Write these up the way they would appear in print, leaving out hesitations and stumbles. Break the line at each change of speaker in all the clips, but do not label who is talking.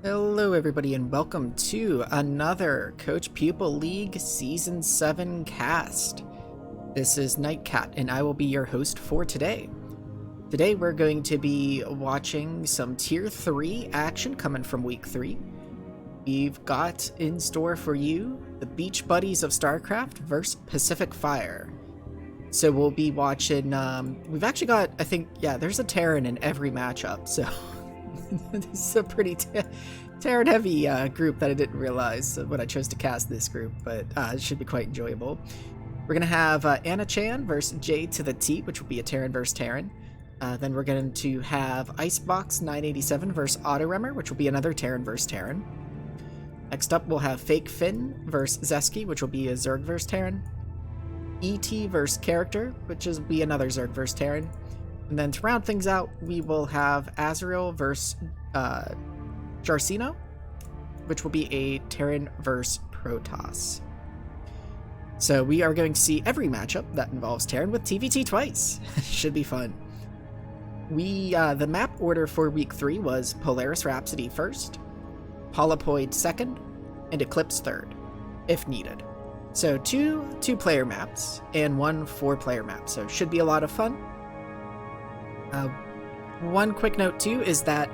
Hello everybody and welcome to another Coach-Pupil League Season 7 cast. This is Nightcat and I will be your host for today. Today we're going to be watching some Tier 3 action coming from Week 3. We've got in store for you the Beach Buddies of StarCraft versus Pacific Fire. So we'll be watching, we've actually got, I think, yeah, there's a Terran in every matchup, so... This is a pretty Terran heavy group that I didn't realize when I chose to cast this group, but it should be quite enjoyable. We're going to have Anna Chan versus J to the T, which will be a Terran versus Terran. Then we're going to have Icebox 987 versus Autoremmer, which will be another Terran versus Terran. Next up, we'll have Fake Finn versus Zeski, which will be a Zerg versus Terran. ET versus Character, which will be another Zerg versus Terran. And then to round things out, we will have Azrael versus Jarcino, which will be a Terran versus Protoss. So we are going to see every matchup that involves Terran with TVT twice. Should be fun. The map order for Week 3 was Polaris Rhapsody first, Holopoid second, and Eclipse third, if needed. So two two-player maps and one four-player map, so should be a lot of fun. One quick note too is that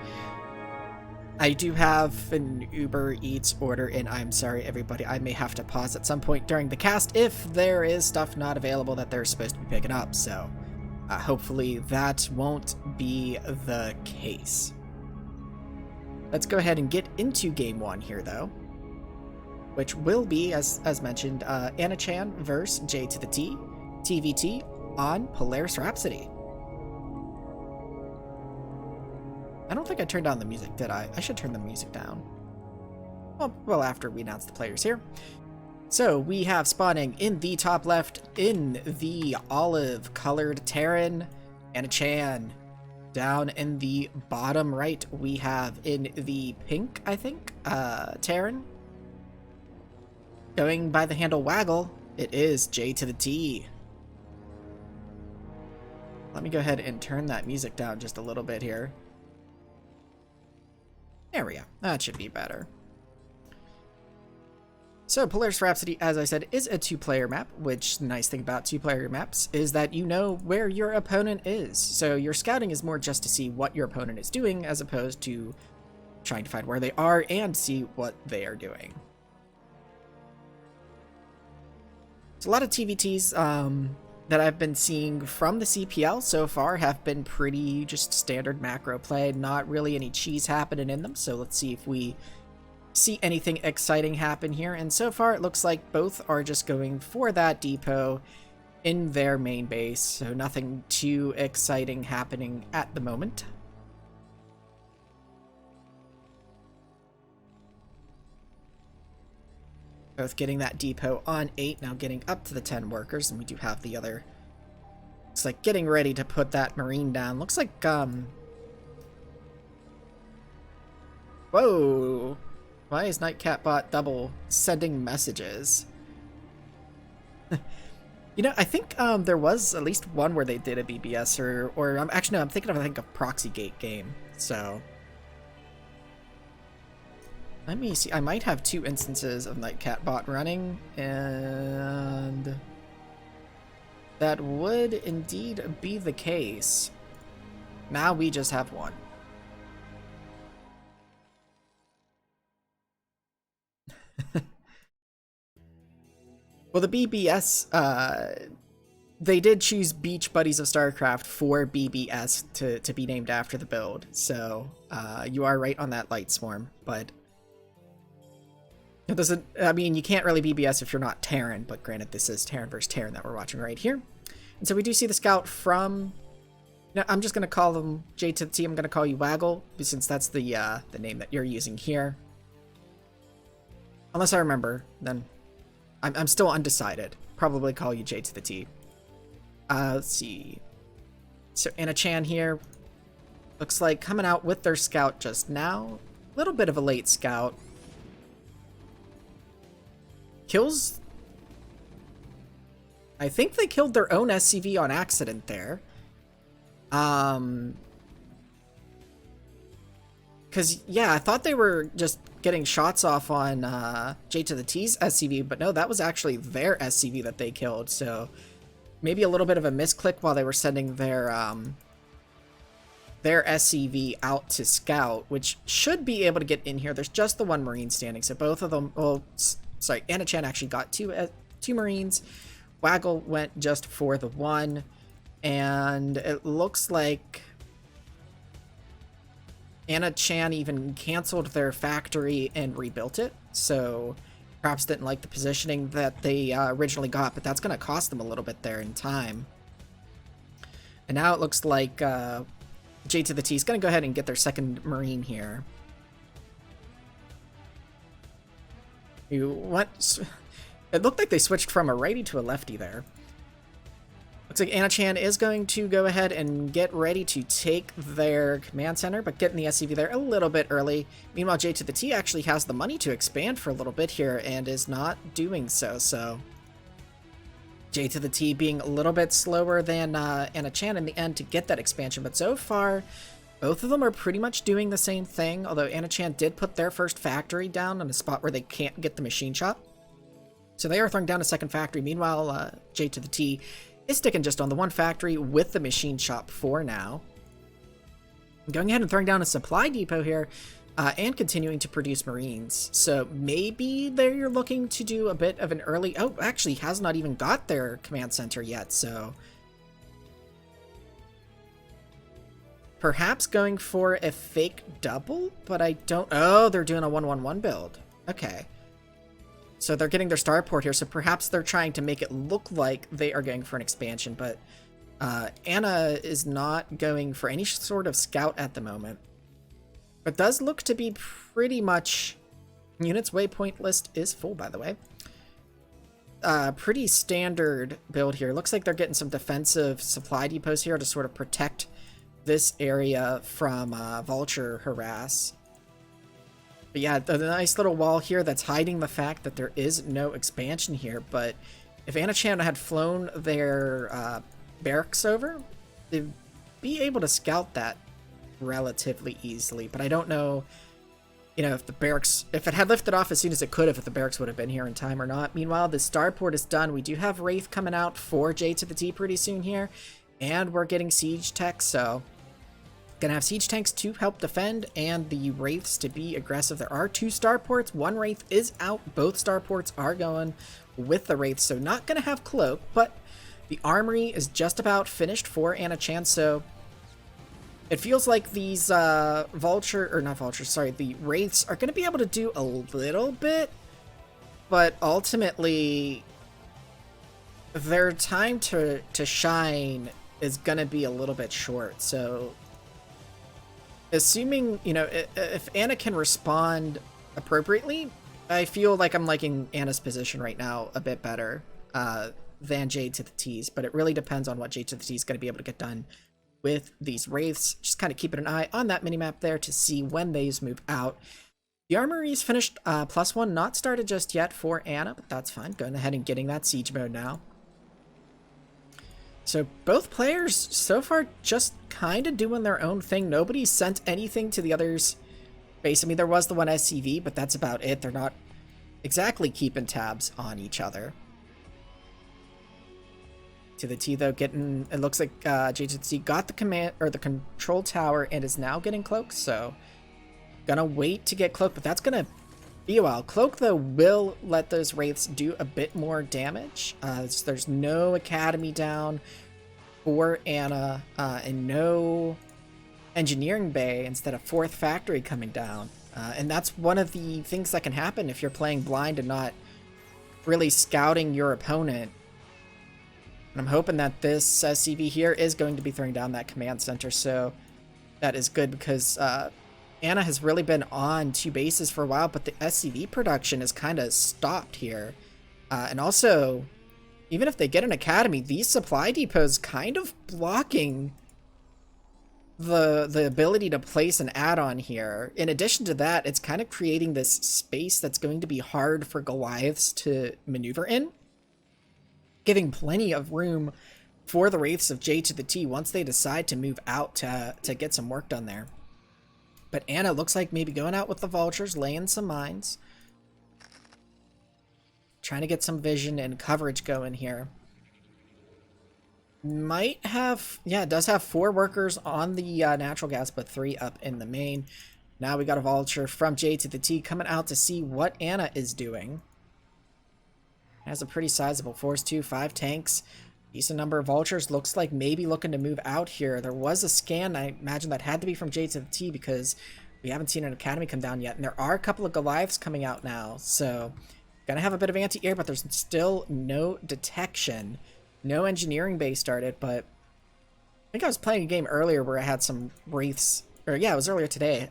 I do have an Uber Eats order, and I'm sorry everybody, I may have to pause at some point during the cast if there is stuff not available that they're supposed to be picking up, so hopefully that won't be the case. Let's go ahead and get into game one here though, which will be, as mentioned, Anna Chan versus J to the T, TVT on Polaris Rhapsody. I don't think I turned down the music, did I? I should turn the music down. Well, after we announce the players here. So, we have spawning in the top left, in the olive-colored Terran, Anna Chan. Down in the bottom right, we have in the pink, I think, Terran. Going by the handle Waggle, it is J to the T. Let me go ahead and turn that music down just a little bit here. There we go. That should be better. So, Polaris Rhapsody, as I said, is a two-player map, which the nice thing about two-player maps is that you know where your opponent is. So your scouting is more just to see what your opponent is doing, as opposed to trying to find where they are and see what they are doing. So a lot of TVTs that I've been seeing from the CPL so far have been pretty just standard macro play, not really any cheese happening in them, so let's see if we see anything exciting happen here. And so far it looks like both are just going for that depot in their main base, so nothing too exciting happening at the moment. Both getting that depot on 8, now getting up to the 10 workers, and we do have the other. Looks like getting ready to put that Marine down. Looks like, whoa! Why is NightCatBot double sending messages? You know, I think there was at least one where they did a BBS, or actually no, I'm thinking of a Proxygate game, so... Let me see, I might have two instances of NightCatBot running, and that would indeed be the case. Now we just have one. Well, the BBS, they did choose Beach Buddies of StarCraft for BBS to be named after the build, so you are right on that, Light Swarm, but... It doesn't, I mean, you can't really BBS if you're not Terran, but granted, this is Terran versus Terran that we're watching right here. And so we do see the scout from, no, I'm just going to call them J to the T, I'm going to call you Waggle, since that's the name that you're using here. Unless I remember, then I'm still undecided. Probably call you J to the T. Let's see. So Anna Chan here, looks like coming out with their scout just now. A little bit of a late scout. Kills... I think they killed their own SCV on accident there. Because, yeah, I thought they were just getting shots off on J to the T's SCV, but no, that was actually their SCV that they killed, so maybe a little bit of a misclick while they were sending their SCV out to scout, which should be able to get in here. There's just the one Marine standing, so both of them, well, sorry, Anna-chan actually got two Marines. Waggle went just for the one, and it looks like Anna-chan even canceled their factory and rebuilt it, so perhaps didn't like the positioning that they originally got, but that's going to cost them a little bit there in time. And now it looks like J to the T is going to go ahead and get their second Marine here. It looked like they switched from a righty to a lefty there. Looks like Anna-chan is going to go ahead and get ready to take their command center, but getting the SCV there a little bit early. Meanwhile, J to the T actually has the money to expand for a little bit here and is not doing so. So J to the T being a little bit slower than Anna-chan in the end to get that expansion, but so far both of them are pretty much doing the same thing, although Anna-chan did put their first factory down on a spot where they can't get the machine shop. So they are throwing down a second factory. Meanwhile, J to the T is sticking just on the one factory with the machine shop for now. Going ahead and throwing down a supply depot here and continuing to produce Marines. So maybe they're looking to do a bit of an early... Oh, actually has not even got their command center yet, so... Perhaps going for a fake double, but I don't... Oh, they're doing a 1-1-1 build. Okay. So they're getting their starport here, so perhaps they're trying to make it look like they are going for an expansion, but Anna is not going for any sort of scout at the moment. But does look to be pretty much... Units waypoint list is full, by the way. Pretty standard build here. Looks like they're getting some defensive supply depots here to sort of protect this area from vulture harass. But yeah, the nice little wall here that's hiding the fact that there is no expansion here. But if Anna-chan had flown their barracks over, they'd be able to scout that relatively easily. But I don't know, you know, if the barracks, if it had lifted off as soon as it could, if the barracks would have been here in time or not. Meanwhile, the starport is done. We do have Wraith coming out for J to the T pretty soon here. And we're getting siege tech, so... Gonna have siege tanks to help defend and the wraiths to be aggressive. There are two starports. One wraith is out. Both starports are going with the wraiths, so not gonna have cloak, but the armory is just about finished for Anna-chan, so it feels like these the wraiths are gonna be able to do a little bit, but ultimately their time to shine is gonna be a little bit short. So assuming, you know, if Anna can respond appropriately, I feel like I'm liking Anna's position right now a bit better than J to the T's, but it really depends on what J to the T is going to be able to get done with these wraiths. Just kind of keeping an eye on that minimap there to see when these move out. The armory is finished, +1, not started just yet for Anna, but that's fine. Going ahead and getting that siege mode now. So both players so far just kind of doing their own thing. Nobody sent anything to the other's base. I mean, there was the one SCV, but that's about it. They're not exactly keeping tabs on each other. To the T, though, getting... It looks like J to the T got the command or the control tower and is now getting cloaked. So gonna wait to get cloaked, but that's gonna be a while. Cloak, though, will let those wraiths do a bit more damage. There's no academy down for Anna and no engineering bay instead of fourth factory coming down. And that's one of the things that can happen if you're playing blind and not really scouting your opponent. And I'm hoping that this CV here is going to be throwing down that command center, so that is good because Anna has really been on two bases for a while, but the SCV production is kind of stopped here. And also, even if they get an academy, these supply depots kind of blocking the ability to place an add-on here. In addition to that, it's kind of creating this space that's going to be hard for Goliaths to maneuver in, giving plenty of room for the wraiths of J to the T once they decide to move out to get some work done there. But Anna looks like maybe going out with the vultures, laying some mines. Trying to get some vision and coverage going here. Might have, yeah, it does have 4 workers on the natural gas, but 3 up in the main. Now we got a vulture from J to the T coming out to see what Anna is doing. Has a pretty sizable force too, 5 tanks. Decent number of vultures. Looks like maybe looking to move out here. There was a scan, I imagine that had to be from J to the T because we haven't seen an academy come down yet. And there are a couple of Goliaths coming out now, so gonna have a bit of anti-air, but there's still no detection. No engineering base started, but I think I was playing a game earlier where I had some wraiths, or yeah, it was earlier today,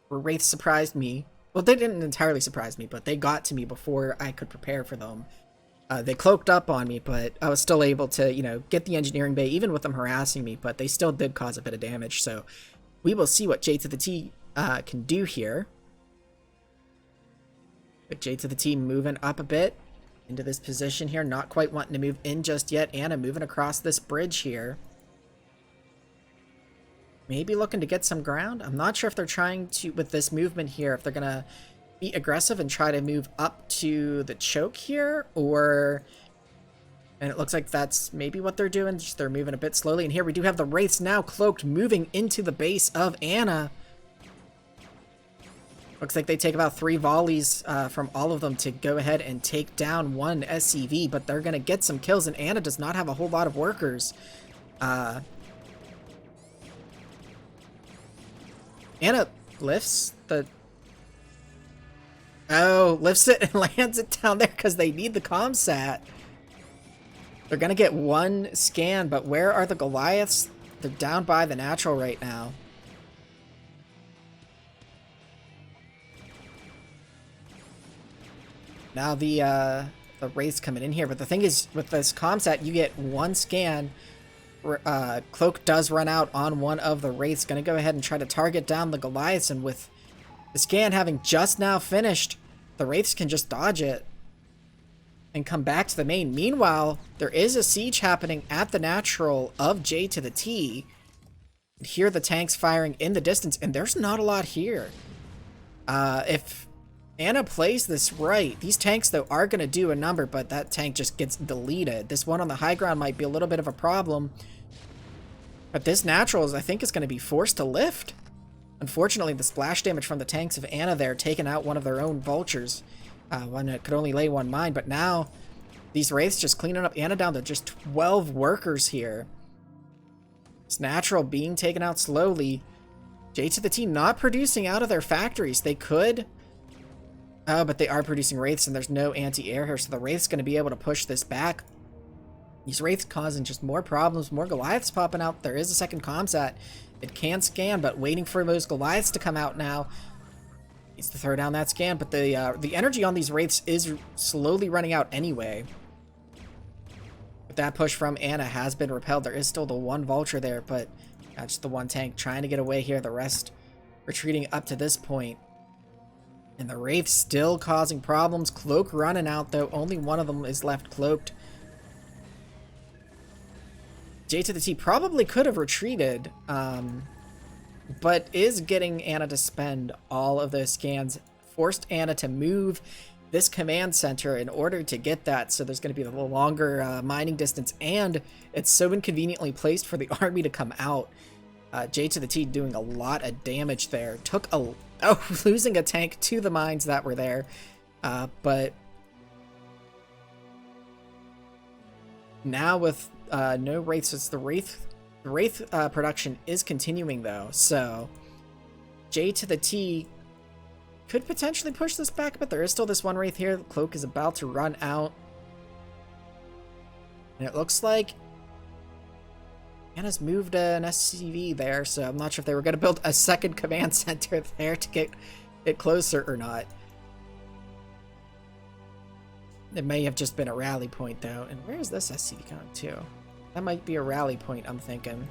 where wraiths surprised me. Well, they didn't entirely surprise me, but they got to me before I could prepare for them. They cloaked up on me, but I was still able to, you know, get the engineering bay, even with them harassing me, but they still did cause a bit of damage, so we will see what J to the T can do here. But J to the T moving up a bit into this position here, not quite wanting to move in just yet. Anna moving across this bridge here. Maybe looking to get some ground. I'm not sure if they're trying to, with this movement here, if they're going to be aggressive and try to move up to the choke here, or... And it looks like that's maybe what they're doing. Just they're moving a bit slowly. And here we do have the wraiths now cloaked, moving into the base of Anna. Looks like they take about 3 volleys from all of them to go ahead and take down 1 SCV, but they're going to get some kills, and Anna does not have a whole lot of workers. Anna lifts the... Oh, lifts it and lands it down there because they need the comsat. They're going to get 1 scan, but where are the Goliaths? They're down by the natural right now. Now the wraith's coming in here, but the thing is, with this comsat, you get 1 scan. Cloak does run out on one of the wraiths. Going to go ahead and try to target down the Goliaths, and with the scan having just now finished, the wraiths can just dodge it and come back to the main. Meanwhile, there is a siege happening at the natural of J to the T. You hear the tanks firing in the distance, and there's not a lot here. If Anna plays this right, these tanks, though, are going to do a number, but that tank just gets deleted. This one on the high ground might be a little bit of a problem. But this natural, I think, is going to be forced to lift. Unfortunately, the splash damage from the tanks of Anna there, taking out one of their own vultures. One that could only lay 1 mine, but now these wraiths just cleaning up Anna down to just 12 workers here. This natural being taken out slowly. J to the T not producing out of their factories. They could... Oh, but they are producing wraiths, and there's no anti-air here, so the wraith's going to be able to push this back. These wraiths causing just more problems, more Goliaths popping out. There is a second comsat. It can scan, but waiting for those Goliaths to come out now. Needs to throw down that scan, but the energy on these wraiths is slowly running out anyway. But that push from Anna has been repelled. There is still the 1 vulture there, but just the 1 tank trying to get away here. The rest retreating up to this point. And the wraiths still causing problems. Cloak running out, though. Only 1 of them is left cloaked. J to the T probably could have retreated, but is getting Anna to spend all of those scans. Forced Anna to move this command center in order to get that, so there's going to be a little longer mining distance, and it's so inconveniently placed for the army to come out. J to the T doing a lot of damage there. Took a... Oh, losing a tank to the mines that were there. But now with no wraiths, it's the wraith production is continuing though. So J to the T could potentially push this back, but there is still this 1 wraith here. The cloak is about to run out. And it looks like Anna's moved an SCV there, so I'm not sure if they were going to build a second command center there to get it closer or not. It may have just been a rally point, though. And where is this SCV going to? That might be a rally point, I'm thinking.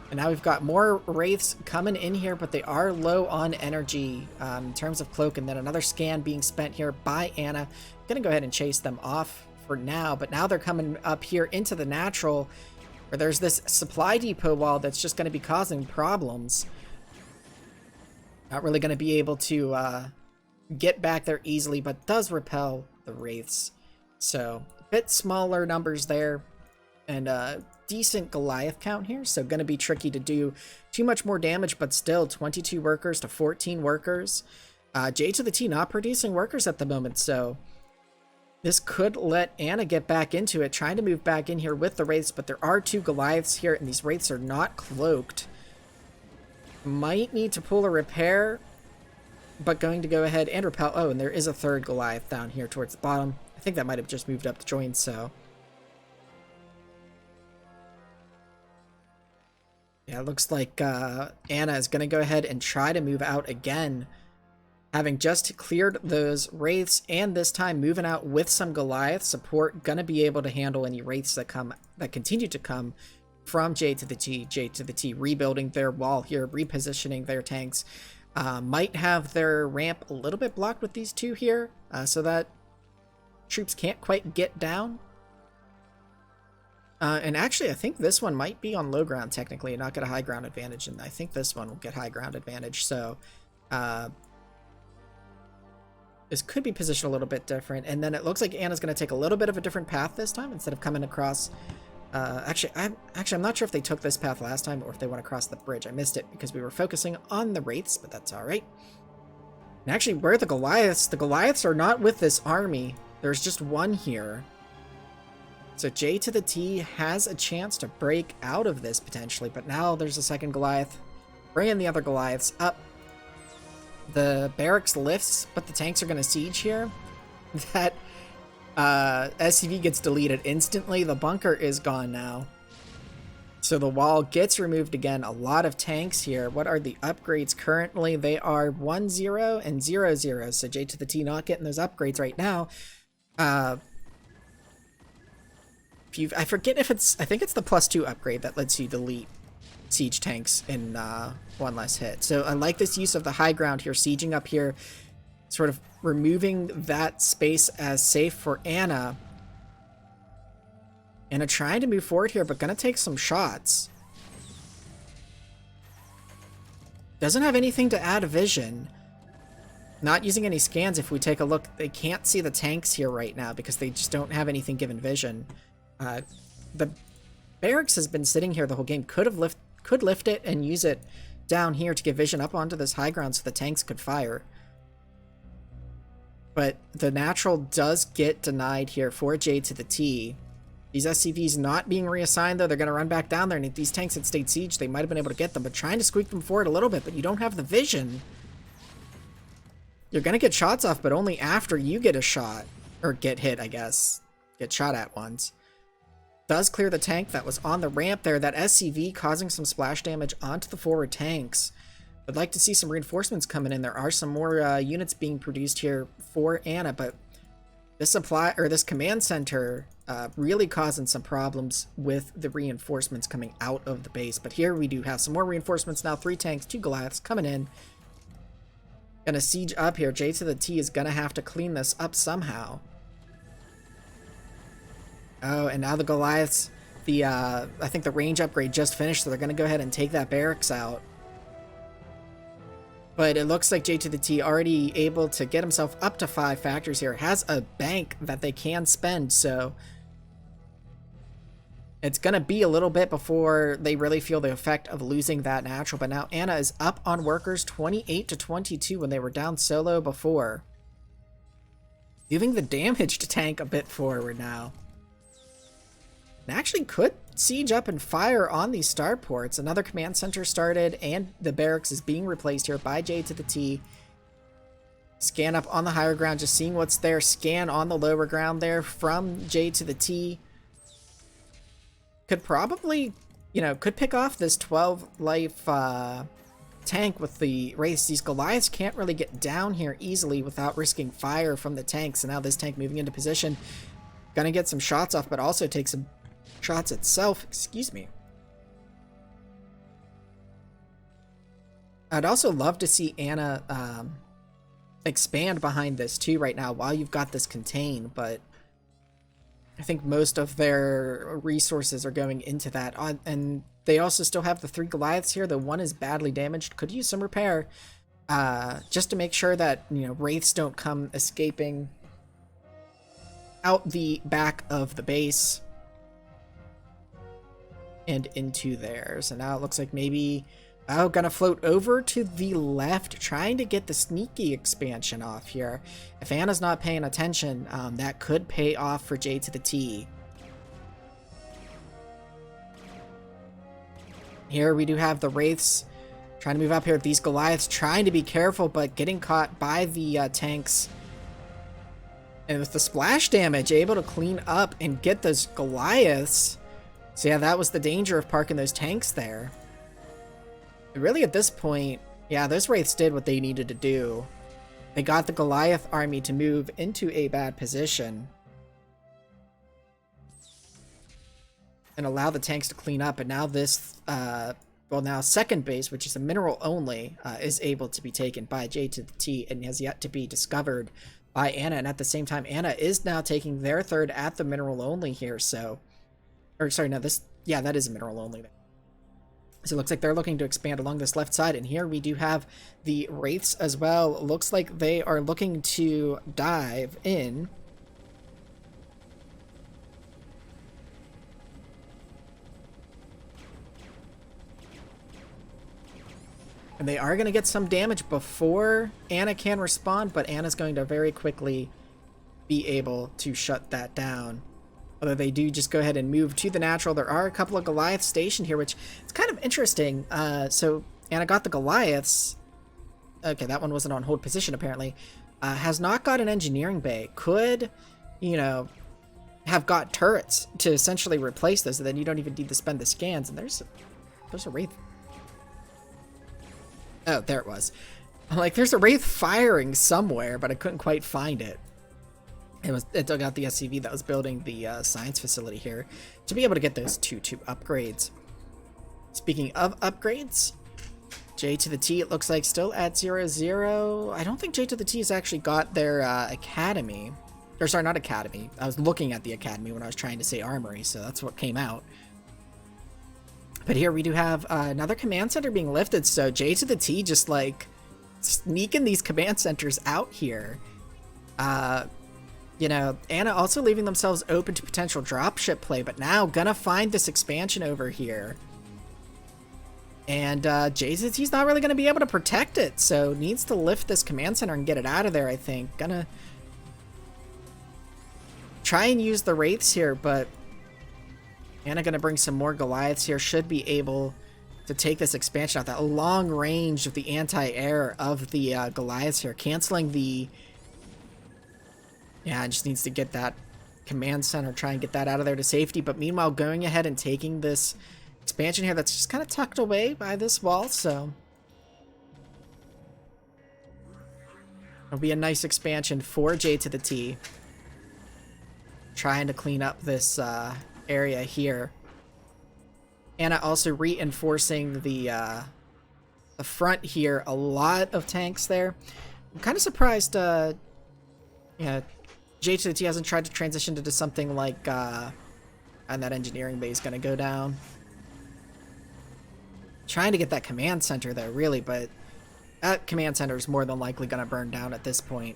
And now we've got more wraiths coming in here, but they are low on energy in terms of cloak. And then another scan being spent here by Anna. I'm going to go ahead and chase them off for now, but now they're coming up here into the natural, where there's this supply depot wall that's just going to be causing problems. Not really going to be able to get back there easily, but does repel the Wraiths. So, a bit smaller numbers there, and a decent Goliath count here, so going to be tricky to do too much more damage, but still 22 workers to 14 workers. J to the T not producing workers at the moment, so this could let Anna get back into it, trying to move back in here with the Wraiths, but there are 2 Goliaths here, and these Wraiths are not cloaked. Might need to pull a repair, but going to go ahead and repel. Oh, and there is a 3rd Goliath down here towards the bottom. I think that might have just moved up to join, so. Yeah, it looks like Anna is going to go ahead and try to move out again, having just cleared those Wraiths, and this time moving out with some Goliath support, going to be able to handle any Wraiths that continue to come from J to the T, rebuilding their wall here, repositioning their tanks. Might have their ramp a little bit blocked with these 2 here, so that troops can't quite get down. And actually, I think this one might be on low ground technically and not get a high ground advantage, and I think this one will get high ground advantage, so this could be positioned a little bit different. And then it looks like Anna's going to take a little bit of a different path this time instead of coming across. Actually, I'm not sure if they took this path last time or if they went across the bridge. I missed it because we were focusing on the Wraiths, but that's all right. And actually, where are the Goliaths are not with this army. There's just 1 here. So J to the T has a chance to break out of this potentially, but now there's a 2nd Goliath. Bringing the other Goliaths up. The barracks lifts, but the tanks are going to siege here. That SCV gets deleted instantly. The bunker is gone now. So the wall gets removed again. A lot of tanks here. What are the upgrades currently? They are 1-0 and 0-0. So J to the T not getting those upgrades right now. I forget if it's, I think it's the +2 upgrade that lets you delete siege tanks in 1 less hit. So I like this use of the high ground here, sieging up here, sort of removing that space as safe for Anna. Anna trying to move forward here, but gonna take some shots. Doesn't have anything to add vision. Not using any scans. If we take a look, they can't see the tanks here right now because they just don't have anything given vision. The barracks has been sitting here the whole game. Could lift it and use it down here to get vision up onto this high ground so the tanks could fire. But the natural does get denied here for J to the T. These SCVs not being reassigned, though. They're going to run back down there, and if these tanks had stayed siege, they might have been able to get them, but trying to squeak them forward a little bit, but you don't have the vision. You're going to get shots off, but only after you get a shot, or get hit, I guess. Get shot at once. Does clear the tank that was on the ramp there. That SCV causing some splash damage onto the forward tanks. Would like to see some reinforcements coming in. There are some more units being produced here for Anna, but this this command center really causing some problems with the reinforcements coming out of the base. But here we do have some more reinforcements now. 3 tanks, 2 Goliaths coming in. Gonna siege up here. J to the T is gonna have to clean this up somehow. Oh, and now the Goliaths, I think the range upgrade just finished, so they're going to go ahead and take that barracks out. But it looks like J to the T already able to get himself up to 5 factors here. Has a bank that they can spend, so it's going to be a little bit before they really feel the effect of losing that natural. But now Anna is up on workers 28 to 22 when they were down solo before. Moving the damaged tank a bit forward now. And actually could siege up and fire on these starports. Another command center started, and the barracks is being replaced here by J to the T. Scan up on the higher ground, just seeing what's there. Scan on the lower ground there from J to the T. Could probably, could pick off this 12 life tank with the Wraiths. These Goliaths can't really get down here easily without risking fire from the tanks. And now this tank moving into position. Gonna get some shots off, but also take some shots itself. Excuse me. I'd also love to see Anna expand behind this too right now while you've got this contain, but I think most of their resources are going into that. And they also still have the 3 Goliaths here. The one is badly damaged. Could use some repair. just to make sure that, you know, wraiths don't come escaping out the back of the base and into there. So now it looks like maybe, oh, gonna float over to the left, trying to get the sneaky expansion off here. If Anna's not paying attention, that could pay off for J to the T. Here we do have the wraiths trying to move up here. These Goliaths trying to be careful, but getting caught by the tanks. And with the splash damage, able to clean up and get those Goliaths. So yeah, that was the danger of parking those tanks there. And really at this point, yeah, those wraiths did what they needed to do. They got the Goliath army to move into a bad position and allow the tanks to clean up. And now this, well, now second base, which is a mineral only, is able to be taken by J to the T and has yet to be discovered by Anna. And at the same time, Anna is now taking their third at the mineral only here. So, or sorry, no, this, yeah, that is a mineral only. So it looks like they're looking to expand along this left side. And here we do have the wraiths as well. Looks like they are looking to dive in. And they are going to get some damage before Anna can respond, but Anna's going to very quickly be able to shut that down. Although they do just go ahead and move to the natural. There are a couple of Goliaths stationed here, which is kind of interesting. So Anna got the Goliaths. Okay, that one wasn't on hold position, apparently. Has not got an engineering bay. Could, you know, have got turrets to essentially replace those, so then you don't even need to spend the scans. And there's a Wraith. Oh, there it was. I'm like, there's a Wraith firing somewhere, but I couldn't quite find it. It dug out the SCV that was building the science facility here to be able to get those two upgrades. Speaking of upgrades, J to the T, it looks like still at 0-0. I don't think J to the T has actually got their academy. Or sorry, not academy. I was looking at the academy when I was trying to say armory, so that's what came out. But here we do have another command center being lifted, so J to the T just like sneaking these command centers out here. You know, Anna also leaving themselves open to potential dropship play, but now gonna find this expansion over here. And J to the T's not really gonna be able to protect it, so needs to lift this command center and get it out of there, I think. Gonna try and use the Wraiths here, but Anna gonna bring some more Goliaths here. Should be able to take this expansion out. That long range of the anti-air of the Goliaths here. Canceling the... Yeah, just needs to get that command center, try and get that out of there to safety. But meanwhile, going ahead and taking this expansion here that's just kind of tucked away by this wall, so... It'll be a nice expansion for J to the T. Trying to clean up this area here. Anna also reinforcing the front here. A lot of tanks there. I'm kind of surprised, yeah, J to the T hasn't tried to transition into something like, and that engineering bay is going to go down. Trying to get that command center there, really, but that command center is more than likely going to burn down at this point.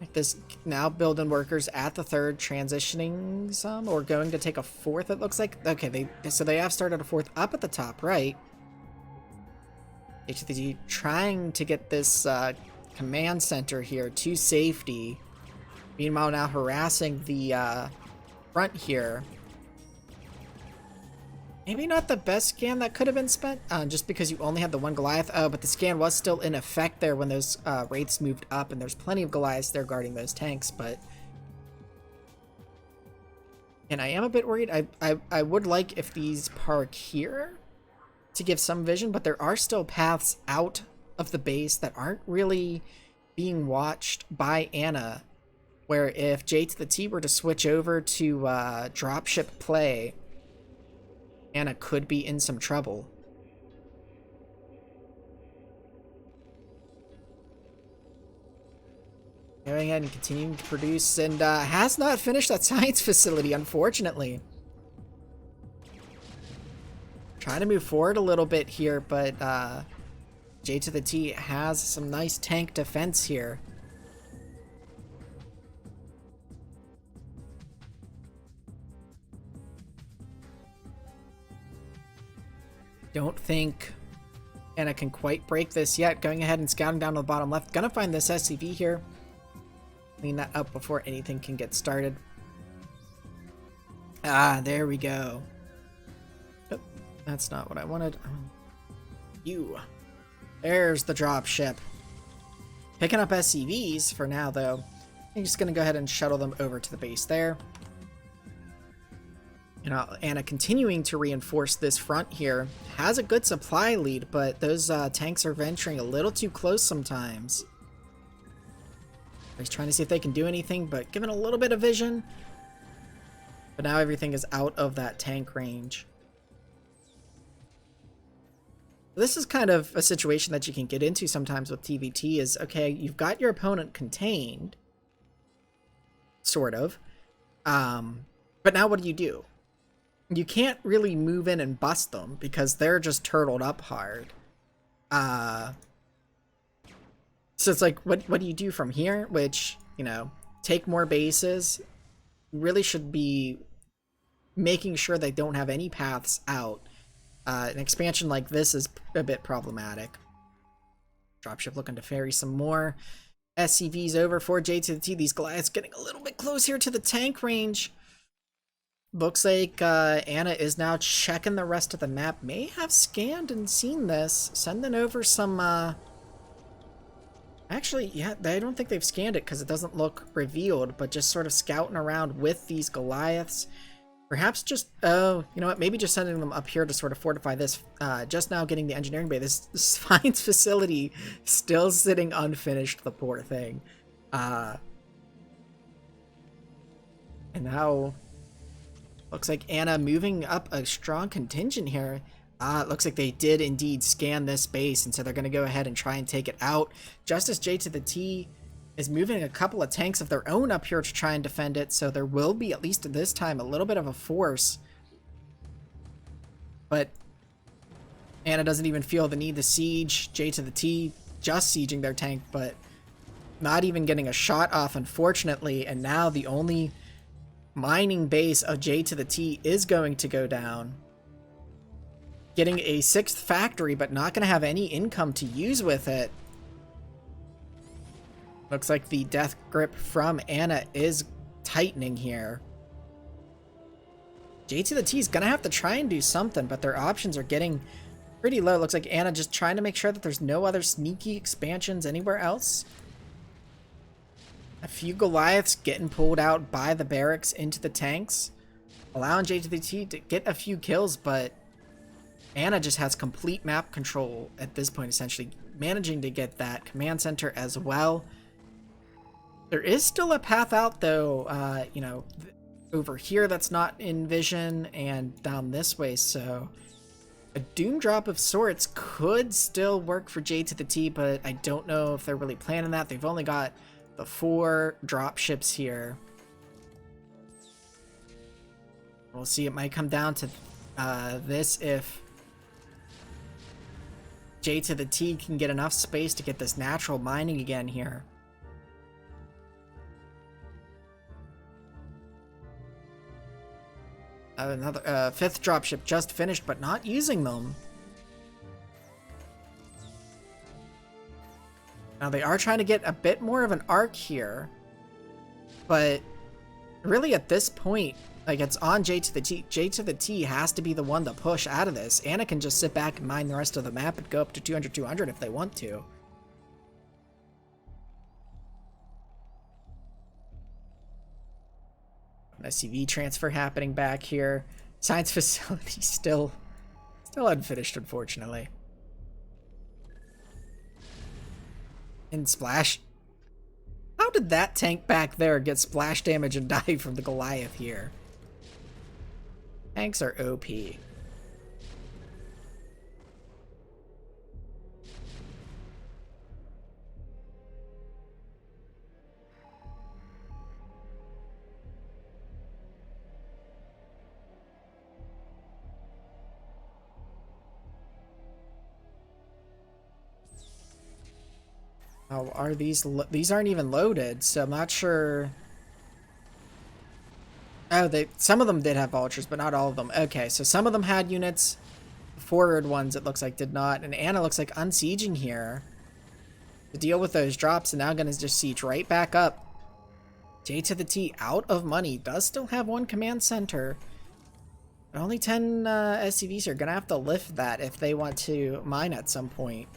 Like this, now building workers at the third, transitioning some, or going to take a fourth, it looks like. Okay, so they have started a fourth up at the top, right? J to the T trying to get this command center here to safety. Meanwhile, now harassing the front here. Maybe not the best scan that could have been spent, just because you only had the one Goliath. Oh, but the scan was still in effect there when those Wraiths moved up, and there's plenty of Goliaths there guarding those tanks, but... And I am a bit worried. I would like if these park here to give some vision, but there are still paths out of the base that aren't really being watched by Anna, where if J to the T were to switch over to dropship play, Anna could be in some trouble. Going ahead and continuing to produce, and has not finished that science facility, unfortunately. trying to move forward a little bit here, but J to the T has some nice tank defense here. Don't think Anna can quite break this yet. Going ahead and scouting down to the bottom left. Gonna find this SCV here. Clean that up before anything can get started. Ah, there we go. Oh, that's not what I wanted. There's the drop ship. Picking up SCVs for now, though. I'm just gonna go ahead and shuttle them over to the base there. You know, Anna continuing to reinforce this front here. Has a good supply lead, but those tanks are venturing a little too close sometimes. He's trying to see if they can do anything, but given a little bit of vision. But now everything is out of that tank range. This is kind of a situation that you can get into sometimes with TVT is, okay, you've got your opponent contained. Sort of. But now what do? You can't really move in and bust them because they're just turtled up hard. So it's like, what do you do from here? Which, you know, take more bases. Really should be making sure they don't have any paths out. An expansion like this is a bit problematic. Dropship looking to ferry some more SCVs over for J to the T. These Goliaths getting a little bit close here to the tank range. Looks like Anna is now checking the rest of the map. May have scanned and seen this. Sending over some... Actually, yeah, I don't think they've scanned it because it doesn't look revealed, but just sort of scouting around with these Goliaths. Perhaps just, oh, you know what, maybe just sending them up here to sort of fortify this. Just now getting the engineering bay. This science facility still sitting unfinished, the poor thing. And now, looks like Anna moving up a strong contingent here. It looks like they did indeed scan this base, and so they're going to go ahead and try and take it out. Justice J to the T is moving a couple of tanks of their own up here to try and defend it, so there will be, at least at this time, a little bit of a force. But Anna doesn't even feel the need to siege. J to the T just sieging their tank, but not even getting a shot off, unfortunately, and now the only mining base of J to the T is going to go down. Getting a 6th factory, but not going to have any income to use with it. Looks like the death grip from Anna is tightening here. J to the T is going to have to try and do something, but their options are getting pretty low. Looks like Anna just trying to make sure that there's no other sneaky expansions anywhere else. A few Goliaths getting pulled out by the barracks into the tanks, allowing J to the T to get a few kills, but Anna just has complete map control at this point, essentially managing to get that command center as well. There is still a path out, though, you know, over here that's not in vision, and down this way, so a doom drop of sorts could still work for J to the T, but I don't know if they're really planning that. They've only got the 4 drop ships here. We'll see. It might come down to this if J to the T can get enough space to get this natural mining again here. Another 5th dropship just finished, but not using them. Now they are trying to get a bit more of an arc here, but really at this point, like, it's on J to the T. J to the T has to be the one to push out of this. Anna can just sit back and mine the rest of the map and go up to 200 if they want to. An SCV transfer happening back here. Science facility still unfinished, unfortunately. And splash. How did that tank back there get splash damage and die from the Goliath here? Tanks are OP. Oh, are these aren't even loaded, so I'm not sure. Oh, some of them did have vultures, but not all of them. Okay, so some of them had units. The forward ones, it looks like, did not. And Anna looks like unsieging here to deal with those drops, and now going to just siege right back up. J to the T out of money. Does still have one command center. But only 10 SCVs are going to have to lift that if they want to mine at some point.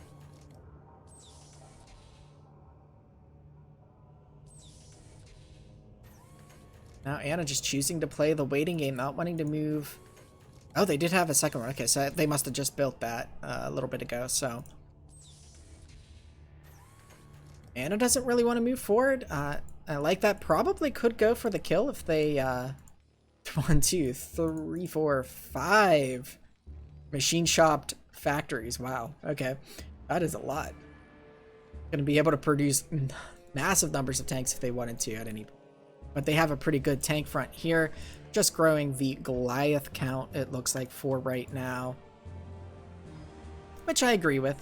Now Anna just choosing to play the waiting game, not wanting to move. Oh, they did have a second one. Okay, so they must have just built that a little bit ago, so. Anna doesn't really want to move forward. I like that. Probably could go for the kill if they, 1, 2, 3, 4, 5 machine shopped factories. Wow. Okay. That is a lot. Gonna be able to produce massive numbers of tanks if they wanted to at any point. But they have a pretty good tank front here. Just growing the Goliath count, it looks like, for right now. Which I agree with.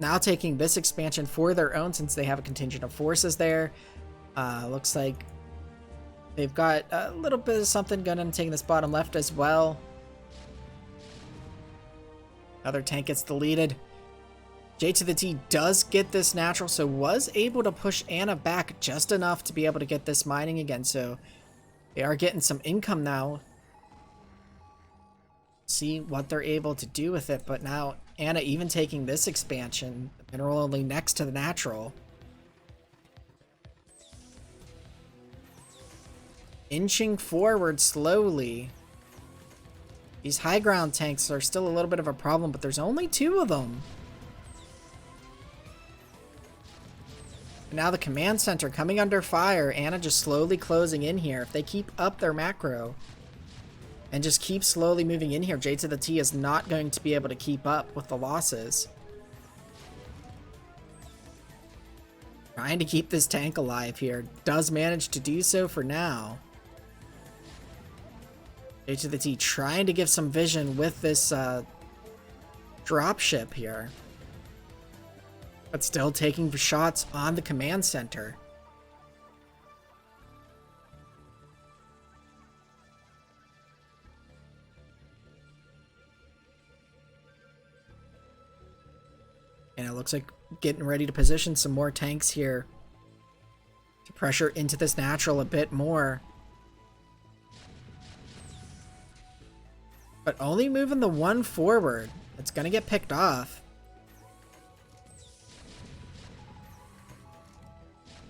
Now taking this expansion for their own since they have a contingent of forces there. Looks like they've got a little bit of something going on taking this bottom left as well. Another tank gets deleted. J to the T does get this natural, so was able to push Anna back just enough to be able to get this mining again. So they are getting some income now. See what they're able to do with it, but now Anna even taking this expansion, the mineral only next to the natural. Inching forward slowly. These high ground tanks are still a little bit of a problem, but there's only 2 of them. And now the command center coming under fire. Anna just slowly closing in here. If they keep up their macro and just keep slowly moving in here, J to the T is not going to be able to keep up with the losses. Trying to keep this tank alive here. Does manage to do so for now. J to the T trying to give some vision with this dropship here. But still taking shots on the command center. And it looks like getting ready to position some more tanks here to pressure into this natural a bit more. But only moving the one forward. It's going to get picked off.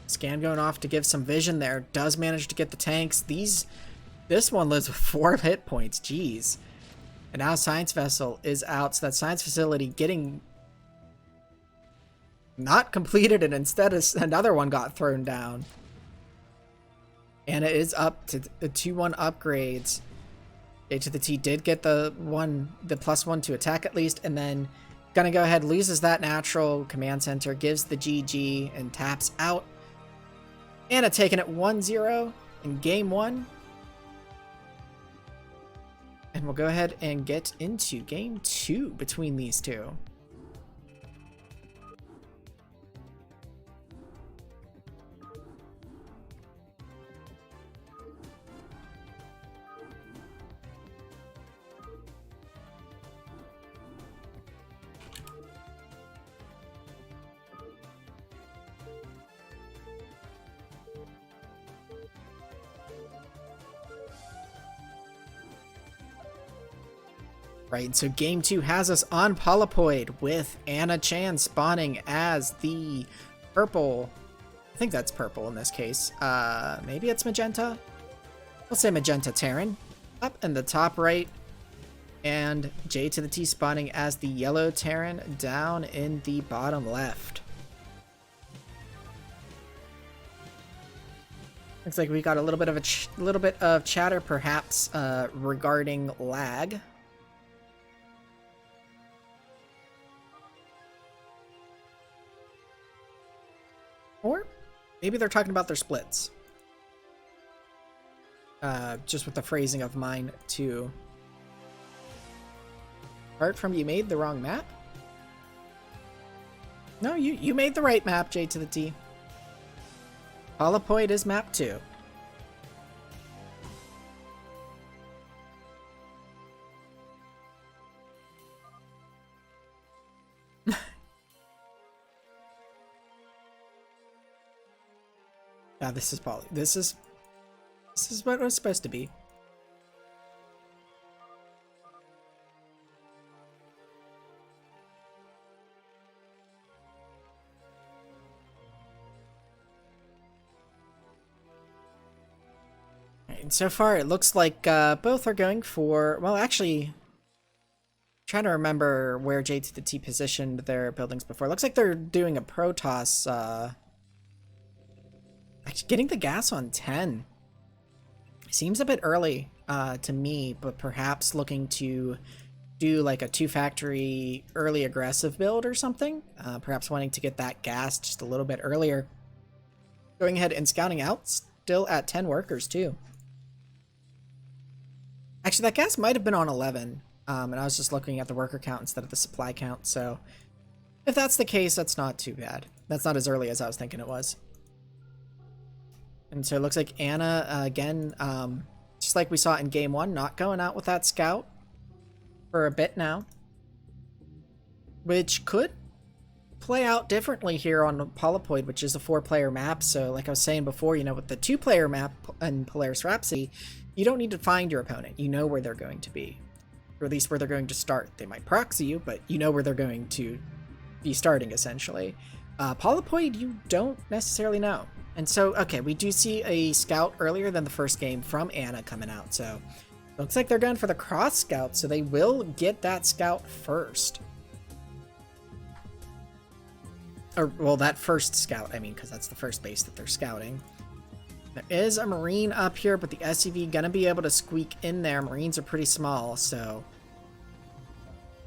Scan going off to give some vision there. Does manage to get the tanks. This one lives with 4 hit points. Jeez. And now Science Vessel is out. So that science facility getting not completed, and instead another one got thrown down. And it is up to the 2-1 upgrades. J to the T did get the +1 to attack at least, and then gonna go ahead, loses that natural command center, gives the GG and taps out. Anna taking it 1-0 in game 1. And we'll go ahead and get into game 2 between these two. Right, so game 2 has us on Polypoid with Anna Chan spawning as the purple. I think that's purple in this case. Maybe it's magenta. We'll say magenta Terran. Up in the top right. And J to the T spawning as the yellow Terran down in the bottom left. Looks like we got a little bit of chatter perhaps regarding lag. Or maybe they're talking about their splits. Just with the phrasing of mine too. Apart from you made the wrong map? No, you made the right map, J to the T. Holopoid is map 2. This is Poly. This is what it was supposed to be. And so far, it looks like both are going for, well, actually, I'm trying to remember where J to the T positioned their buildings before. It looks like they're doing a Protoss. Actually, getting the gas on 10 seems a bit early to me, but perhaps looking to do like a 2-factory early aggressive build or something. Perhaps wanting to get that gas just a little bit earlier. Going ahead and scouting out, still at 10 workers too. Actually, that gas might have been on 11, and I was just looking at the worker count instead of the supply count, so if that's the case, that's not too bad. That's not as early as I was thinking it was. And so it looks like Anna, again, just like we saw in Game 1, not going out with that scout for a bit now, which could play out differently here on Holopoid, which is a 4-player map. So like I was saying before, you know, with the 2-player map in Polaris Rhapsody, you don't need to find your opponent. You know where they're going to be, or at least where they're going to start. They might proxy you, but you know where they're going to be starting, essentially. Holopoid, you don't necessarily know. And so, okay, we do see a scout earlier than the first game from Anna coming out. So looks like they're going for the cross scout, so they will get that scout first. Or, well, that first scout, I mean, because that's the first base that they're scouting. There is a Marine up here, but the SUV gonna be able to squeak in there. Marines are pretty small, so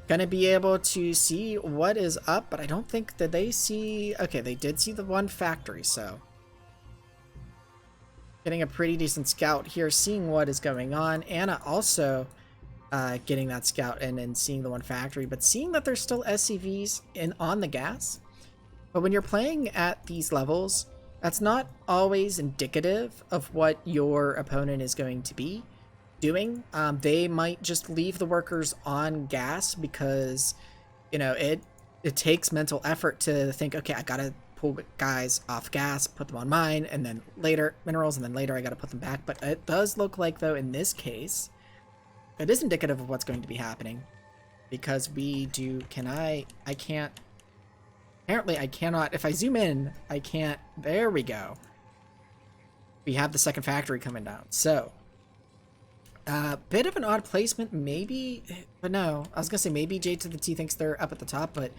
gonna be able to see what is up, but I don't think that they see... Okay, they did see the 1 factory, so getting a pretty decent scout here, seeing what is going on. Anna also getting that scout and seeing the 1 factory, but seeing that there's still SCVs on the gas. But when you're playing at these levels, that's not always indicative of what your opponent is going to be doing. They might just leave the workers on gas because, you know, it takes mental effort to think, okay, I gotta pull guys off gas, put them on mine, and then later minerals, and then later I gotta put them back. But it does look like, though, in this case, it is indicative of what's going to be happening, because we do... I can't... Apparently I cannot... If I zoom in, I can't... There we go. We have the second factory coming down. So, bit of an odd placement, maybe, but no. I was gonna say maybe J to the T thinks they're up at the top, but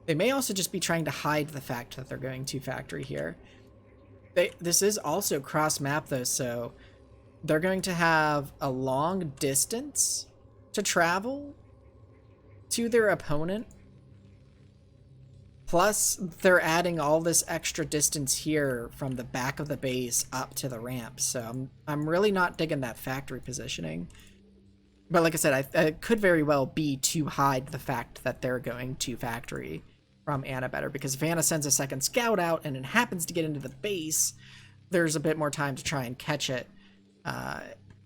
they may also just be trying to hide the fact that they're going to factory here. This is also cross map though, so they're going to have a long distance to travel to their opponent. Plus, they're adding all this extra distance here from the back of the base up to the ramp. So I'm really not digging that factory positioning. But like I said, it could very well be to hide the fact that they're going to factory from Anna better. Because if Anna sends a second scout out and it happens to get into the base, there's a bit more time to try and catch it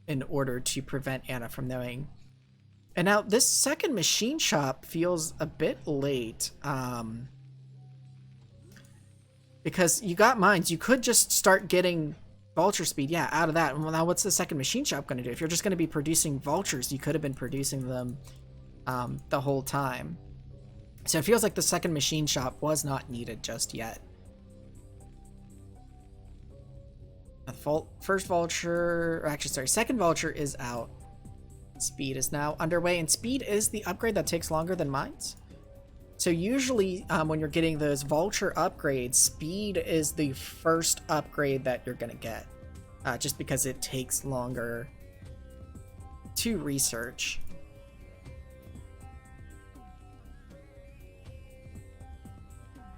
in order to prevent Anna from knowing. And now this second machine shop feels a bit late. Because you got mines, you could just start getting vulture speed, yeah, out of that. Well, now what's the second machine shop going to do? If you're just going to be producing vultures, you could have been producing them the whole time. So it feels like the second machine shop was not needed just yet. First vulture, or actually, sorry, second vulture is out. Speed is now underway, and speed is the upgrade that takes longer than mines. So usually when you're getting those vulture upgrades, speed is the first upgrade that you're going to get. Just because it takes longer to research.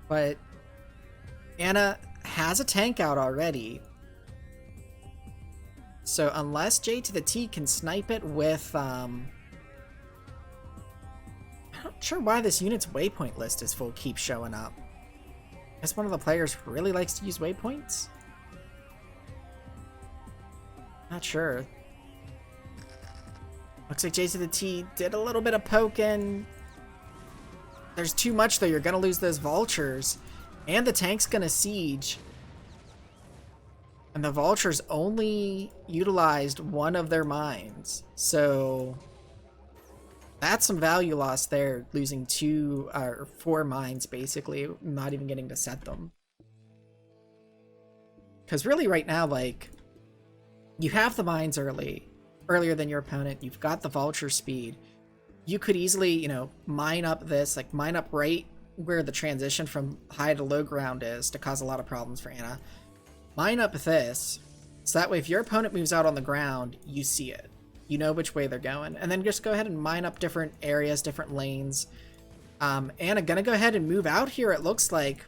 But Anna has a tank out already. So unless J to the T can snipe it with... I'm not sure why this unit's waypoint list is full keeps showing up. guess one of the players really likes to use waypoints? Not sure. Looks like J to the T did a little bit of poking. There's too much though, you're gonna lose those vultures. And the tank's gonna siege. And the vultures only utilized one of their mines. So that's some value loss there, losing 2 or 4 mines basically, not even getting to set them. Because really right now, like, you have the mines earlier than your opponent. You've got the vulture speed. You could easily, you know, mine up this, like mine up right where the transition from high to low ground is to cause a lot of problems for Ana. Mine up this, so that way if your opponent moves out on the ground, you see it. You know which way they're going. And then just go ahead and mine up different areas, different lanes. Ana gonna go ahead and move out here, it looks like.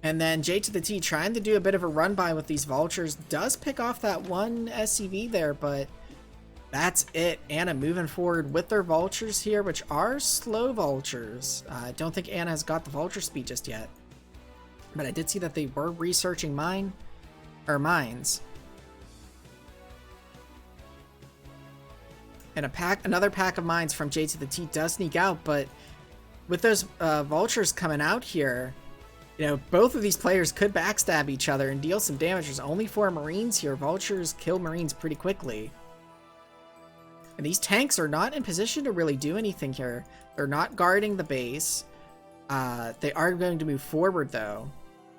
And then J to the T trying to do a bit of a run by with these vultures. Does pick off that one SCV there, but that's it. Ana moving forward with their vultures here, which are slow vultures. I don't think Ana has got the vulture speed just yet. But I did see that they were researching mines. And another pack of mines from J to the T does sneak out, but with those vultures coming out here, you know, both of these players could backstab each other and deal some damage. There's only 4 Marines here. Vultures kill Marines pretty quickly. And these tanks are not in position to really do anything here. They're not guarding the base. They are going to move forward, though.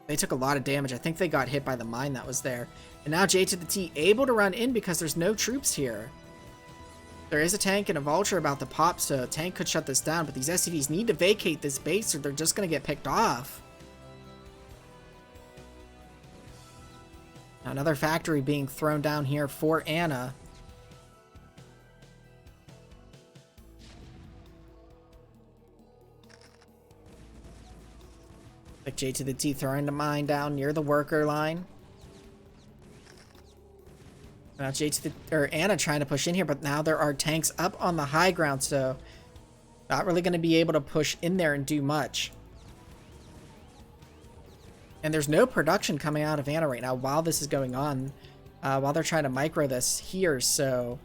They took a lot of damage. I think they got hit by the mine that was there. And now J to the T able to run in because there's no troops here. There is a tank and a vulture about to pop, so a tank could shut this down. But these SCVs need to vacate this base or they're just going to get picked off. Another factory being thrown down here for Ana. Like J to the T throwing the mine down near the worker line. Now Ana trying to push in here, but now there are tanks up on the high ground, so not really going to be able to push in there and do much. And there's no production coming out of Ana right now while this is going on, while they're trying to micro this here, so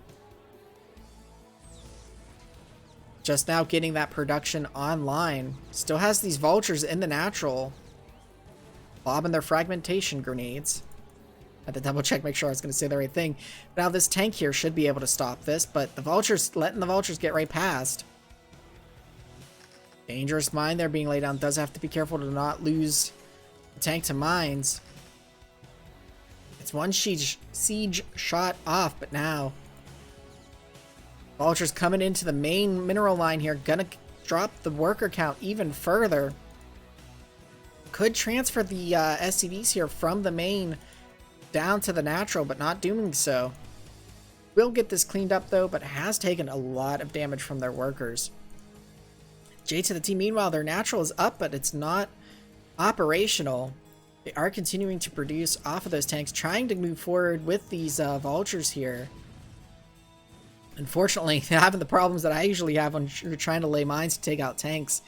just now getting that production online. Still has these vultures in the natural, lobbing their fragmentation grenades. I had to double check, make sure I was going to say the right thing. Now this tank here should be able to stop this, but the vultures, letting the vultures get right past. Dangerous mine there being laid down. Does have to be careful to not lose the tank to mines. It's one siege shot off, but now vultures coming into the main mineral line here, gonna drop the worker count even further. Could transfer the SCVs here from the main down to the natural, but not doing so. Will get this cleaned up though, but has taken a lot of damage from their workers. J to the T, meanwhile, their natural is up, but it's not operational. They are continuing to produce off of those tanks, trying to move forward with these vultures here. Unfortunately, having the problems that I usually have when you're trying to lay mines to take out tanks.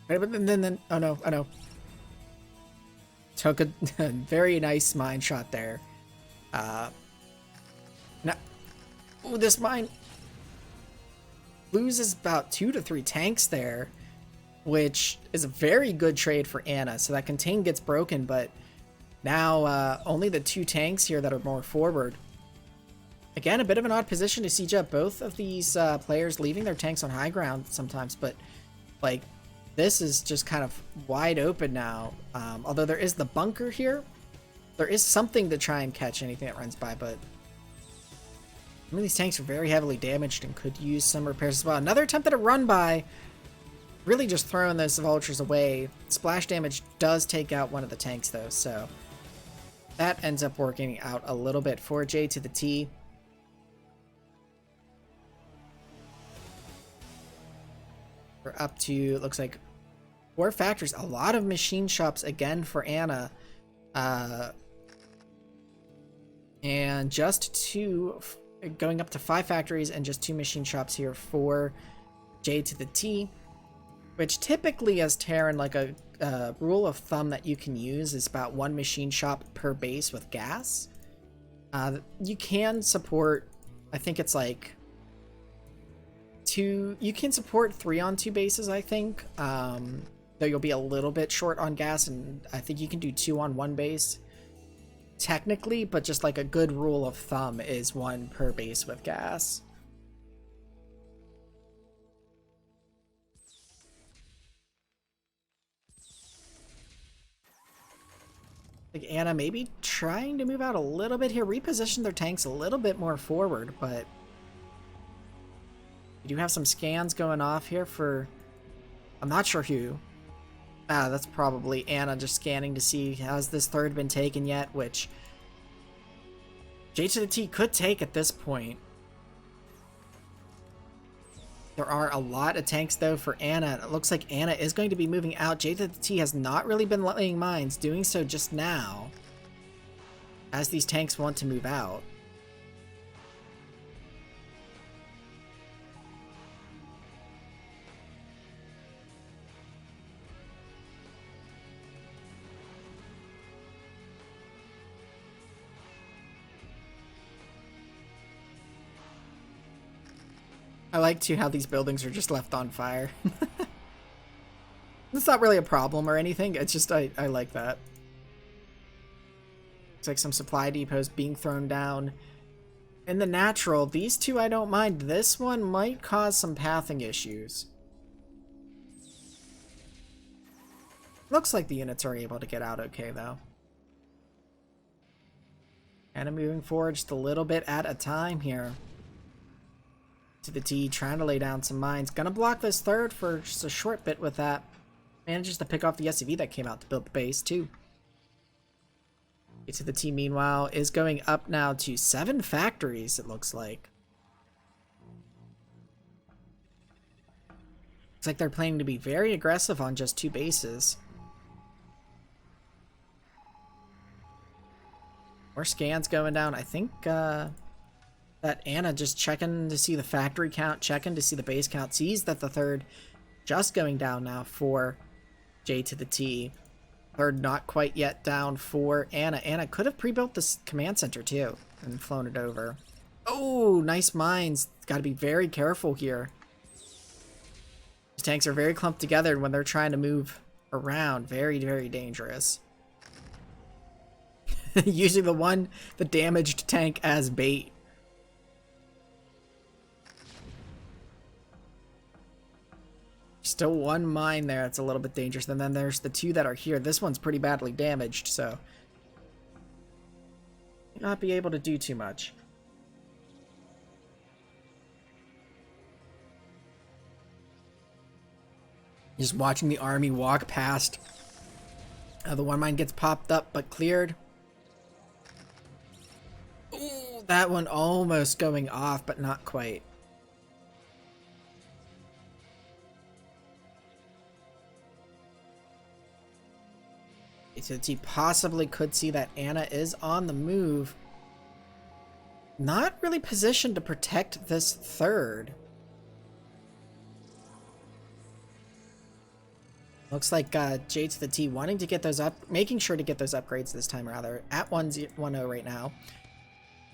But then oh no. Took a very nice mine shot there. Now, ooh, this mine loses about 2 to 3 tanks there, which is a very good trade for Ana. So that contain gets broken, but now only the 2 tanks here that are more forward. Again, a bit of an odd position to siege up both of these players, leaving their tanks on high ground sometimes, but like this is just kind of wide open now. Although there is the bunker here, there is something to try and catch anything that runs by, but some of these tanks are very heavily damaged and could use some repairs as well. Another attempt at a run by, really just throwing those vultures away. Splash damage does take out one of the tanks though, so that ends up working out a little bit for J to the T. We're up to, looks like 4 factories, a lot of machine shops again for Ana. And just 2, going up to 5 factories and just 2 machine shops here for J to the T, which typically as Terran, like a rule of thumb that you can use is about 1 machine shop per base with gas. You can support, I think it's like you can support 3 on 2 bases, I think. Though you'll be a little bit short on gas, and I think you can do 2 on 1 base technically, but just like a good rule of thumb is 1 per base with gas. Like Anna maybe trying to move out a little bit here, reposition their tanks a little bit more forward, but you do have some scans going off here for, I'm not sure who. That's probably Anna just scanning to see has this third been taken yet, which J to the T could take at this point. There are a lot of tanks though for Anna. It looks like Anna is going to be moving out. J to the T has not really been laying mines, doing so just now as these tanks want to move out. I like too how these buildings are just left on fire. It's not really a problem or anything, it's just I like that. Looks like some supply depots being thrown down. In the natural, these two I don't mind. This one might cause some pathing issues. Looks like the units are able to get out okay though. Kind of moving forward just a little bit at a time here. To the T, trying to lay down some mines. Gonna block this third for just a short bit with that. Manages to pick off the SCV that came out to build the base too. To the T, meanwhile, is going up now to 7 factories, it looks like. Looks like they're planning to be very aggressive on just 2 bases. More scans going down. I think, that Anna just checking to see the factory count, checking to see the base count, sees that the third just going down now for J to the T. Third not quite yet down for Anna. Anna could have pre-built this command center too and flown it over. Oh, nice mines. Got to be very careful here. These tanks are very clumped together when they're trying to move around. Very, very dangerous. Using the damaged tank as bait. Still 1 mine there. It's a little bit dangerous. And then there's the 2 that are here. This one's pretty badly damaged, so not be able to do too much. Just watching the army walk past. The 1 mine gets popped up but cleared. Ooh, that one almost going off, but not quite. He possibly could see that Anna is on the move. Not really positioned to protect this third. Looks like J to the T wanting to get those making sure to get those upgrades this time rather. At 1-0 right now.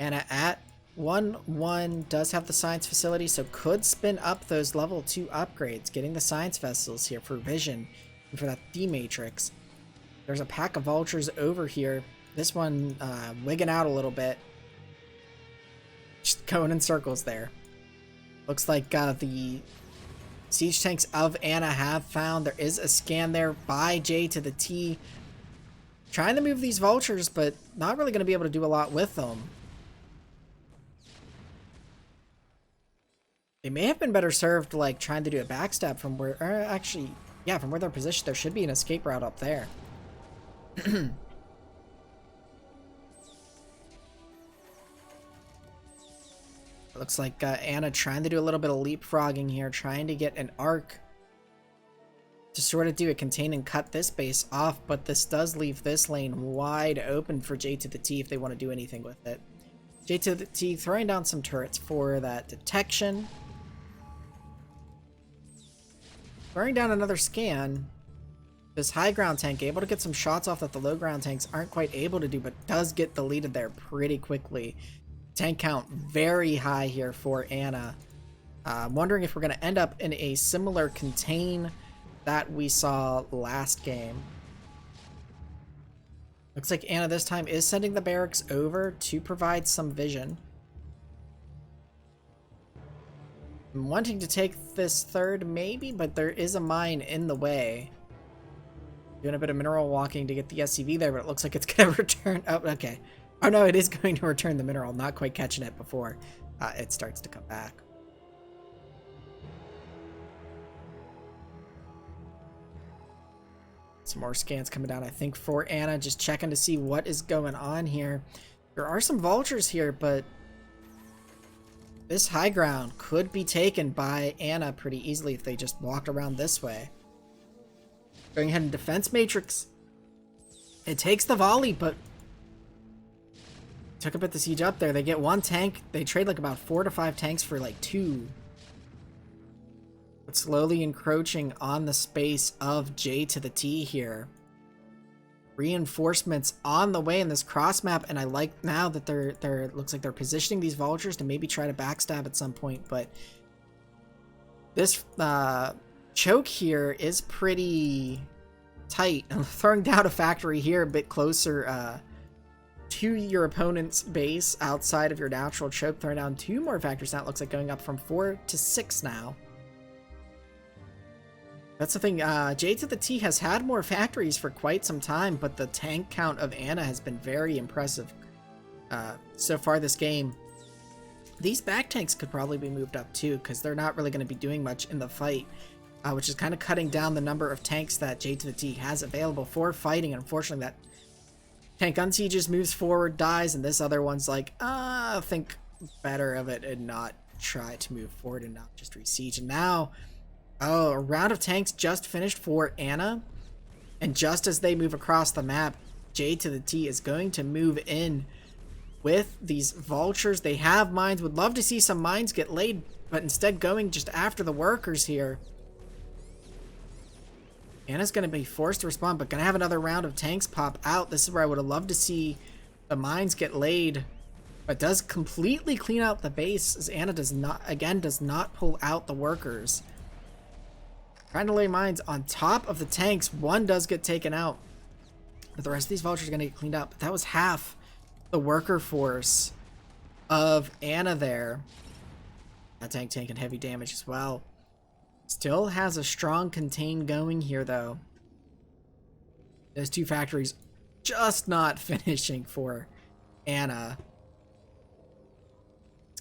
Anna at 1-1 does have the science facility, so could spin up those level 2 upgrades, getting the science vessels here for vision and for that D-matrix. There's a pack of vultures over here. This one wigging out a little bit. Just going in circles there. Looks like the siege tanks of Anna have found. There is a scan there by J to the T. Trying to move these vultures, but not really going to be able to do a lot with them. They may have been better served like trying to do a backstab from where, or actually, yeah, from where they're positioned. There should be an escape route up there. Looks like Anna trying to do a little bit of leapfrogging here, trying to get an arc to sort of do a contain and cut this base off, but this does leave this lane wide open for J to the T if they want to do anything with it. J to the T throwing down some turrets for that detection. Throwing down another scan. This high ground tank able to get some shots off that the low ground tanks aren't quite able to do, but does get deleted there pretty quickly. Tank count very high here for Anna. I'm wondering if we're going to end up in a similar contain that we saw last game. Looks like Anna this time is sending the barracks over to provide some vision. I'm wanting to take this third maybe, but there is a mine in the way. Doing a bit of mineral walking to get the SCV there, but it looks like it's going to return. Oh, okay. Oh no, it is going to return the mineral. Not quite catching it before it starts to come back. Some more scans coming down, I think, for Anna. Just checking to see what is going on here. There are some vultures here, but this high ground could be taken by Anna pretty easily if they just walked around this way. Going ahead and defense matrix. It takes the volley, but took a bit the siege up there. They get one tank. They trade like about 4 to 5 tanks for like 2. But slowly encroaching on the space of J to the T here. Reinforcements on the way in this cross map, and I like now that they're looks like they're positioning these vultures to maybe try to backstab at some point, but this choke here is pretty tight. Throwing down a factory here a bit closer to your opponent's base outside of your natural choke, throwing down 2 more factories now. It looks like going up from 4 to 6 now. That's the thing, J to the T has had more factories for quite some time, but the tank count of Anna has been very impressive so far this game. These back tanks could probably be moved up too, because they're not really going to be doing much in the fight, which is kind of cutting down the number of tanks that J to the T has available for fighting. Unfortunately, that tank unsieges, moves forward, dies, and this other one's like, think better of it and not try to move forward and not just re-siege. And now, oh, a round of tanks just finished for Anna, and just as they move across the map, J to the T is going to move in with these vultures. They have mines, would love to see some mines get laid, but instead going just after the workers here. Anna's going to be forced to respond, but going to have another round of tanks pop out. This is where I would have loved to see the mines get laid, but does completely clean out the base, as Anna does not pull out the workers. Trying to lay mines on top of the tanks. One does get taken out, but the rest of these vultures are going to get cleaned up. But that was half the worker force of Anna there. That tank taking heavy damage as well. Still has a strong contain going here, though. Those 2 factories just not finishing for Anna.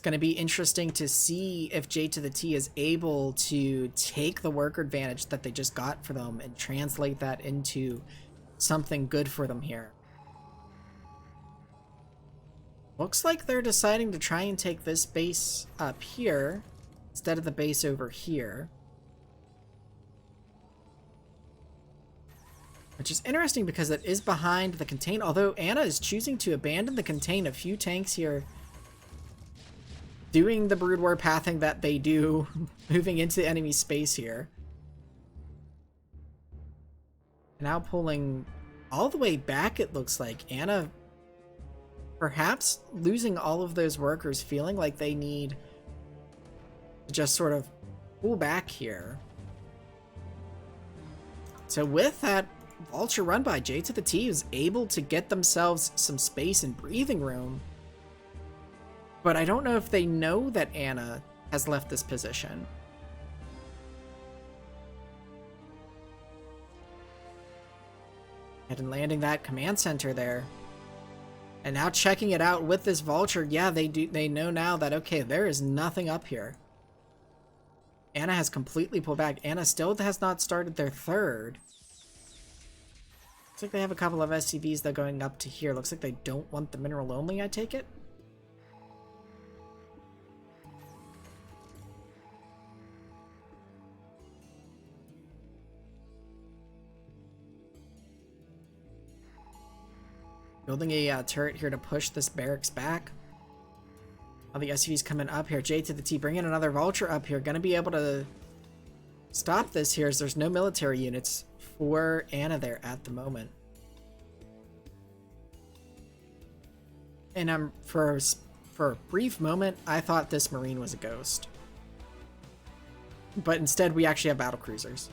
Going to be interesting to see if J to the T is able to take the worker advantage that they just got for them and translate that into something good for them here. Looks like they're deciding to try and take this base up here instead of the base over here, which is interesting because it is behind the contain, although Anna is choosing to abandon the contain. A few tanks here doing the brood war pathing that they do, moving into the enemy space here. Now pulling all the way back, it looks like. Anna perhaps losing all of those workers, feeling like they need to just sort of pull back here. So with that vulture run by, J to the T is able to get themselves some space and breathing room. But I don't know if they know that Anna has left this position. And landing that command center there. And now checking it out with this vulture. Yeah, they know now that, okay, there is nothing up here. Anna has completely pulled back. Anna still has not started their third. Looks like they have a couple of SCVs that are going up to here. Looks like they don't want the mineral only, I take it. Building a turret here to push this barracks back. All the SCVs coming up here. J to the T bringing another vulture up here. Going to be able to stop this here as there's no military units for Anna there at the moment. And for a brief moment, I thought this Marine was a ghost. But instead, we actually have battle cruisers.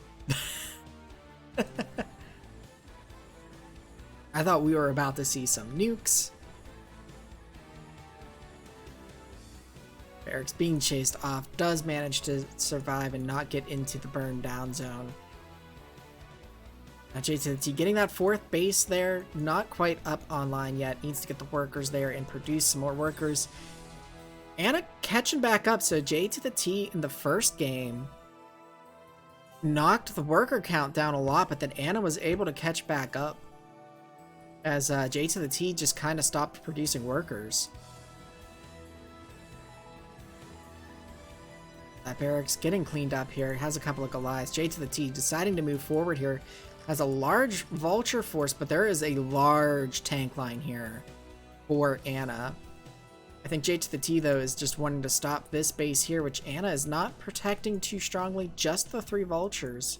I thought we were about to see some nukes. Barracks being chased off, does manage to survive and not get into the burn down zone. Now JTT getting that fourth base there, not quite up online yet. Needs to get the workers there and produce some more workers. Anna catching back up, so J to the T in the first game knocked the worker count down a lot, but then Anna was able to catch back up as J to the T just kind of stopped producing workers. That barracks getting cleaned up here, has a couple of Goliaths. J to the T deciding to move forward here, has a large vulture force, but there is a large tank line here for Anna. I think J to the T, though, is just wanting to stop this base here, which Anna is not protecting too strongly, just the 3 vultures.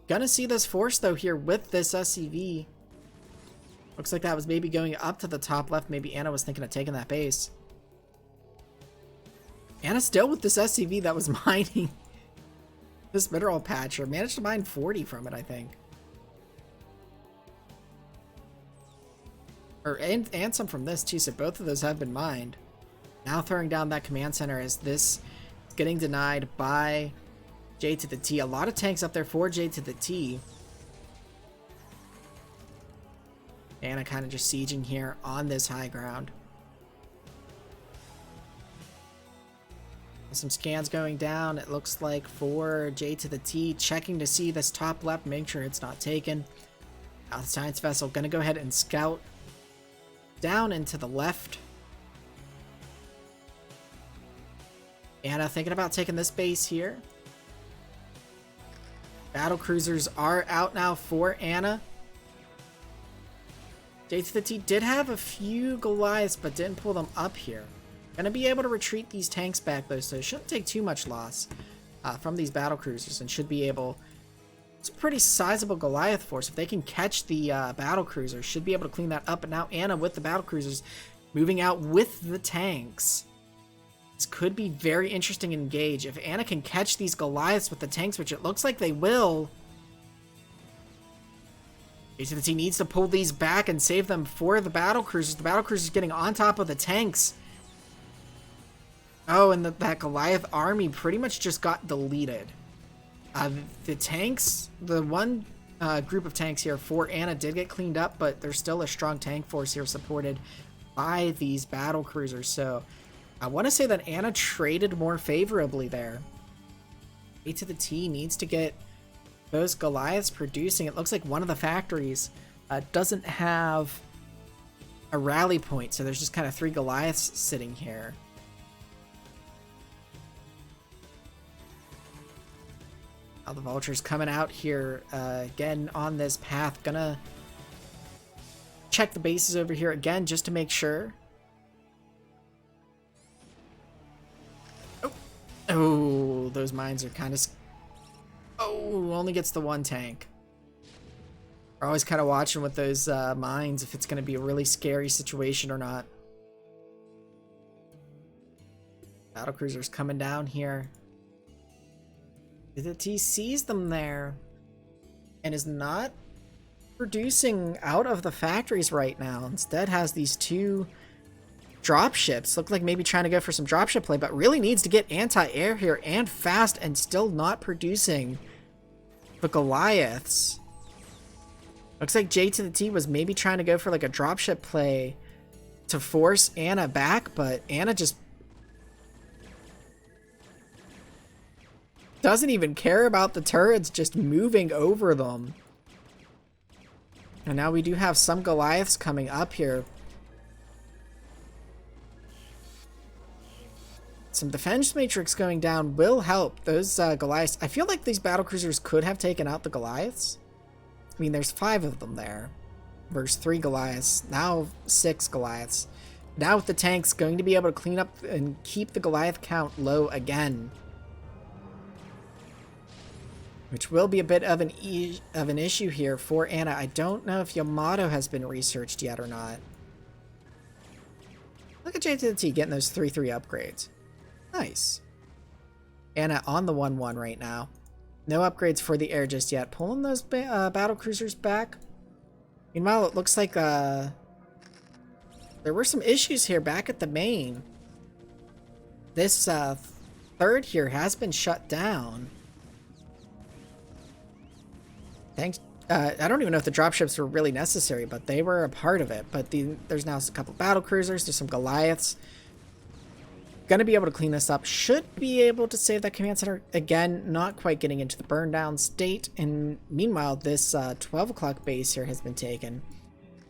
Gonna see this force, though, here with this SCV. Looks like that was maybe going up to the top left. Maybe Anna was thinking of taking that base. Anna still with this SCV that was mining this mineral patch, or managed to mine 40 from it, I think. And some from this too, so both of those have been mined. Now throwing down that command center as this is getting denied by J to the T. A lot of tanks up there for J to the T. Anna kind of just sieging here on this high ground. Some scans going down, it looks like, for J to the T, checking to see this top left, make sure it's not taken. Now the science vessel gonna go ahead and scout down into the left. Anna thinking about taking this base here. Battle cruisers are out now for Anna. J to the T did have a few Goliaths, but didn't pull them up here. Gonna be able to retreat these tanks back, though, so it shouldn't take too much loss from these battle cruisers, and should be able... It's a pretty sizable Goliath force. If they can catch the battle cruisers, should be able to clean that up. And now Anna with the battle cruisers moving out with the tanks. This could be very interesting to engage. If Anna can catch these Goliaths with the tanks, which it looks like they will, H-17 needs to pull these back and save them for the battle cruisers. The battle cruisers getting on top of the tanks. Oh, and that Goliath army pretty much just got deleted. The tanks, the one group of tanks here for Anna did get cleaned up, but there's still a strong tank force here supported by these battle cruisers. So I want to say that Anna traded more favorably there. A to the T needs to get those Goliaths producing. It looks like one of the factories doesn't have a rally point, so there's just kind of 3 Goliaths sitting here. Now the vultures coming out here again on this path. Gonna check the bases over here again just to make sure. Oh, those mines are kind of... Oh, only gets the 1 tank. We're always kind of watching with those mines if it's going to be a really scary situation or not. Battlecruisers coming down here. The T sees them there and is not producing out of the factories right now. Instead has these 2 dropships. Look like maybe trying to go for some dropship play, but really needs to get anti-air here and fast, and still not producing the Goliaths. Looks like J to the T was maybe trying to go for like a dropship play to force Anna back, but Anna just doesn't even care about the turrets, just moving over them. And now we do have some Goliaths coming up here. Some defense matrix going down will help those Goliaths. I feel like these battlecruisers could have taken out the Goliaths. I mean, there's 5 of them there versus 3 Goliaths. Now 6 Goliaths. Now with the tanks going to be able to clean up and keep the Goliath count low again. which will be a bit of an issue here for Anna. I don't know if Yamato has been researched yet or not. Look at J to the T getting those 3-3 upgrades. Nice. Anna on the 1-1 right now. No upgrades for the air just yet. Pulling those battle cruisers back. Meanwhile, it looks like there were some issues here back at the main. This third here has been shut down. Thanks. I don't even know if the dropships were really necessary, but they were a part of it. But there's now a couple battle cruisers. There's some Goliaths. Gonna be able to clean this up. Should be able to save that command center. Again, not quite getting into the burn down state. And meanwhile, this 12 o'clock base here has been taken.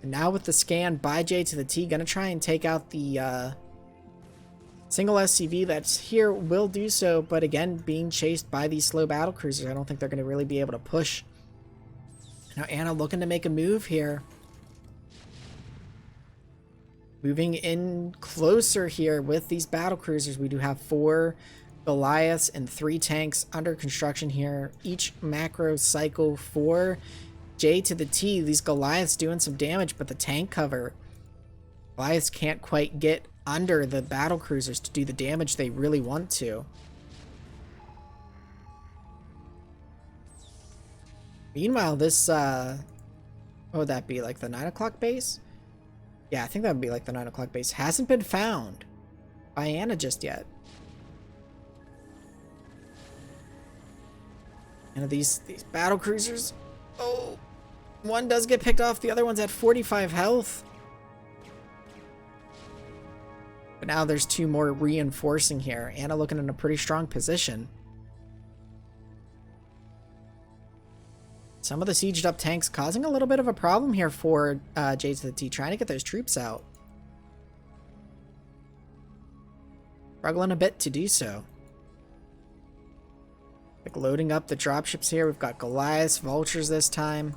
And now with the scan by J to the T, gonna try and take out the single SCV that's here. Will do so, but again, being chased by these slow battle cruisers. I don't think they're gonna really be able to push. Now Anna looking to make a move here. Moving in closer here with these battle cruisers. We do have 4 Goliaths and 3 tanks under construction here. Each macro cycle for J to the T. These Goliaths doing some damage, but the tank cover. Goliaths can't quite get under the battle cruisers to do the damage they really want to. Meanwhile, this, what would that be, like the 9 o'clock base? Yeah, I think that would be like the 9 o'clock base. Hasn't been found by Anna just yet. And these battle cruisers, oh, one does get picked off. The other one's at 45 health. But now there's 2 more reinforcing here. Anna looking in a pretty strong position. Some of the sieged up tanks causing a little bit of a problem here for J to the T, trying to get those troops out. Struggling a bit to do so. Like loading up the dropships here. We've got Goliaths, Vultures this time.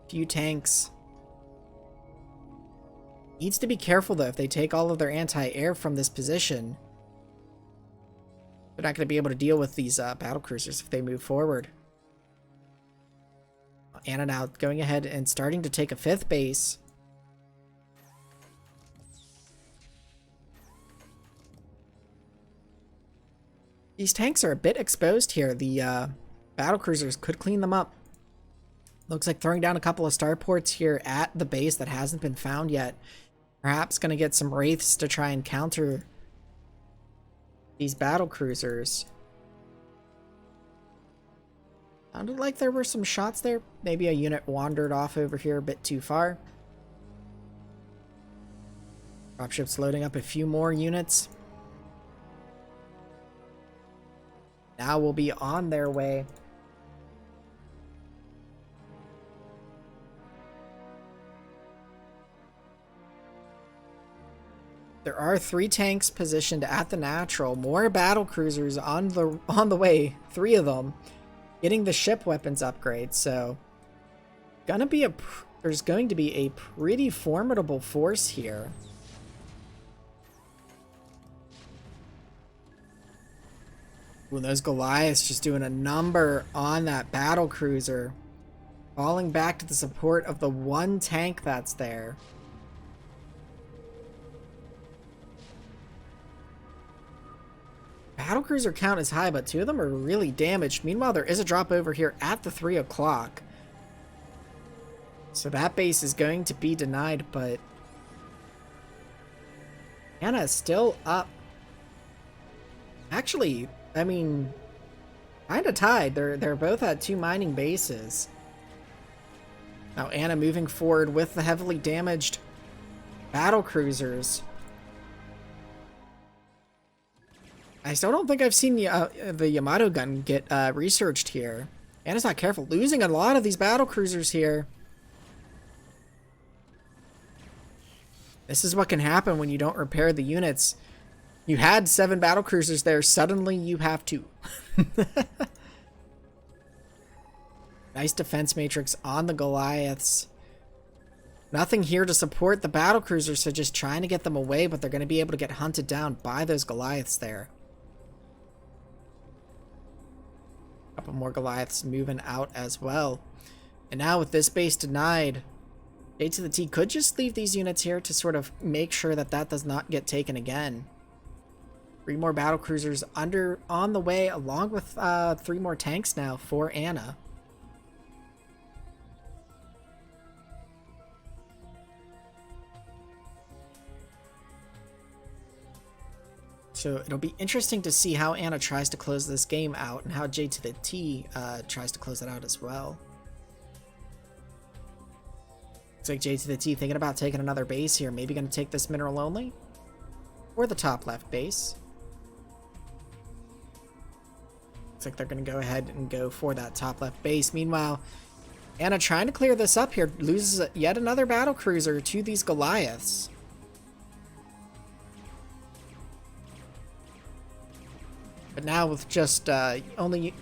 Few tanks. Needs to be careful though. If they take all of their anti-air from this position, they're not going to be able to deal with these battle cruisers if they move forward. Anna now going ahead and starting to take a 5th base. These tanks are a bit exposed here. The battle cruisers could clean them up. Looks like throwing down a couple of starports here at the base that hasn't been found yet. Perhaps going to get some wraiths to try and counter these battle cruisers. Sounded like there were some shots there. Maybe a unit wandered off over here a bit too far. Dropships loading up a few more units. Now we'll be on their way. There are 3 tanks positioned at the natural. More battle cruisers on the way. 3 of them. Getting the ship weapons upgrade, so there's going to be a pretty formidable force here. When those Goliaths just doing a number on that battle cruiser, falling back to the support of the 1 tank that's there. Battlecruiser count is high, but 2 of them are really damaged. Meanwhile, there is a drop over here at the 3 o'clock. So that base is going to be denied, but Anna is still up. Actually, I mean, kind of tied. They're both at 2 mining bases. Now Anna moving forward with the heavily damaged battle cruisers. I still don't think I've seen the Yamato gun get researched here. Anna's not careful. Losing a lot of these battle cruisers here. This is what can happen when you don't repair the units. You had 7 battle cruisers there. Suddenly you have 2. Nice defense matrix on the Goliaths. Nothing here to support the battle cruisers, so just trying to get them away, but they're going to be able to get hunted down by those Goliaths there. couple more Goliaths moving out as well. And now with this base denied, J to the T could just leave these units here to sort of make sure that that does not get taken again. 3 more battle cruisers on the way, along with 3 more tanks now for Anna. So it'll be interesting to see how Anna tries to close this game out and how J to the T tries to close it out as well. Looks like J to the T thinking about taking another base here. Maybe going to take this mineral only. Or the top left base. Looks like they're going to go ahead and go for that top left base. Meanwhile, Anna trying to clear this up here. Loses yet another battle cruiser to these Goliaths. But now with just only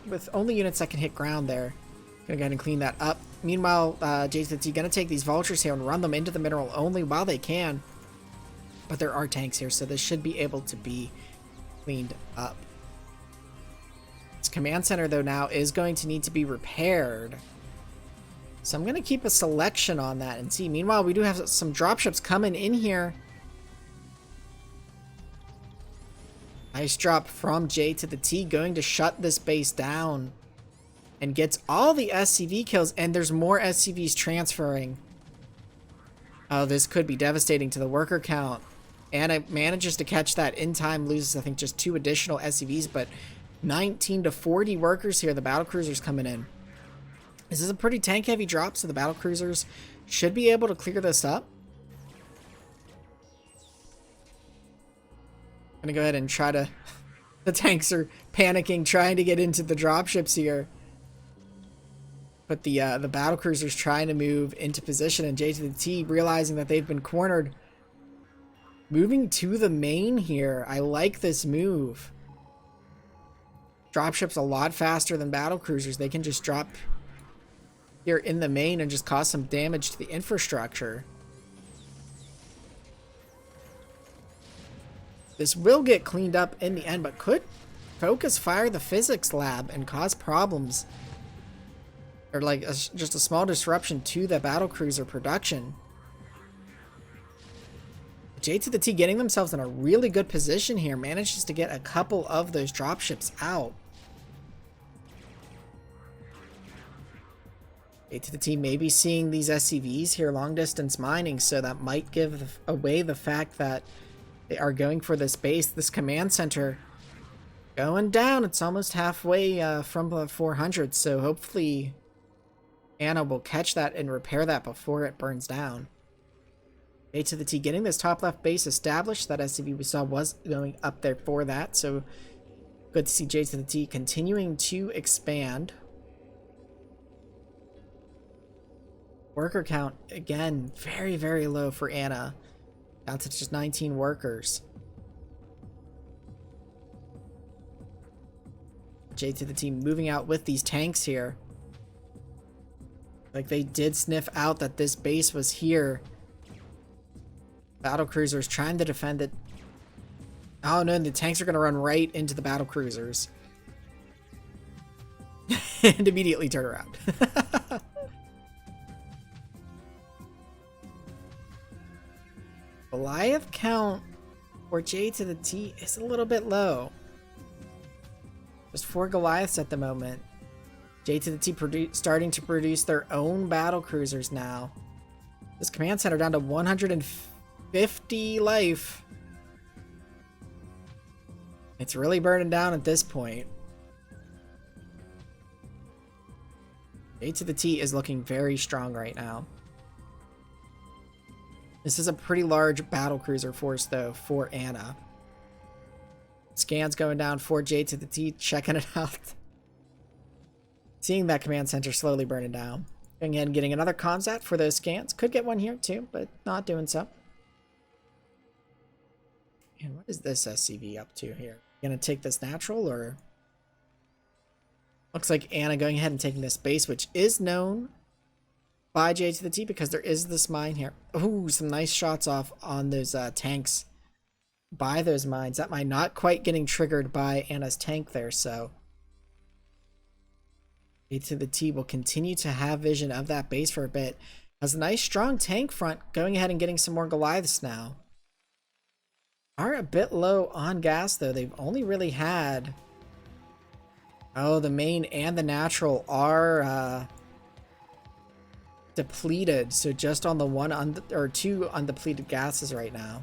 units that can hit ground there. Gonna go ahead and clean that up. Meanwhile, JTT gonna take these vultures here and run them into the mineral only while they can. But there are tanks here, so this should be able to be cleaned up. This command center, though, now is going to need to be repaired. So I'm gonna keep a selection on that and see. Meanwhile, we do have some dropships coming in here. Nice drop from J to the T, going to shut this base down. And gets all the SCV kills, and there's more SCVs transferring. Oh, this could be devastating to the worker count. Anna manages to catch that in time, loses, I think, just 2 additional SCVs, but 19 to 40 workers here. The battlecruisers coming in. This is a pretty tank-heavy drop, so the battlecruisers should be able to clear this up. I'm gonna go ahead and try to... The tanks are panicking, trying to get into the dropships here. But the battlecruisers trying to move into position, and J to the T realizing that they've been cornered. Moving to the main here. I like this move. Dropships a lot faster than battlecruisers. They can just drop here in the main and just cause some damage to the infrastructure. This will get cleaned up in the end, but could focus fire the physics lab and cause problems. Or like just a small disruption to the battlecruiser production. J to the T getting themselves in a really good position here. Manages to get a couple of those dropships out. J to the T maybe seeing these SCVs here, long distance mining, so that might give away the fact that they are going for this base. This command center going down. It's almost halfway from the 400, so hopefully Anna will catch that and repair that before it burns down. J to the T getting this top left base established. That SCV we saw was going up there for that, so good to see J to the T continuing to expand. Worker count, again, very, very low for Anna. Down to just 19 workers. J to the T moving out with these tanks here. Like they did sniff out that this base was here. Battlecruisers trying to defend it. Oh no, the tanks are going to run right into the battlecruisers. And immediately turn around. Goliath count for J to the T is a little bit low. Just 4 Goliaths at the moment. J to the T starting to produce their own battle cruisers now. This command center down to 150 life. It's really burning down at this point. J to the T is looking very strong right now. This is a pretty large battle cruiser force, though, for Anna. Scans going down for J to the T, checking it out. Seeing that command center slowly burning down. Going ahead and getting another comsat for those scans. Could get one here, too, but not doing so. And what is this SCV up to here? Gonna take this natural, or... Looks like Anna going ahead and taking this base, which is known by J to the T, because there is this mine here. Ooh, some nice shots off on those tanks by those mines. That mine not quite getting triggered by Anna's tank there, so J to the T will continue to have vision of that base for a bit. Has a nice strong tank front, going ahead and getting some more Goliaths now. Are a bit low on gas though. They've only really had, oh, the main and the natural are depleted, so just on the one or two undepleted gases right now.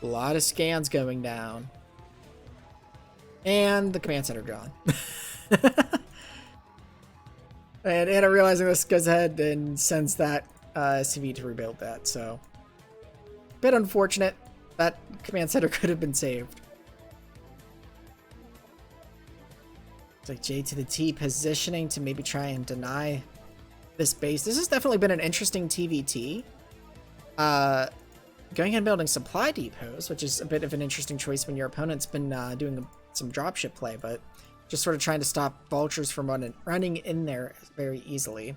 A lot of scans going down. And the command center gone. And Anna, realizing this, goes ahead and sends that SCV to rebuild that. So, bit unfortunate. That command center could have been saved. It's like J to the T positioning to maybe try and deny this base. This has definitely been an interesting TVT. Going ahead and building supply depots, which is a bit of an interesting choice when your opponent's been doing some dropship play, but just sort of trying to stop vultures from running in there very easily.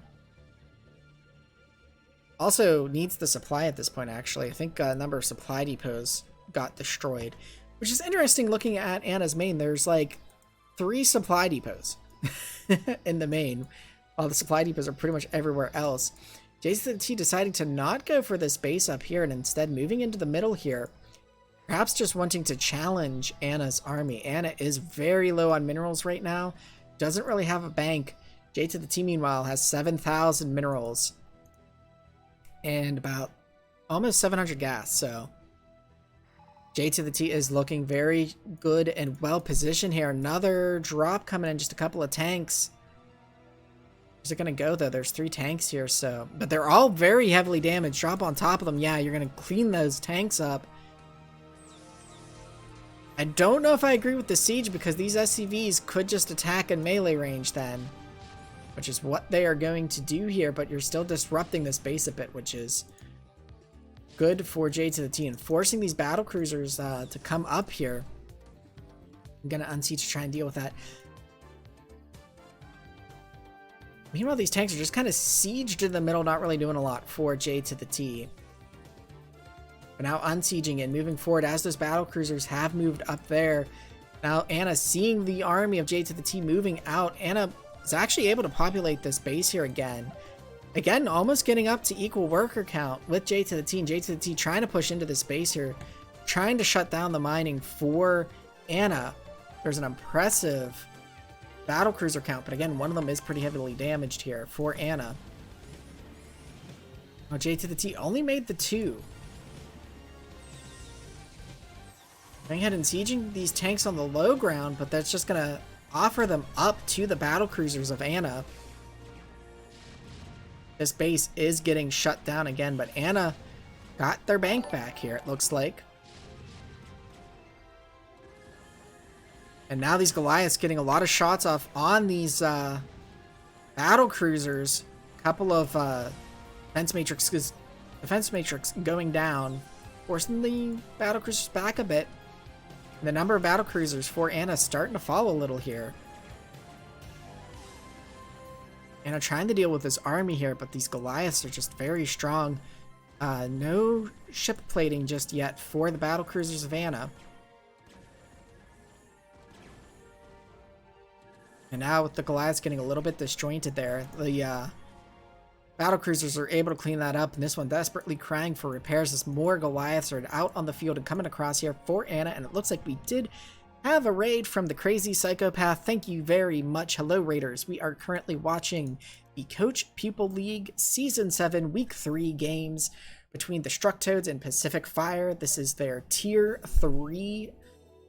Also needs the supply at this point, actually. I think a number of supply depots got destroyed, which is interesting looking at Anna's main. There's like 3 supply depots in the main, while the supply depots are pretty much everywhere else. JCT deciding to not go for this base up here and instead moving into the middle here. Perhaps just wanting to challenge Anna's army. Anna is very low on minerals right now. Doesn't really have a bank. J to the T, meanwhile, has 7,000 minerals. And about almost 700 gas, so J to the T is looking very good and well positioned here. Another drop coming in, just a couple of tanks. Where's it gonna go though? There's 3 tanks here, so, but they're all very heavily damaged. Drop on top of them. Yeah, you're gonna clean those tanks up. I don't know if I agree with the siege, because these SCVs could just attack in melee range then, which is what they are going to do here, but you're still disrupting this base a bit, which is good for J to the T, and forcing these battle cruisers to come up here. I'm gonna unsiege to try and deal with that. Meanwhile, these tanks are just kind of sieged in the middle, not really doing a lot for J to the T. But now unsieging and moving forward as those battle cruisers have moved up there. Now Anna, seeing the army of J to the T moving out, Anna is actually able to populate this base here again. Again, almost getting up to equal worker count with J to the T, and J to the T trying to push into this base here, trying to shut down the mining for Anna. There's an impressive battle cruiser count, but again, one of them is pretty heavily damaged here for Anna. Now J to the T only made the 2. Going ahead and sieging these tanks on the low ground, but that's just going to offer them up to the battle cruisers of Anna. This base is getting shut down again, but Anna got their bank back here, it looks like. And now these Goliaths getting a lot of shots off on these battle cruisers. A couple of defense matrix going down, forcing the battle cruisers back a bit. The number of battle cruisers for Anna starting to fall a little here. Anna trying to deal with this army here, but these Goliaths are just very strong. No ship plating just yet for the battle cruisers of Anna. And now with the Goliaths getting a little bit disjointed there, the battle cruisers are able to clean that up, and this one desperately crying for repairs as more Goliaths are out on the field and coming across here for Anna, and it looks like we did have a raid from the Crazy Psychopath. Thank you very much. Hello, Raiders. We are currently watching the Coach-Pupil League Season 7 Week 3 games between the Strucktoads and Pacific Fire. This is their Tier 3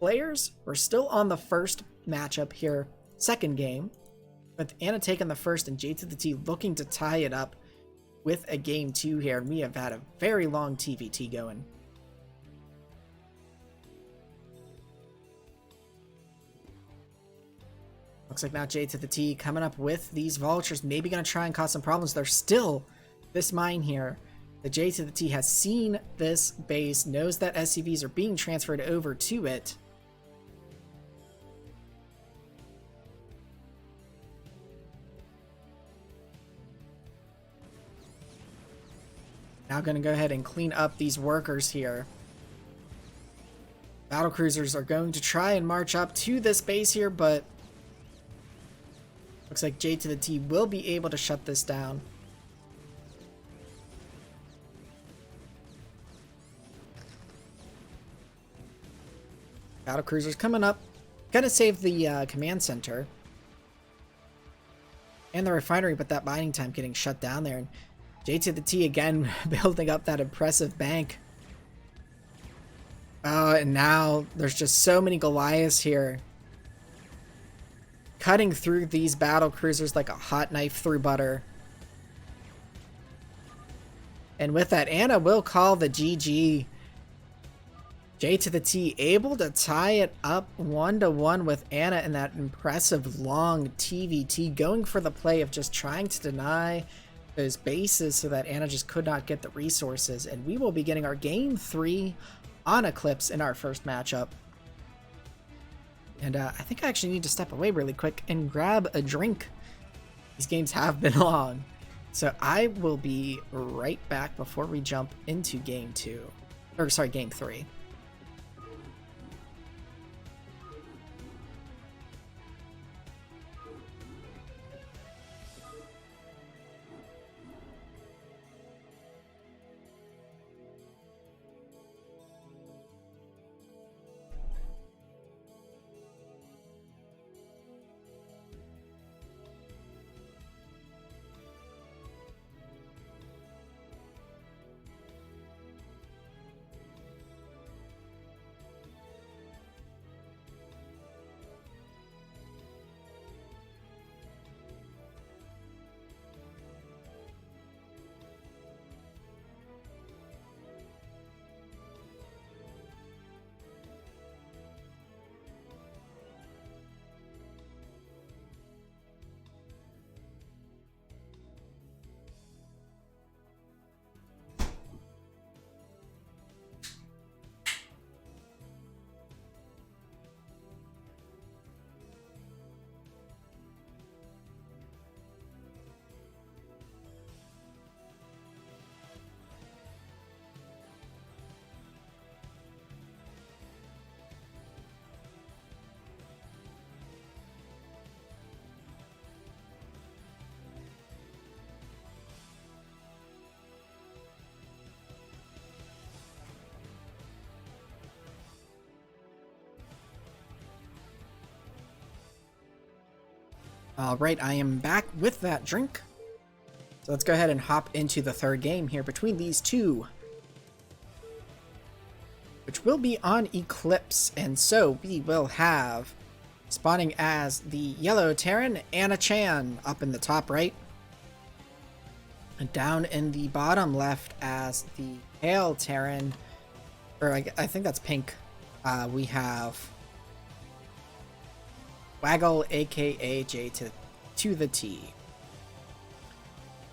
players. We're still on the first matchup here, second game, with Anna taking the first and J to the T looking to tie it up with a game 2 here. And we have had a very long TVT going. Looks like now J to the T coming up with these vultures, maybe going to try and cause some problems. There's still this mine here. The J to the T has seen this base, knows that SCVs are being transferred over to it. Now going to go ahead and clean up these workers here. Battle cruisers are going to try and march up to this base here, but looks like J to the T will be able to shut this down. Battle cruisers coming up. Gonna save the command center and the refinery, but that mining time getting shut down there. And J to the T again building up that impressive bank. And now there's just so many Goliaths here, cutting through these battle cruisers like a hot knife through butter. And with that, Anna will call the GG. J to the T able to tie it up 1-1 with Anna in that impressive long TVT, going for the play of just trying to deny those bases so that Anna just could not get the resources. And we will be getting our game 3 on Eclipse in our first matchup. And I think I actually need to step away really quick and grab a drink. These games have been long. So I will be right back before we jump into game 2. Or sorry, game 3. All right, I am back with that drink. So let's go ahead and hop into the third game here between these two, which will be on Eclipse. And so we will have, spawning as the yellow Terran, Anna Chan up in the top right. And down in the bottom left as the pale Terran, or I think that's pink, we have Waggle, aka J to the T.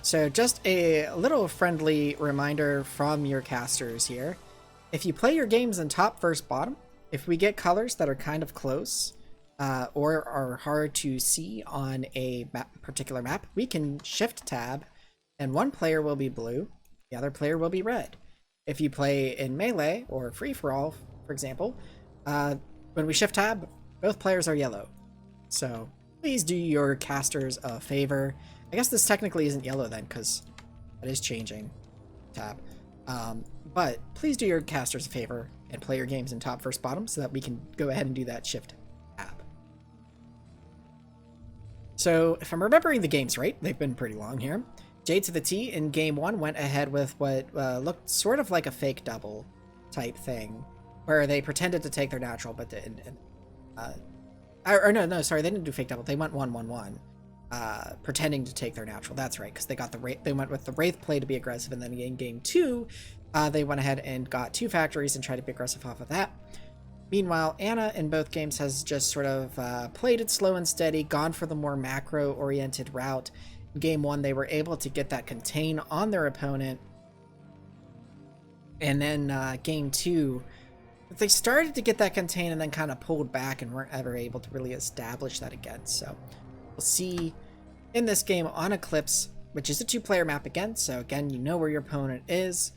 So just a little friendly reminder from your casters here. If you play your games in top, first, bottom, if we get colors that are kind of close or are hard to see on a particular map, we can shift tab and one player will be blue, the other player will be red. If you play in melee or free-for-all, for example, when we shift tab, both players are yellow. So please do your casters a favor. I guess this technically isn't yellow then, because that is changing tab. But please do your casters a favor and play your games in top, first, bottom so that we can go ahead and do that shift tab. So if I'm remembering the games right, they've been pretty long here. J to the T in game 1 went ahead with what looked sort of like a fake double type thing, where they pretended to take their natural but didn't. No, sorry, they didn't do fake double. They went 1-1-1, pretending to take their natural. That's right, because they got they went with the Wraith play to be aggressive, and then in game 2, they went ahead and got 2 factories and tried to be aggressive off of that. Meanwhile, Anna in both games has just sort of played it slow and steady, gone for the more macro-oriented route. In game 1, they were able to get that contain on their opponent, and then game 2, they started to get that contain and then kind of pulled back and weren't ever able to really establish that again. So we'll see in this game on Eclipse, which is a 2-player map again. So again, you know where your opponent is,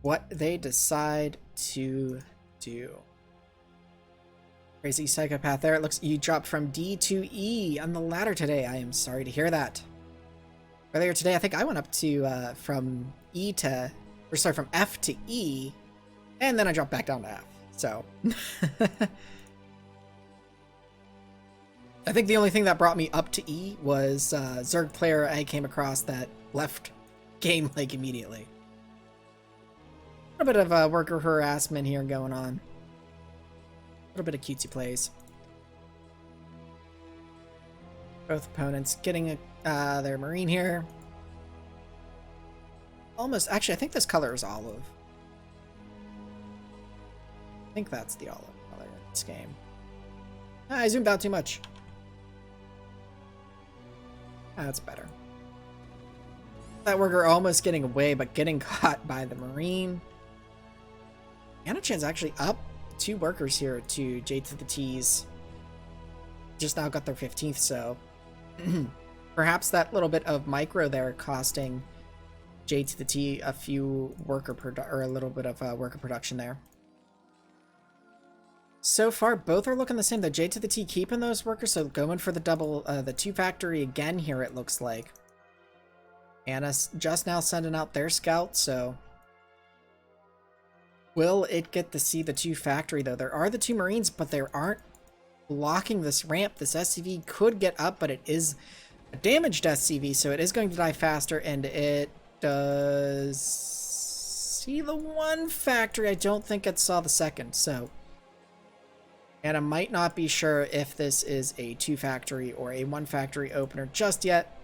what they decide to do. Crazy psychopath there. It looks you dropped from D to E on the ladder today. I am sorry to hear that. Earlier today, I think I went up to from E to, or sorry, from F to E, and then I dropped back down to F. So I think the only thing that brought me up to E was Zerg player I came across that left game like immediately. A little bit of worker harassment here going on. A little bit of cutesy plays. Both opponents getting their marine here. Almost, actually, I think this color is olive. I think that's the olive color in this game. I zoomed out too much. That's better. That worker almost getting away, but getting caught by the marine. Anachan's actually up 2 workers here to J to the T's. Just now got their 15th, so perhaps that little bit of micro there costing J to the T a few worker or a little bit of worker production there. So far, both are looking the same. The J to the T keeping those workers, so going for the double, the 2 factory again here, it looks like. Anna's just now sending out their scouts, so will it get to see the 2 factory, though? There are the 2 Marines, but they aren't blocking this ramp. This SCV could get up, but it is a damaged SCV, so it is going to die faster, and it does see the 1 factory. I don't think it saw the 2nd, so Anna might not be sure if this is a 2 factory or a 1 factory opener just yet.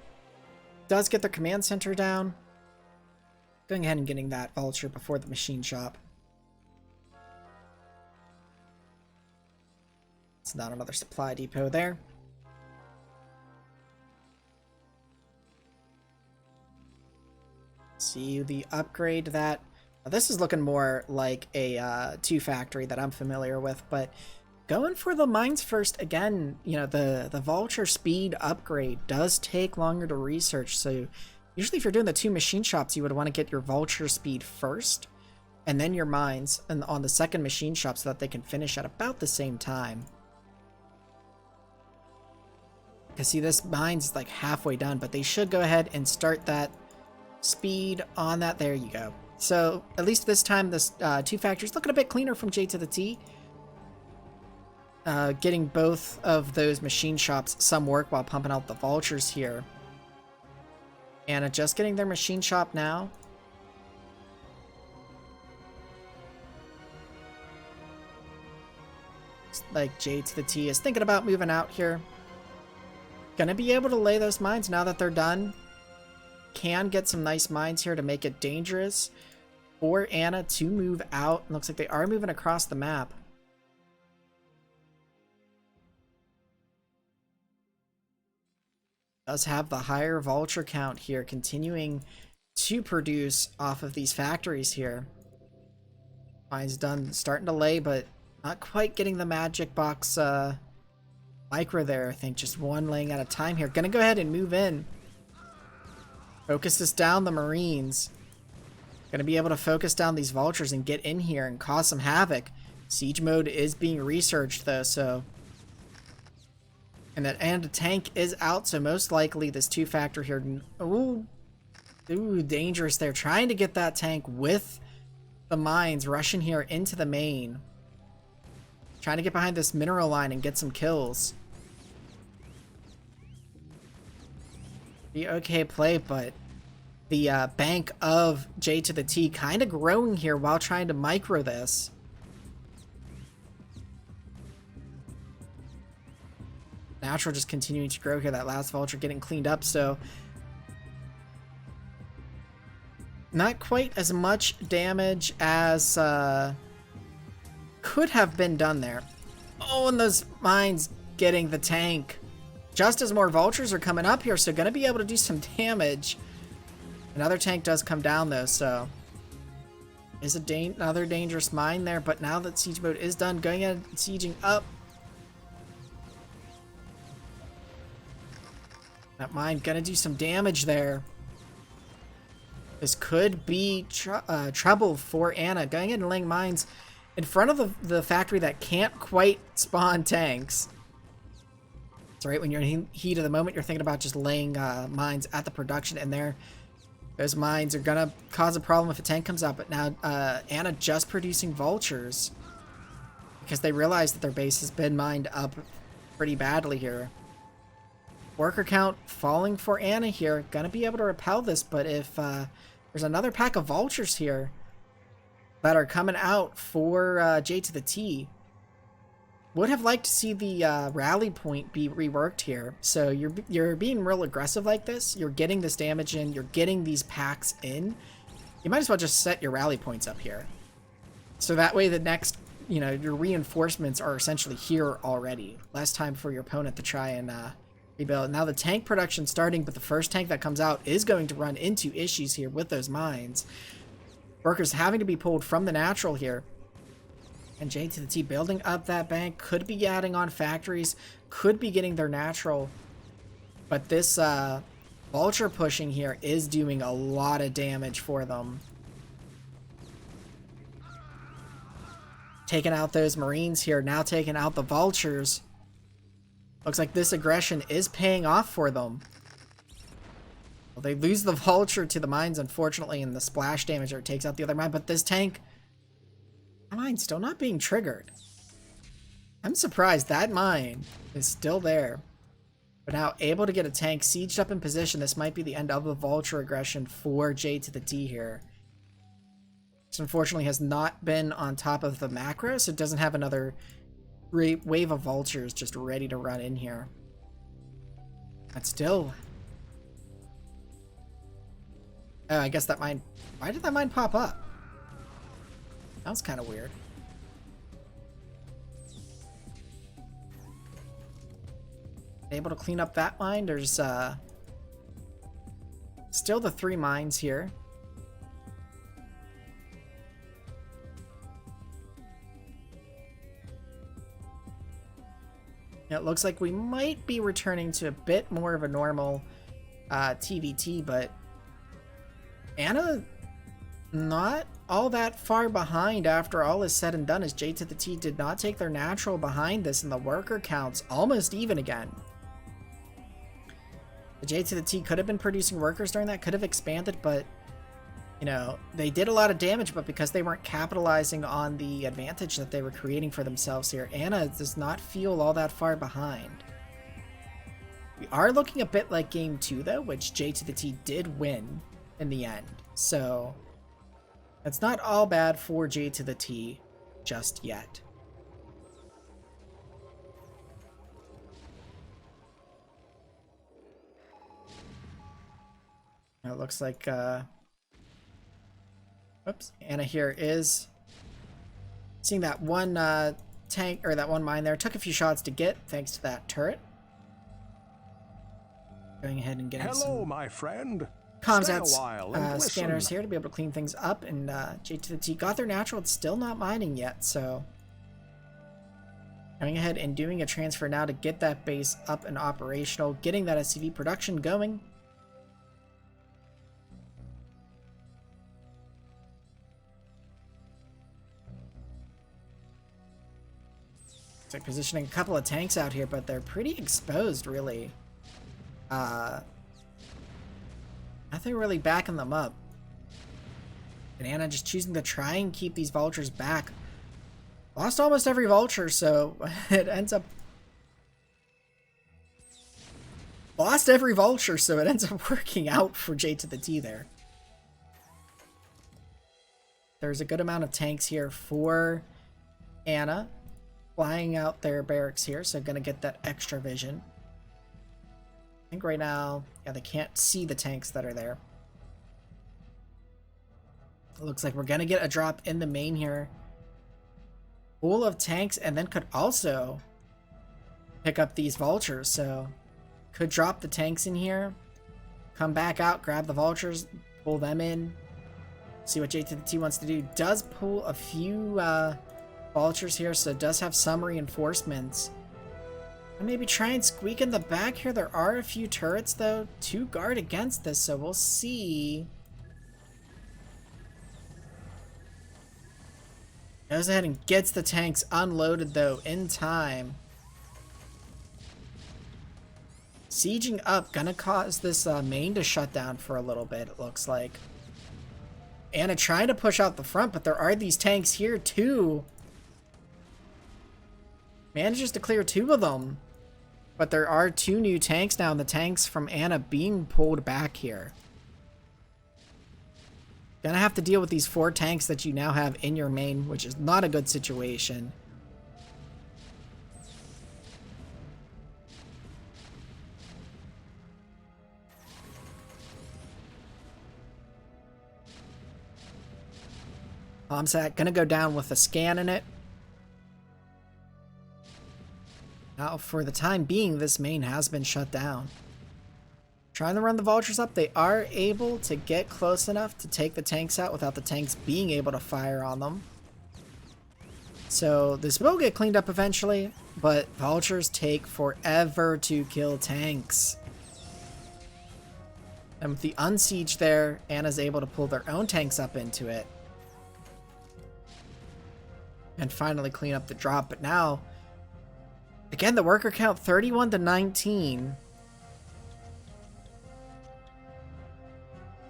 Does get their command center down. Going ahead and getting that vulture before the machine shop. It's not another supply depot there. See the upgrade that... This is looking more like a 2 factory that I'm familiar with, but going for the mines first, again, you know, the vulture speed upgrade does take longer to research, so usually if you're doing the 2 machine shops, you would want to get your vulture speed first, and then your mines and on the 2nd machine shop so that they can finish at about the same time. Because see, this mine's like halfway done, but they should go ahead and start that speed on that. There you go. So at least this time, this 2 factories looking a bit cleaner from J to the T. Getting both of those machine shops some work while pumping out the vultures here. Anna just getting their machine shop now. Like J to the T is thinking about moving out here. Gonna be able to lay those mines now that they're done. Can get some nice mines here to make it dangerous for Anna to move out. Looks like they are moving across the map. Does have the higher vulture count here, continuing to produce off of these factories here. Mine's done, starting to lay, but not quite getting the magic box micro there. I think just 1 laying at a time here. Gonna go ahead and move in. Focus this down the Marines. Gonna be able to focus down these vultures and get in here and cause some havoc. Siege mode is being researched though, so... And a tank is out, so most likely this 2 factor here... Ooh, dangerous there. Trying to get that tank with the mines, rushing here into the main. Trying to get behind this mineral line and get some kills. Be okay play, but the bank of J to the T kind of growing here while trying to micro this. Natural just continuing to grow here. That last vulture getting cleaned up, so not quite as much damage as could have been done there. Oh, and those mines getting the tank just as more vultures are coming up here, so gonna be able to do some damage. Another tank does come down though, so is another dangerous mine there, but now that siege mode is done, going in and sieging up. That mine gonna do some damage there. This could be trouble for Anna. Going in and laying mines in front of the factory that can't quite spawn tanks. It's right when you're in heat of the moment, you're thinking about just laying mines at the production, and those mines are gonna cause a problem if a tank comes out. But now Anna just producing vultures because they realize that their base has been mined up pretty badly here. Worker count falling for Anna here. Gonna be able to repel this, but if there's another pack of vultures here that are coming out for J to the T, would have liked to see the rally point be reworked here. So you're being real aggressive like this. You're getting this damage in. You're getting these packs in. You might as well just set your rally points up here. So that way the next, your reinforcements are essentially here already. Less time for your opponent to try and rebuild. Now the tank production starting, but the first tank that comes out is going to run into issues here with those mines. Workers having to be pulled from the natural here. And J to the T building up that bank, could be adding on factories, could be getting their natural. But this vulture pushing here is doing a lot of damage for them. Taking out those Marines here, now taking out the vultures. Looks like this aggression is paying off for them. Well, they lose the vulture to the mines, unfortunately, and the splash damage there takes out the other mine. But this tank, that mine's still not being triggered. I'm surprised that mine is still there. But now able to get a tank sieged up in position. This might be the end of the vulture aggression for J to the T here. This unfortunately has not been on top of the macro, so it doesn't have another wave of vultures just ready to run in here. But still. Oh, I guess that mine... Why did that mine pop up? That was kind of weird. Able to clean up that mine. There's still the 3 mines here. It looks like we might be returning to a bit more of a normal TVT, but Anna not all that far behind after all is said and done, as J to the T did not take their natural behind this, and the worker counts almost even again. The J to the T could have been producing workers during that, could have expanded, but they did a lot of damage, but because they weren't capitalizing on the advantage that they were creating for themselves here, Anna does not feel all that far behind. We are looking a bit like game 2 though, which J to the T did win in the end. So that's not all bad for J to the T just yet. It looks like oops, Anna here is seeing that one tank, or that one mine there. Took a few shots to get, thanks to that turret. Going ahead and getting some
my friend.
comms scanners here to be able to clean things up, and J to the T got their natural. It's still not mining yet, so going ahead and doing a transfer now to get that base up and operational, getting that SCV production going. It's like positioning a couple of tanks out here, but they're pretty exposed, really. Nothing really backing them up. And Anna just choosing to try and keep these vultures back. Lost almost every vulture, so it ends up... Lost every vulture, so it ends up working out for J to the T there. There's a good amount of tanks here for Anna. Flying out their barracks here, so gonna get that extra vision. I think right now, yeah, they can't see the tanks that are there. It looks like we're gonna get a drop in the main here. Full of tanks, and then could also pick up these vultures, so could drop the tanks in here, come back out, grab the vultures, pull them in, see what J to the T wants to do. Does pull a few vultures here, so it does have some reinforcements. And maybe try and squeak in the back here. There are a few turrets though to guard against this, so we'll see. Goes ahead and gets the tanks unloaded though in time. Sieging up, gonna cause this main to shut down for a little bit, it looks like. Anna trying to push out the front, but there are these tanks here too. Manages to clear 2 of them. But there are 2 new tanks now, and the tanks from Anna being pulled back here. Gonna have to deal with these 4 tanks that you now have in your main, which is not a good situation. Bombsack gonna go down with a scan in it. Now, for the time being, this main has been shut down. Trying to run the vultures up, they are able to get close enough to take the tanks out without the tanks being able to fire on them. So this will get cleaned up eventually, but vultures take forever to kill tanks. And with the unsiege there, Anna's able to pull their own tanks up into it. And finally clean up the drop, but now, again, the worker count 31 to 19.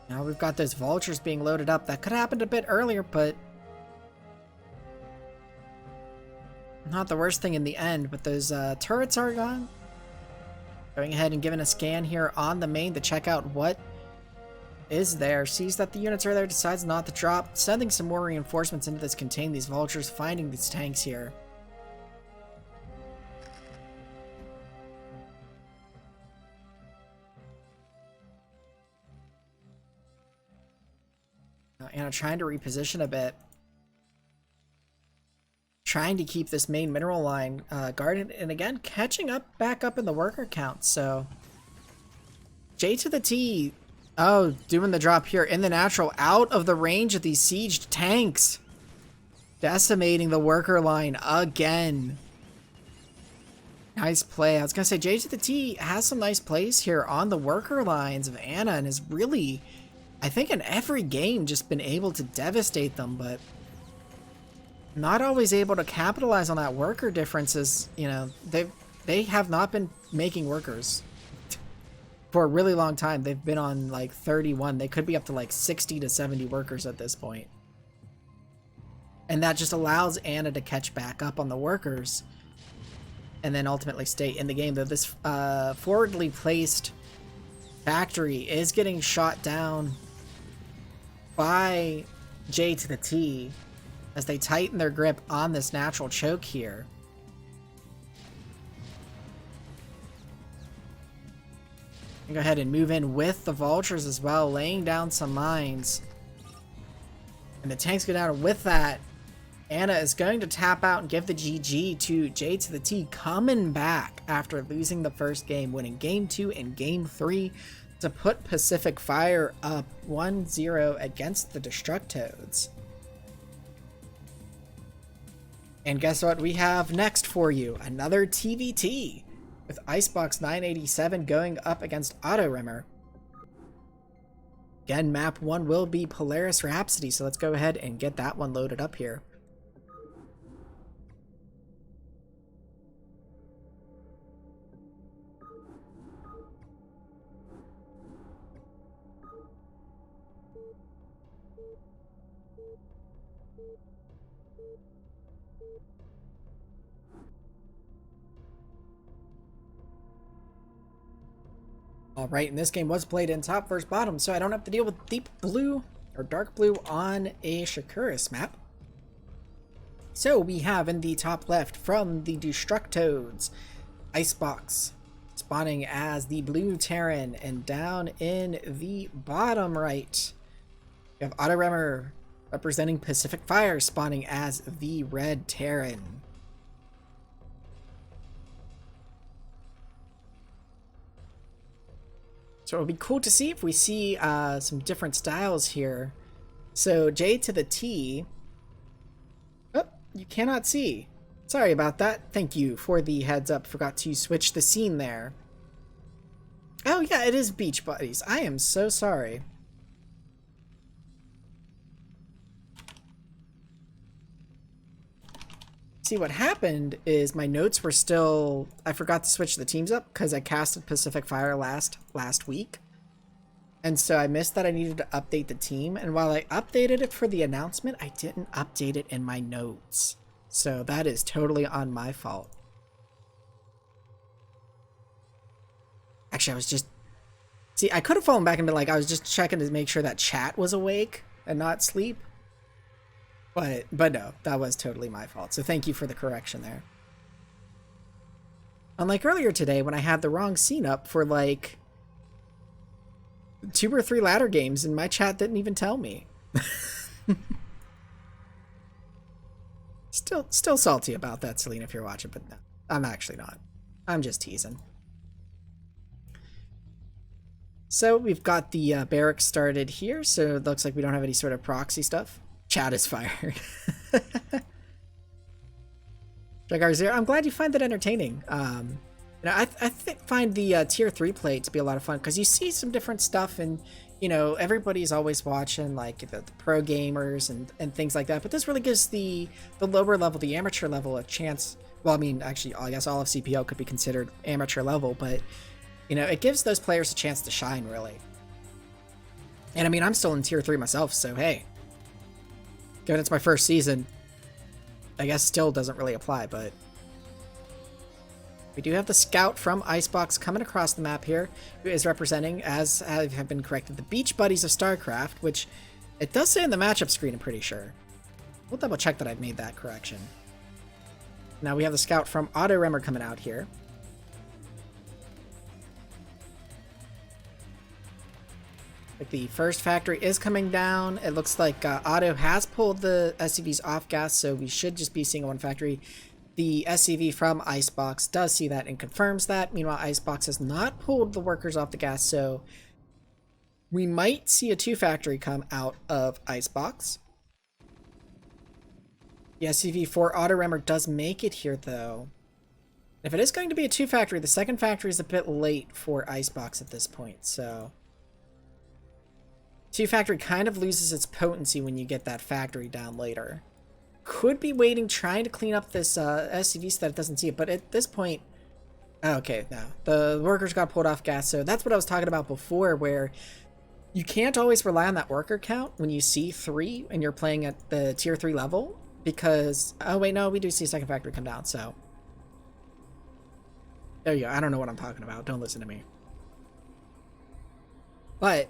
Now we've got those vultures being loaded up. That could have happened a bit earlier, but not the worst thing in the end. But those turrets are gone. Going ahead and giving a scan here on the main to check out what is there. Sees that the units are there, decides not to drop. Sending some more reinforcements into this contain these vultures, finding these tanks here. Anna trying to reposition a bit. Trying to keep this main mineral line guarded. And again, catching up back up in the worker count. So J to the T. Oh, doing the drop here in the natural. Out of the range of these sieged tanks. Decimating the worker line again. Nice play. I was going to say, J to the T has some nice plays here on the worker lines of Anna. And is really, I think, in every game just been able to devastate them, but not always able to capitalize on that worker differences. You know, they have not been making workers for a really long time. They've been on like 31. They could be up to like 60 to 70 workers at this point. And that just allows Anna to catch back up on the workers and then ultimately stay in the game. Though this forwardly placed factory is getting shot down by J to the T as they tighten their grip on this natural choke here. Go ahead and move in with the vultures as well, laying down some mines. And the tanks go down with that. Anna is going to tap out and give the GG to J to the T, coming back after losing the first game, winning game 2 and game 3 to put Pacific Fire up 1-0 against the Destructoads. And guess what we have next for you? Another TVT with Icebox 987 going up against Auto-Rimmer. Again, map 1 will be Polaris Rhapsody, so let's go ahead and get that one loaded up here. Alright, and this game was played in top versus bottom, so I don't have to deal with deep blue or dark blue on a Shakuris map. So we have in the top left from the Destructoads, Icebox spawning as the blue Terran, and down in the bottom right, we have Auto-Rimmer representing Pacific Fire spawning as the red Terran. So it would be cool to see if we see some different styles here. So J to the T. Oh, you cannot see. Sorry about that. Thank you for the heads up. Forgot to switch the scene there. Oh yeah, it is Beach Buddies. I am so sorry. See, what happened is my notes were still... I forgot to switch the teams up because I casted Pacific Fire last week. And so I missed that I needed to update the team. And while I updated it for the announcement, I didn't update it in my notes. So that is totally on my fault. Actually, I was just... See, I could have fallen back and been like, I was just checking to make sure that chat was awake and not sleep. But no, that was totally my fault. So thank you for the correction there. Unlike earlier today when I had the wrong scene up for like 2 or 3 ladder games and my chat didn't even tell me. Still salty about that, Celine, if you're watching, but no, I'm actually not. I'm just teasing. So we've got the barracks started here, so it looks like we don't have any sort of proxy stuff. Chat is fired. Jagar Zero, I'm glad you find that entertaining. I find the tier 3 play to be a lot of fun because you see some different stuff, and you know everybody's always watching like the pro gamers and things like that. But this really gives the lower level, the amateur level, a chance. Well, I mean, actually, I guess all of CPL could be considered amateur level, but you know, it gives those players a chance to shine, really. And I mean, I'm still in tier 3 myself, so hey. Given it's my first season, I guess still doesn't really apply, but we do have the scout from Icebox coming across the map here, who is representing, as I have been corrected, the Beach Buddies of StarCraft, which it does say in the matchup screen, I'm pretty sure. We'll double check that I've made that correction. Now we have the scout from Auto Remmer coming out here. Like the first factory is coming down. It looks like Otto has pulled the SCVs off gas, so we should just be seeing one factory. The SCV from Icebox does see that and confirms that. Meanwhile, Icebox has not pulled the workers off the gas, so we might see a 2 factory come out of Icebox. The SCV for Auto Remmer does make it here, though. If it is going to be a 2 factory, the second factory is a bit late for Icebox at this point, so 2 factory kind of loses its potency when you get that factory down later. Could be waiting, trying to clean up this SCV so that it doesn't see it, but at this point... Okay, no. The workers got pulled off gas, so that's what I was talking about before, where you can't always rely on that worker count when you see 3 and you're playing at the tier 3 level, because... Oh, wait, no, we do see a second factory come down, so... There you go. I don't know what I'm talking about. Don't listen to me. But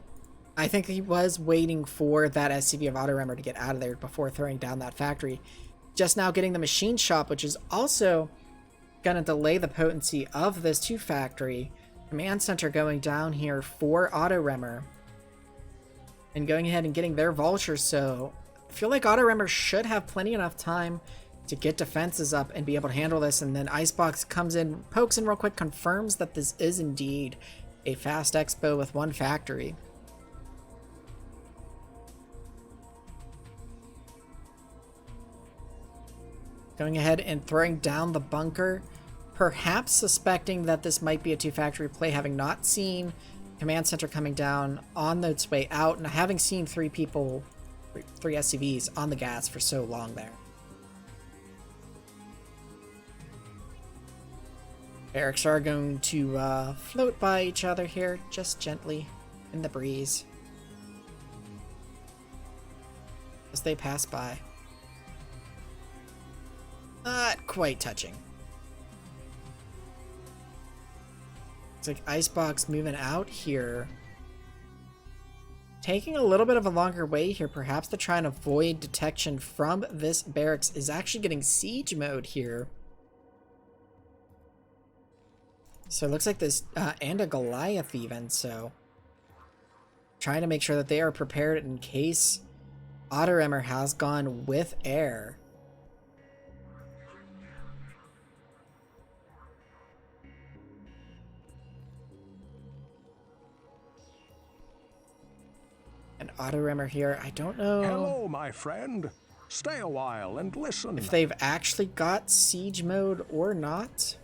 I think he was waiting for that SCV of Auto Remmer to get out of there before throwing down that factory. Just now getting the machine shop, which is also going to delay the potency of this 2 factory. Command center going down here for Auto Remmer. And going ahead and getting their vultures, so I feel like Auto Remmer should have plenty enough time to get defenses up and be able to handle this. And then Icebox comes in, pokes in real quick, confirms that this is indeed a fast expo with 1 factory. Going ahead and throwing down the bunker, perhaps suspecting that this might be a 2 factory play, having not seen command center coming down on its way out and having seen 3 SCVs on the gas for so long there. Barracks are going to float by each other here, just gently in the breeze as they pass by. Not quite touching. It's like Icebox moving out here. Taking a little bit of a longer way here, perhaps to try and avoid detection from this barracks, is actually getting siege mode here. So it looks like this, and a Goliath even, so trying to make sure that they are prepared in case Auto Remmer has gone with air. And Auto Remmer here, I don't know.
Hello, my friend. Stay a while and listen.
If they've actually got siege mode or not.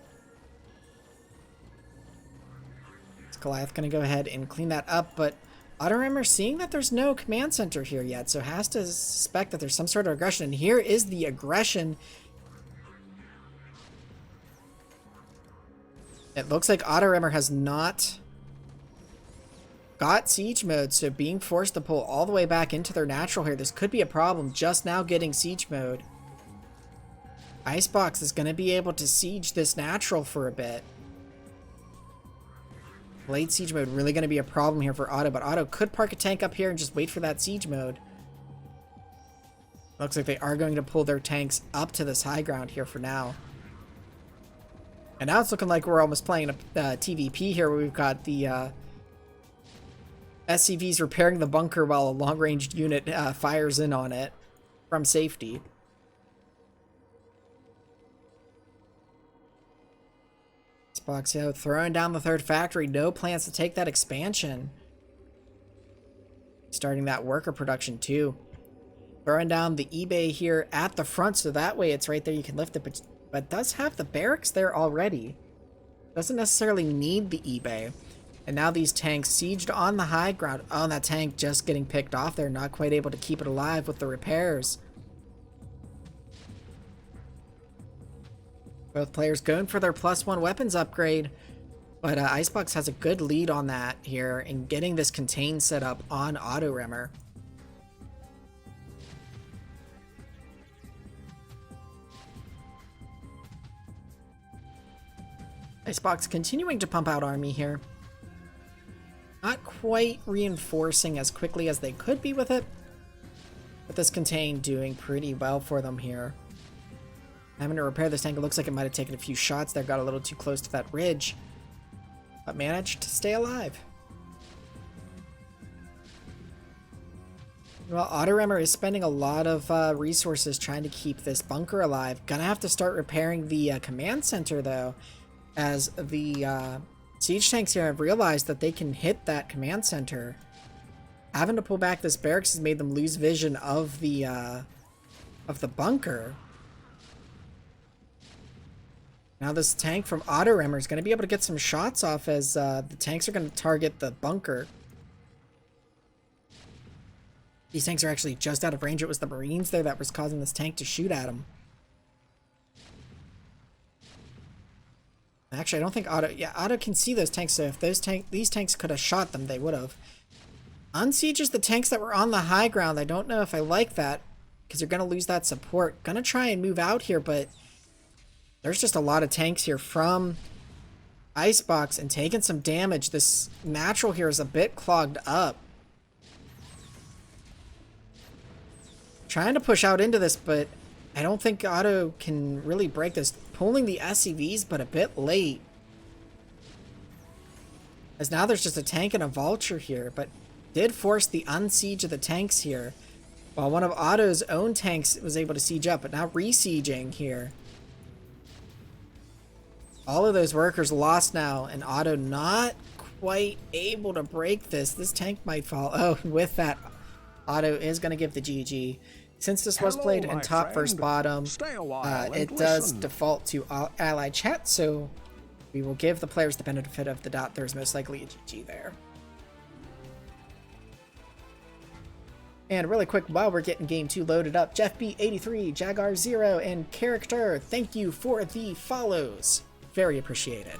Is Goliath going to go ahead and clean that up? But Auto Remmer seeing that there's no command center here yet, so has to suspect that there's some sort of aggression. And here is the aggression. It looks like Autoremmer has not got siege mode, so being forced to pull all the way back into their natural here. This could be a problem just now getting siege mode. Icebox is going to be able to siege this natural for a bit. Late siege mode really going to be a problem here for Auto, but Auto could park a tank up here and just wait for that siege mode. Looks like they are going to pull their tanks up to this high ground here for now. And now it's looking like we're almost playing a TVP here, where we've got the SCVs repairing the bunker while a long-ranged unit fires in on it from safety. Spoxio throwing down the third factory. No plans to take that expansion. Starting that worker production too. Throwing down the eBay here at the front, so that way it's right there. You can lift it, but does have the barracks there already. Doesn't necessarily need the eBay. And now these tanks sieged on the high ground. Oh, and that tank just getting picked off there. Not quite able to keep it alive with the repairs. Both players going for their +1 weapons upgrade. But Icebox has a good lead on that here in getting this contain set up on Autoremmer. Icebox continuing to pump out army here. Not quite reinforcing as quickly as they could be with it. But this contain doing pretty well for them here. Having to repair this tank, it looks like it might have taken a few shots there, got a little too close to that ridge, but managed to stay alive. Well, Autoremmer is spending a lot of resources trying to keep this bunker alive. Gonna have to start repairing the command center, though, as the siege tanks here have realized that they can hit that command center. Having to pull back this barracks has made them lose vision of the bunker. Now this tank from Autoremmer is going to be able to get some shots off as the tanks are going to target the bunker. These tanks are actually just out of range. It was the Marines there that was causing this tank to shoot at them. Actually, I don't think Auto... Yeah, Auto can see those tanks, so if these tanks could have shot them, they would have. Unsieges the tanks that were on the high ground. I don't know if I like that, because they're going to lose that support. Going to try and move out here, but... There's just a lot of tanks here from Icebox and taking some damage. This natural here is a bit clogged up. Trying to push out into this, but I don't think Auto can really break this. Pulling the SCVs, but a bit late. As now there's just a tank and a vulture here, but did force the unsiege of the tanks here. While one of Auto's own tanks was able to siege up, but now re-sieging here. All of those workers lost now, and Auto not quite able to break this. This tank might fall. Oh, with that, Auto is going to give the GG. Since this was played in top versus bottom, it does default to ally chat, so we will give the players the benefit of the doubt. There's most likely a GG there. And really quick, while we're getting game 2 loaded up, Jeff B83, Jaguar 0, and Character, thank you for the follows. Very appreciated.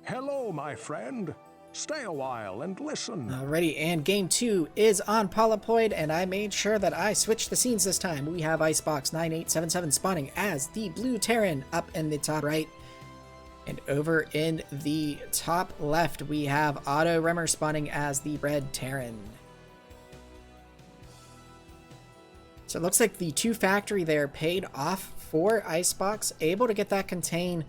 Hello, my friend. Stay a while and listen.
Alrighty, and game 2 is on Polyploid, and I made sure that I switched the scenes this time. We have Icebox 9877 spawning as the blue Terran up in the top right. And over in the top left, we have Autoremmer spawning as the red Terran. So it looks like the 2 factory there paid off for Icebox, able to get that contain.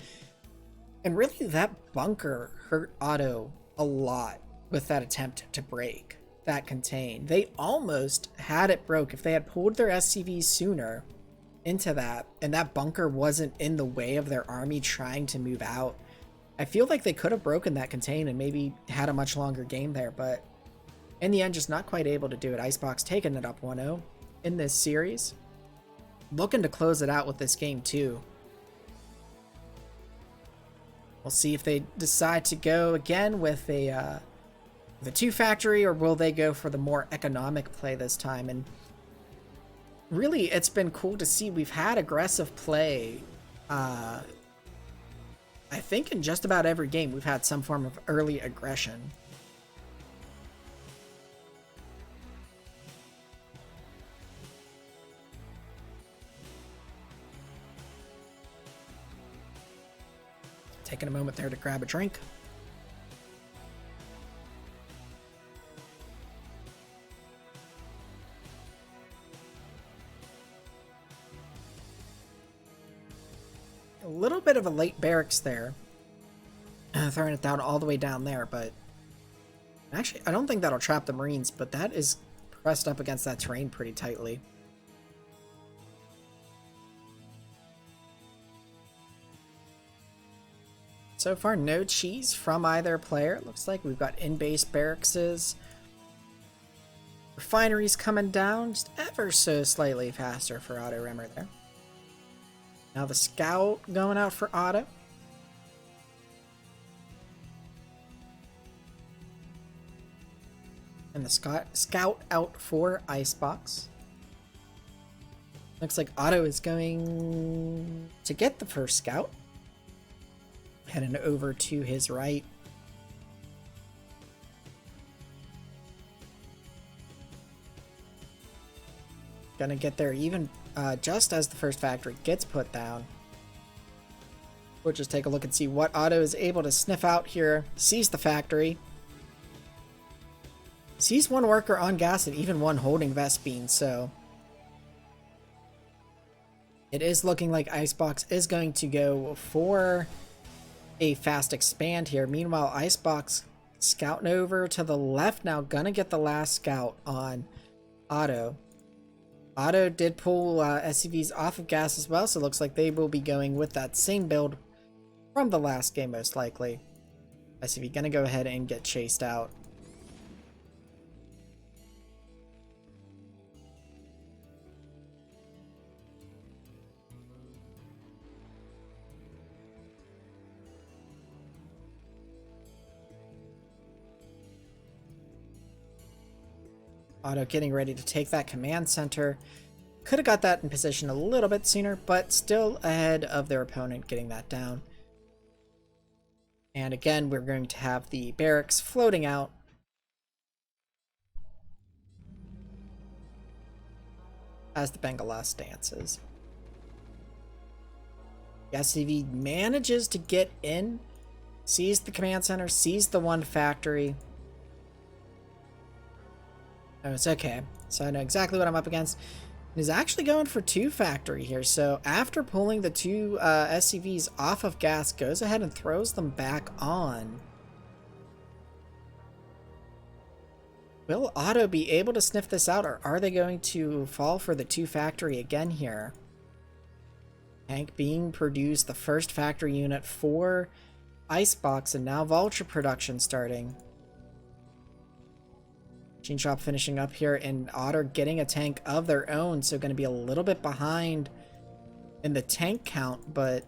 And really, that bunker hurt Auto a lot with that attempt to break that contain. They almost had it broke if they had pulled their SCVs sooner into that, and that bunker wasn't in the way of their army trying to move out. I feel like they could have broken that contain and maybe had a much longer game there, but in the end, just not quite able to do it. Icebox taking it up 1-0 in this series. Looking to close it out with this game too. We'll see if they decide to go again with the 2 factory, or will they go for the more economic play this time. And really, it's been cool to see. We've had aggressive play. I think in just about every game, we've had some form of early aggression. Taking a moment there to grab a drink. A little bit of a late barracks there. Throwing it down all the way down there, but actually, I don't think that'll trap the Marines, but that is pressed up against that terrain pretty tightly. So far, no cheese from either player. It looks like we've got in-base barracks. Refineries coming down just ever so slightly faster for Auto Rimmer there. Now the scout going out for Auto. And the scout out for Icebox. Looks like Auto is going to get the first scout. Heading over to his right. Gonna get there even just as the first factory gets put down. We'll just take a look and see what Auto is able to sniff out here. Sees the factory. Sees one worker on gas and even one holding Vespine, so it is looking like Icebox is going to go for a fast expand here. Meanwhile, Icebox scouting over to the left now, gonna get the last scout on Auto. Auto did pull SCVs off of gas as well, so it looks like they will be going with that same build from the last game most likely. SCV gonna go ahead and get chased out. Auto getting ready to take that command center. Could have got that in position a little bit sooner, but still ahead of their opponent getting that down. And again, we're going to have the barracks floating out. As the Bengalas dances. The SCV manages to get in, sees the command center, sees the 1 factory. Oh, it's okay. So I know exactly what I'm up against. He's actually going for 2 factory here. So after pulling the 2 SCVs off of gas, goes ahead and throws them back on. Will Auto be able to sniff this out, or are they going to fall for the 2 factory again here? Tank being produced, the first factory unit for Icebox, and now Vulture production starting. Machine Shop finishing up here, and Otter getting a tank of their own, so going to be a little bit behind in the tank count, but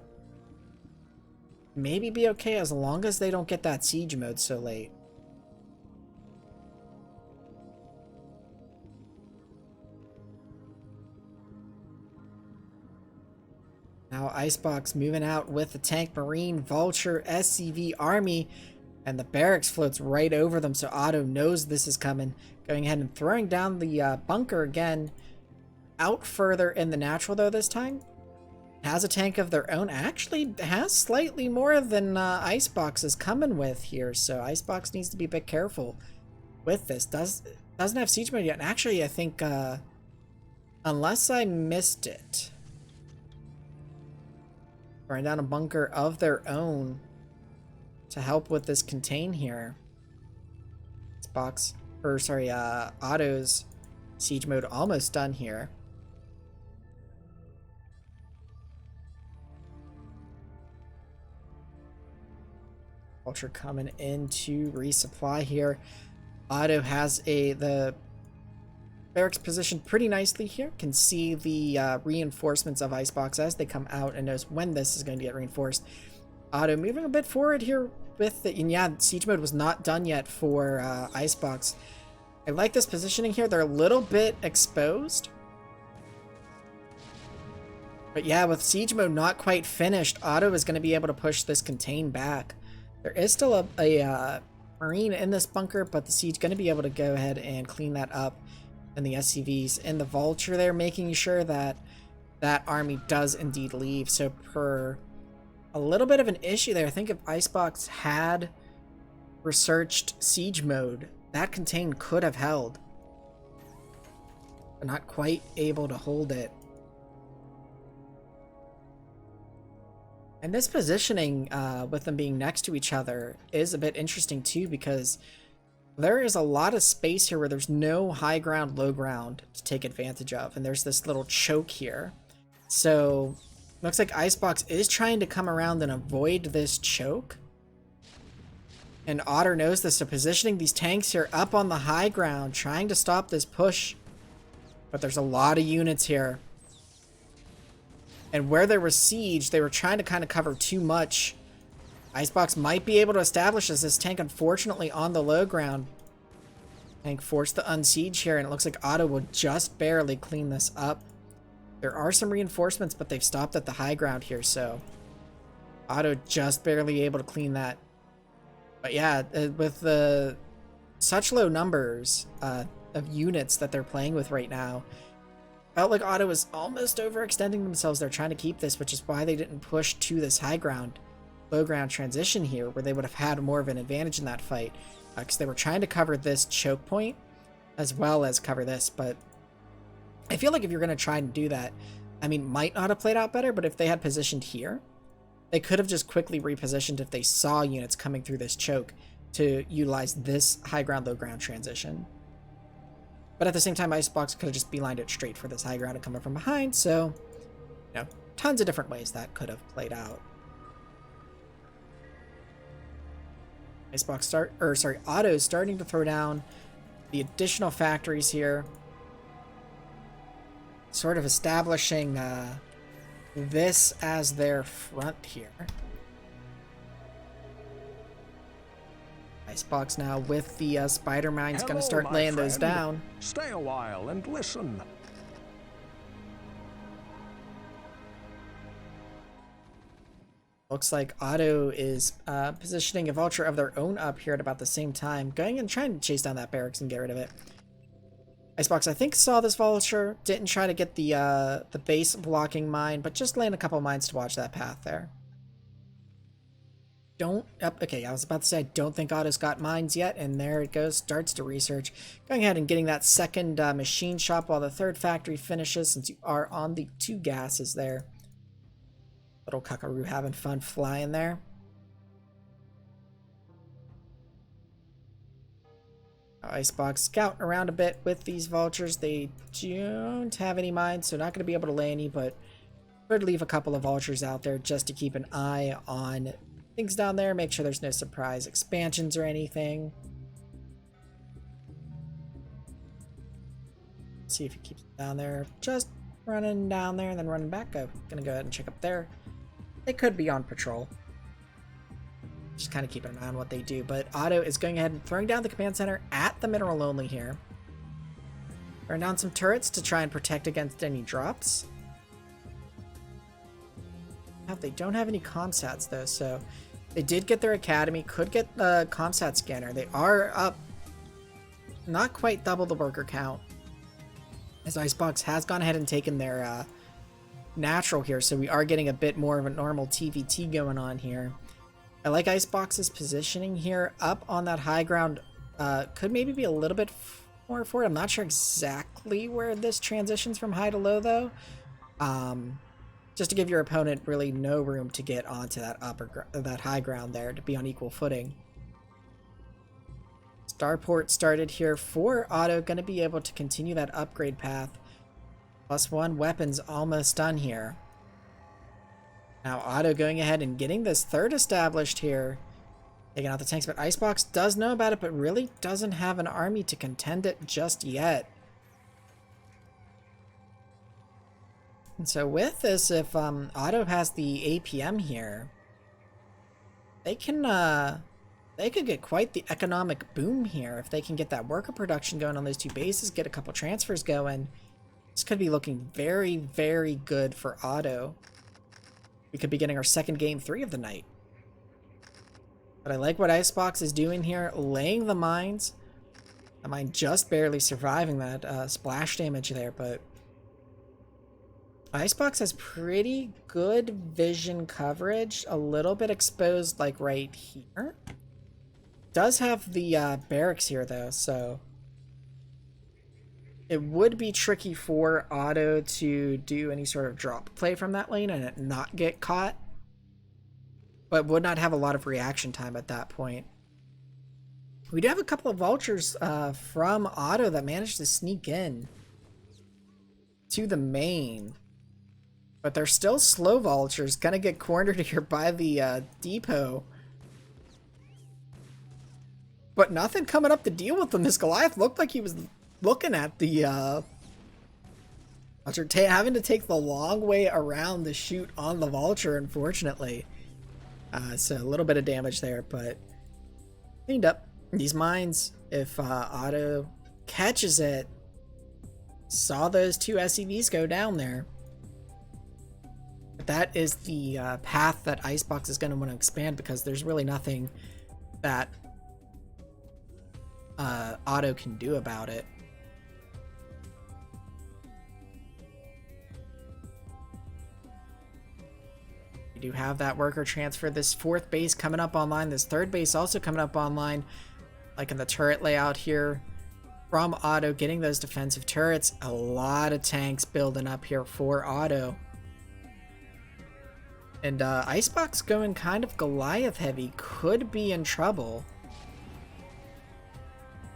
maybe be okay as long as they don't get that siege mode so late. Now Icebox moving out with the tank, Marine, Vulture, SCV, Army, and the barracks floats right over them, so Auto knows this is coming. Going ahead and throwing down the bunker again. Out further in the natural, though, this time. Has a tank of their own. Actually has slightly more than Icebox is coming with here, so Icebox needs to be a bit careful with this. Doesn't have siege mode yet. And actually, I think, unless I missed it, throwing down a bunker of their own to help with this contain here. Auto's siege mode almost done here. Vulture coming in to resupply here. Auto has the barracks positioned pretty nicely here. Can see the reinforcements of Icebox as they come out and knows when this is going to get reinforced. Otto moving a bit forward here with the, and yeah, siege mode was not done yet for Icebox. I like this positioning here. They're a little bit exposed. But yeah, with siege mode not quite finished, Otto is going to be able to push this contain back. There is still a marine in this bunker, but the siege going to be able to go ahead and clean that up. And the SCVs and the vulture there, making sure that that army does indeed leave. So per a little bit of an issue there, I think if Icebox had researched siege mode, that contain could have held. But not quite able to hold it. And this positioning with them being next to each other is a bit interesting too, because there is a lot of space here where there's no high ground, low ground to take advantage of. And there's this little choke here. So looks like Icebox is trying to come around and avoid this choke. And Otter knows this, so positioning these tanks here up on the high ground, trying to stop this push. But there's a lot of units here. And where there was siege, they were trying to kind of cover too much. Icebox might be able to establish as this tank, unfortunately, on the low ground. Tank forced to unsiege here, and it looks like Otto will just barely clean this up. There are some reinforcements, but they've stopped at the high ground here, so Otto just barely able to clean that. But yeah, with the such low numbers of units that they're playing with right now, felt like Otto was almost overextending themselves. They're trying to keep this, which is why they didn't push to this high ground, low ground transition here, where they would have had more of an advantage in that fight, because they were trying to cover this choke point as well as cover this. But I feel like if you're going to try and do that, I mean, might not have played out better, but if they had positioned here, they could have just quickly repositioned if they saw units coming through this choke to utilize this high ground, low ground transition. But at the same time, Icebox could have just beelined it straight for this high ground and come up from behind. So, you know, tons of different ways that could have played out. Otto's starting to throw down the additional factories here. Sort of establishing this as their front here. Icebox now with the spider mines going to start laying those down.
Stay a while and listen.
Looks like Otto is positioning a vulture of their own up here at about the same time, going and trying to chase down that barracks and get rid of it. Icebox, I think, saw this vulture, didn't try to get the base blocking mine, but just laying a couple mines to watch that path there. Okay, I was about to say I don't think Otto's got mines yet, and there it goes, starts to research. Going ahead and getting that second machine shop while the third factory finishes, since you are on the 2 gases there. Little Kakaroo having fun flying there. Icebox scout around a bit with these vultures. They don't have any mines, so not going to be able to lay any, but could leave a couple of vultures out there just to keep an eye on things down there, make sure there's no surprise expansions or anything. See if he keeps it down there. Just running down there and then running back. I'm gonna go ahead and check up there. They could be on patrol. Just kind of keeping an eye on what they do. But Otto is going ahead and throwing down the command center at the mineral only here. Throwing down some turrets to try and protect against any drops. They don't have any comsats though, so they did get their academy, could get the comsat scanner. They are up not quite double the worker count, as Icebox has gone ahead and taken their natural here, so we are getting a bit more of a normal TVT going on here. I like Icebox's positioning here up on that high ground. Could maybe be a little bit more forward. I'm not sure exactly where this transitions from high to low though. Just to give your opponent really no room to get onto that high ground there, to be on equal footing. Starport started here for Otto, going to be able to continue that upgrade path. +1 weapons almost done here. Now Otto going ahead and getting this third established here. Taking out the tanks, but Icebox does know about it, but really doesn't have an army to contend it just yet. And so with this, if Otto has the APM here, they could get quite the economic boom here if they can get that worker production going on those two bases, get a couple transfers going. This could be looking very, very good for Otto. We could be getting our second game 3 of the night. But I like what Icebox is doing here, laying the mines. The mine just barely surviving that splash damage there, but Icebox has pretty good vision coverage, a little bit exposed like right here. Does have the barracks here though, so it would be tricky for Otto to do any sort of drop play from that lane and it not get caught, but would not have a lot of reaction time at that point. We do have a couple of vultures from Otto that managed to sneak in to the main, but they're still slow vultures, gonna get cornered here by the depot. But nothing coming up to deal with them. This Goliath looked like he was looking at the vulture, having to take the long way around to shoot on the vulture, unfortunately. So a little bit of damage there, but cleaned up. These mines, if Otto catches it, saw those 2 SCVs go down there. But that is the path that Icebox is going to want to expand, because there's really nothing that Otto can do about it. We do have that worker transfer. This 4th base coming up online. This 3rd base also coming up online, like in the turret layout here from Otto, getting those defensive turrets. A lot of tanks building up here for Otto. And Icebox going kind of Goliath heavy, could be in trouble.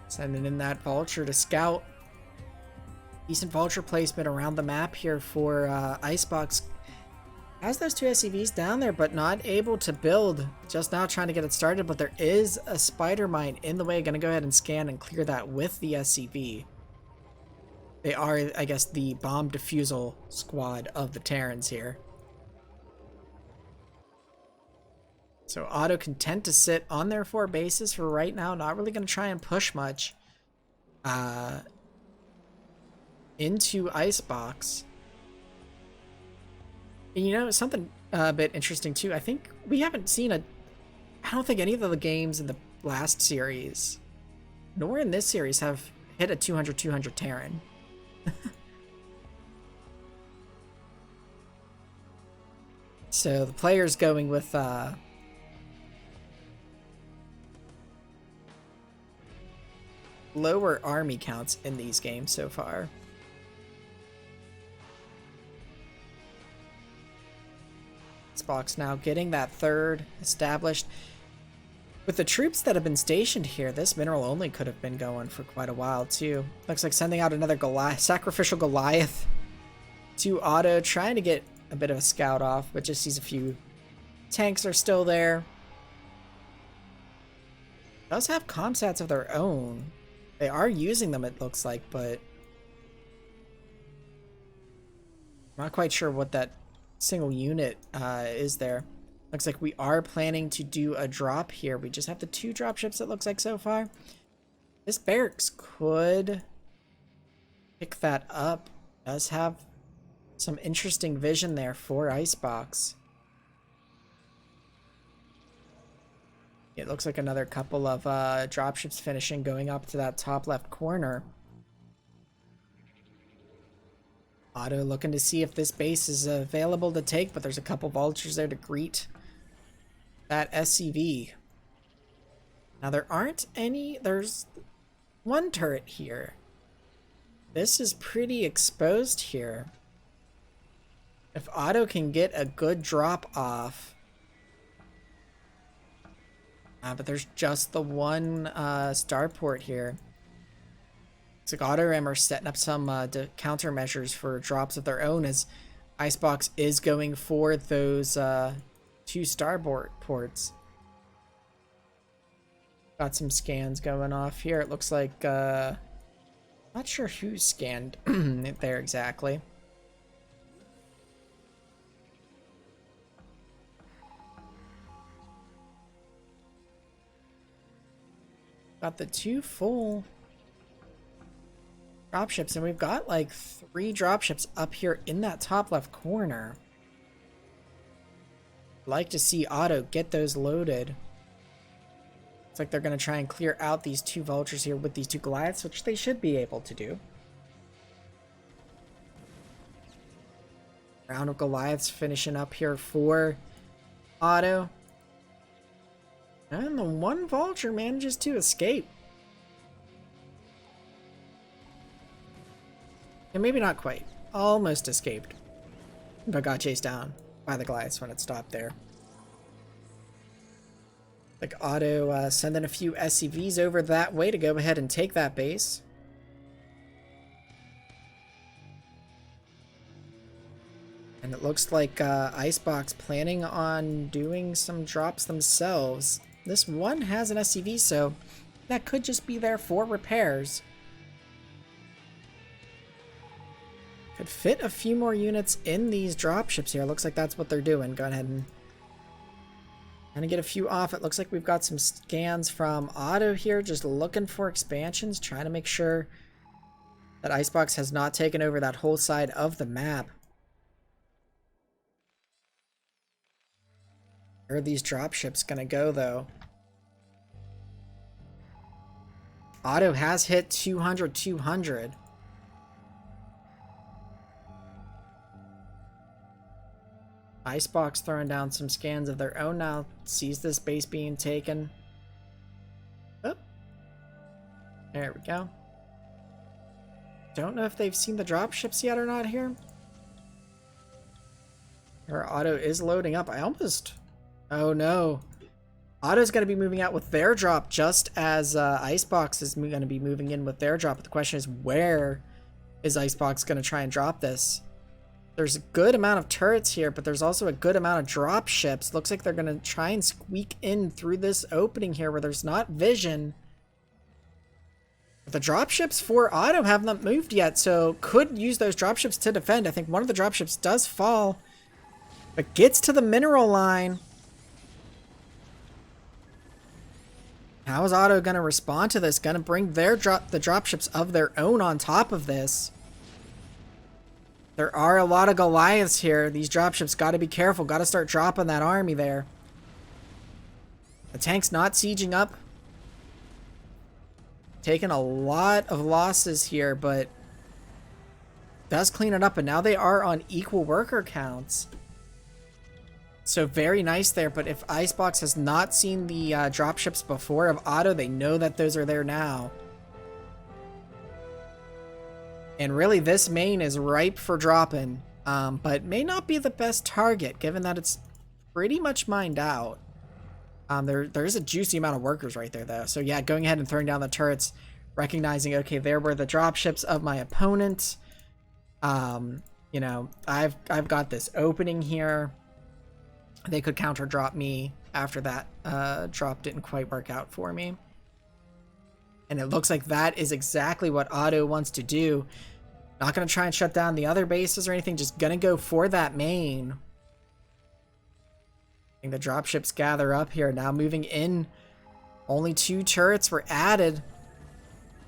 Sending in that vulture to scout. Decent vulture placement around the map here for Icebox. Has those 2 SCVs down there, but not able to build. Just now trying to get it started, but there is a spider mine in the way. Gonna go ahead and scan and clear that with the SCV. They are, I guess, the bomb defusal squad of the Terrans here. So Otto content to sit on their 4 bases for right now. Not really going to try and push much into Icebox. And you know, something a bit interesting too. I think we haven't seen I don't think any of the games in the last series, nor in this series, have hit a 200-200 Terran. So the player's going with lower army counts in these games so far. Xbox now getting that 3rd established. With the troops that have been stationed here, this mineral only could have been going for quite a while too. Looks like sending out another sacrificial Goliath to Otto, trying to get a bit of a scout off, but just sees a few tanks are still there. Does have comsats of their own. They are using them, it looks like, but I'm not quite sure what that single unit is there. Looks like we are planning to do a drop here. We just have the 2 drop ships, it looks like, so far. This barracks could pick that up. Does have some interesting vision there for Icebox. It looks like another couple of dropships finishing, going up to that top left corner. Otto looking to see if this base is available to take, but there's a couple vultures there to greet that SCV. Now there aren't any, there's 1 turret here. This is pretty exposed here. If Otto can get a good drop off. But there's just the 1 starport here. Looks like Otto are setting up some countermeasures for drops of their own, as Icebox is going for those 2 starboard ports. Got some scans going off here. It looks like not sure who scanned it there exactly. Got the 2 full dropships, and we've got like 3 dropships up here in that top left corner. Like to see Otto get those loaded. It's like they're going to try and clear out these 2 vultures here with these 2 Goliaths, which they should be able to do. Round of Goliaths finishing up here for Otto. And the 1 vulture manages to escape. And maybe not quite. Almost escaped. But got chased down by the Goliaths when it stopped there. Like Otto sending a few SCVs over that way to go ahead and take that base. And it looks like Icebox planning on doing some drops themselves. This one has an SCV, so that could just be there for repairs. Could fit a few more units in these dropships here. Looks like that's what they're doing. Go ahead and get a few off. It looks like we've got some scans from Otto here, just looking for expansions, trying to make sure that Icebox has not taken over that whole side of the map. Where are these dropships gonna go, though? Otto has hit 200. Icebox throwing down some scans of their own now. Sees this base being taken. Oh. There we go. Don't know if they've seen the dropships yet or not here. Or Otto is loading up. I almost... Oh no. Otto's going to be moving out with their drop just as Icebox is going to be moving in with their drop. But the question is, where is Icebox going to try and drop this? There's a good amount of turrets here, but there's also a good amount of drop ships. Looks like they're going to try and squeak in through this opening here where there's not vision. But the drop ships for Otto have not moved yet, so could use those drop ships to defend. I think one of the drop ships does fall, but gets to the mineral line. How is Otto going to respond to this? Going to bring their the dropships of their own on top of this. There are a lot of Goliaths here. These dropships got to be careful. Got to start dropping that army there. The tank's not sieging up. Taking a lot of losses here, but does clean it up. And now they are on equal worker counts. So very nice there, but if Icebox has not seen the dropships before of Otto, they know that those are there now. And really, this main is ripe for dropping, but may not be the best target, given that it's pretty much mined out. There is a juicy amount of workers right there, though. So yeah, going ahead and throwing down the turrets, recognizing, okay, there were the dropships of my opponent. You know, I've got this opening here. They could counter drop me after that drop didn't quite work out for me. And it looks like that is exactly what Otto wants to do. Not going to try and shut down the other bases or anything, just going to go for that main. I think the dropships gather up here. Now moving in. Only 2 turrets were added.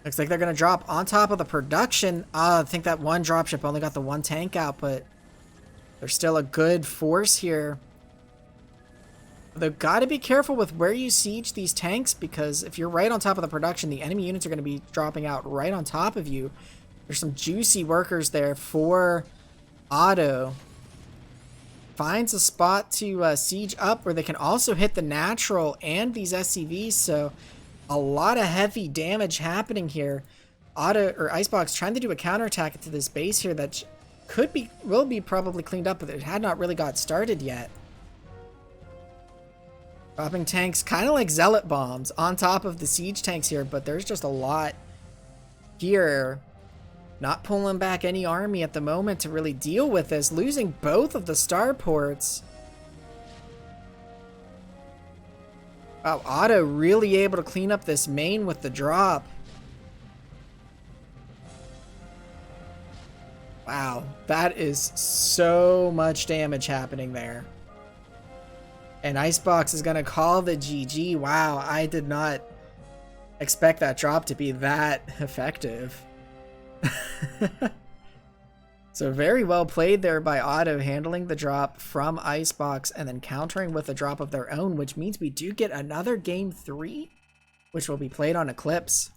Looks like they're going to drop on top of the production. I think that one dropship only got the 1 tank out, but there's still a good force here. They've got to be careful with where you siege these tanks, because if you're right on top of the production, the enemy units are going to be dropping out right on top of you. There's some juicy workers there for Otto. Finds a spot to siege up where they can also hit the natural and these SCVs, so a lot of heavy damage happening here. Otto, or Icebox, trying to do a counterattack to this base here that will be probably cleaned up, but it had not really got started yet. Dropping tanks kind of like zealot bombs on top of the siege tanks here, but there's just a lot here. Not pulling back any army at the moment to really deal with this. Losing both of the starports. Wow, Otto really able to clean up this main with the drop. Wow, that is so much damage happening there. And Icebox is going to call the GG. Wow, I did not expect that drop to be that effective. So very well played there by Otto, handling the drop from Icebox and then countering with a drop of their own, which means we do get another game 3, which will be played on Eclipse.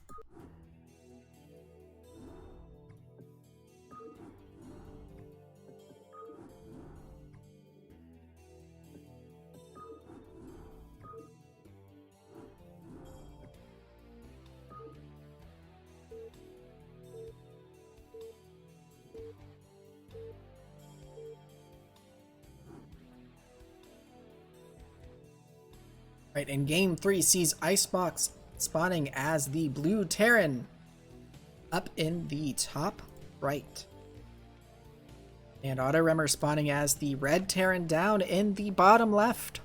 Right, and game 3 sees Icebox spawning as the blue Terran up in the top right. And Otto Remmer spawning as the red Terran down in the bottom left.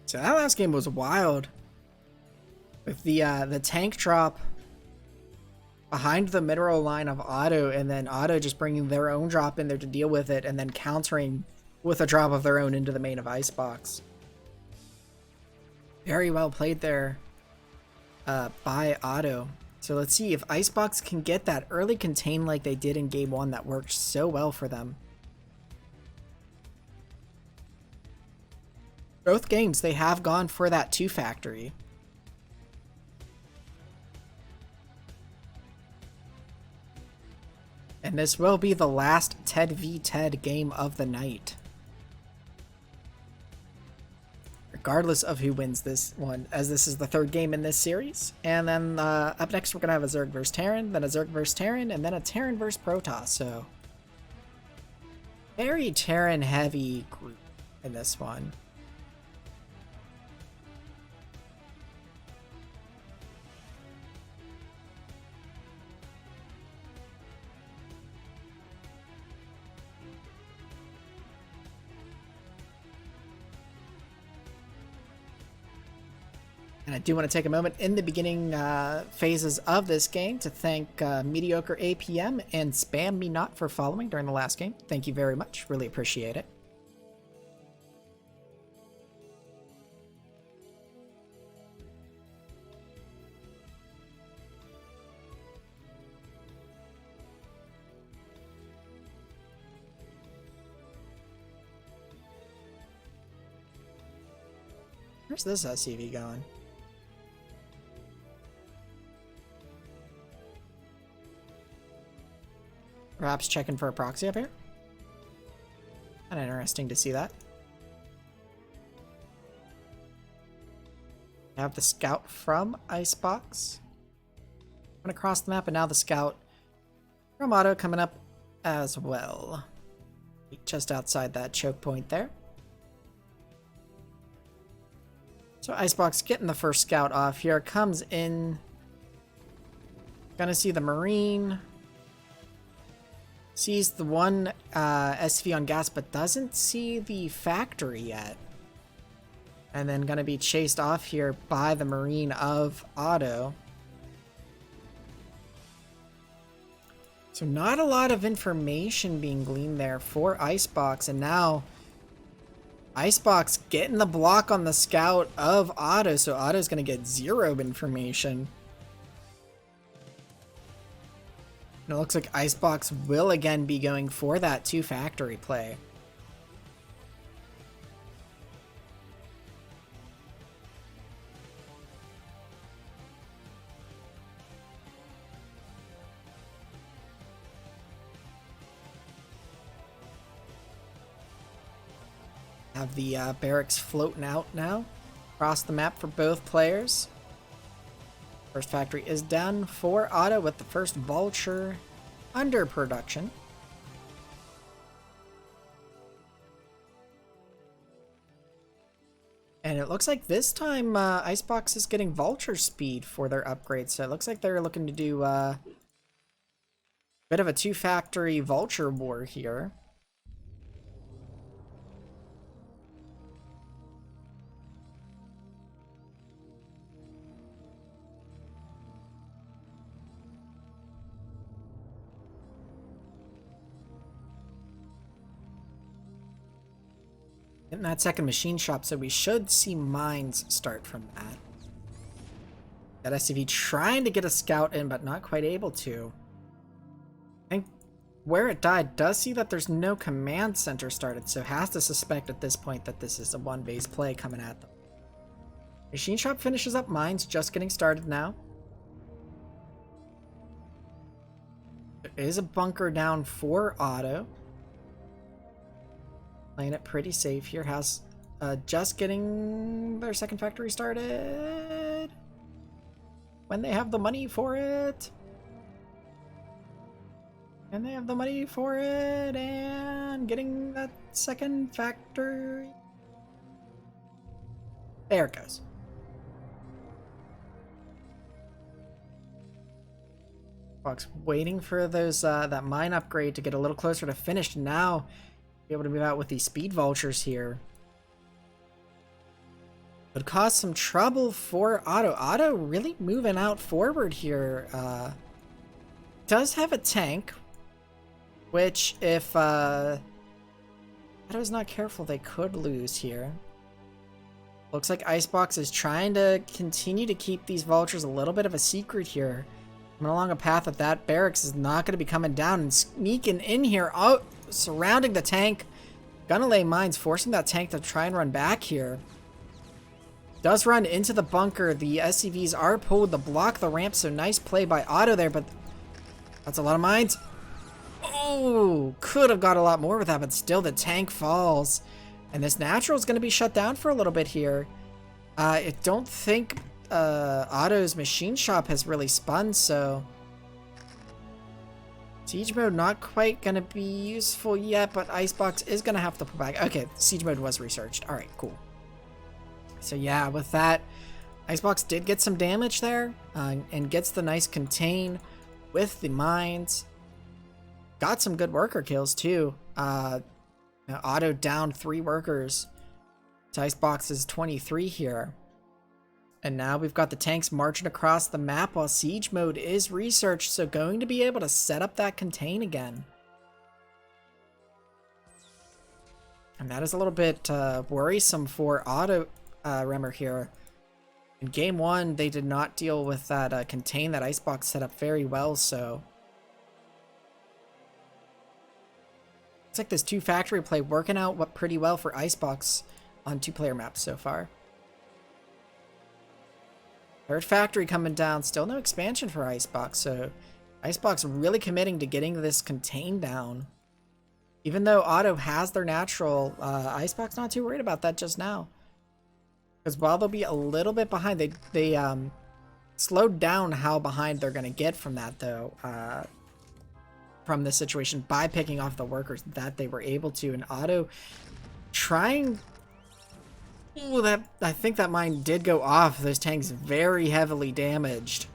So that last game was wild. With the tank drop behind the mineral line of Otto, and then Otto just bringing their own drop in there to deal with it, and then countering with a drop of their own into the main of Icebox. Very well played there by Otto. So let's see if Icebox can get that early contain like they did in game 1 that worked so well for them. Both games, they have gone for that 2 factory. And this will be the last Ted v Ted game of the night. Regardless of who wins this one, as this is the 3rd game in this series. And then up next, we're going to have a Zerg vs. Terran, then a Zerg vs. Terran, and then a Terran vs. Protoss. So, very Terran heavy group in this one. And I do want to take a moment in the beginning phases of this game to thank Mediocre APM and Spam Me Not for following during the last game. Thank you very much. Really appreciate it. Where's this SCV going? Perhaps checking for a proxy up here? Kind of interesting to see that. I have the scout from Icebox coming across the map, and now the scout from Otto coming up as well. Just outside that choke point there. So Icebox getting the first scout off here. Comes in. Gonna see the Marine. Sees the one SV on gas, but doesn't see the factory yet. And then gonna be chased off here by the Marine of Otto. So not a lot of information being gleaned there for Icebox, and now Icebox getting the block on the scout of Otto, so Otto's gonna get 0 information. And it looks like Icebox will again be going for that 2 factory play. Have the barracks floating out now across the map for both players. First factory is done for Otto with the first Vulture under production. And it looks like this time Icebox is getting Vulture speed for their upgrade. So it looks like they're looking to do a bit of a 2 factory Vulture war here. in that second machine shop, so we should see mines start from that. That SCV trying to get a scout in, but not quite able to. I think where it died does see that there's no command center started, so has to suspect at this point that this is a one base play coming at them. Machine shop finishes up mines, just getting started now. There is a bunker down for Auto. Playing it pretty safe here. Has just getting their second factory started. When they have the money for it. And they have the money for it. And getting that second factory. There it goes. Fox waiting for those that mine upgrade to get a little closer to finish. Now be able to move out with these speed vultures here. Would cause some trouble for Auto. Auto really moving out forward here. Does have a tank, which if Auto's not careful, they could lose here. Looks like Icebox is trying to continue to keep these vultures a little bit of a secret here. Coming along a path that barracks is not going to be coming down and sneaking in here. Oh, surrounding the tank. Gonna lay mines, forcing that tank to try and run back here. Does run into the bunker. The SCVs are pulled to block the ramp, so nice play by Auto there, but that's a lot of mines. Oh, could have got a lot more with that, but still the tank falls. And this natural is going to be shut down for a little bit here. I don't think Auto's machine shop has really spun, so siege mode not quite going to be useful yet, but Icebox is going to have to pull back. Okay, siege mode was researched. All right, cool. So yeah, with that, Icebox did get some damage there and gets the nice contain with the mines. Got some good worker kills too. Auto down 3 workers. Icebox is 23 here. And now we've got the tanks marching across the map while siege mode is researched, so going to be able to set up that contain again. And that is a little bit worrisome for Auto Remmer here. In game 1, they did not deal with that contain that Icebox set up very well, so looks like this 2 factory play working out pretty well for Icebox on 2-player maps so far. 3rd factory coming down, still no expansion for Icebox, so Icebox really committing to getting this contained down. Even though Auto has their natural, Icebox not too worried about that just now. Because while they'll be a little bit behind, they slowed down how behind they're going to get from that, though, from this situation by picking off the workers that they were able to. And Auto trying... Ooh, I think that mine did go off. Those tanks very heavily damaged.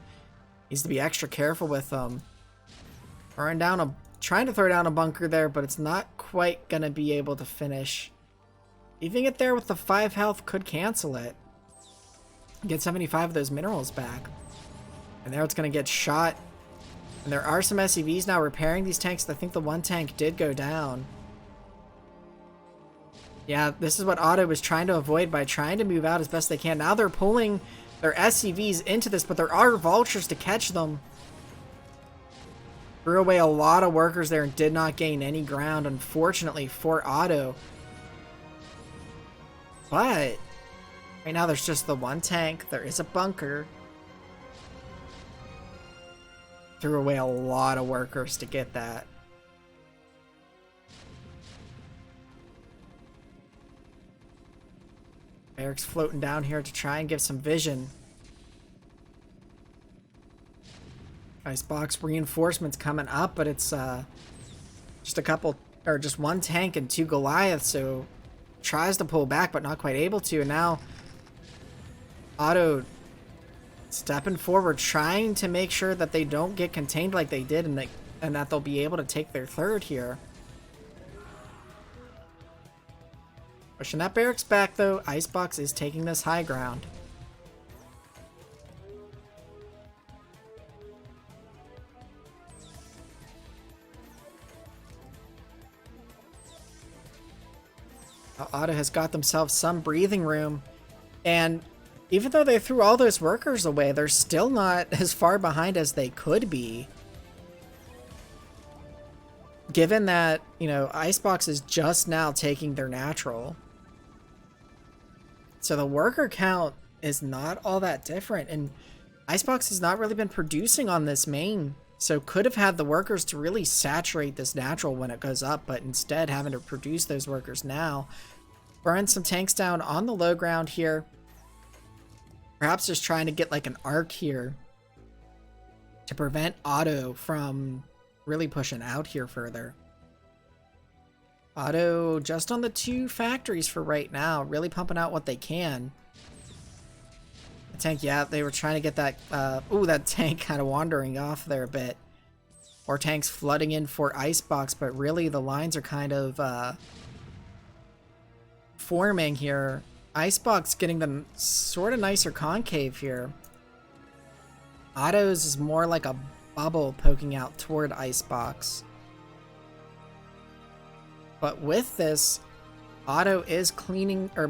Needs to be extra careful with them. Trying to throw down a bunker there, but it's not quite gonna be able to finish. Leaving it there with the 5 health could cancel it. Get 75 of those minerals back. And there it's gonna get shot. And there are some SCVs now repairing these tanks. I think the 1 tank did go down. Yeah, this is what Auto was trying to avoid by trying to move out as best they can. Now they're pulling their SCVs into this, but there are vultures to catch them. Threw away a lot of workers there and did not gain any ground, unfortunately, for Auto. But right now there's just the 1 tank. There is a bunker. Threw away a lot of workers to get that. Eric's floating down here to try and give some vision. Icebox reinforcements coming up, but it's just a couple, or just 1 tank and 2 Goliaths, so tries to pull back but not quite able to. And now Auto stepping forward, trying to make sure that they don't get contained like they did, and that they'll be able to take their 3rd here. Pushing that barracks back, though. Icebox is taking this high ground. Auto has got themselves some breathing room, and even though they threw all those workers away, they're still not as far behind as they could be. Given that, you know, Icebox is just now taking their natural. So the worker count is not all that different, and Icebox has not really been producing on this main, so could have had the workers to really saturate this natural when it goes up, but instead having to produce those workers now. Burn some tanks down on the low ground here. Perhaps just trying to get like an arc here to prevent Auto from really pushing out here further. Auto just on the 2 factories for right now, really pumping out what they can. The tank, yeah, they were trying to get that, ooh, that tank kind of wandering off there a bit. Or tanks flooding in for Icebox, but really the lines are kind of forming here. Icebox getting them sort of nicer concave here. Auto's is more like a bubble poking out toward Icebox. But with this, Auto is cleaning, or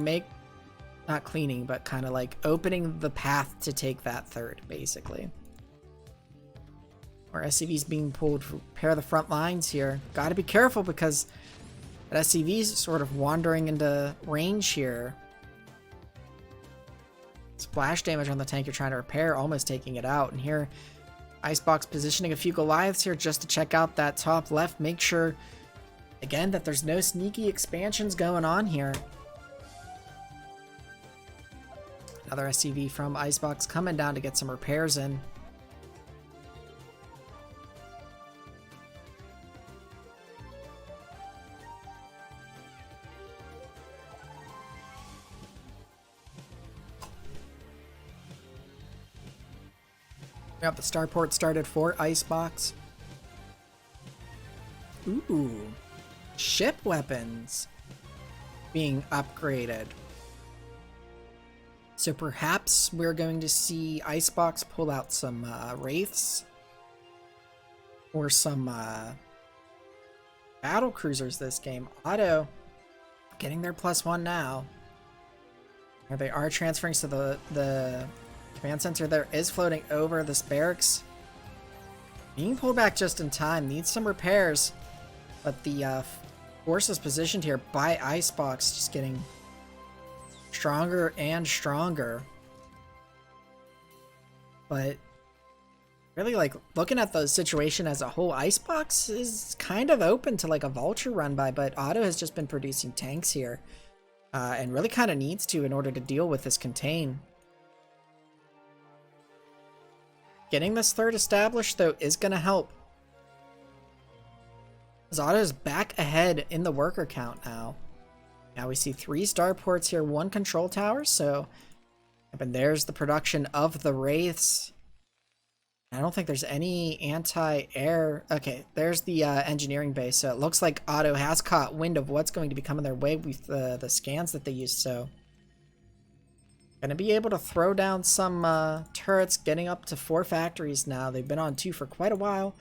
not cleaning, but kind of like opening the path to take that third, basically. Or SCV's being pulled to repair the front lines here. Gotta be careful because that SCV's sort of wandering into range here. Splash damage on the tank you're trying to repair, almost taking it out. And here, Icebox positioning a few Goliaths here just to check out that top left. Make sure, again, that there's no sneaky expansions going on here. Another SCV from Icebox coming down to get some repairs in. We have the starport started for Icebox. Ooh. Ship weapons being upgraded. So perhaps we're going to see Icebox pull out some Wraiths. Or some battle cruisers this game. Auto getting their +1 now. Here they are transferring, so the command center there is floating over this barracks. Being pulled back just in time, needs some repairs. But the force is positioned here by Icebox, just getting stronger and stronger. But really, like, looking at the situation as a whole, Icebox is kind of open to like a vulture run by, but Auto has just been producing tanks here. And really kind of needs to in order to deal with this contain. Getting this third established, though, is going to help. As Auto's back ahead in the worker count now. Now we see 3 starports here, 1 control tower, so... And there's the production of the Wraiths. I don't think there's any anti-air... Okay, there's the engineering base, so it looks like Auto has caught wind of what's going to be coming their way with the scans that they used, so... Gonna be able to throw down some turrets, getting up to 4 factories now. They've been on 2 for quite a while.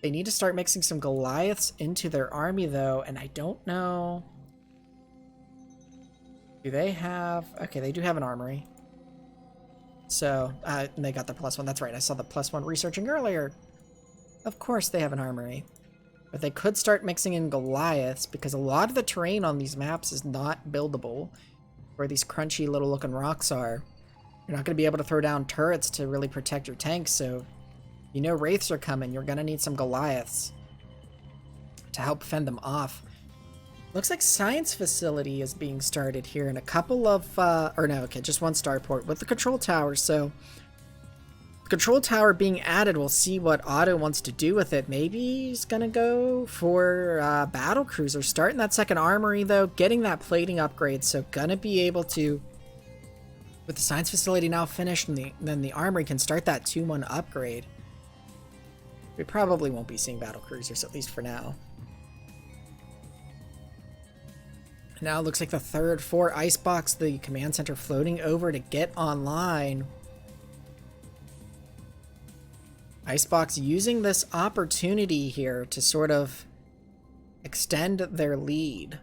They need to start mixing some Goliaths into their army, though, and I don't know... Do they have... Okay, they do have an armory. So, and they got the +1. That's right, I saw the +1 researching earlier. Of course they have an armory. But they could start mixing in Goliaths, because a lot of the terrain on these maps is not buildable. Where these crunchy little looking rocks are. You're not going to be able to throw down turrets to really protect your tanks, so... You know Wraiths are coming, you're going to need some Goliaths. To help fend them off. Looks like Science Facility is being started here, and a couple of, or no, okay, just 1 starport with the control tower, so... The control tower being added, we'll see what Auto wants to do with it. Maybe he's gonna go for battle cruiser. Starting that second armory, though, getting that plating upgrade, so gonna be able to... With the Science Facility now finished, and then the armory can start that 2-1 upgrade. We probably won't be seeing battle cruisers, at least for now. Now it looks like the third for Icebox, the command center floating over to get online. Icebox using this opportunity here to sort of extend their lead.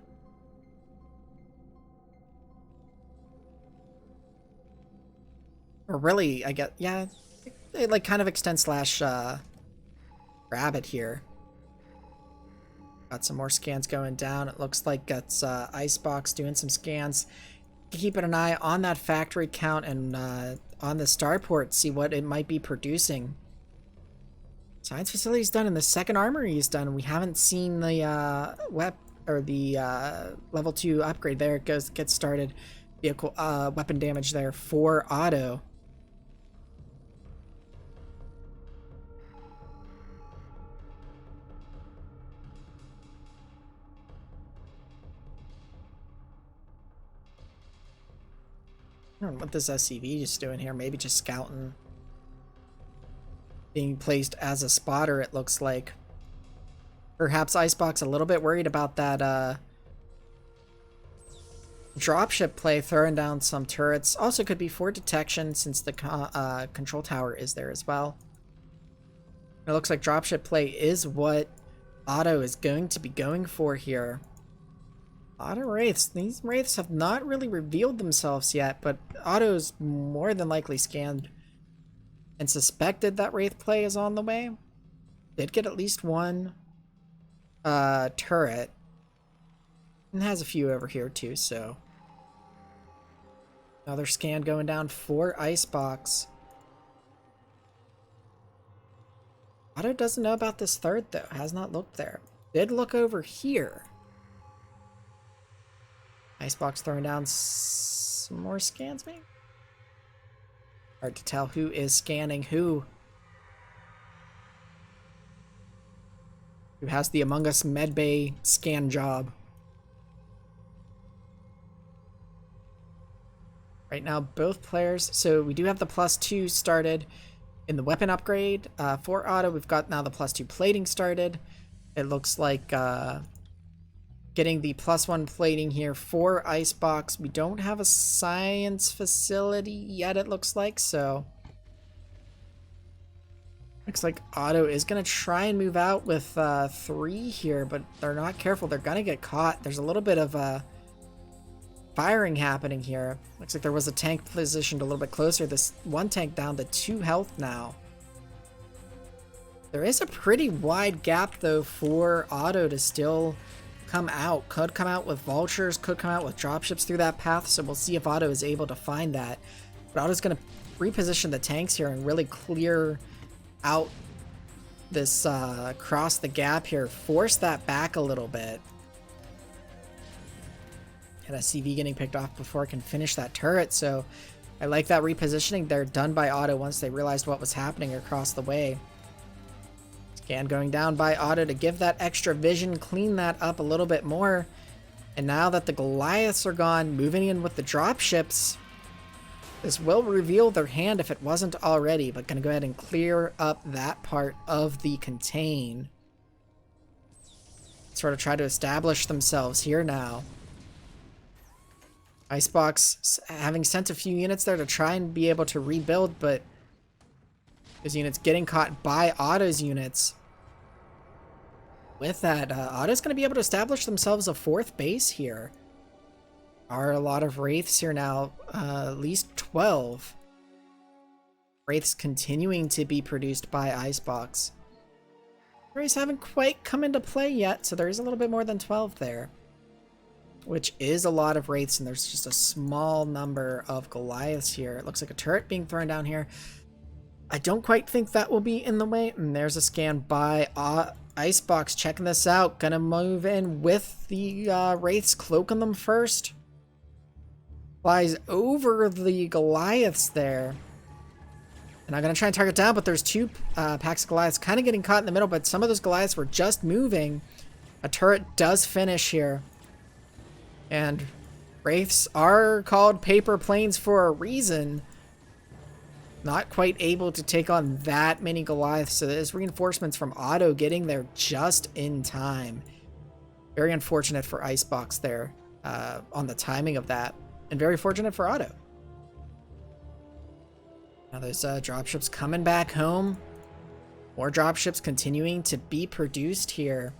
Or really, I get, yeah, they like kind of extend slash grab it here. Got some more scans going down. It looks like it's Icebox doing some scans. Keeping an eye on that factory count and on the starport, see what it might be producing. Science facility's done and the second armory is done. We haven't seen the level 2 upgrade. There it goes, gets started. Vehicle weapon damage there for auto. I don't know what this SCV is doing here. Maybe just scouting. Being placed as a spotter, it looks like. Perhaps Icebox a little bit worried about that dropship play, throwing down some turrets. Also could be for detection since the control tower is there as well. It looks like dropship play is what Auto is going to be going for here. Auto Wraiths. These Wraiths have not really revealed themselves yet, but Auto's more than likely scanned and suspected that Wraith play is on the way. Did get at least one turret. And has a few over here too, so. Another scan going down for Icebox. Auto doesn't know about this third though. Has not looked there. Did look over here. Icebox throwing down some more scans, maybe? Hard to tell who is scanning who. Who has the Among Us Medbay scan job. Right now, both players. So we do have the +2 started in the weapon upgrade. For Auto, we've got now the +2 plating started. It looks like getting the +1 plating here for Icebox. We don't have a science facility yet, it looks like, so. Looks like Auto is going to try and move out with 3 here, but they're not careful. They're going to get caught. There's a little bit of firing happening here. Looks like there was a tank positioned a little bit closer. This one tank down to 2 health now. There is a pretty wide gap, though, for Auto to still come out. Could come out with vultures, could come out with dropships through that path, so we'll see if Auto is able to find that. But Auto's going to reposition the tanks here and really clear out this cross the gap here, force that back a little bit. And a CV getting picked off before it can finish that turret, so I like that repositioning. They're done by Auto once they realized what was happening across the way. Scan going down by Auto to give that extra vision, clean that up a little bit more. And now that the Goliaths are gone, moving in with the dropships, this will reveal their hand if it wasn't already, but gonna go ahead and clear up that part of the contain. Sort of try to establish themselves here now. Icebox having sent a few units there to try and be able to rebuild, but those units getting caught by Auto's units. With that, Auto's going to be able to establish themselves a 4th base here. Are a lot of Wraiths here now, at least 12. Wraiths continuing to be produced by Icebox. Wraiths haven't quite come into play yet, so there is a little bit more than 12 there. Which is a lot of Wraiths, and there's just a small number of Goliaths here. It looks like a turret being thrown down here. I don't quite think that will be in the way. And there's a scan by Icebox checking this out. Gonna move in with the Wraiths, cloaking them first. Flies over the Goliaths there. And I'm gonna try and target down, but there's 2 packs of Goliaths kind of getting caught in the middle, but some of those Goliaths were just moving. A turret does finish here. And Wraiths are called paper planes for a reason. Not quite able to take on that many Goliaths, so there's reinforcements from Auto getting there just in time. Very unfortunate for Icebox there on the timing of that, and very fortunate for Auto. Now there's dropships coming back home. More dropships continuing to be produced here.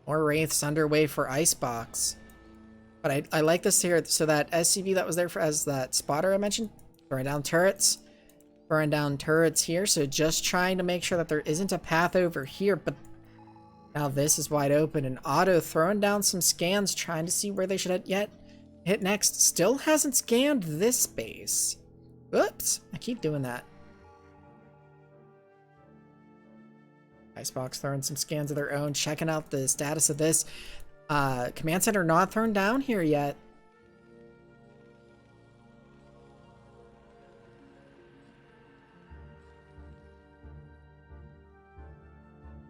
More Wraiths underway for Icebox. But I like this here. So that SCV that was there as that spotter I mentioned, throwing down turrets. Throwing down turrets here. So just trying to make sure that there isn't a path over here. But now this is wide open. And Otto throwing down some scans, trying to see where they should hit next. Still hasn't scanned this space. Oops. I keep doing that. Icebox throwing some scans of their own. Checking out the status of this. Command center not thrown down here yet.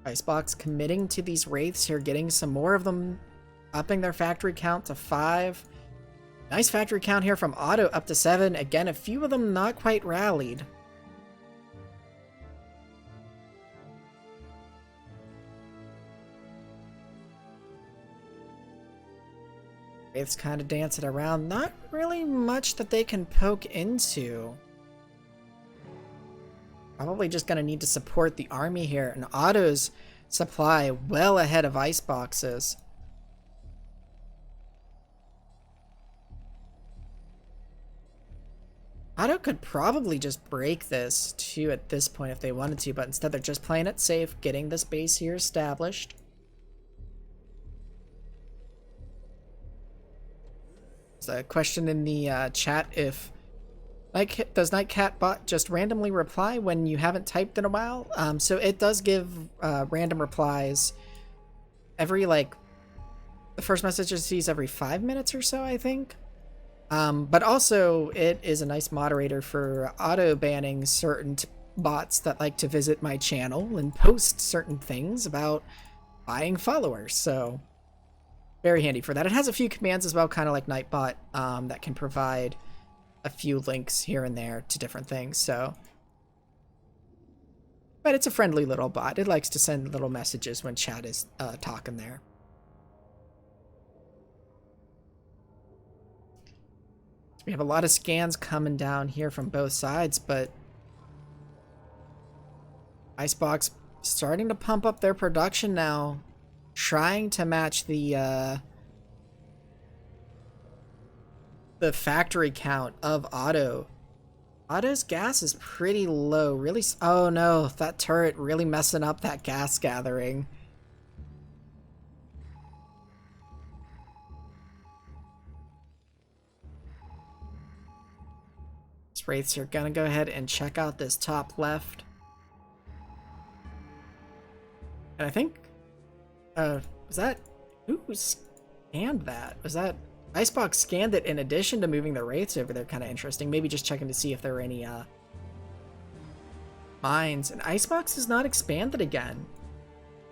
Icebox committing to these wraiths here, getting some more of them, upping their factory count to 5. Nice factory count here from Otto up to 7. Again, a few of them not quite rallied. Wraiths kind of dancing around. Not really much that they can poke into. Probably just going to need to support the army here. And Otto's supply well ahead of Icebox's. Otto could probably just break this too at this point if they wanted to, but instead they're just playing it safe, getting this base here established. There's a question in the chat if does Nightcat bot just randomly reply when you haven't typed in a while? So it does give random replies every, like, the first message it sees every 5 minutes or so, I think. But also it is a nice moderator for auto banning certain bots that like to visit my channel and post certain things about buying followers. So very handy for that. It has a few commands as well, kind of like Nightbot, that can provide a few links here and there to different things. So, but it's a friendly little bot. It likes to send little messages when chat is talking there. We have a lot of scans coming down here from both sides, but Icebox starting to pump up their production now, trying to match the factory count of Otto. Otto's gas is pretty low. Really, oh no, that turret really messing up that gas gathering. These wraiths are gonna go ahead and check out this top left. And I think, was that, who scanned that? Was that Icebox scanned it in addition to moving the wraiths over there? Kind of interesting. Maybe just checking to see if there were any mines. And Icebox is not expanded again.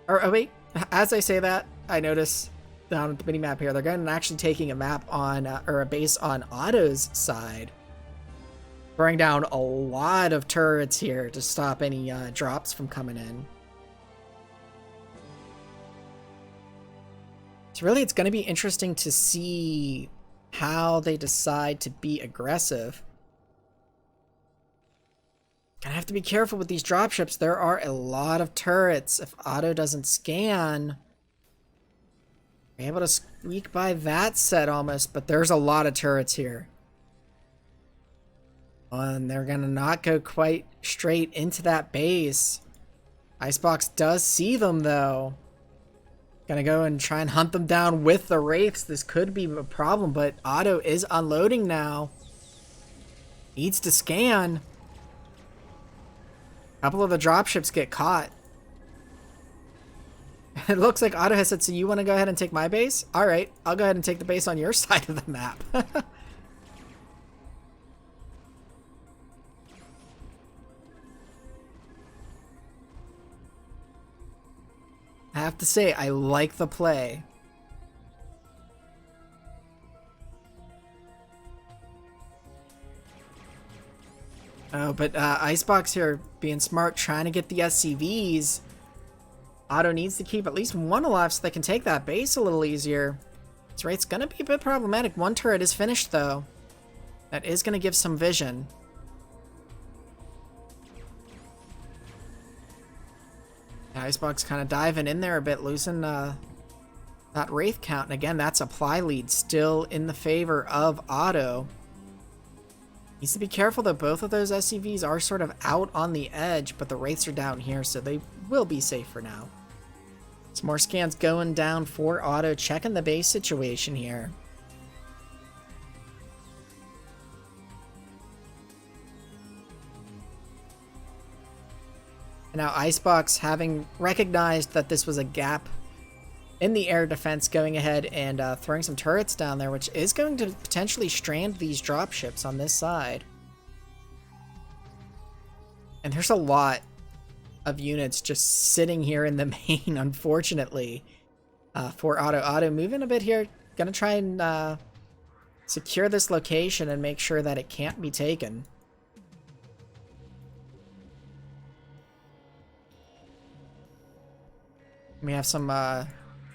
Or, oh wait, as I say that, I notice down at the mini-map here, they're going and actually taking a map on, or a base on Otto's side. Throwing down a lot of turrets here to stop any drops from coming in. So really, it's going to be interesting to see how they decide to be aggressive. Gonna have to be careful with these dropships. There are a lot of turrets. If Otto doesn't scan, we're able to squeak by that set almost, but there's a lot of turrets here. And they're gonna not go quite straight into that base. Icebox does see them though. Gonna go and try and hunt them down with the wraiths. This could be a problem, but Otto is unloading now. Needs to scan. A couple of the dropships get caught. It looks like Otto has said, so you want to go ahead and take my base? Alright, I'll go ahead and take the base on your side of the map. I have to say, I like the play. Oh, but Icebox here being smart, trying to get the SCVs. Otto needs to keep at least one alive so they can take that base a little easier. This rate's gonna be a bit problematic. One turret is finished though. That is gonna give some vision. Icebox kind of diving in there a bit, losing that Wraith count. And again, that supply lead still in the favor of Otto. Needs to be careful that both of those SCVs are sort of out on the edge, but the Wraiths are down here, so they will be safe for now. Some more scans going down for Otto, checking the base situation here. And now Icebox, having recognized that this was a gap in the air defense, going ahead and throwing some turrets down there, which is going to potentially strand these dropships on this side. And there's a lot of units just sitting here in the main, unfortunately, for Otto. Otto moving a bit here, gonna try and secure this location and make sure that it can't be taken. We have some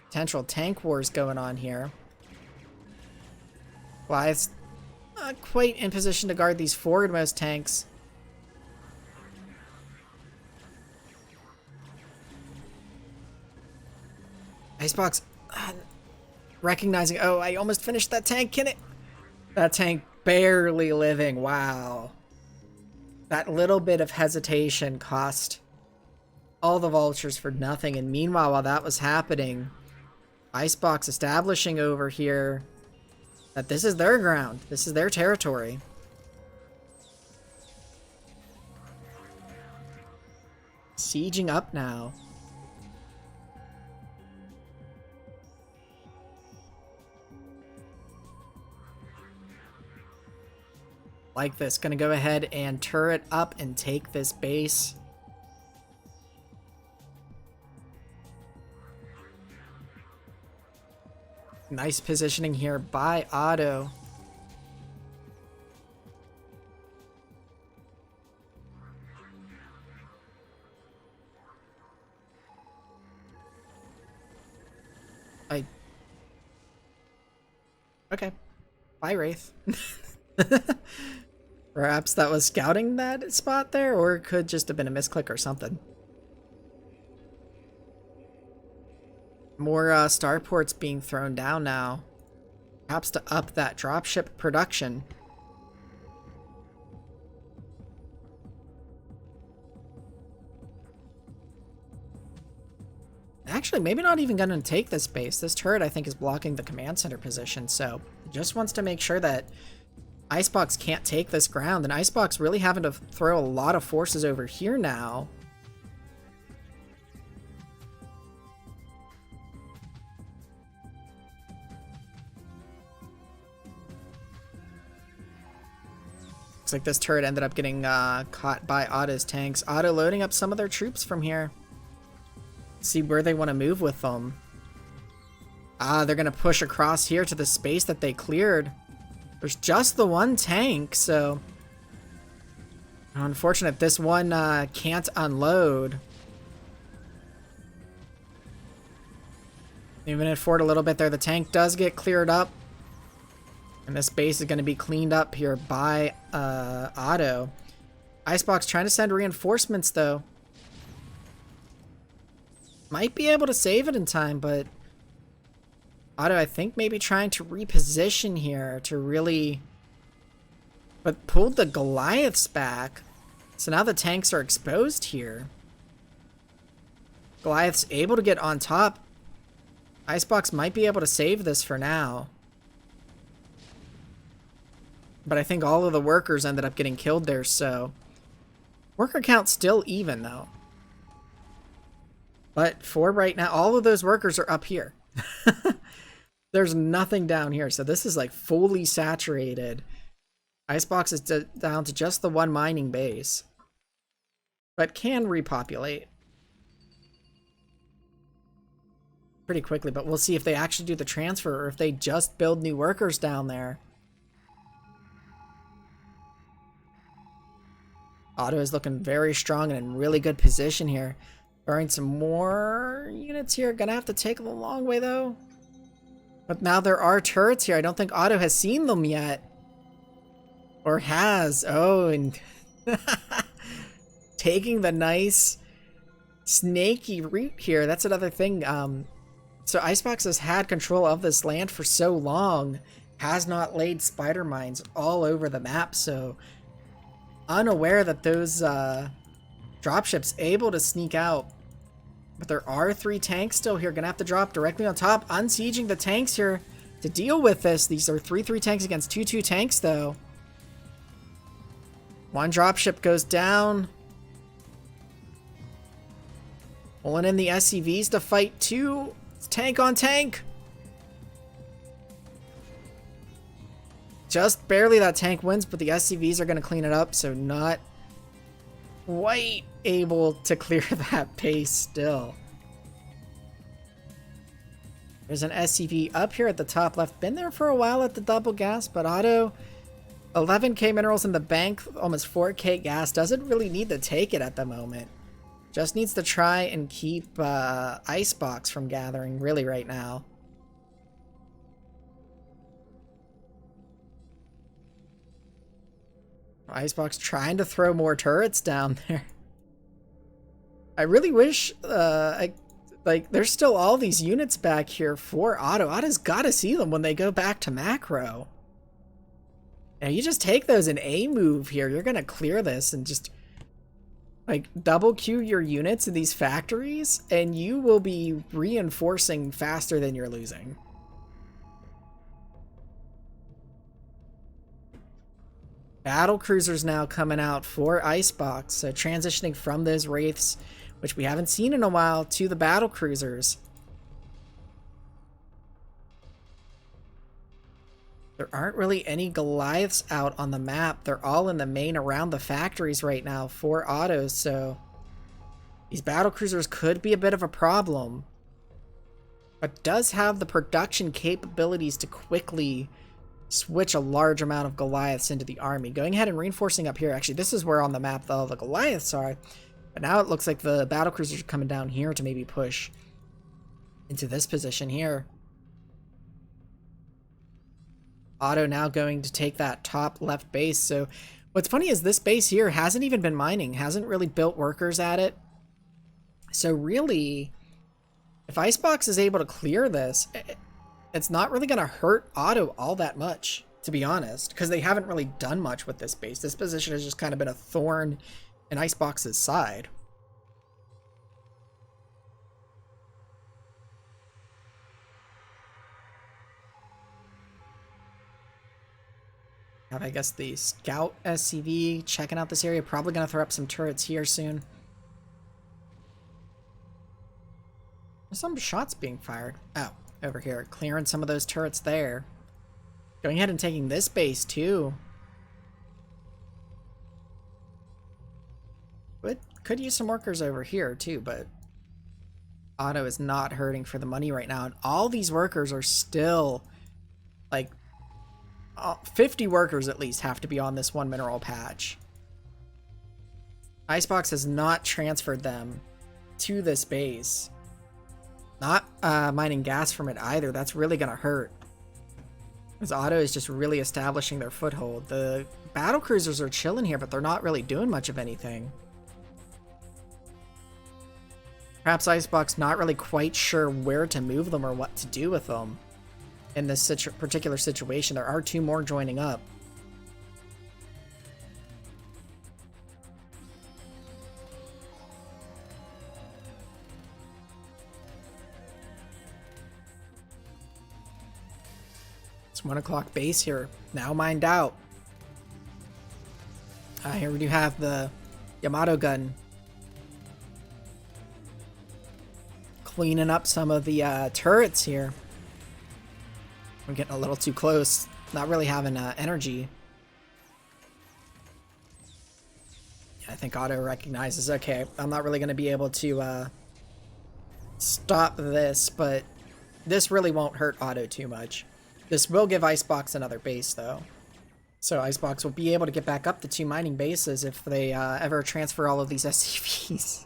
potential tank wars going on here. Goliath's not quite in position to guard these forwardmost tanks. Icebox recognizing, oh, I almost finished that tank, can it? That tank barely living, wow. That little bit of hesitation cost all the vultures for nothing. And meanwhile, while that was happening, Icebox establishing over here that this is their ground. This is their territory. Sieging up now. Like this. Gonna go ahead and turret up and take this base. Nice positioning here by Otto. Okay. Bye, Wraith. Perhaps that was scouting that spot there, or it could just have been a misclick or something. More starports being thrown down now. Perhaps to up that dropship production. Actually, maybe not even going to take this base. This turret, I think, is blocking the command center position, so just wants to make sure that Icebox can't take this ground, and Icebox really having to throw a lot of forces over here now. Looks like this turret ended up getting caught by Otto's tanks. Otto loading up some of their troops from here. See where they want to move with them. They're going to push across here to the space that they cleared. There's just the one tank, so unfortunate this one can't unload. Even if forward a little bit there, the tank does get cleared up. And this base is going to be cleaned up here by Otto. Icebox trying to send reinforcements, though. Might be able to save it in time, but Otto, I think, maybe trying to reposition here to really... But pulled the Goliaths back. So now the tanks are exposed here. Goliaths able to get on top. Icebox might be able to save this for now. But I think all of the workers ended up getting killed there, so... Worker count still even, though. But for right now, all of those workers are up here. There's nothing down here, so this is like fully saturated. Icebox is down to just the one mining base. But can repopulate. Pretty quickly, but we'll see if they actually do the transfer or if they just build new workers down there. Otto is looking very strong and in really good position here. Throwing some more units here. Gonna have to take them a long way, though. But now there are turrets here. I don't think Otto has seen them yet. Or has. Oh, and taking the nice snaky route here. That's another thing. So Icebox has had control of this land for so long, has not laid spider mines all over the map, so unaware that those dropships able to sneak out. But there are 3 tanks still here, gonna have to drop directly on top, unsieging the tanks here to deal with this. These are 3 tanks against 2 tanks though. 1 dropship goes down. Pulling in the SCVs to fight 2. It's tank on tank. Just barely that tank wins, but the SCVs are going to clean it up, so not quite able to clear that base still. There's an SCV up here at the top left. Been there for a while at the double gas, but Auto, 11k minerals in the bank, almost 4k gas. Doesn't really need to take it at the moment. Just needs to try and keep Icebox from gathering really right now. Icebox trying to throw more turrets down there. I really wish, like, there's still all these units back here for Otto. Otto's got to see them when they go back to macro. Now, you just take those in A move here. You're going to clear this and just, like, double queue your units in these factories, and you will be reinforcing faster than you're losing. Battle cruisers now coming out for Icebox, so transitioning from those wraiths, which we haven't seen in a while, to the battle cruisers. There aren't really any Goliaths out on the map. They're all in the main around the factories right now for autos, so these battle cruisers could be a bit of a problem, but does have the production capabilities to quickly switch a large amount of Goliaths into the army. Going ahead and reinforcing up here. Actually, this is where on the map all the Goliaths are, but now it looks like the battle cruisers are coming down here to maybe push into this position here. Otto now going to take that top left base. So what's funny is this base here hasn't even been mining, hasn't really built workers at it. So really, if Icebox is able to clear this, it's not really going to hurt Otto all that much, to be honest, because they haven't really done much with this base. This position has just kind of been a thorn in Icebox's side. Have, I guess, the Scout SCV checking out this area. Probably going to throw up some turrets here soon. There's some shots being fired. Oh, over here. Clearing some of those turrets there. Going ahead and taking this base, too. But could use some workers over here, too, but Otto is not hurting for the money right now. And all these workers are still, like, 50 workers at least have to be on this 1 mineral patch. Icebox has not transferred them to this base. Not mining gas from it either. That's really going to hurt. Because Otto is just really establishing their foothold. The battle cruisers are chilling here, but they're not really doing much of anything. Perhaps Icebox not really quite sure where to move them or what to do with them. In this particular situation, there are 2 more joining up. It's 1 o'clock base here, now mined out. Here we do have the Yamato gun cleaning up some of the turrets here. We're getting a little too close. Not really having energy. Yeah, I think Otto recognizes, okay, I'm not really going to be able to stop this, but this really won't hurt Otto too much. This will give Icebox another base, though. So Icebox will be able to get back up to 2 mining bases if they ever transfer all of these SCVs.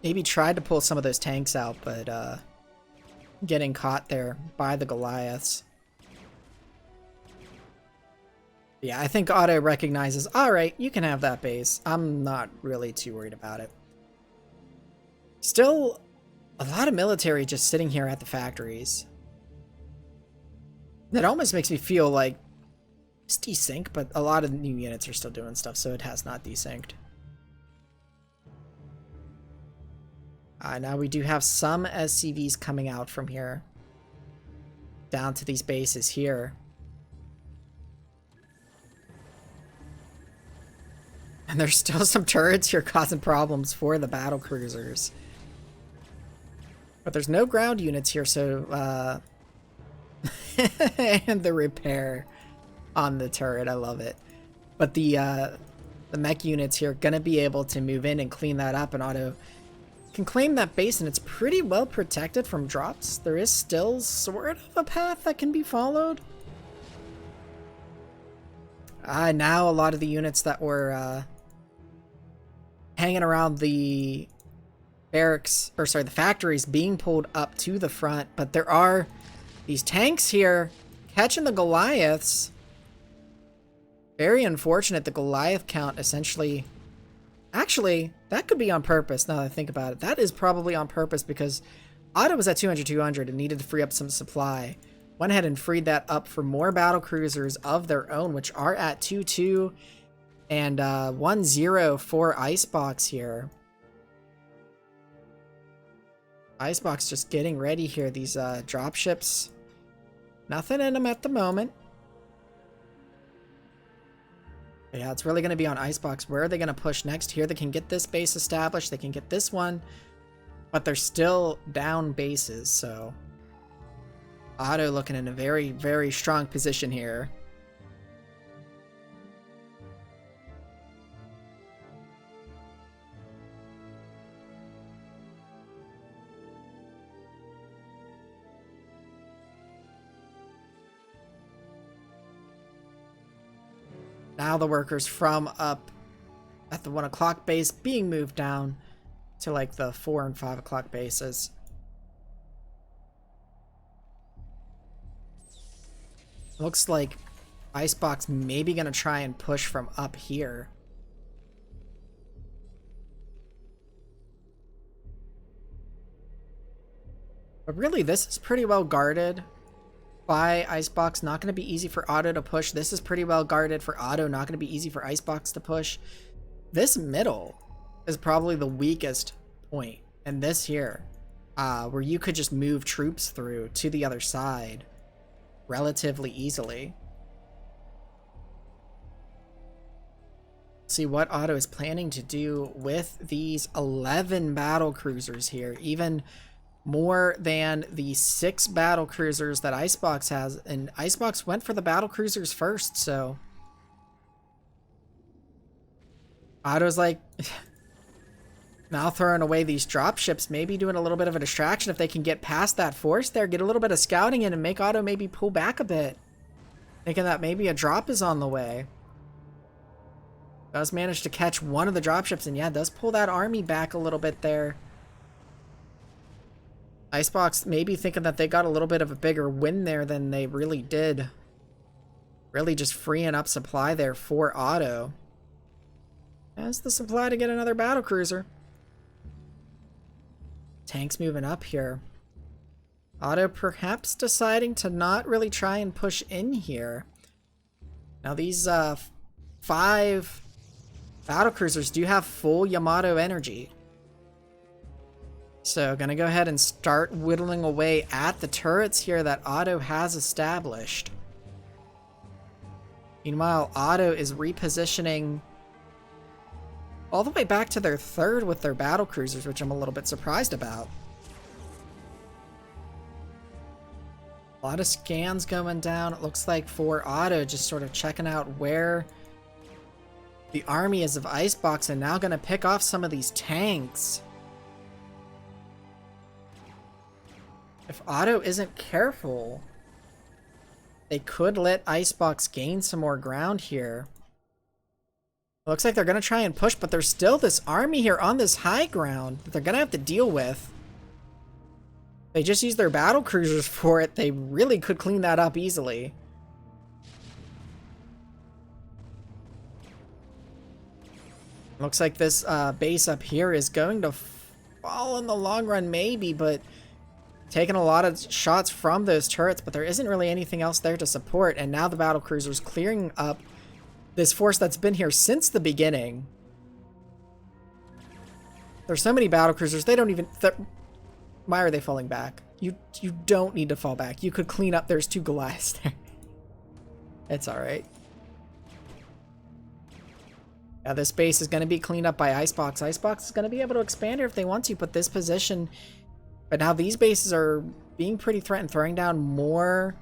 Maybe tried to pull some of those tanks out, but getting caught there by the Goliaths. Yeah, I think Otto recognizes, alright, you can have that base. I'm not really too worried about it. Still, a lot of military just sitting here at the factories. That almost makes me feel like it's desynced, but a lot of new units are still doing stuff, so it has not desynced. Now we do have some SCVs coming out from here. Down to these bases here. And there's still some turrets here causing problems for the battle cruisers. But there's no ground units here, so and the repair on the turret, I love it. But the mech units here are gonna be able to move in and clean that up, and Auto can claim that base, and it's pretty well protected from drops. There is still sort of a path that can be followed. Now a lot of the units that were hanging around the barracks, or sorry, the factories being pulled up to the front, but there are these tanks here catching the Goliaths. Very unfortunate. The Goliath count essentially... Actually, that could be on purpose now that I think about it. That is probably on purpose because Otto was at 200 and needed to free up some supply. Went ahead and freed that up for more battle cruisers of their own, which are at 2-2 and 1-0 for Icebox here. Icebox just getting ready here. These dropships, nothing in them at the moment. Yeah, it's really going to be on Icebox. Where are they going to push next? Here they can get this base established. They can get this one. But they're still down bases, so... Otto looking in a very, very strong position here. Now the workers from up at the 1 o'clock base being moved down to like the 4 and 5 o'clock bases. Looks like Icebox maybe going to try and push from up here. But really, this is pretty well guarded by Icebox. Not going to be easy for Otto to push. This is pretty well guarded for Otto. Not going to be easy for Icebox to push. This middle is probably the weakest point. And this here, where you could just move troops through to the other side relatively easily. See what Otto is planning to do with these 11 battle cruisers here. Even more than the 6 battle cruisers that Icebox has, and Icebox went for the battle cruisers first, so Otto's like now throwing away these drop ships, maybe doing a little bit of a distraction if they can get past that force there, get a little bit of scouting in and make Otto maybe pull back a bit, thinking that maybe a drop is on the way. Does manage to catch one of the drop ships, and yeah, does pull that army back a little bit there. Icebox maybe thinking that they got a little bit of a bigger win there than they really did. Really just freeing up supply there for Otto. Has the supply to get another battle cruiser. Tanks moving up here. Otto perhaps deciding to not really try and push in here. Now these 5 battle cruisers do have full Yamato energy. So, gonna go ahead and start whittling away at the turrets here that Otto has established. Meanwhile, Otto is repositioning all the way back to their 3rd with their battle cruisers, which I'm a little bit surprised about. A lot of scans going down. It looks like for Otto, just sort of checking out where the army is of Icebox, and now gonna pick off some of these tanks. If Otto isn't careful, they could let Icebox gain some more ground here. It looks like they're going to try and push, but there's still this army here on this high ground that they're going to have to deal with. They just used their battle cruisers for it. They really could clean that up easily. Looks like this base up here is going to fall in the long run, maybe, but taking a lot of shots from those turrets, but there isn't really anything else there to support. And now the battlecruiser's clearing up this force that's been here since the beginning. There's so many battlecruisers, they don't even... Why are they falling back? You don't need to fall back. You could clean up. There's 2 Goliaths there. It's alright. Yeah, this base is going to be cleaned up by Icebox. Icebox is going to be able to expand here if they want to, but this position... But now these bases are being pretty threatened, throwing down more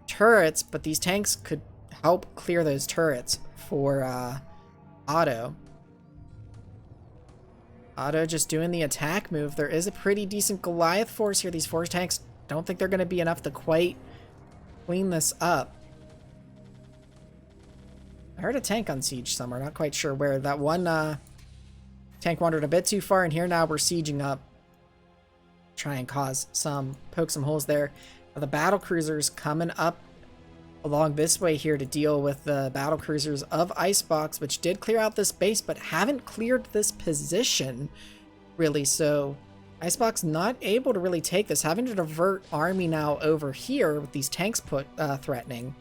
turrets, but these tanks could help clear those turrets for Otto. Otto just doing the attack move. There is a pretty decent Goliath force here. These 4 tanks, don't think they're going to be enough to quite clean this up. I heard a tank on siege somewhere, not quite sure where. That one tank wandered a bit too far, and here now we're sieging up. Try and poke some holes there. The battle cruisers coming up along this way here to deal with the battle cruisers of Icebox, which did clear out this base, but haven't cleared this position, really. So Icebox not able to really take this, having to divert army now over here with these tanks threatening.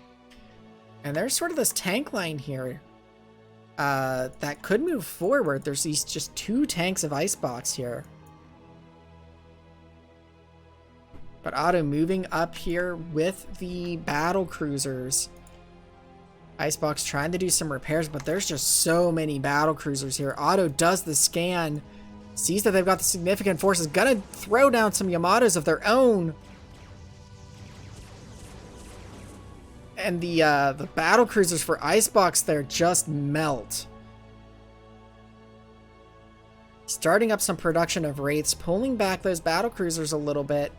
And there's sort of this tank line here that could move forward. There's these just 2 tanks of Icebox here. But Otto moving up here with the battle cruisers. Icebox trying to do some repairs, but there's just so many battle cruisers here. Otto does the scan, sees that they've got the significant forces, gonna throw down some Yamatos of their own. And the battle cruisers for Icebox there just melt. Starting up some production of Wraiths, pulling back those battle cruisers a little bit.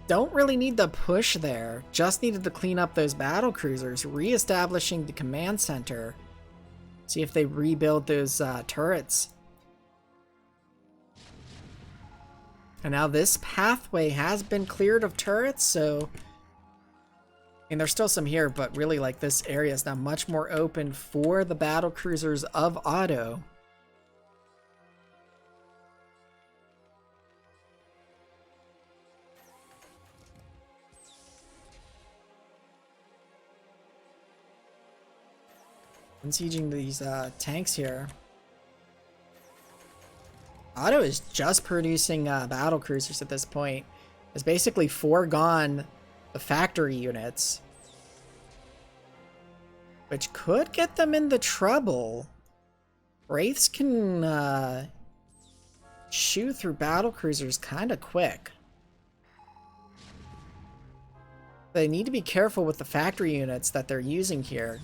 Don't really need the push there, just needed to clean up those battle cruisers, re-establishing the command center. See if they rebuild those turrets. And now this pathway has been cleared of turrets, so... I mean, there's still some here, but really, like, this area is now much more open for the battle cruisers of Otto. Sieging these tanks here. Otto is just producing battle cruisers at this point. Has basically foregone the factory units, which could get them into trouble. Wraiths can shoot through battle cruisers kind of quick. They need to be careful with the factory units that they're using here.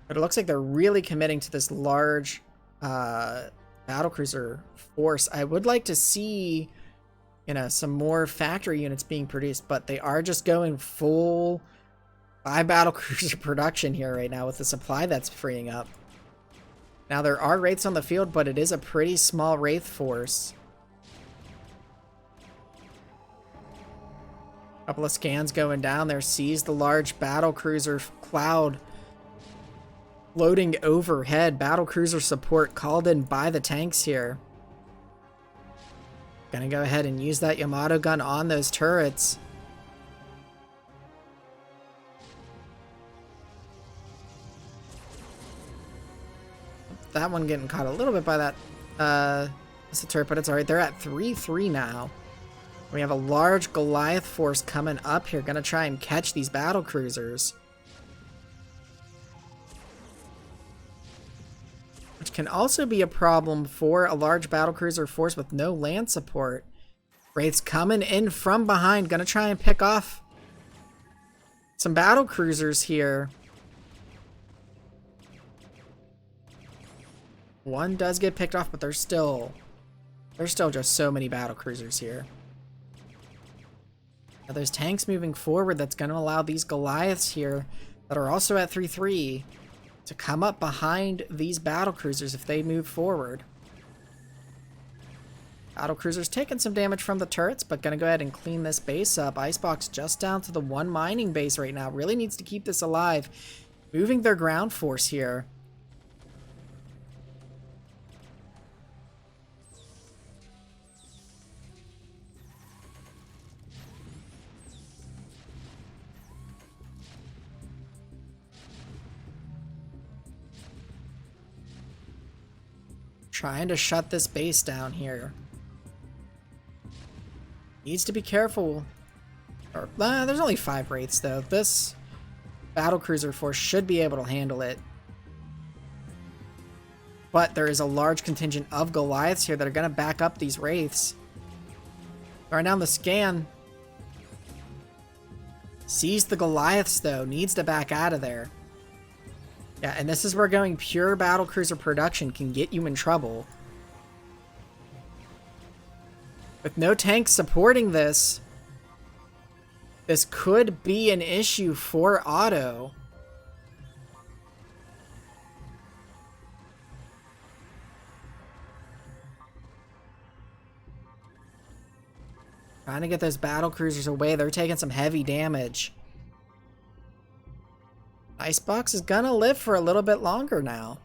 But it looks like they're really committing to this large battlecruiser force. I would like to see, you know, some more factory units being produced, but they are just going full 5 battlecruiser production here right now with the supply that's freeing up. Now there are Wraiths on the field, but it is a pretty small Wraith force. Couple of scans going down there, sees the large battlecruiser cloud floating overhead. Battlecruiser support called in by the tanks here. Gonna go ahead and use that Yamato gun on those turrets. That one getting caught a little bit by that it's a turret, but it's alright. They're at 3-3 now. We have a large Goliath force coming up here, gonna try and catch these battle cruisers. Which can also be a problem for a large battlecruiser force with no land support. Wraiths coming in from behind, gonna try and pick off some battlecruisers here. One does get picked off, but there's still just so many battlecruisers here. Now there's tanks moving forward that's gonna allow these Goliaths here that are also at 3-3 to come up behind these battlecruisers if they move forward. Battlecruisers taking some damage from the turrets, but gonna go ahead and clean this base up. Icebox just down to the 1 mining base right now. Really needs to keep this alive. Moving their ground force here. Trying to shut this base down here. Needs to be careful. There's only 5 wraiths though. This battlecruiser force should be able to handle it. But there is a large contingent of Goliaths here that are going to back up these wraiths. Right down the scan. Sees the Goliaths though. Needs to back out of there. Yeah, and this is where going pure battlecruiser production can get you in trouble. With no tanks supporting this, this could be an issue for Otto. Trying to get those battlecruisers away. They're taking some heavy damage. Icebox is gonna live for a little bit longer now.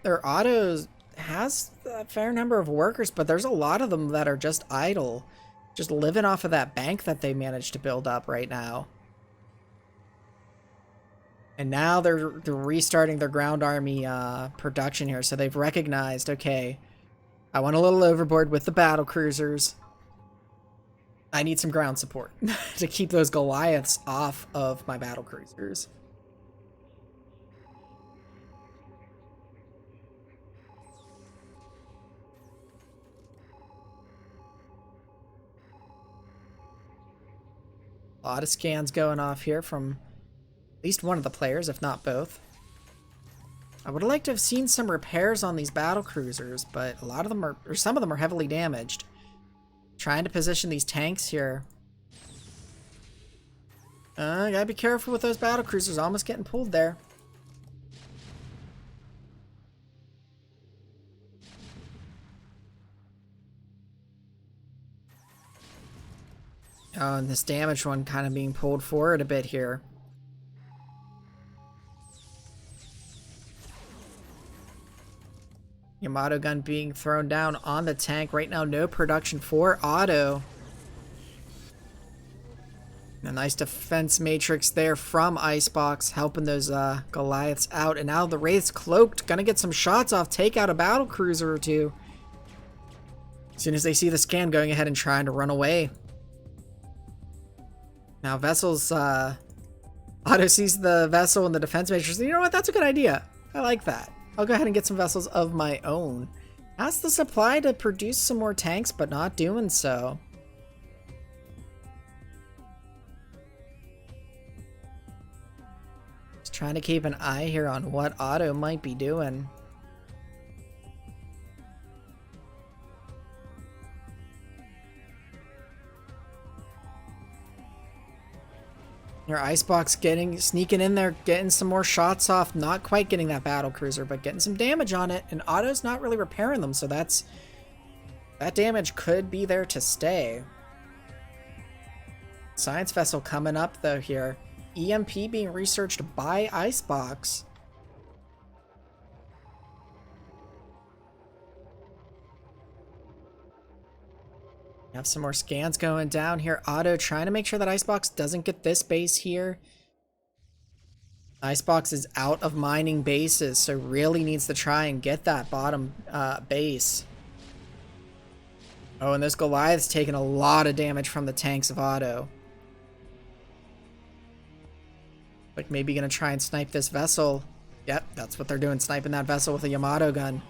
Their autos has a fair number of workers, but there's a lot of them that are just idle, just living off of that bank that they managed to build up right now. And now they're restarting their ground army production here, so they've recognized, okay, I went a little overboard with the battle cruisers. I need some ground support to keep those Goliaths off of my battle cruisers. A lot of scans going off here from at least one of the players, if not both. I would have liked to have seen some repairs on these battle cruisers, but a lot of them are, or some of them are heavily damaged. Trying to position these tanks here. Gotta be careful with those battle cruisers, almost getting pulled there. Oh, and this damaged one kind of being pulled forward a bit here. Yamato gun being thrown down on the tank. Right now, no production for Otto. A nice defense matrix there from Icebox, helping those Goliaths out. And now the Wraith's cloaked. Gonna get some shots off, take out a battle cruiser or two. As soon as they see the scan, going ahead and trying to run away. Now Vessel's, Otto sees the Vessel and the defense matrix. You know what? That's a good idea. I like that. I'll go ahead and get some Vessels of my own. Has the supply to produce some more tanks, but not doing so. Just trying to keep an eye here on what Otto might be doing. Your Icebox sneaking in there, getting some more shots off, not quite getting that battle cruiser, but getting some damage on it, and Otto's not really repairing them, so that damage could be there to stay. Science Vessel coming up though here. EMP being researched by Icebox. Have some more scans going down here. Otto trying to make sure that Icebox doesn't get this base here. Icebox is out of mining bases, so really needs to try and get that bottom base. Oh, and this Goliath's taking a lot of damage from the tanks of Otto. Like maybe gonna try and snipe this Vessel. Yep, that's what they're doing, sniping that Vessel with a Yamato gun.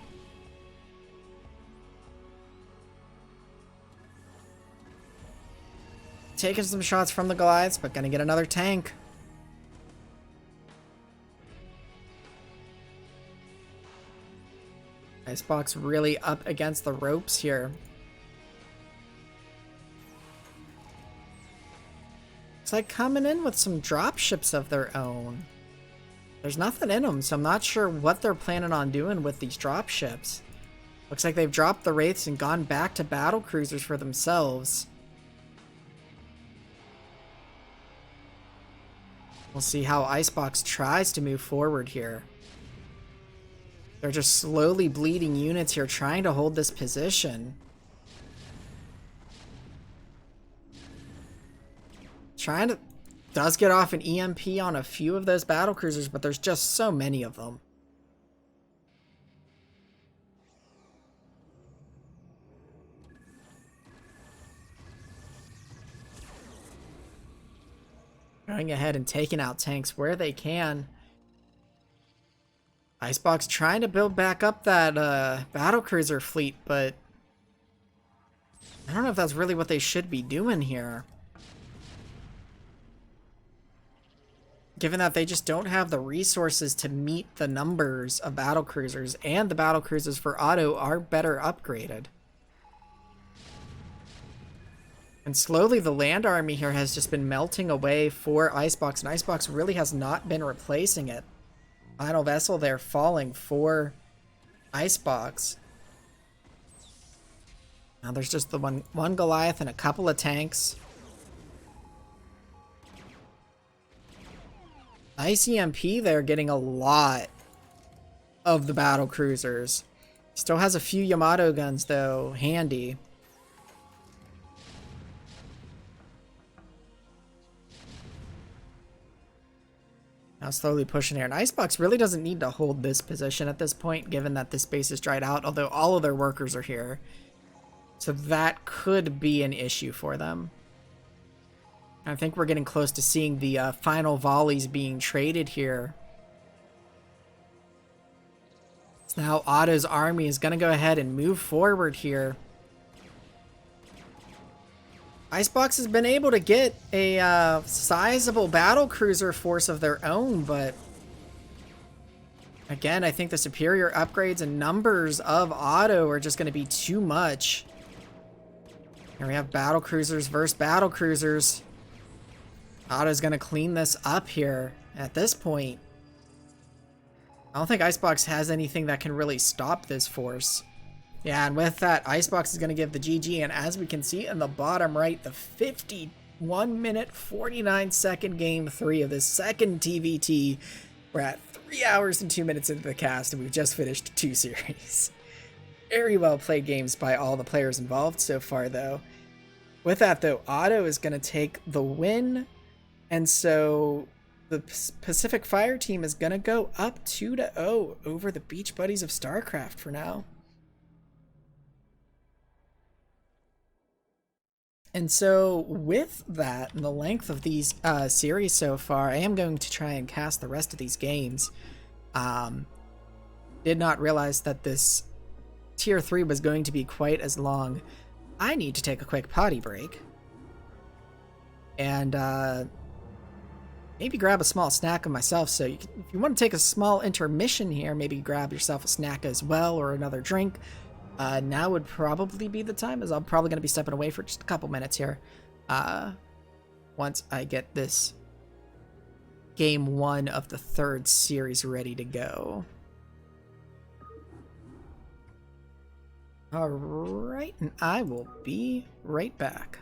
Taking some shots from the Goliaths, but gonna get another tank. Icebox really up against the ropes here. It's like coming in with some dropships of their own. There's nothing in them, so I'm not sure what they're planning on doing with these dropships. Looks like they've dropped the Wraiths and gone back to battle cruisers for themselves. We'll see how Icebox tries to move forward here. They're just slowly bleeding units here, trying to hold this position. Does get off an EMP on a few of those battlecruisers, but there's just so many of them. Going ahead and taking out tanks where they can. Icebox trying to build back up that battlecruiser fleet, but I don't know if that's really what they should be doing here. Given that they just don't have the resources to meet the numbers of battlecruisers, and the battlecruisers for auto are better upgraded. And slowly the land army here has just been melting away for Icebox, and Icebox really has not been replacing it. Final vessel there falling for Icebox. Now there's just the one Goliath and a couple of tanks. Nice EMP there, getting a lot of the battle cruisers. Still has a few Yamato guns though, handy. Now slowly pushing here. And Icebox really doesn't need to hold this position at this point, given that this base is dried out, although all of their workers are here. So that could be an issue for them. I think we're getting close to seeing the final volleys being traded here. So now Otto's army is going to go ahead and move forward here. Icebox has been able to get a sizable battlecruiser force of their own, but again, I think the superior upgrades and numbers of Otto are just going to be too much. Here we have battlecruisers versus battlecruisers. Otto's going to clean this up here at this point. I don't think Icebox has anything that can really stop this force. Yeah, and with that, Icebox is going to give the GG, and as we can see in the bottom right, the 51 minute, 49 second game 3 of the second TVT. We're at 3 hours and 2 minutes into the cast, and we've just finished 2 series. Very well played games by all the players involved so far, though. With that, though, Otto is going to take the win, and so the Pacific Fire team is going to go up 2-0 over the Beach Buddies of StarCraft for now. And so with that and the length of these series so far, I am going to try and cast the rest of these games. Did not realize that this tier 3 was going to be quite as long. I need to take a quick potty break. And maybe grab a small snack of myself. So if you want to take a small intermission here, maybe grab yourself a snack as well or another drink. Now would probably be the time, as I'm probably going to be stepping away for just a couple minutes here. Once I get this game 1 of the 3rd series ready to go. Alright, and I will be right back.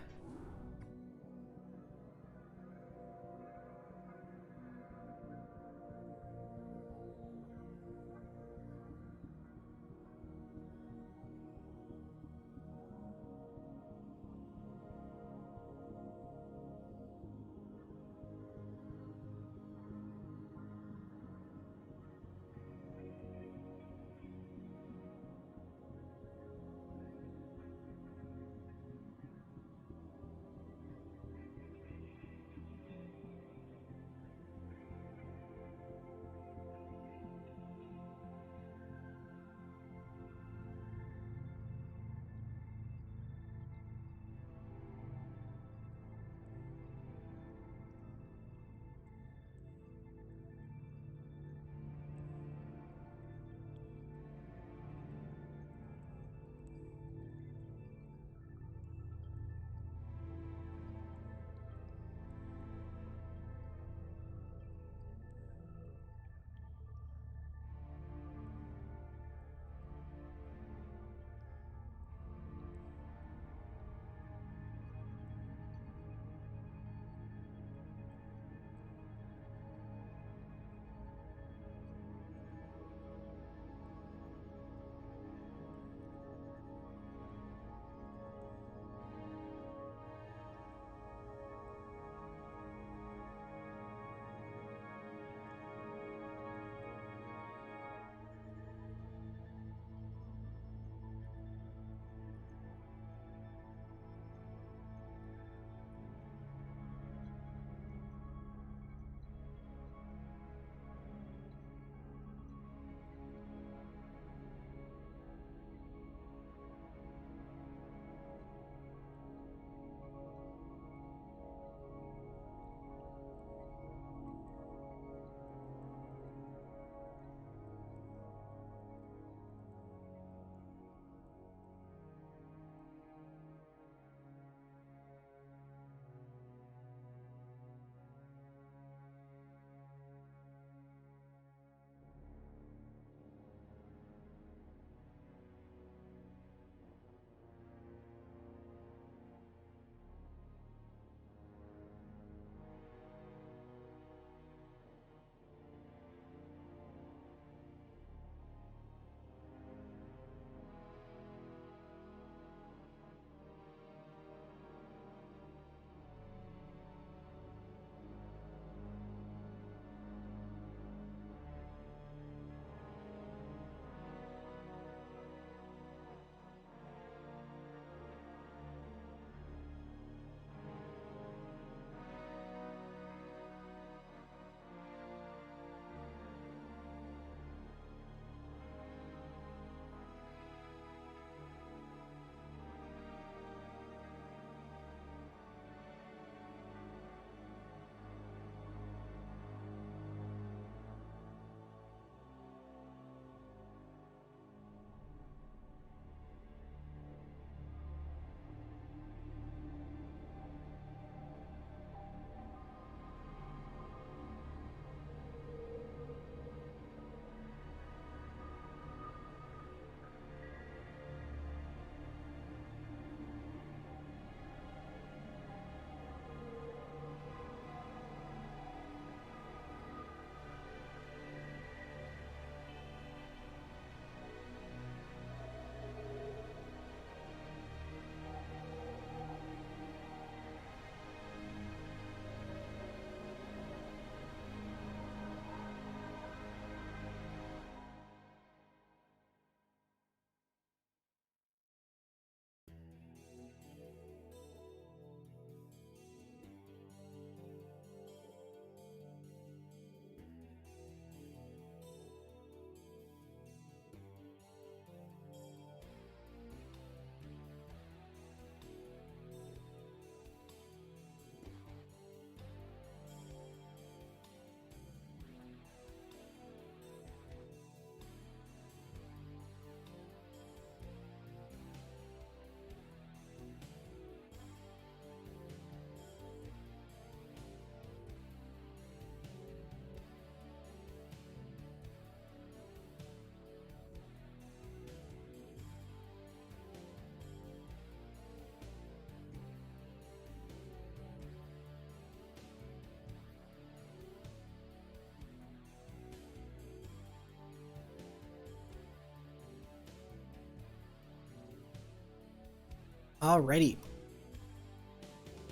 Alrighty.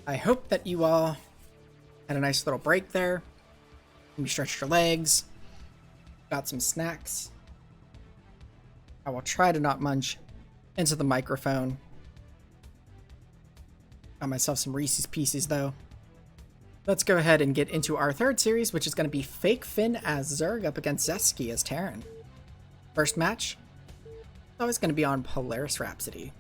I hope that you all had a nice little break there. You stretched your legs, got some snacks. I will try to not munch into the microphone. Got myself some Reese's Pieces though. Let's go ahead and get into our third series, which is going to be Fake Finn as Zerg up against Zeski as Terran. First match, always going to be on Polaris Rhapsody.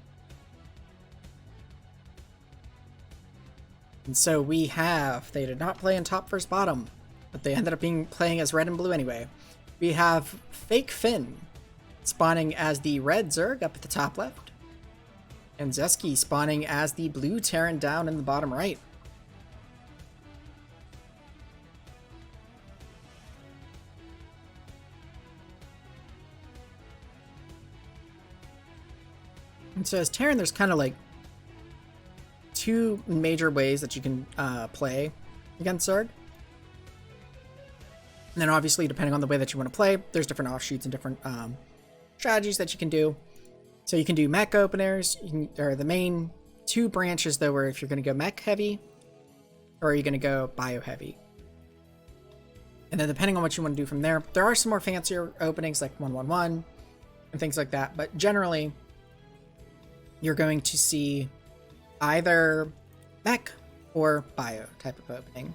And so we have, they did not play in top versus bottom, but they ended up playing as red and blue anyway. We have Fake Finn spawning as the red Zerg up at the top left, and Zeski spawning as the blue Terran down in the bottom right. And so as Terran, there's kind of like two major ways that you can play against Zerg. And then obviously, depending on the way that you want to play, there's different offshoots and different strategies that you can do. So you can do mech openers, or the main two branches though, where if you're going to go mech heavy, or are you going to go bio heavy. And then depending on what you want to do from there, there are some more fancier openings like 1-1-1 and things like that. But generally, you're going to see either mech or bio type of opening.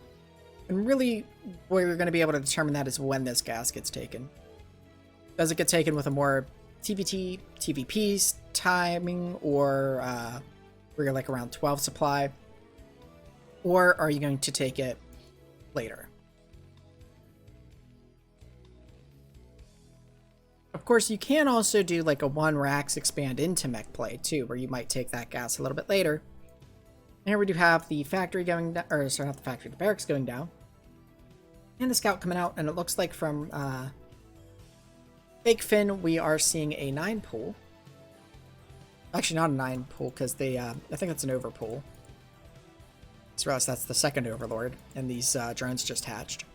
And really, where you're going to be able to determine that is when this gas gets taken. Does it get taken with a more TVT, TVP timing, or where you're like around 12 supply? Or are you going to take it later? Of course, you can also do like a 1 Rax expand into mech play too, where you might take that gas a little bit later. And here we do have the factory going down, or sorry, not the factory, the barracks going down. And the scout coming out, and it looks like from Fake Finn, we are seeing a 9 pull. Actually, not a 9 pull, because they, I think that's an over pull. So else that's the second overlord, and these drones just hatched.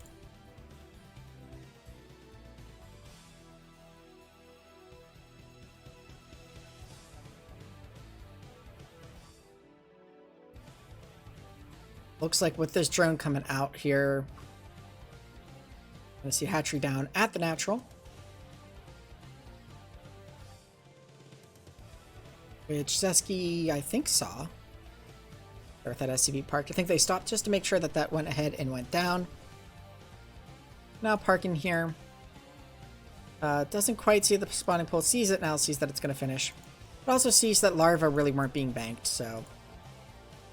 Looks like with this drone coming out here, I'm gonna see hatchery down at the natural, which Zeski, I think, saw. Or if that SCV parked. I think they stopped just to make sure that that went ahead and went down. Now parking here. Doesn't quite see the spawning pool, sees it now, sees that it's going to finish. But also sees that larvae really weren't being banked, so...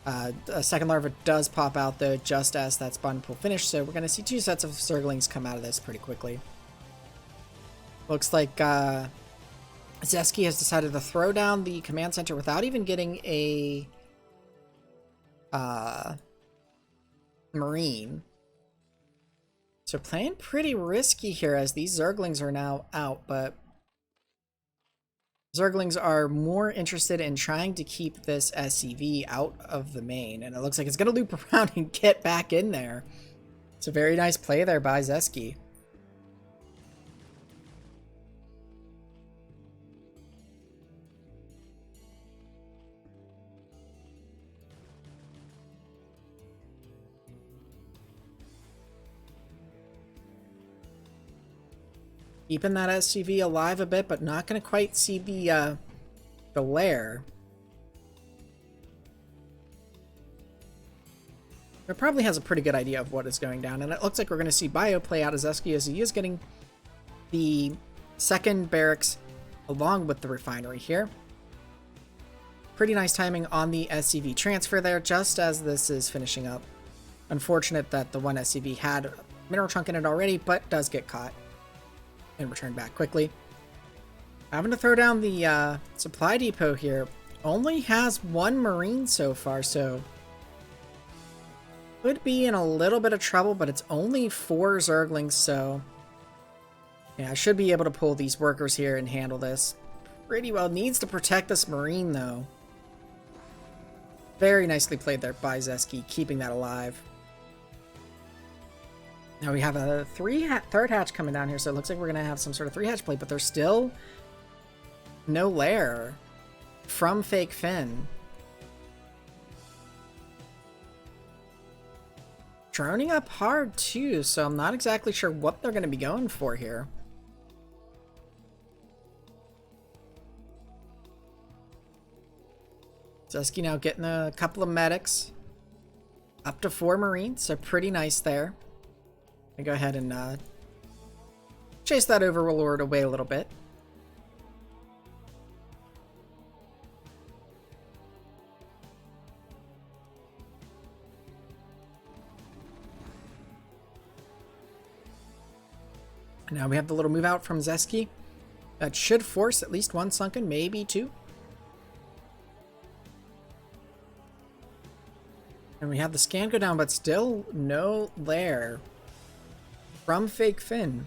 a second larva does pop out though, just as that spawning pool finished, so we're going to see 2 sets of Zerglings come out of this pretty quickly. Looks like Zeski has decided to throw down the command center without even getting a Marine. So playing pretty risky here as these Zerglings are now out, but Zerglings are more interested in trying to keep this SCV out of the main, and it looks like it's going to loop around and get back in there. It's a very nice play there by Zeski. Keeping that SCV alive a bit, but not going to quite see the lair. It probably has a pretty good idea of what is going down, and it looks like we're going to see Bio play out as Zeski as he is getting the second barracks along with the refinery here. Pretty nice timing on the SCV transfer there, just as this is finishing up. Unfortunate that the one SCV had mineral chunk in it already, but does get caught and return back quickly. Having to throw down the supply depot here. Only has 1 Marine so far, so could be in a little bit of trouble, but it's only 4 Zerglings, so yeah, I should be able to pull these workers here and handle this pretty well. Needs to protect this Marine though. Very nicely played there by Zeski, keeping that alive. Now we have a third hatch coming down here, so it looks like we're going to have some sort of 3 hatch play, but there's still no lair from Fake Finn. droning up hard too, so I'm not exactly sure what they're going to be going for here. Zeski now getting a couple of medics. Up to 4 Marines, so pretty nice there. I go ahead and chase that Overlord away a little bit. Now we have the little move out from Zeski. That should force at least 1 sunken, maybe 2. And we have the scan go down, but still no lair from Fake Finn.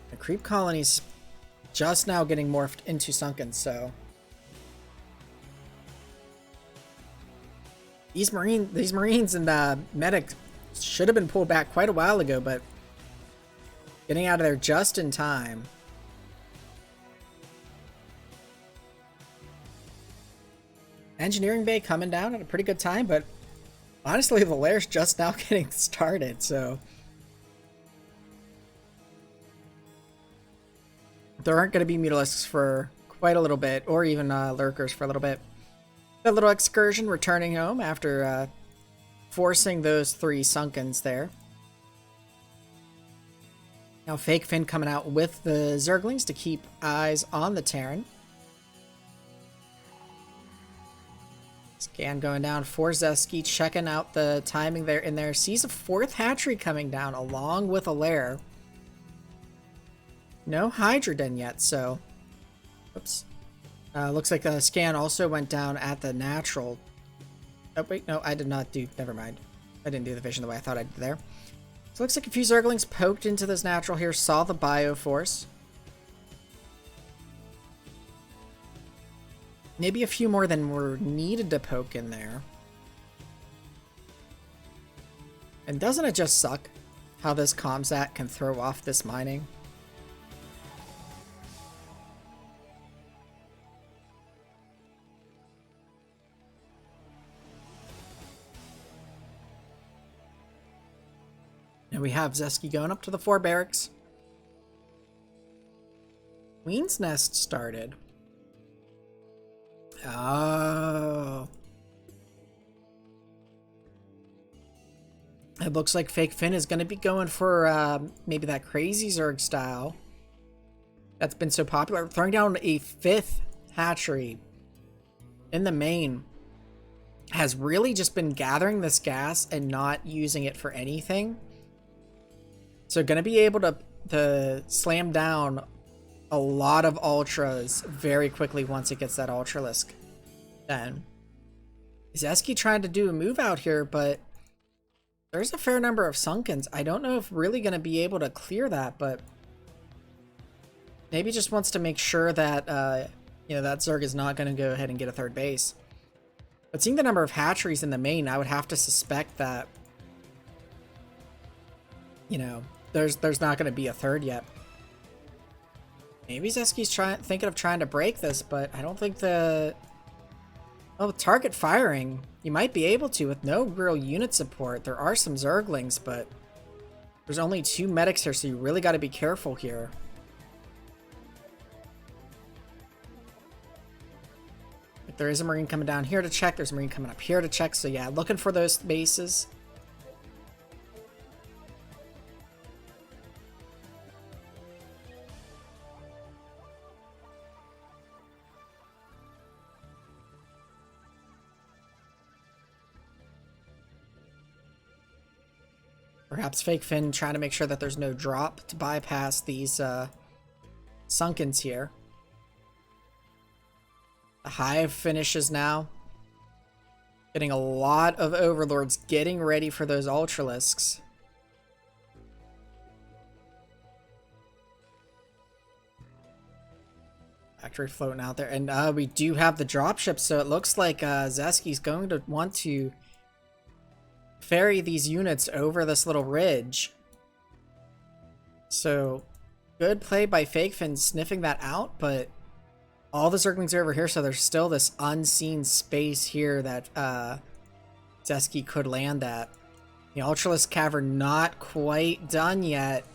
The creep colony's just now getting morphed into sunken, so these Marines and medics should have been pulled back quite a while ago, but getting out of there just in time. Engineering bay coming down at a pretty good time, but honestly, the lair's just now getting started, so there aren't going to be Mutalisks for quite a little bit, or even Lurkers for a little bit. A little excursion returning home after forcing those 3 sunkens there. Now Fake Finn coming out with the Zerglings to keep eyes on the Terran. Scan going down for Zeski, checking out the timing there in there. Sees a 4th hatchery coming down along with a lair. No Hydra Den yet, so oops. Looks like the scan also went down at the natural. Oh wait, no, I did not do, never mind. I didn't do the vision the way I thought I did there. So looks like a few Zerglings poked into this natural here, saw the Bioforce. Maybe a few more than were needed to poke in there. And doesn't it just suck how this Comsat can throw off this mining? Now we have Zeski going up to the 4 barracks. Queen's Nest started. Oh. It looks like Fake Finn is going to be going for maybe that crazy Zerg style that's been so popular. Throwing down a 5th hatchery in the main has really just been gathering this gas and not using it for anything. So going to be able to slam down a lot of Ultras very quickly once it gets that Ultralisk. Then Zeski trying to do a move out here, but there's a fair number of Sunkens. I don't know if really going to be able to clear that, but maybe just wants to make sure that you know, that Zerg is not going to go ahead and get a 3rd base. But seeing the number of hatcheries in the main, I would have to suspect that, you know, there's not going to be a 3rd yet. Maybe Zeski's thinking of trying to break this, but I don't think the... Oh, target firing, you might be able to with no real unit support. There are some Zerglings, but there's only 2 medics here, so you really got to be careful here. If there is a Marine coming down here to check, there's a Marine coming up here to check, so yeah, looking for those bases. Perhaps Fake Finn trying to make sure that there's no drop to bypass these Sunkens here. The Hive finishes now. Getting a lot of Overlords getting ready for those Ultralisks. Factory floating out there. And we do have the dropship, so it looks like Zeski's going to want to ferry these units over this little ridge. So good play by Fake Finn sniffing that out, but All the Zerglings are over here, so there's still this unseen space here that Zeski could land at. The Ultralisk Cavern not quite done yet.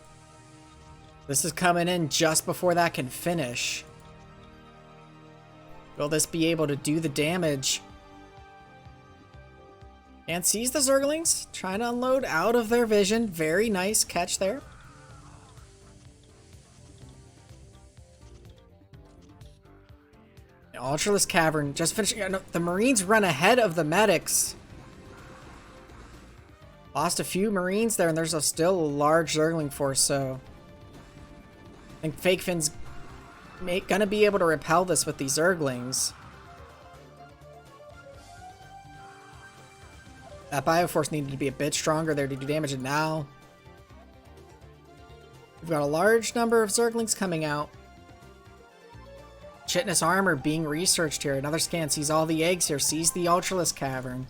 This is coming in just before that can finish. Will this be able to do the damage? And sees the Zerglings trying to unload out of their vision. Very nice catch there. The Ultralisk Cavern just finishing. No, the Marines run ahead of the medics. Lost a few Marines there, and there's still a large Zergling force, so I think Fake Finn's gonna be able to repel this with these Zerglings. That Bioforce needed to be a bit stronger there to do damage, and now we've got a large number of Zerglings coming out. Chitinous armor being researched here. Another scan sees all the eggs here, sees the Ultralisk Cavern.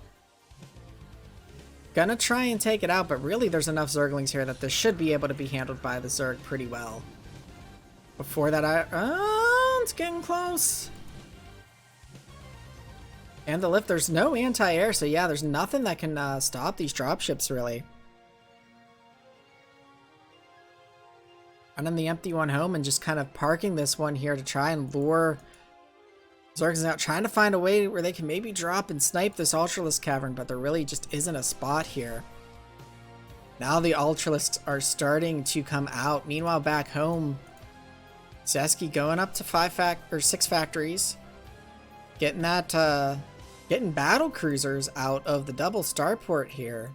Gonna try and take it out, but really there's enough Zerglings here that this should be able to be handled by the Zerg pretty well. Before that, it's getting close. And the lift, there's no anti-air, so yeah, there's nothing that can stop these dropships, really. Running the empty one home and just kind of parking this one here to try and lure Zergs out, trying to find a way where they can maybe drop and snipe this Ultralisk Cavern, but there really just isn't a spot here. Now the Ultralisks are starting to come out. Meanwhile, back home, Zeski going up to 6 factories, getting that, getting battle cruisers out of the double starport here.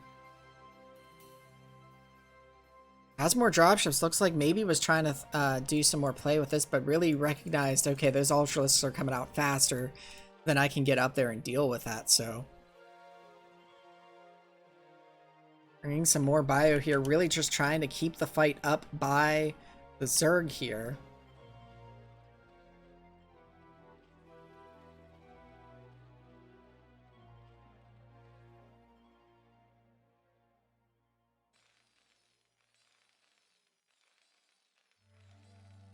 Has more dropships. Looks like maybe was trying to do some more play with this, but really recognized, okay, those Ultralisks are coming out faster than I can get up there and deal with that, so. Bringing some more bio here, really just trying to keep the fight up by the Zerg here.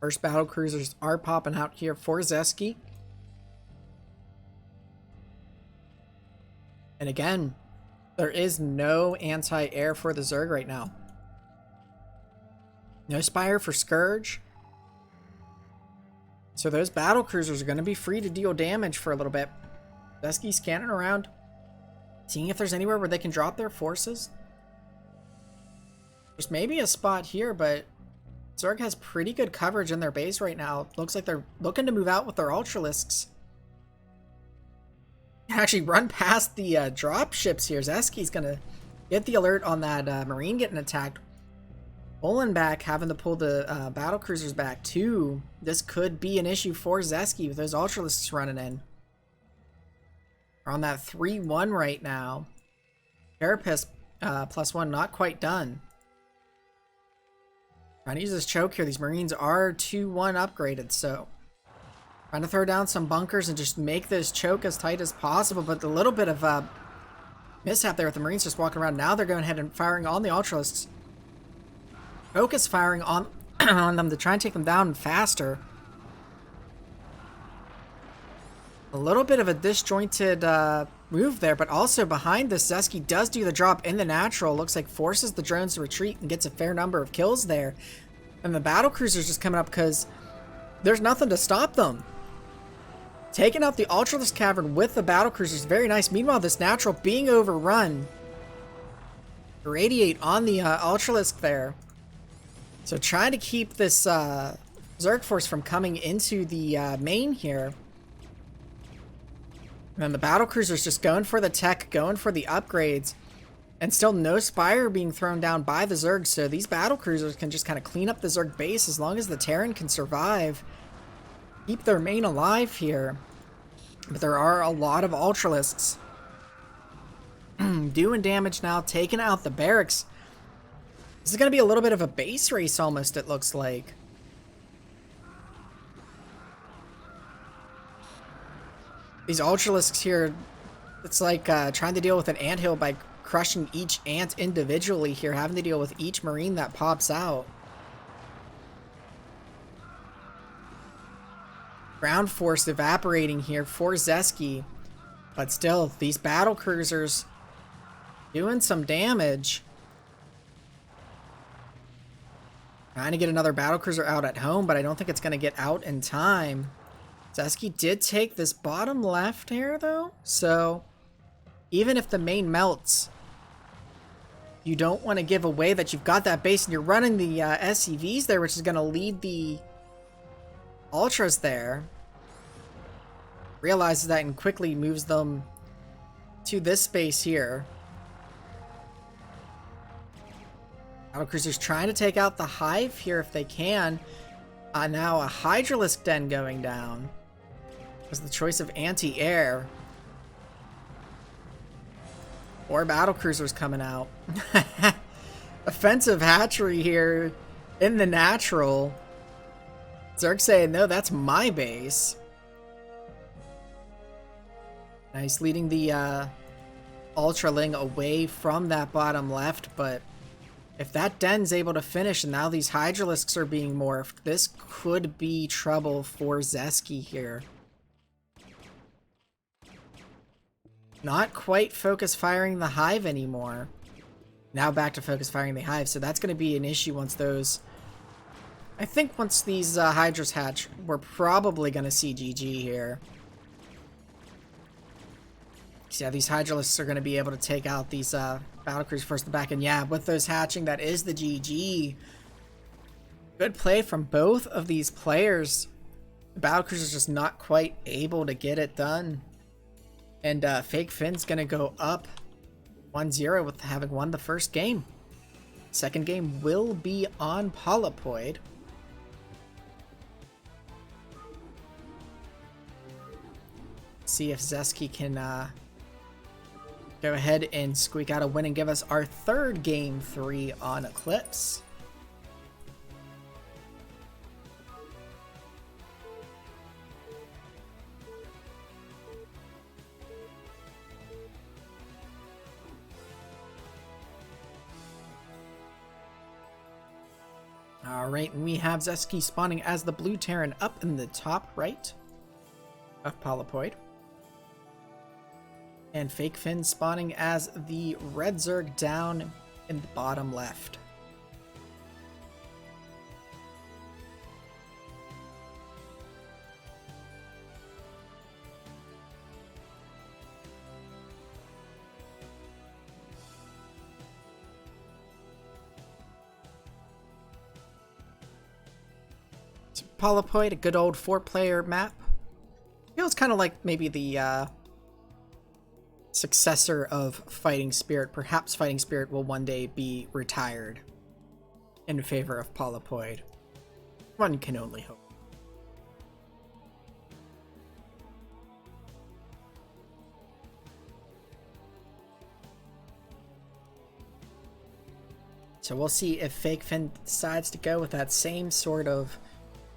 First battle cruisers are popping out here for Zeski. And again, there is no anti-air for the Zerg right now. No Spire for Scourge. So those battle cruisers are going to be free to deal damage for a little bit. Zeski scanning around, seeing if there's anywhere where they can drop their forces. There's maybe a spot here, but Zerg has pretty good coverage in their base right now. Looks like they're looking to move out with their Ultralisks. Actually run past the drop ships here. Zeski's gonna get the alert on that Marine getting attacked. Pulling back, having to pull the battle cruisers back too. This could be an issue for Zeski with those Ultralisks running in. We're on that 3-1 right now. Carapace +1 not quite done. Trying to use this choke here. These Marines are 2-1 upgraded, so trying to throw down some bunkers and just make this choke as tight as possible, but a little bit of mishap there with the Marines just walking around. Now they're going ahead and firing on the Ultralisks. Focus firing on, on them to try and take them down faster. A little bit of a disjointed move there, but also behind this, Zeski does do the drop in the natural. Looks like forces the drones to retreat and gets a fair number of kills there. And the battle cruiser's just coming up because there's nothing to stop them. Taking out the Ultralisk Cavern with the battle cruisers, very nice. Meanwhile, this natural being overrun. Irradiate on the Ultralisk there. So trying to keep this Zerg force from coming into the main here. And then the battle cruiser's just going for the tech, going for the upgrades. And still no Spire being thrown down by the Zerg, so these battle cruisers can just kind of clean up the Zerg base as long as the Terran can survive. Keep their main alive here. But there are a lot of Ultralisks. Doing damage now, taking out the barracks. This is going to be a little bit of a base race almost, it looks like. These Ultralisks here, it's like trying to deal with an anthill by crushing each ant individually here, having to deal with each Marine that pops out. Ground force evaporating here for Zesky. But still, these battle cruisers doing some damage. Trying to get another battle cruiser out at home, but I don't think it's going to get out in time. Zesky did take this bottom left here, though. So, even if the main melts, you don't want to give away that you've got that base and you're running the SCVs there, which is going to lead the Ultras there. Realizes that and quickly moves them to this space here. Battlecruisers trying to take out the Hive here if they can. Now a Hydralisk Den going down. Was the choice of anti-air. 4 battlecruisers coming out. Offensive hatchery here in the natural. Zerg saying, no, that's my base. Nice, leading the Ultraling away from that bottom left, but if that den's able to finish and now these Hydralisks are being morphed, this could be trouble for Zesky here. Not quite focus firing the Hive anymore. Now back to focus firing the Hive, so that's going to be an issue once those... I think once these Hydras hatch, we're probably going to see GG here. So yeah, these Hydralisks are going to be able to take out these battlecruisers first and back. And yeah, with those hatching, that is the GG. Good play from both of these players. The battlecruisers just not quite able to get it done. And Fake Finn's going to go up 1-0 with having won the first game. Second game will be on Polypoid. See if Zesky can go ahead and squeak out a win and give us our third game 3 on Eclipse. Alright, and we have Zesky spawning as the Blue Terran up in the top right of Polypoid. And Fake Finn spawning as the Red Zerg down in the bottom left. So Polypoid, a good old 4-player map. Feels kind of like maybe the successor of Fighting Spirit. Perhaps Fighting Spirit will one day be retired in favor of Polypoid. One can only hope. So we'll see if Fake Finn decides to go with that same sort of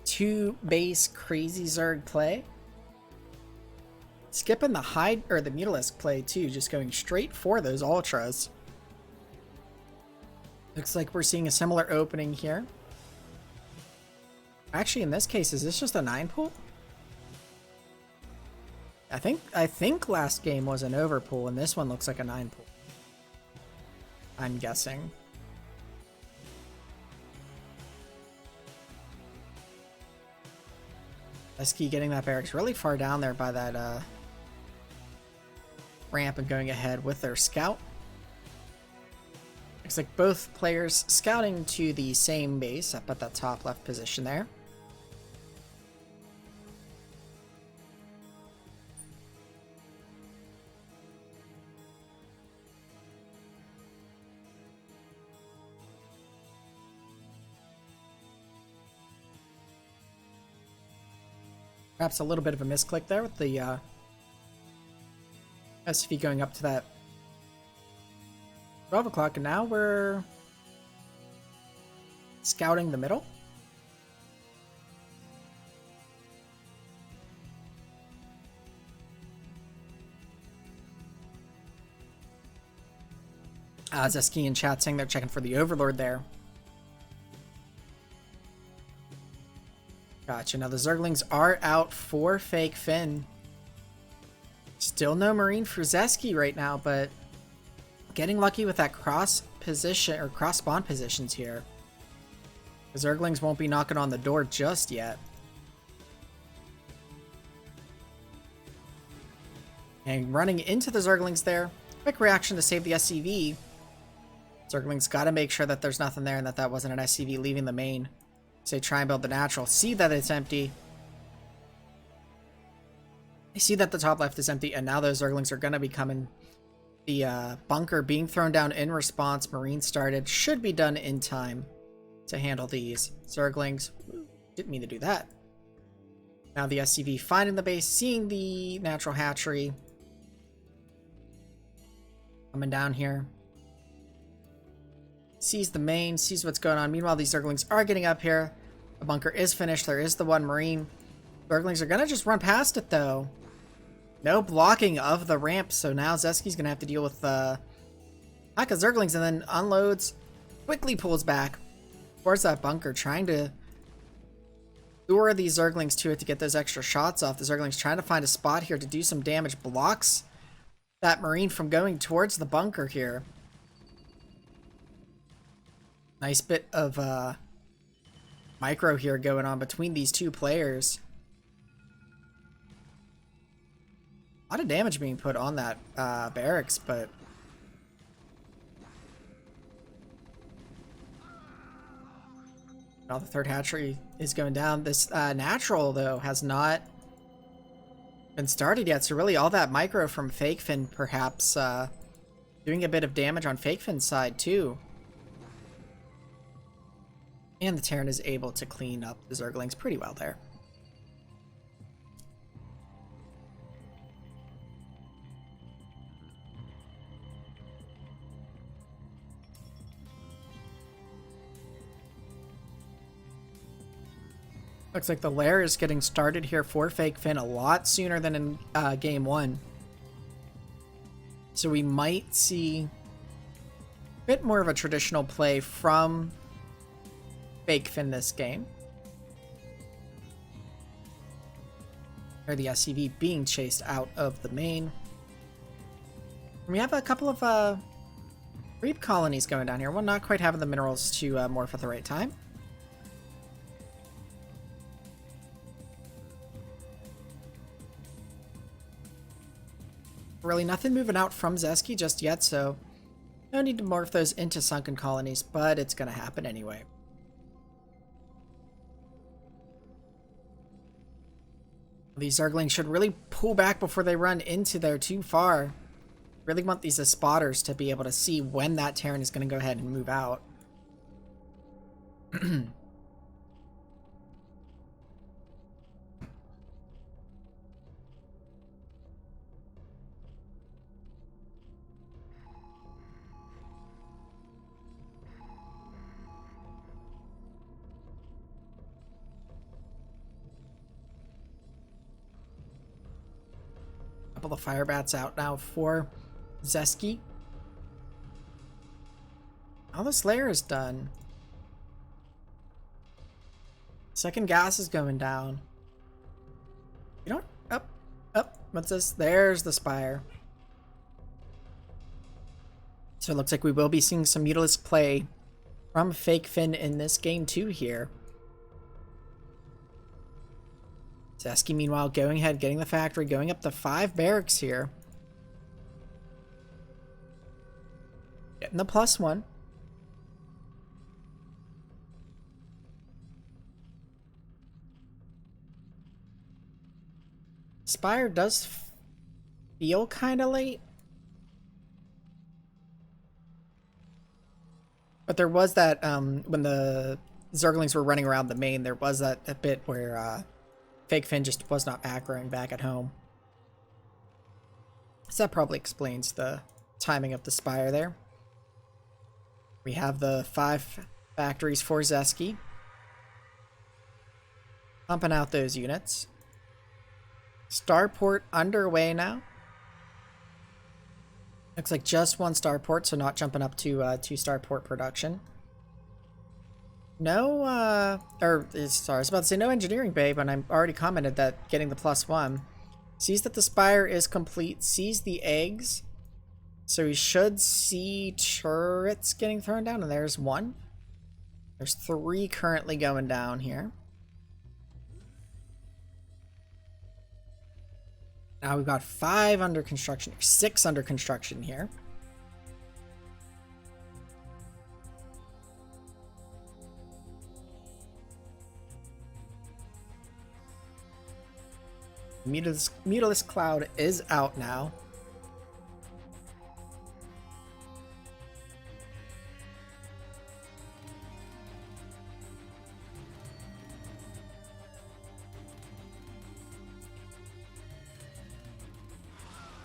2-base crazy Zerg play. Skipping the the Mutalisk play too, just going straight for those Ultras. Looks like we're seeing a similar opening here. Actually, in this case, is this just a 9-pool? I think last game was an overpool, and this one looks like a 9-pool. I'm guessing. Zesky getting that barracks really far down there by that ramp and going ahead with their scout. Looks like both players scouting to the same base up at that top left position there. Perhaps a little bit of a misclick there with the SCV going up to that 12 o'clock, and now we're scouting the middle. Zesky in chat saying they're checking for the Overlord there. Gotcha. Now the Zerglings are out for Fake Fin. Still no Marine for Zesky right now, but getting lucky with that cross position or cross spawn positions here. The Zerglings won't be knocking on the door just yet. And running into the Zerglings there. Quick reaction to save the SCV. Zerglings got to make sure that there's nothing there and that that wasn't an SCV leaving the main. So they try and build the natural. See that it's empty. They see that the top left is empty, and now those Zerglings are going to be coming. The bunker being thrown down in response. Marine started. Should be done in time to handle these Zerglings. Didn't mean to do that. Now the SCV finding the base, seeing the natural hatchery. Coming down here. Sees the main, sees what's going on. Meanwhile, these Zerglings are getting up here. The bunker is finished. There is the one Marine. Zerglings are going to just run past it, though. No blocking of the ramp, so now Zesky's going to have to deal with lack of Zerglings and then unloads. Quickly pulls back towards that bunker, trying to lure these Zerglings to it to get those extra shots off. The Zerglings trying to find a spot here to do some damage. Blocks that Marine from going towards the bunker here. Nice bit of micro here going on between these two players. A lot of damage being put on that barracks, but now the third hatchery is going down. This natural, though, has not been started yet, so really all that micro from Fake Fin perhaps doing a bit of damage on Fake Fin's side, too. And the Terran is able to clean up the Zerglings pretty well there. Looks like the lair is getting started here for Fake Fin a lot sooner than in game one. So we might see a bit more of a traditional play from Fake Fin this game. Or the SCV being chased out of the main. And we have a couple of reap colonies going down here. Well, not quite having the minerals to morph at the right time. Really nothing moving out from Zesky just yet, so no need to morph those into sunken colonies, but it's going to happen anyway. These Zerglings should really pull back before they run into there too far. Really want these as spotters to be able to see when that Terran is going to go ahead and move out. Couple of fire bats out now for Zesky. Now the Slayer is done. Second gas is going down. You don't up. What's this? There's the Spire. So it looks like we will be seeing some Mutalisk play from Fake Fin in this game too here. Zesky, meanwhile, going ahead, getting the factory, going up to 5 barracks here. Getting the +1. Spire does feel kind of late. But there was that, when the Zerglings were running around the main, there was that a bit where, Fake Fin just was not aggroing back at home. So that probably explains the timing of the Spire there. We have the 5 factories for Zesky. Pumping out those units. Starport underway now. Looks like just 1 starport, so not jumping up to 2 starport production. No, sorry, I was about to say no engineering bay, but I'm already commented that getting the +1. Sees that the spire is complete, sees the eggs. So we should see turrets getting thrown down, and there's one. There's 3 currently going down here. Now we've got 5 under construction, 6 under construction here. Mutalisk Cloud is out now.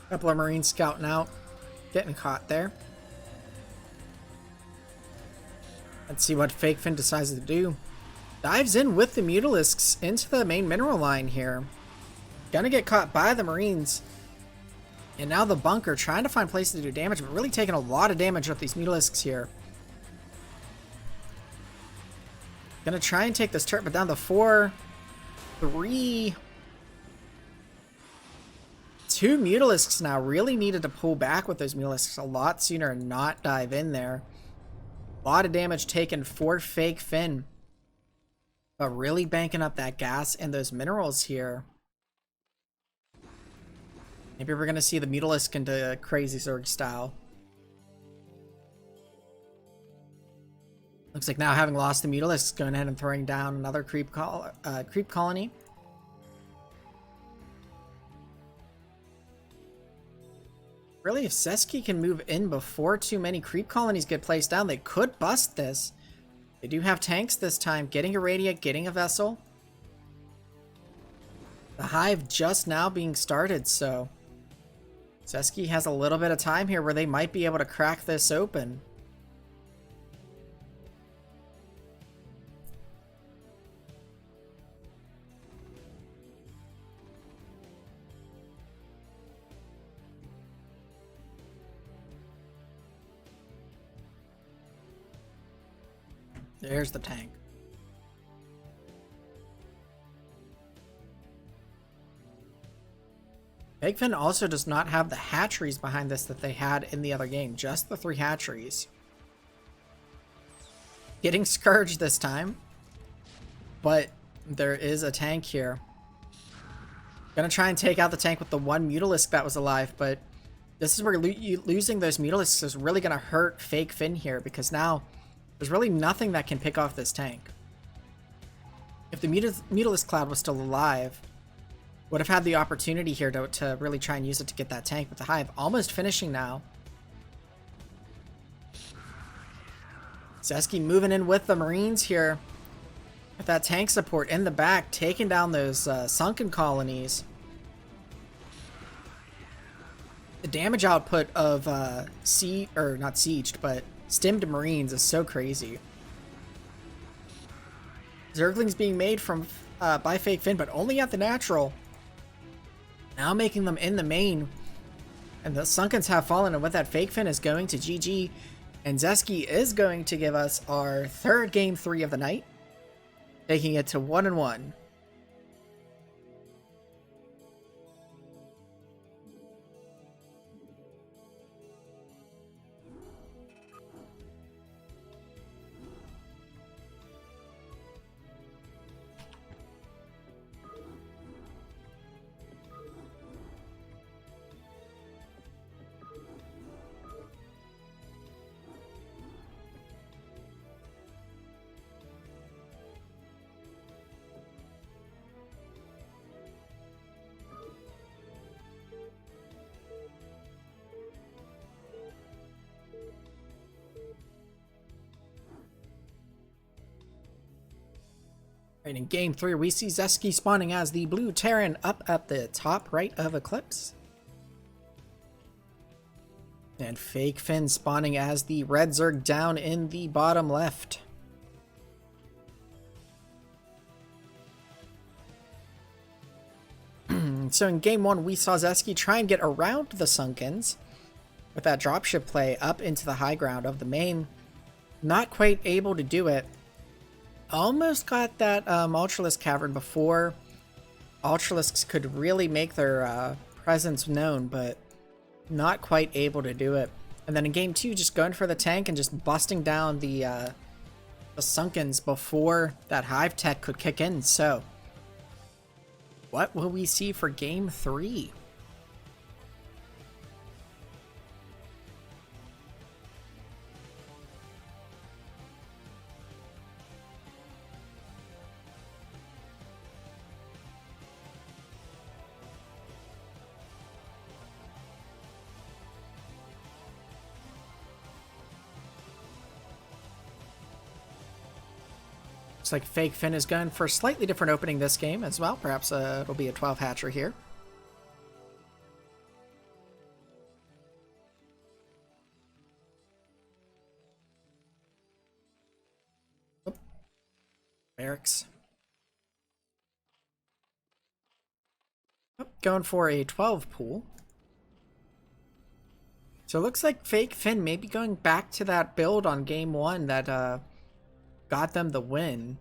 Couple of Marines scouting out, getting caught there. Let's see what Fake Fin decides to do. Dives in with the Mutalisks into the main mineral line here. Gonna get caught by the Marines. And now the bunker trying to find places to do damage, but really taking a lot of damage with these Mutalisks here. Gonna try and take this turret, but down to 4, 3. 2 Mutalisks now. Really needed to pull back with those Mutalisks a lot sooner and not dive in there. A lot of damage taken for Fake Fin. But really banking up that gas and those minerals here. Maybe we're going to see the Mutalisk into Crazy Zerg style. Looks like now, having lost the Mutalisk, going ahead and throwing down another creep colony. Really, if Zeski can move in before too many creep colonies get placed down, they could bust this. They do have tanks this time, getting a Radiant, getting a Vessel. The Hive just now being started, so Zeski has a little bit of time here where they might be able to crack this open. There's the tank. Fake Fin also does not have the hatcheries behind this that they had in the other game. Just the 3 hatcheries. Getting Scourged this time. But there is a tank here. Gonna try and take out the tank with the 1 Mutalisk that was alive, but this is where losing those Mutalisks is really gonna hurt Fake Fin here, because now there's really nothing that can pick off this tank. If the Mutalisk Cloud was still alive, would have had the opportunity here to really try and use it to get that tank, but the Hive almost finishing now. Zeski moving in with the Marines here. With that tank support in the back, taking down those sunken colonies. The damage output of not sieged, but stimmed Marines is so crazy. Zerglings being made from by Fake Fin, but only at the natural. Now making them in the main. And the Sunkens have fallen, and with that, Fake Fin is going to GG. And Zeski is going to give us our 3rd game 3 of the night, taking it to 1-1. Right, in game 3, we see Zeski spawning as the blue Terran up at the top right of Eclipse. And Fake Fin spawning as the red Zerg down in the bottom left. So in game 1, we saw Zeski try and get around the Sunkens with that dropship play up into the high ground of the main. Not quite able to do it. almost got that Ultralisk Cavern before Ultralisks could really make their presence known, but not quite able to do it. And then in game 2, just going for the tank and just busting down the Sunkens before that Hive Tech could kick in. So, what will we see for game 3? Looks like Fake Finn is going for a slightly different opening this game as well. Perhaps it'll be a 12 hatcher here. Oh. Barracks. Oh, going for a 12 pool. So it looks like Fake Finn may be going back to that build on game 1 that got them the win.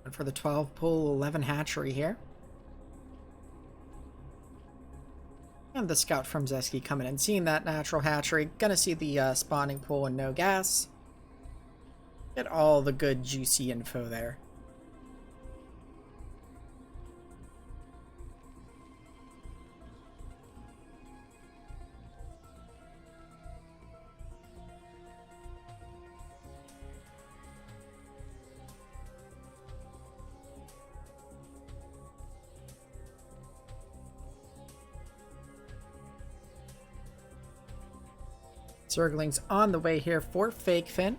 And for the 12 pull, 11 hatchery here. And the scout from Zeski coming in, seeing that natural hatchery. Gonna see the spawning pool and no gas. Get all the good juicy info there. Zerglings on the way here for Fake Finn.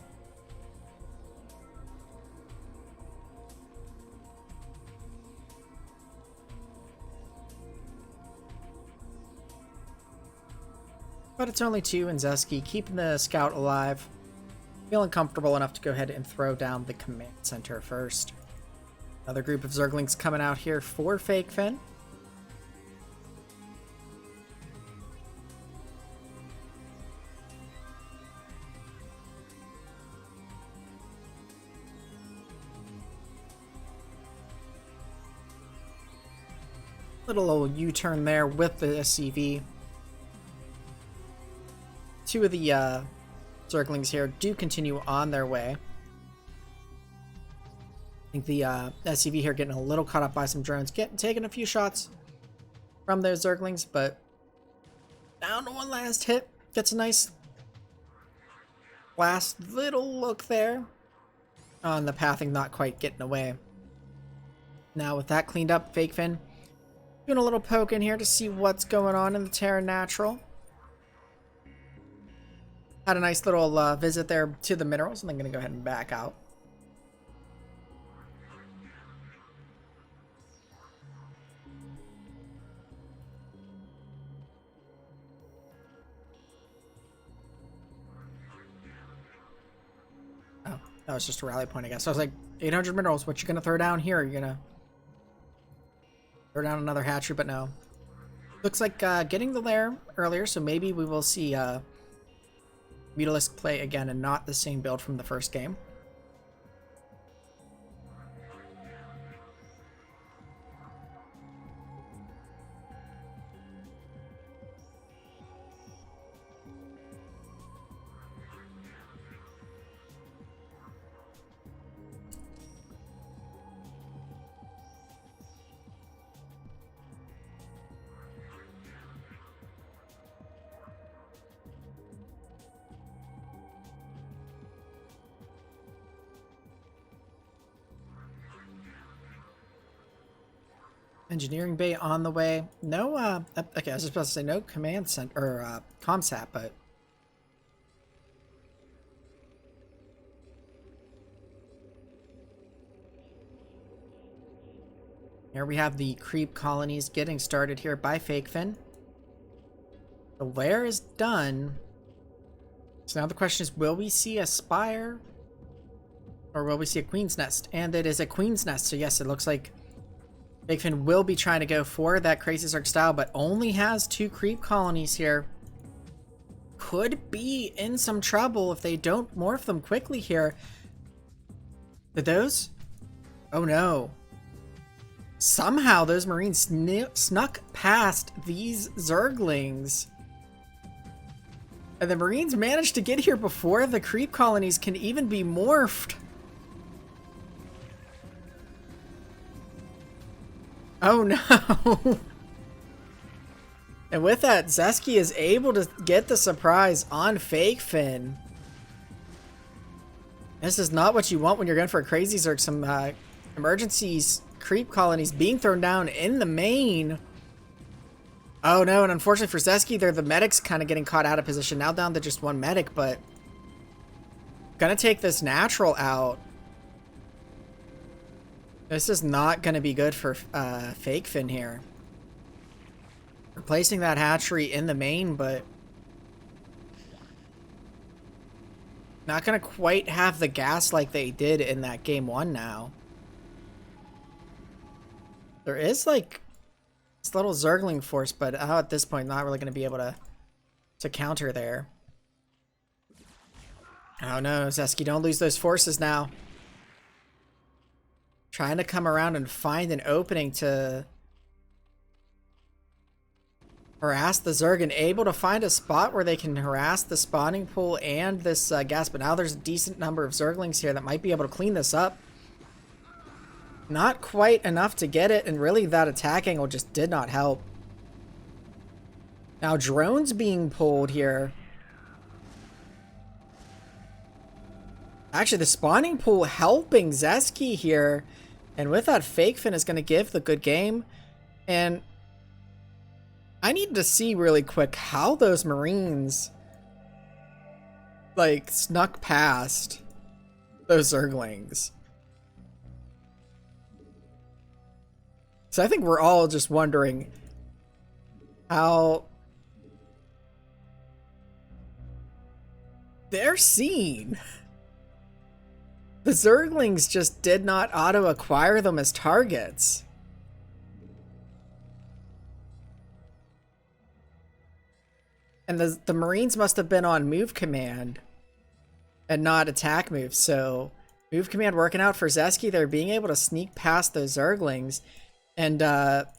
But it's only 2, and Zeski keeping the scout alive. Feeling comfortable enough to go ahead and throw down the command center first. Another group of Zerglings coming out here for Fake Finn. Little old U-turn there with the SCV. 2 of the Zerglings here do continue on their way. I think the SCV here getting a little caught up by some drones, taking a few shots from those Zerglings, but down to one last hit. Gets a nice last little look there on the pathing, not quite getting away. Now with that cleaned up, Fake Finn doing a little poke in here to see what's going on in the Terra Natural. Had a nice little visit there to the minerals, and I'm going to go ahead and back out. Oh, that was just a rally point, I guess. I was like, 800 minerals, what you going to throw down here? Are you going to throw down another hatchery? But no. Looks like getting the lair earlier, so maybe we will see Mutalisk play again and not the same build from the first game. Engineering bay on the way. No, okay, I was just supposed to say no command center or comsat, but here we have the creep colonies getting started here by Fake Finn. The lair is done. So now the question is, will we see a spire Or will we see a queen's nest? And it is a queen's nest, so yes, it looks like Big Fin will be trying to go for that Crazy Zerg style, but only has 2 creep colonies here. Could be in some trouble if they don't morph them quickly here. Did those? Oh no. Somehow those Marines snuck past these Zerglings. And the Marines managed to get here before the creep colonies can even be morphed. Oh no. And with that, Zeski is able to get the surprise on Fake Fin. This is not what you want when you're going for a Crazy Zerg. Some emergencies, creep colonies being thrown down in the main. Oh no, and unfortunately for Zeski, the medics kind of getting caught out of position. Now down to just 1 medic, but gonna take this natural out. This is not gonna be good for Fake Fin here. Replacing that hatchery in the main, but not gonna quite have the gas like they did in that game 1 now. There is like this little Zergling force, but at this point not really gonna be able to counter there. Oh no, Zeski, don't lose those forces now. Trying to come around and find an opening to harass the Zerg, and able to find a spot where they can harass the spawning pool and this gas, but now there's a decent number of Zerglings here that might be able to clean this up. Not quite enough to get it, and really that attack angle just did not help. Now drones being pulled here. Actually, the spawning pool helping Zeski here, and with that, Fake Fin is going to give the good game. And I need to see really quick how those Marines like snuck past those Zerglings. So I think we're all just wondering how they're seen. The Zerglings just did not auto-acquire them as targets. And the Marines must have been on move command and not attack move. So move command working out for Zeski. They're being able to sneak past those Zerglings. And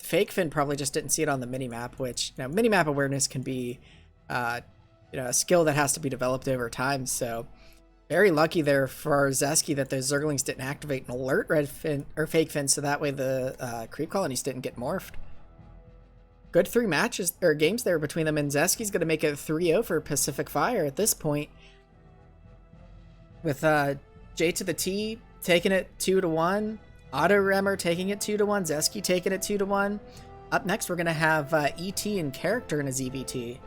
Fake Fin probably just didn't see it on the minimap, which, you know, minimap awareness can be a skill that has to be developed over time. So very lucky there for Zeski that those Zerglings didn't activate and alert Red Fin or Fake Fin, so that way the creep colonies didn't get morphed. Good 3 matches or games there between them, and Zeski's going to make it 3-0 for Pacific Fire at this point. With J to the T taking it 2-1, Otto Remmer taking it 2-1, Zeski taking it 2-1. Up next, we're going to have ET in character in his EVT.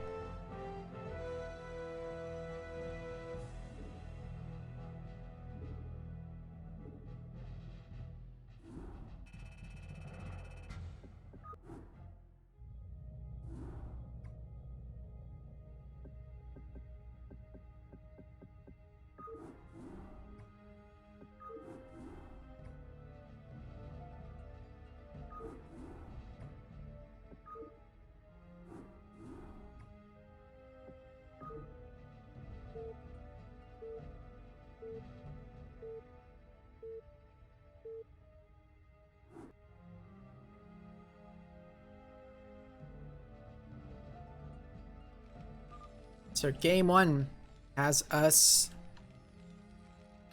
So game 1 has us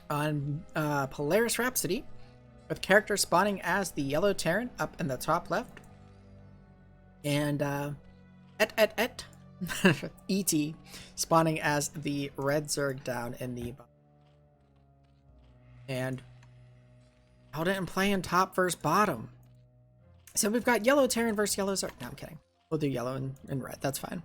on Polaris Rhapsody, with character spawning as the yellow Terran up in the top left, and ET spawning as the red Zerg down in the bottom. And held it in play in top versus bottom. So we've got yellow Terran versus yellow Zerg. No, I'm kidding. We'll do yellow and red. That's fine.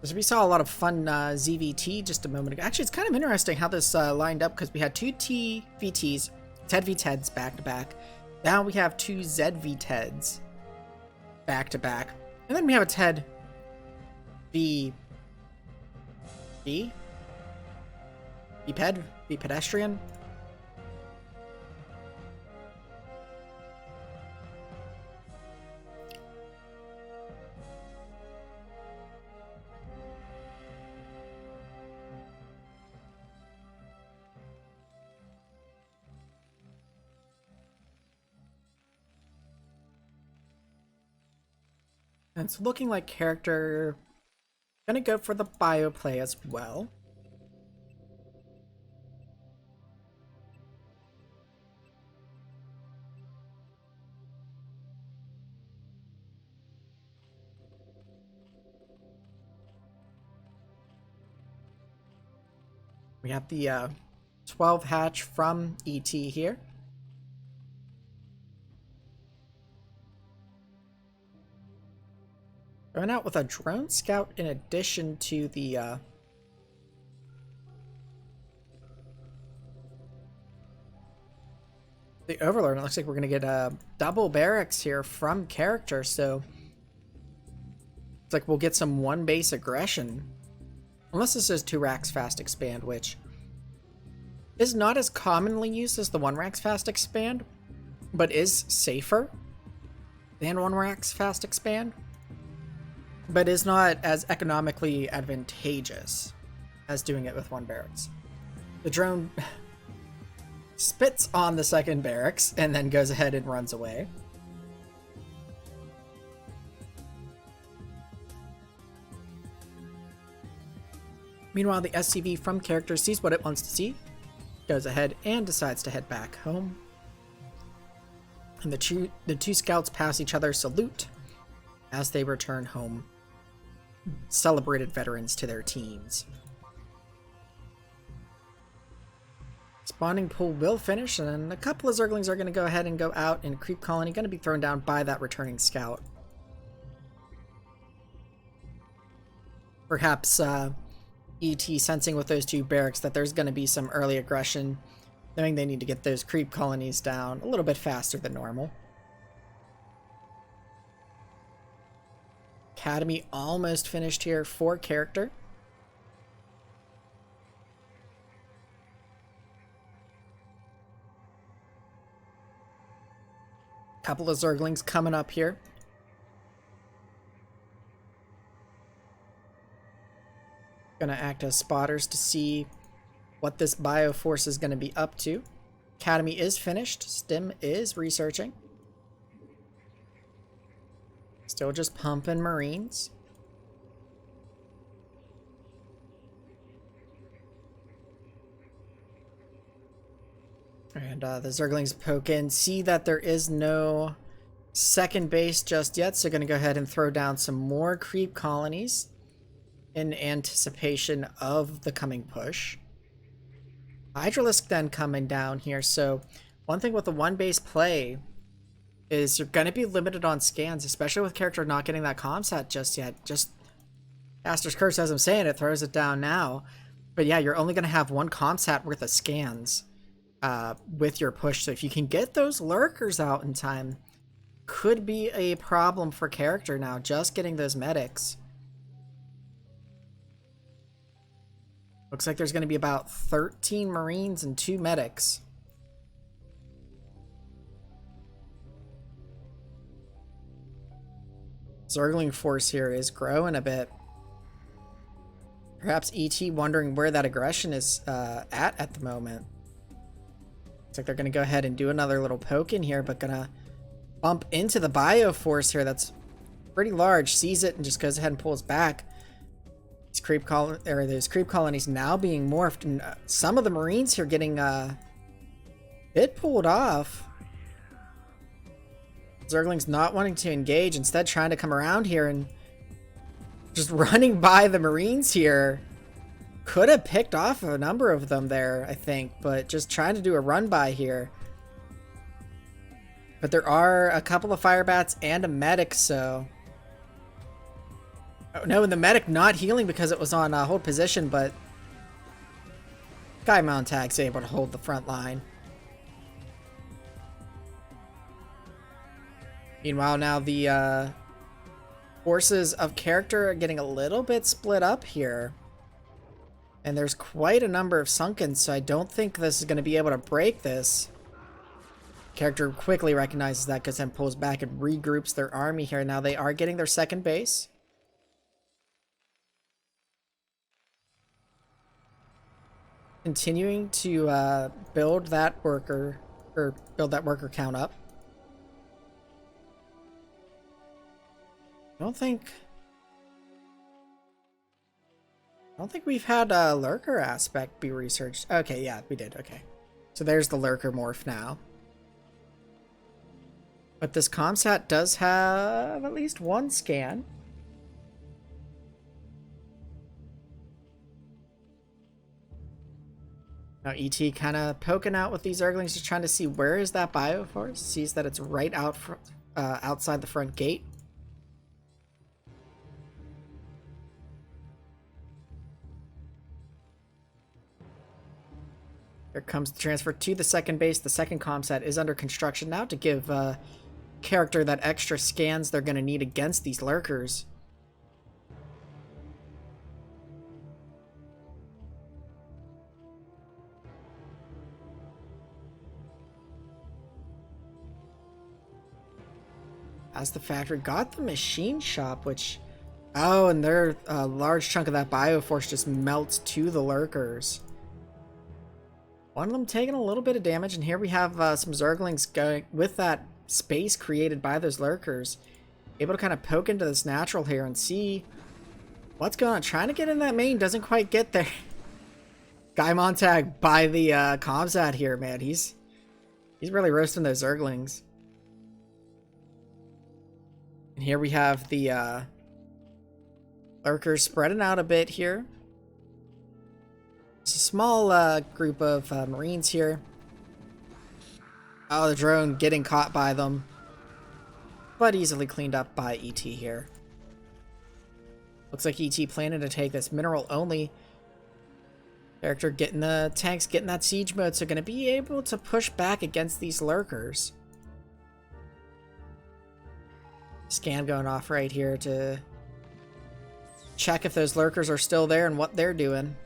So we saw a lot of fun ZVT just a moment ago. Actually, it's kind of interesting how this lined up because we had two TVTs, TED v TEDs back to back. Now we have two ZV TEDs back to back. And then we have a TED v pedestrian. And it's looking like character gonna go for the bio play as well. We have the 12 hatch from ET here. Going out with a drone scout in addition to the overlord. It looks like we're going to get a double barracks here from character, so it's like we'll get some one base aggression. Unless this is 2 racks fast expand, which is not as commonly used as the 1 racks fast expand, but is safer than 1 racks fast expand, but is not as economically advantageous as doing it with 1 barracks. The drone spits on the second barracks and then goes ahead and runs away. Meanwhile, the SCV from character sees what it wants to see, goes ahead and decides to head back home. And the two scouts pass each other salute as they return home, celebrated veterans to their teams. Spawning pool will finish, and a couple of Zerglings are going to go ahead and go out, and Creep Colony going to be thrown down by that returning scout. Perhaps ET sensing with those 2 barracks that there's going to be some early aggression, knowing they need to get those creep colonies down a little bit faster than normal. Academy almost finished here for character. Couple of Zerglings coming up here. Gonna act as spotters to see what this Bioforce is gonna be up to. Academy is finished. Stim is researching. Still just pumping Marines. And the Zerglings poke in, see that there is no second base just yet, so going to go ahead and throw down some more creep colonies in anticipation of the coming push. Hydralisk then coming down here, so one thing with the 1 base play is you're going to be limited on scans, especially with character not getting that comsat just yet. Just Master's Curse, as I'm saying, it throws it down now. But yeah, you're only going to have 1 comsat worth of scans with your push, so if you can get those lurkers out in time, could be a problem for character now, just getting those medics. Looks like there's going to be about 13 Marines and 2 medics. Zergling force here is growing a bit. Perhaps ET wondering where that aggression is at the moment. Looks like they're going to go ahead and do another little poke in here, but going to bump into the Bioforce here. That's pretty large. Sees it and just goes ahead and pulls back. These those creep colonies now being morphed, and some of the Marines here getting bit pulled off. Zergling's not wanting to engage, instead trying to come around here and just running by the Marines here. Could have picked off a number of them there, I think, but just trying to do a run by here. But there are a couple of fire bats and a medic, so Oh no, and the medic not healing because it was on hold position, but Guy Montag's able to hold the front line. Meanwhile, now the forces of character are getting a little bit split up here. And there's quite a number of sunken, so I don't think this is going to be able to break this. Character quickly recognizes that because then pulls back and regroups their army here. Now they are getting their second base. Continuing to build that worker count up. I don't think we've had a lurker aspect be researched. Okay, yeah, we did. Okay. So there's the lurker morph now. But this comsat does have at least one scan. Now ET kind of poking out with these Zerglings, just trying to see where is that Bioforce. Sees that it's right out outside the front gate. Here comes the transfer to the second base. The second comsat is under construction now to give character that extra scans they're going to need against these lurkers. As the factory got the machine shop, which... Oh, and their large chunk of that Bioforce just melts to the lurkers. One of them taking a little bit of damage, and here we have some Zerglings going with that space created by those lurkers. Able to kind of poke into this natural here and see what's going on. Trying to get in that main, doesn't quite get there. Guy Montag by the comsat here, man. He's really roasting those Zerglings. And here we have the lurkers spreading out a bit here. It's a small group of Marines here. Oh, the drone getting caught by them. But easily cleaned up by ET here. Looks like ET planning to take this mineral only. Character getting the tanks, getting that siege mode, so going to be able to push back against these lurkers. Scan going off right here to check if those lurkers are still there and what they're doing.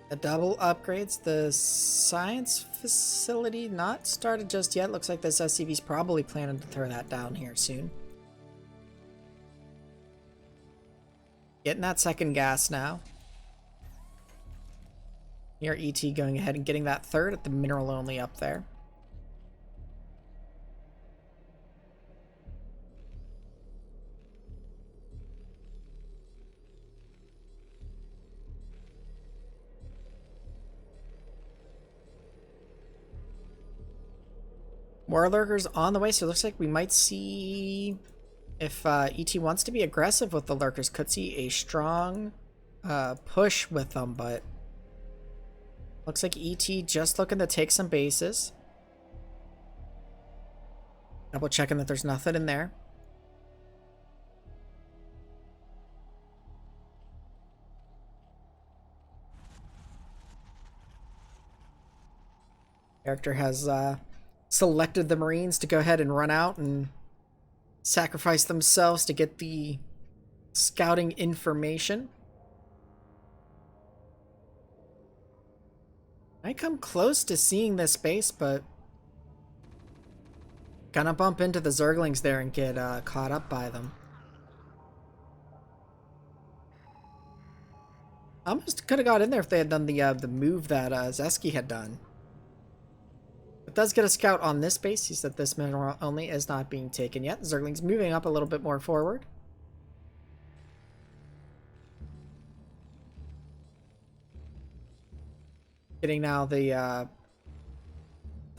The double upgrades. The science facility not started just yet. Looks like this SCV's probably planning to throw that down here soon. Getting that second gas now. Here ET going ahead and getting that third at the mineral only up there. More lurkers on the way, so it looks like we might see if ET wants to be aggressive with the lurkers. Could see a strong push with them, but looks like ET just looking to take some bases. Double checking that there's nothing in there. Character has selected the Marines to go ahead and run out and sacrifice themselves to get the scouting information. I come close to seeing this base, but gonna bump into the Zerglings there and get caught up by them. Almost could have got in there if they had done the move that Zeski had done. It does get a scout on this base. He said this mineral only is not being taken yet. The Zergling's moving up a little bit more forward. Getting now the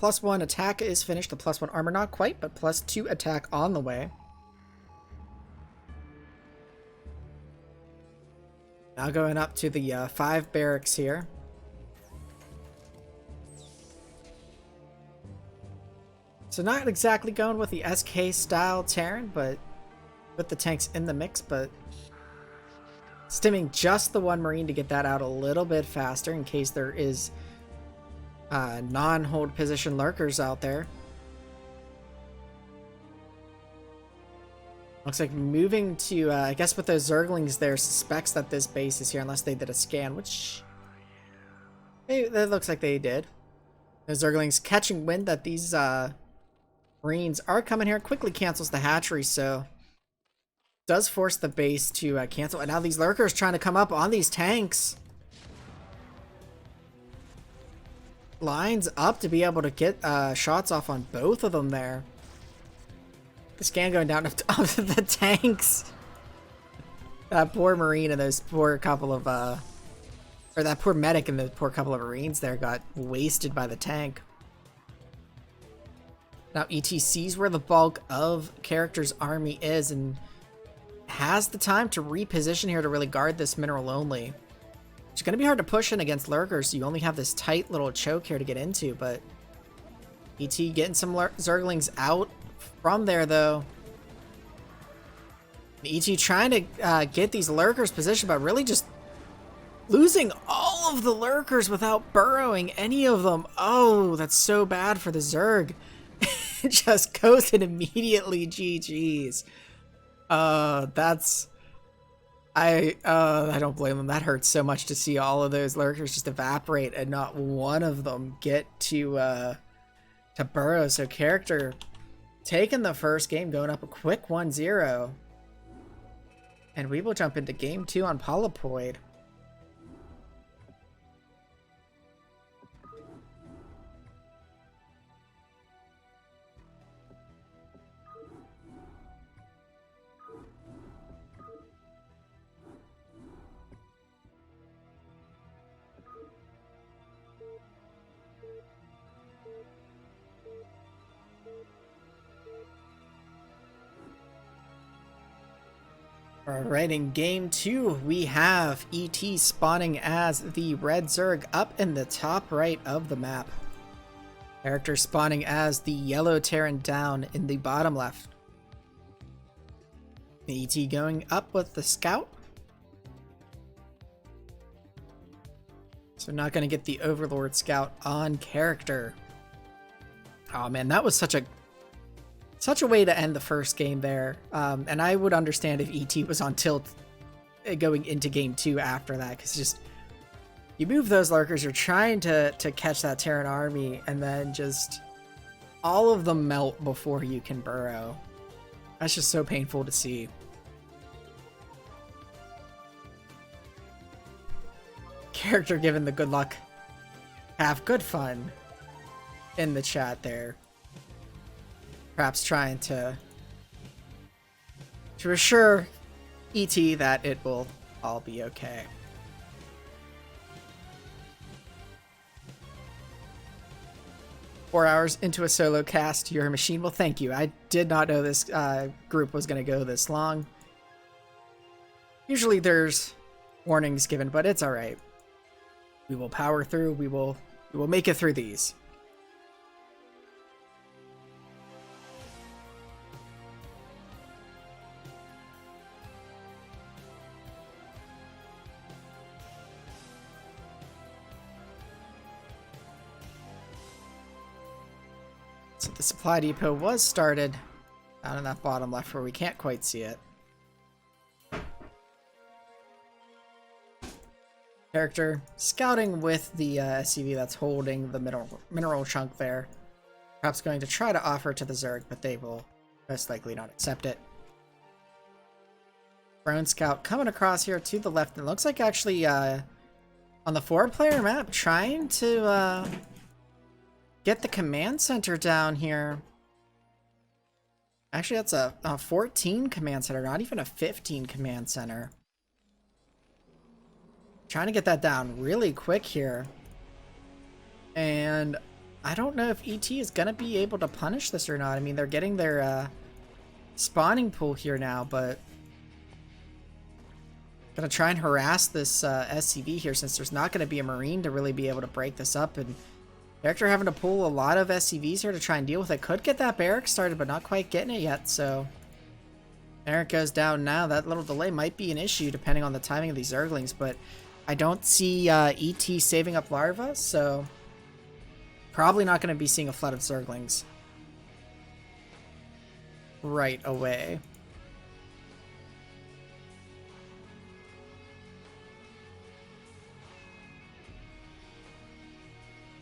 +1 attack is finished. The +1 armor not quite, but +2 attack on the way. Now going up to the 5 barracks here. So not exactly going with the SK style Terran, but with the tanks in the mix, but stimming just the one Marine to get that out a little bit faster in case there is non-hold position lurkers out there. Looks like moving to, I guess with those Zerglings there, suspects that this base is here unless they did a scan, which it looks like they did. The Zerglings catching wind that these Marines are coming here, quickly cancels the hatchery, so does force the base to cancel. And now these lurkers trying to come up on these tanks. Lines up to be able to get shots off on both of them there. The scan going down onto the tanks. That poor Marine and those poor couple of, or that poor medic and the poor couple of Marines there got wasted by the tank. Now ET sees where the bulk of character's army is and has the time to reposition here to really guard this mineral only. It's going to be hard to push in against lurkers, so you only have this tight little choke here to get into, but ET getting some Zerglings out from there, though. ET trying to get these lurkers positioned, but really just losing all of the lurkers without burrowing any of them. Oh, that's so bad for the Zerg. Just ghosted immediately. GG's. That's... I don't blame them. That hurts so much to see all of those lurkers just evaporate and not one of them get to burrow. So character taking the first game, going up a quick 1-0. And we will jump into game 2 on Polypoid. Alright, in game 2, we have ET spawning as the Red Zerg up in the top right of the map. Character spawning as the Yellow Terran down in the bottom left. ET going up with the Scout. So not going to get the Overlord Scout on character. Oh man, that was such a way to end the first game there. And I would understand if ET was on tilt going into game 2 after that, because just you move those lurkers, you're trying to catch that Terran army, and then just all of them melt before you can burrow. That's just so painful to see. Character given the good luck. Have good fun in the chat there. Perhaps trying to assure ET that it will all be okay. Four hours into a solo cast, you're a machine. Well, thank you. I did not know this group was going to go this long. Usually there's warnings given, but it's all right. We will power through. We will make it through these. So the supply depot was started down in that bottom left where we can't quite see it. Character scouting with the SCV that's holding the mineral chunk there. Perhaps going to try to offer it to the Zerg, but they will most likely not accept it. Drone Scout coming across here to the left. It looks like actually on the 4-player map trying to get the command center down here. Actually, that's a 14 command center, not even a 15 command center. Trying to get that down really quick here. And I don't know if ET is going to be able to punish this or not. I mean, they're getting their spawning pool here now, but going to try and harass this SCV here since there's not going to be a Marine to really be able to break this up and Character having to pull a lot of SCVs here to try and deal with it. Could get that barrack started, but not quite getting it yet, so... There it goes down now. That little delay might be an issue depending on the timing of these Zerglings, but I don't see ET saving up larva, so... Probably not going to be seeing a flood of Zerglings right away.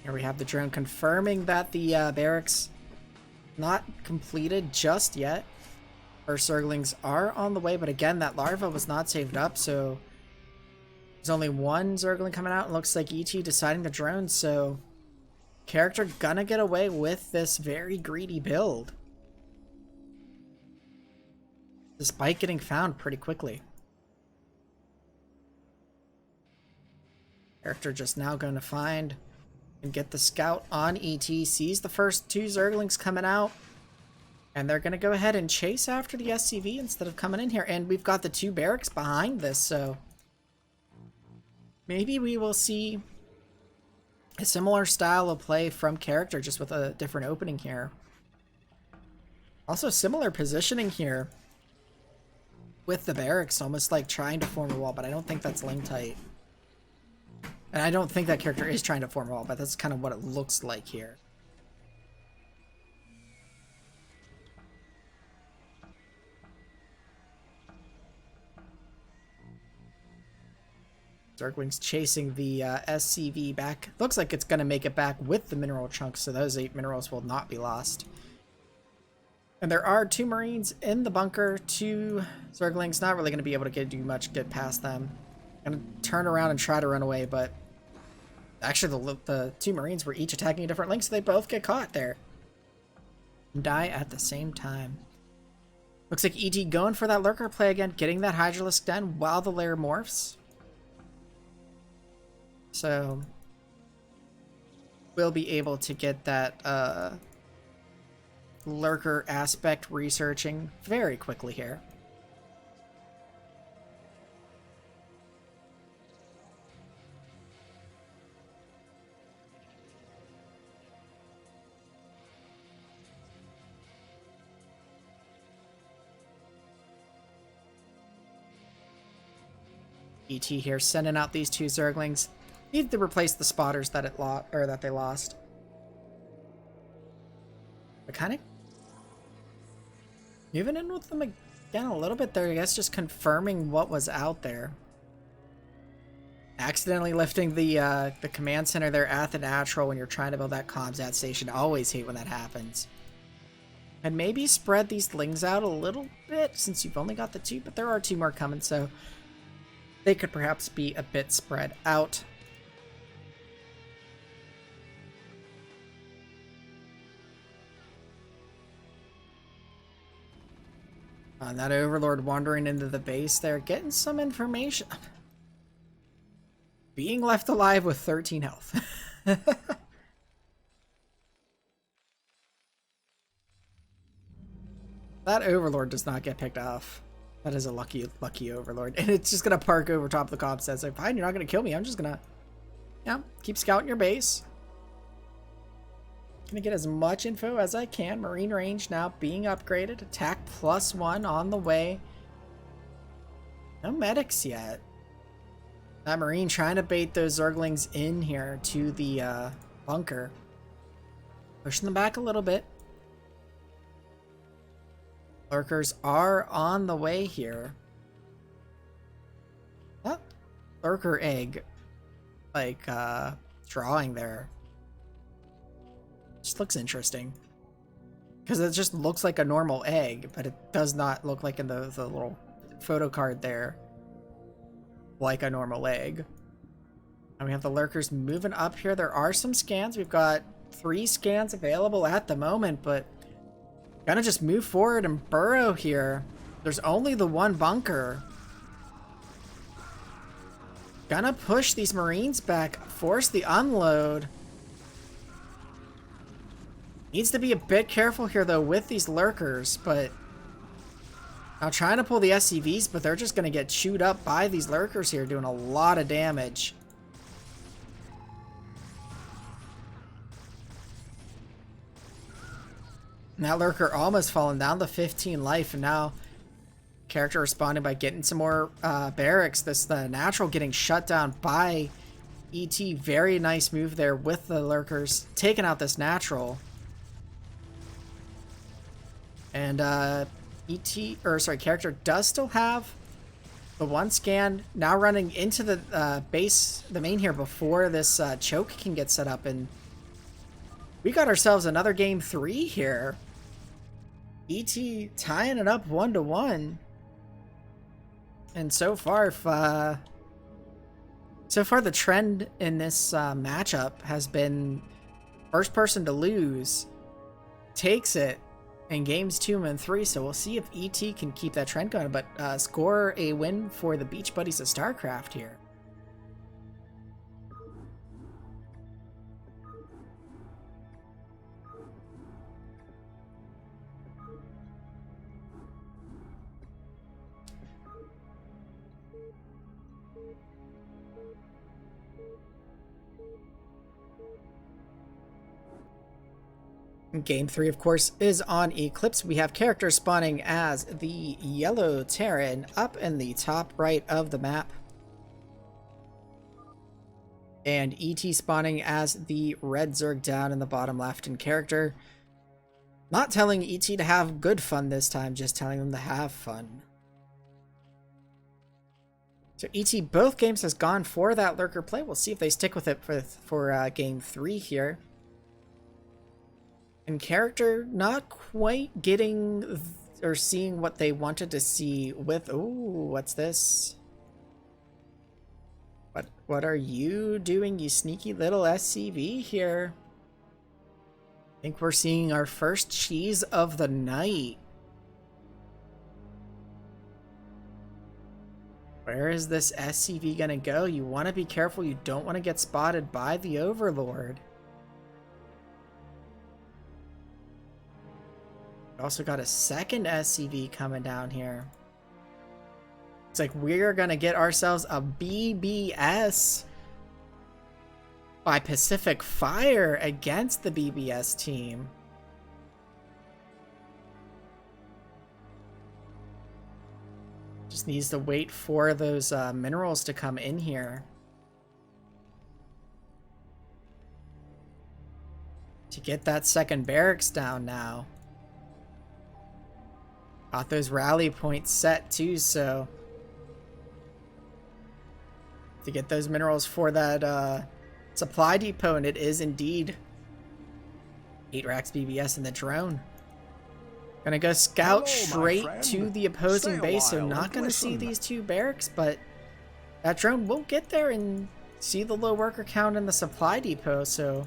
Here we have the drone confirming that the barracks not completed just yet. Our Zerglings are on the way, but again, that larva was not saved up, so there's only one Zergling coming out. It looks like ET deciding to drone, so character gonna get away with this very greedy build, despite getting found pretty quickly. Character just now going to find and get the scout on ET, sees the first two Zerglings coming out, and they're going to go ahead and chase after the SCV instead of coming in here. And we've got the two barracks behind this, so maybe we will see a similar style of play from character, just with a different opening here. Also similar positioning here with the barracks, almost like trying to form a wall, but I don't think that's lane tight. And I don't think that character is trying to form a wall, but that's kind of what it looks like here. Zerglings chasing the SCV back. Looks like it's going to make it back with the mineral chunks, so those 8 minerals will not be lost. And there are 2 Marines in the bunker, 2 Zerglings. Not really going to be able to do much get past them. Going to turn around and try to run away, but actually the 2 Marines were each attacking a different link, so they both get caught there and die at the same time. Looks like ET going for that lurker play again, getting that Hydralisk done while the lair morphs. So we'll be able to get that lurker aspect researching very quickly here. ET here sending out these 2 Zerglings. Need to replace the spotters that they lost. But kind of moving in with them again a little bit there, I guess, just confirming what was out there. Accidentally lifting the command center there at the natural when you're trying to build that comsat station. Always hate when that happens. And maybe spread these lings out a little bit since you've only got the 2, but there are 2 more coming, so they could perhaps be a bit spread out. And that Overlord wandering into the base there, getting some information. Being left alive with 13 health. That Overlord does not get picked off. That is a lucky Overlord. And it's just going to park over top of the comp set. It's like, fine, you're not going to kill me. I'm just going to, yeah, keep scouting your base. Going to get as much info as I can. Marine range now being upgraded. Attack +1 on the way. No medics yet. That Marine trying to bait those Zerglings in here to the bunker. Pushing them back a little bit. Lurkers are on the way here. That lurker egg, like, drawing there, just looks interesting. Because it just looks like a normal egg, but it does not look like in the little photo card there like a normal egg. And we have the lurkers moving up here. There are some scans. We've got 3 scans available at the moment, but gonna just move forward and burrow here. There's only the 1 bunker. Gonna push these Marines back, force the unload. Needs to be a bit careful here though with these lurkers, but now trying to pull the SCVs, but they're just gonna get chewed up by these lurkers here, doing a lot of damage. And that lurker almost fallen down to 15 life, and now character responding by getting some more barracks. The natural getting shut down by ET. Very nice move there with the lurkers, taking out this natural. And character does still have the one scan, now running into the base, the main here, before this choke can get set up. And we got ourselves another game 3 here. ET tying it up 1-1. And so far, the trend in this matchup has been first person to lose takes it in games 2 and 3. So we'll see if ET can keep that trend going, but score a win for the Beach Buddies of StarCraft here. Game 3, of course, is on Eclipse. We have characters spawning as the Yellow Terran up in the top right of the map, and ET spawning as the Red Zerg down in the bottom left. And character not telling ET to have good fun this time, just telling them to have fun. So ET both games has gone for that lurker play. We'll see if they stick with it for game 3 here. And character not quite getting or seeing what they wanted to see with... Ooh, what's this? What are you doing, you sneaky little SCV here? I think we're seeing our first cheese of the night. Where is this SCV gonna go? You want to be careful. You don't want to get spotted by the Overlord. Also got a second SCV coming down here. It's like we're gonna get ourselves a BBS by Pacific Fire against the BBS team. Just needs to wait for those minerals to come in here to get that second barracks down now. Got those rally points set too, so to get those minerals for that supply depot, and it is indeed 8 racks BBS in the drone. Gonna go scout straight to the opposing base, so not gonna see these 2 barracks, but that drone will get there and see the low worker count in the supply depot. So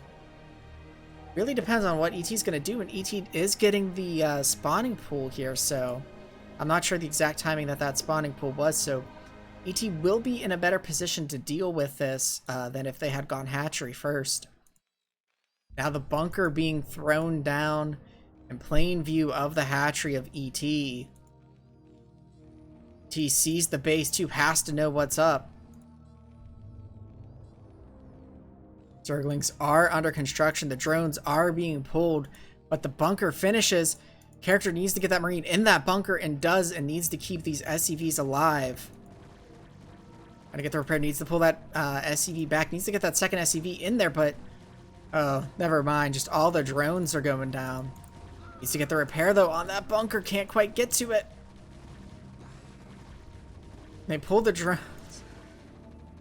really depends on what ET's going to do, and ET is getting the spawning pool here, so I'm not sure the exact timing that spawning pool was, so ET will be in a better position to deal with this than if they had gone hatchery first. Now the bunker being thrown down in plain view of the hatchery of ET. ET sees the base too, has to know what's up. Zerglings are under construction. The drones are being pulled, but the bunker finishes. Character needs to get that Marine in that bunker, and does, and needs to keep these SCVs alive. Gotta get the repair, needs to pull that SCV back, needs to get that second SCV in there, but oh, never mind. Just all the drones are going down. Needs to get the repair though on that bunker, can't quite get to it. They pulled the drone.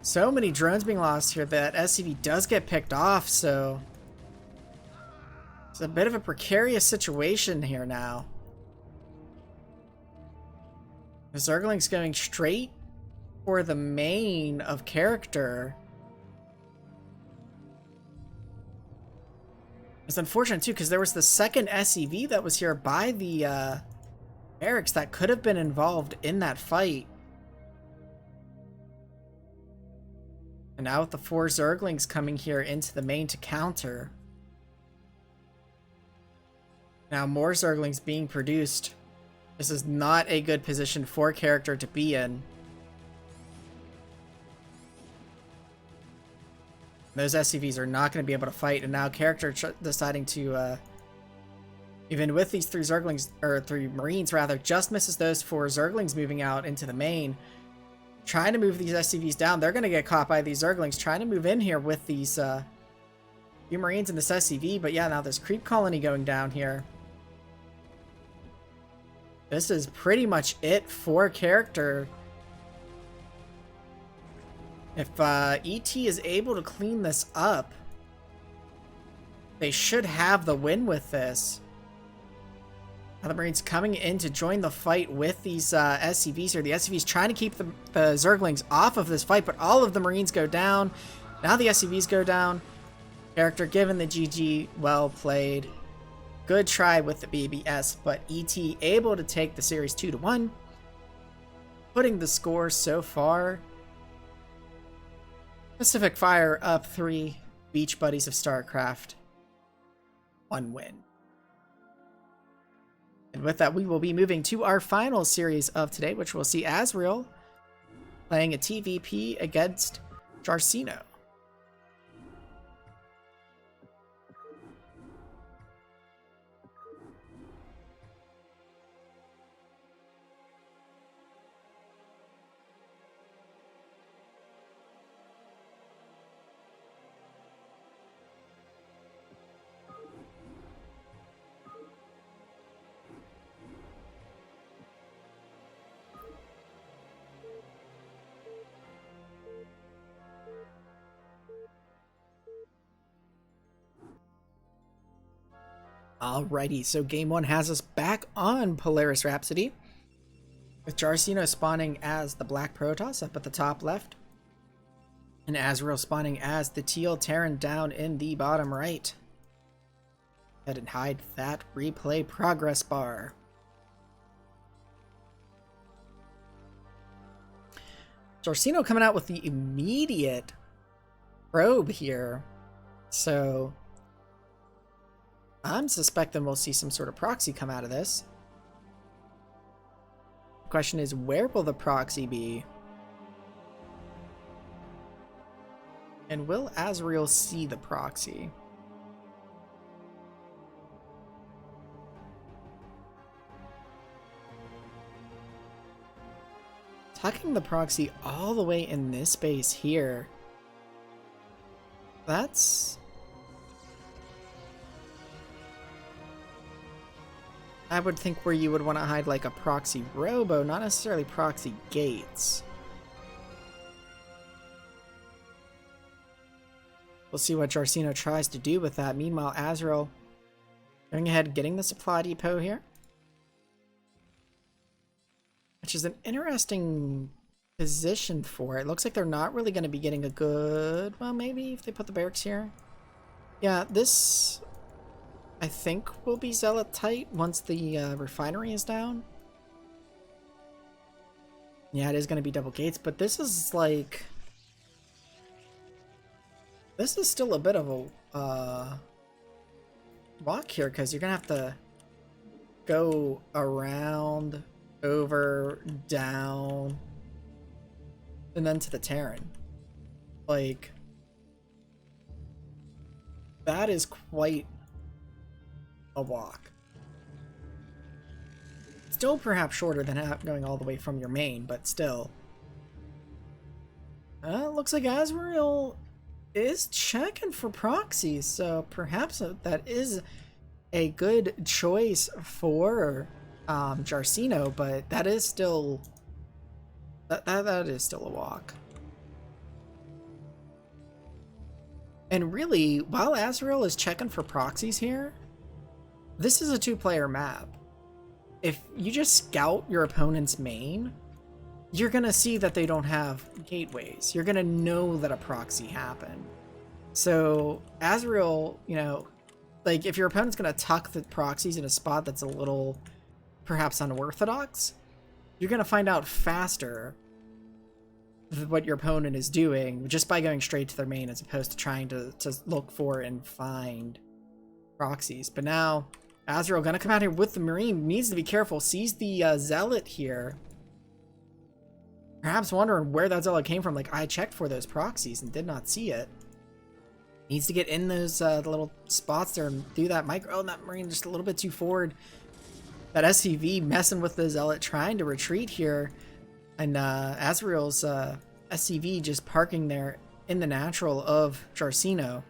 So many drones being lost here that SCV does get picked off, so it's a bit of a precarious situation here now. The Zergling's going straight for the main of character. It's unfortunate too, because there was the second SCV that was here by the barracks that could have been involved in that fight. And now with the 4 Zerglings coming here into the main to counter. Now more Zerglings being produced. This is not a good position for character to be in. Those SCVs are not going to be able to fight, and now character deciding to Even with these 3 Zerglings, or 3 Marines rather, just misses those 4 Zerglings moving out into the main. Trying to move these SCVs down. They're going to get caught by these Zerglings. Trying to move in here with these few Marines in this SCV. But yeah, now there's creep colony going down here. This is pretty much it for character. If ET is able to clean this up, they should have the win with this. Now the Marines coming in to join the fight with these SCVs here. The SCVs trying to keep the Zerglings off of this fight, but all of the Marines go down. Now the SCVs go down. Character given the GG, well played. Good try with the BBS, but ET able to take the series 2-1. Putting the score so far. Pacific Fire up 3. Beach Buddies of StarCraft 1 win. And with that, we will be moving to our final series of today, which will see Azrael playing a TVP against Jarcino. Alrighty, so game 1 has us back on Polaris Rhapsody, with Jarcino spawning as the Black Protoss up at the top left, and Azrael spawning as the Teal Terran down in the bottom right. Go ahead and hide that replay progress bar. Jarcino coming out with the immediate probe here, so I'm suspecting we'll see some sort of proxy come out of this. The question is, where will the proxy be? And will Azrael see the proxy? Tucking the proxy all the way in this space here. That's... I would think where you would want to hide like a proxy robo, not necessarily proxy gates. We'll see what Jarcino tries to do with that. Meanwhile, Azrael going ahead, getting the supply depot here. Which is an interesting position for it. Looks like they're not really going to be getting a good... Well, maybe if they put the barracks here. Yeah, this... I think will be Zealot tight once the refinery is down. Yeah, it is going to be double gates, but this is like... This is still a bit of a walk here, because you're going to have to go around, over, down, and then to the Terran. Like, that is quite a walk. Still perhaps shorter than going all the way from your main, but still. Looks like Azrael is checking for proxies, so perhaps that is a good choice for Jarcino, but that is still that is still a walk. And really, while Azrael is checking for proxies here, this is a 2-player map. If you just scout your opponent's main, you're gonna see that they don't have gateways. You're gonna know that a proxy happened. So Azrael, you know, like if your opponent's gonna tuck the proxies in a spot that's a little perhaps unorthodox, you're gonna find out faster what your opponent is doing just by going straight to their main as opposed to trying to look for and find proxies. But now Azrael gonna come out here with the Marine, needs to be careful, sees the Zealot here. Perhaps wondering where that Zealot came from, like I checked for those proxies and did not see it. Needs to get in those little spots there and do that micro. Oh, that Marine just a little bit too forward. That SCV messing with the Zealot, trying to retreat here. And Azrael's SCV just parking there in the natural of Jarcino.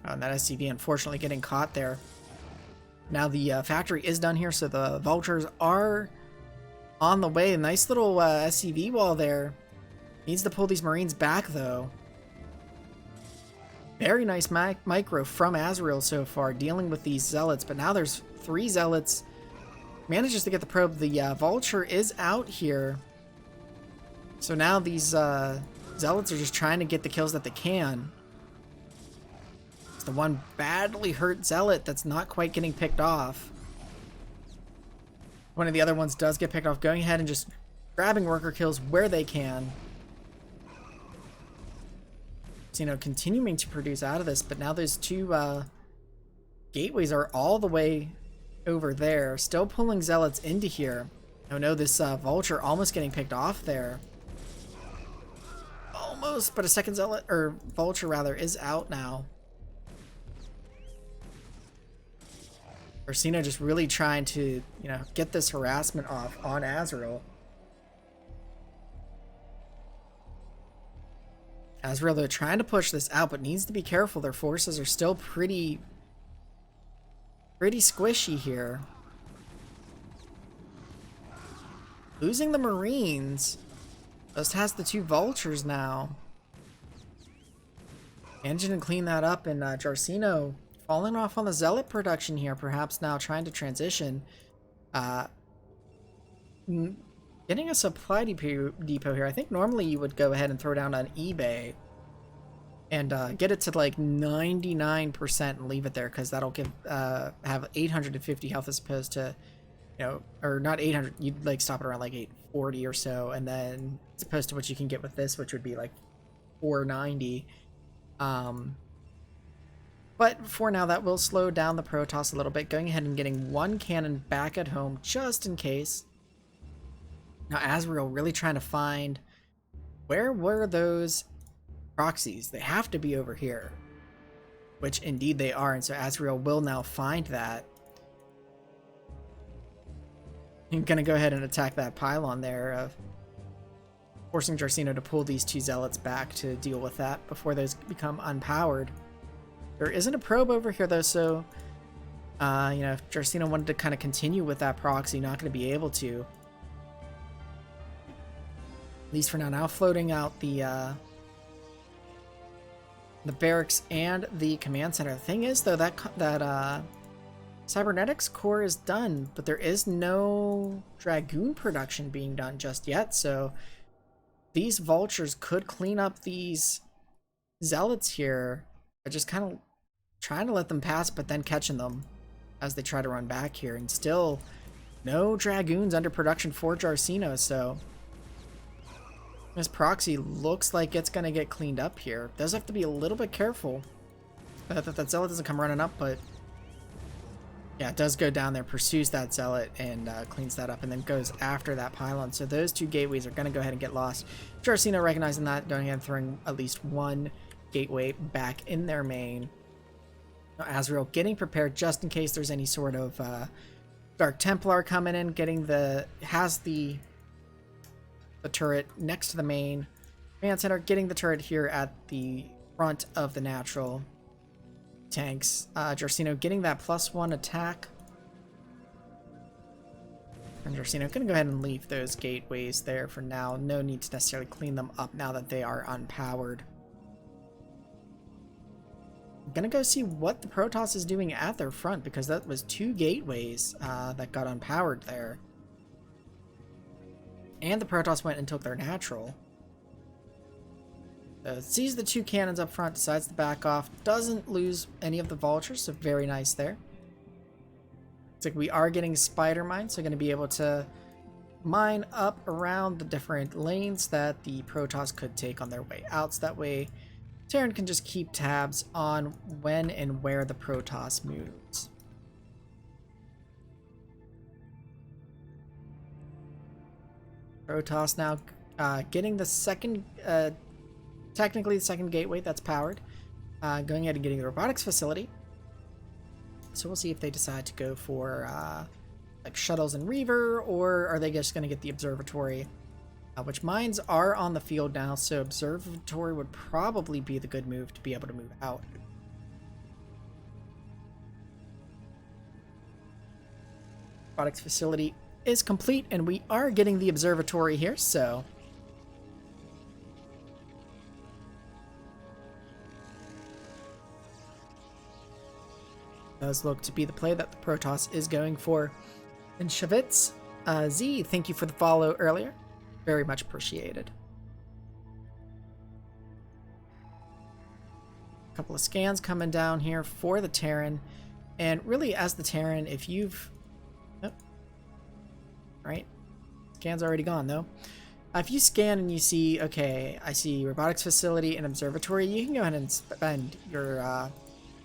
Oh, and that SCV unfortunately getting caught there. Now the factory is done here, so the vultures are on the way. A nice little SCV wall there. Needs to pull these Marines back, though. Very nice micro from Azrael so far, dealing with these Zealots. But now there's 3 Zealots. Manages to get the probe. The Vulture is out here. So now these Zealots are just trying to get the kills that they can. It's the one badly hurt Zealot that's not quite getting picked off. One of the other ones does get picked off, going ahead and just grabbing worker kills where they can. So, you know, continuing to produce out of this, but now those 2 gateways are all the way over there, still pulling Zealots into here. Oh no, this Vulture almost getting picked off there. Almost, but a second Zealot, or Vulture rather, is out now. Ursino just really trying to, you know, get this harassment off on Azrael. Azrael, they're trying to push this out, but needs to be careful. Their forces are still pretty squishy here. Losing the Marines. Just has the 2 Vultures now. Managing to clean that up, and Jarcino falling off on the Zealot production here, perhaps now trying to transition. Getting a supply depot here. I think normally you would go ahead and throw down on eBay and get it to like 99% and leave it there, because that'll give have 850 health as opposed to, you know, or not 800. You'd like stop it around like 840 or so, and then as opposed to what you can get with this, which would be like 490. But for now, that will slow down the Protoss a little bit, going ahead and getting 1 cannon back at home just in case. Now Azrael really trying to find, where were those proxies? They have to be over here, which indeed they are, and so Azrael will now find that. I'm gonna go ahead and attack that pylon there, forcing Jarcino to pull these 2 Zealots back to deal with that before those become unpowered. There isn't a probe over here though, so you know, if Jarcino wanted to kind of continue with that proxy, not going to be able to. At least for now. Now floating out the barracks and the command center. The thing is though, that cybernetics core is done, but there is no Dragoon production being done just yet, so these Vultures could clean up these Zealots here by just kind of trying to let them pass, but then catching them as they try to run back here. And still no Dragoons under production for Jarcino, so this proxy looks like it's going to get cleaned up here. Does have to be a little bit careful that Zealot doesn't come running up, but yeah, it does go down there, pursues that Zealot, and cleans that up, and then goes after that pylon. So those 2 gateways are going to go ahead and get lost. Jarcino recognizing that, going ahead and throwing at least 1 gateway back in their main. Now Azrael getting prepared just in case there's any sort of Dark Templar coming in, has the turret next to the main command center, getting the turret here at the front of the natural tanks. Jarcino getting that +1 attack. And Jarcino gonna go ahead and leave those gateways there for now. No need to necessarily clean them up now that they are unpowered. I'm gonna go see what the Protoss is doing at their front, because that was 2 gateways that got unpowered there. And the Protoss went and took their natural. Sees the 2 cannons up front, decides to back off, doesn't lose any of the Vultures, so very nice there. It's like we are getting spider mines, so going to be able to mine up around the different lanes that the Protoss could take on their way out, so that way Terran can just keep tabs on when and where the Protoss moves. Protoss now getting the second technically the second gateway that's powered. Going ahead and getting the robotics facility. So we'll see if they decide to go for like shuttles and Reaver, or are they just going to get the observatory? Which mines are on the field now, so observatory would probably be the good move to be able to move out. Robotics facility is complete, and we are getting the observatory here, so does look to be the play that the Protoss is going for. And Shavitz, Z, thank you for the follow earlier. Very much appreciated. A couple of scans coming down here for the Terran. And really, as the Terran, if you've... Oh, right. Scan's already gone, though. If you scan and you see, okay, I see robotics facility and observatory, you can go ahead and spend your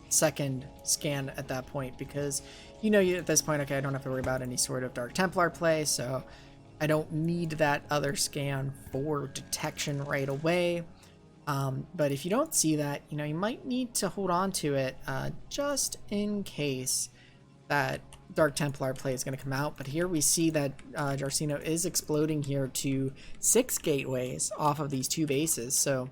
second scan at that point, because you know at this point, okay, I don't have to worry about any sort of Dark Templar play, so I don't need that other scan for detection right away. But if you don't see that, you know, you might need to hold on to it just in case that Dark Templar play is going to come out. But here we see that Jarcino is exploding here to 6 gateways off of these 2 bases. So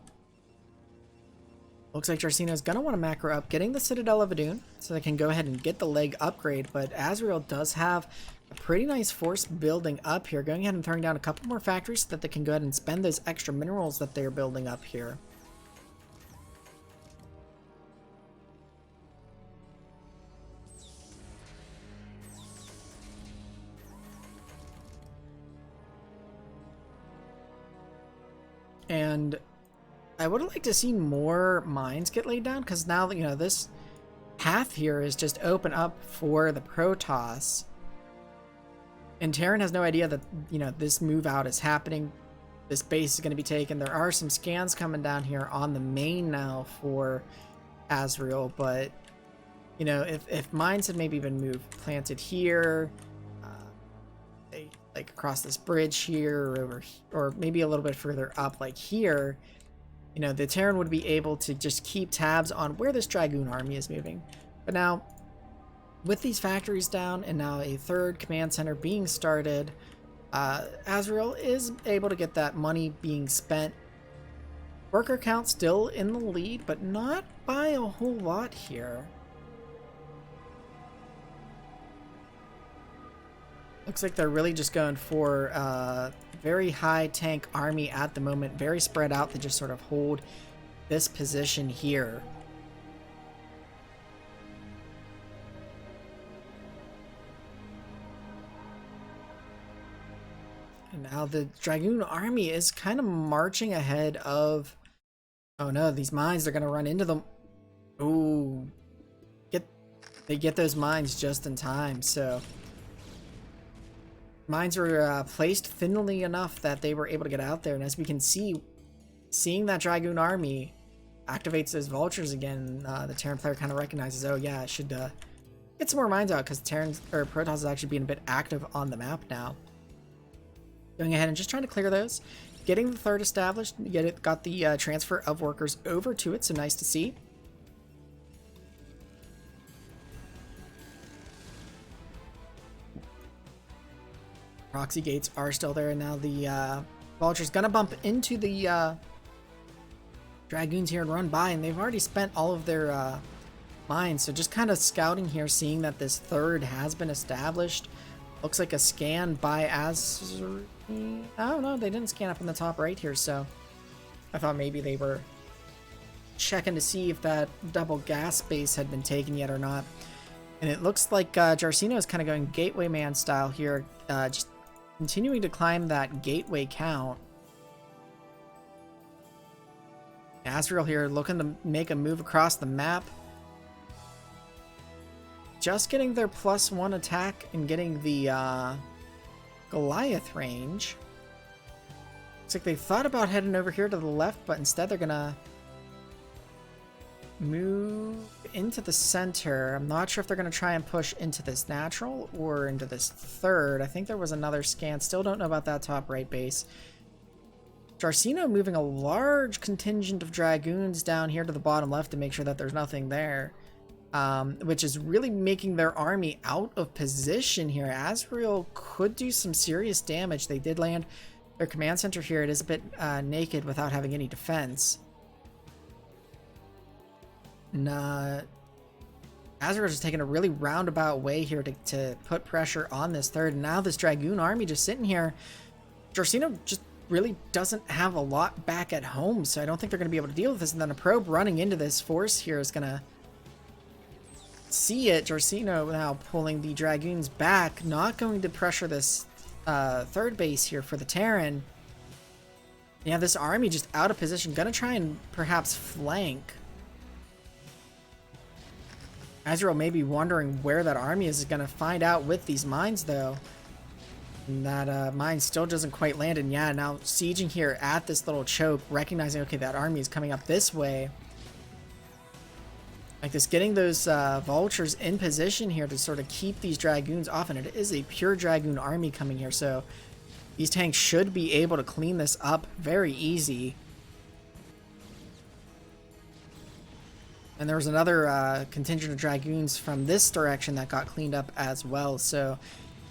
looks like Jarcino is going to want to macro up, getting the Citadel of Adun so they can go ahead and get the leg upgrade. But Azrael does have a pretty nice force building up here, going ahead and throwing down a couple more factories so that they can go ahead and spend those extra minerals that they're building up here. And I would like to see more mines get laid down, because now, you know, this path here is just open up for the Protoss. And Terran has no idea that, you know, this move out is happening. This base is going to be taken. There are some scans coming down here on the main now for Azrael, but, you know, if mines had maybe been planted here, like across this bridge here, or over, or maybe a little bit further up, like here, you know, the Terran would be able to just keep tabs on where this Dragoon army is moving. But now, with these factories down and now a 3rd command center being started, Azrael is able to get that money being spent. Worker count still in the lead, but not by a whole lot here. Looks like they're really just going for very high tank army at the moment, very spread out to just sort of hold this position here. And now the Dragoon army is kind of marching ahead of... Oh no, these mines, they're going to run into them. Ooh. They get those mines just in time, so... Mines were placed thinly enough that they were able to get out there, and as we can see, seeing that Dragoon army activates those vultures again, the Terran player kind of recognizes, oh yeah, I should get some more mines out, because Terran or Protoss is actually being a bit active on the map now. Going ahead and just trying to clear those, getting the 3rd established, got the transfer of workers over to it, so nice to see. Proxy gates are still there, and now the Vulture's gonna bump into the Dragoons here and run by, and they've already spent all of their mines, so just kind of scouting here, seeing that this 3rd has been established. Looks like a scan by I don't know, they didn't scan up in the top right here, so I thought maybe they were checking to see if that double gas base had been taken yet or not. And it looks like Jarcino is kind of going gateway man style here, just continuing to climb that gateway count. Azrael here looking to make a move across the map. Just getting their +1 attack and getting the Goliath range. Looks like they thought about heading over here to the left, but instead they're gonna move into the center. I'm not sure if they're gonna try and push into this natural or into this 3rd. I think there was another scan. Still don't know about that top right base. Jarcino moving a large contingent of Dragoons down here to the bottom left to make sure that there's nothing there. Which is really making their army out of position here. Azrael could do some serious damage. They did land their command center here. It is a bit naked without having any defense. And Azrael's just taking a really roundabout way here to put pressure on this third. And now this Dragoon army just sitting here. Jarcino just really doesn't have a lot back at home, so I don't think they're going to be able to deal with this. And then a probe running into this force here is going to see it. Jarcino now pulling the Dragoons back, not going to pressure this third base here for the Terran. Yeah, this army just out of position, gonna try and perhaps flank. Azrael may be wondering where that army is gonna find out with these mines though. And that mine still doesn't quite land, and yeah, now sieging here at this little choke, recognizing, okay, that army is coming up this way. Like this, getting those vultures in position here to sort of keep these Dragoons off, and it is a pure Dragoon army coming here, so these tanks should be able to clean this up very easy. And there was another contingent of Dragoons from this direction that got cleaned up as well, so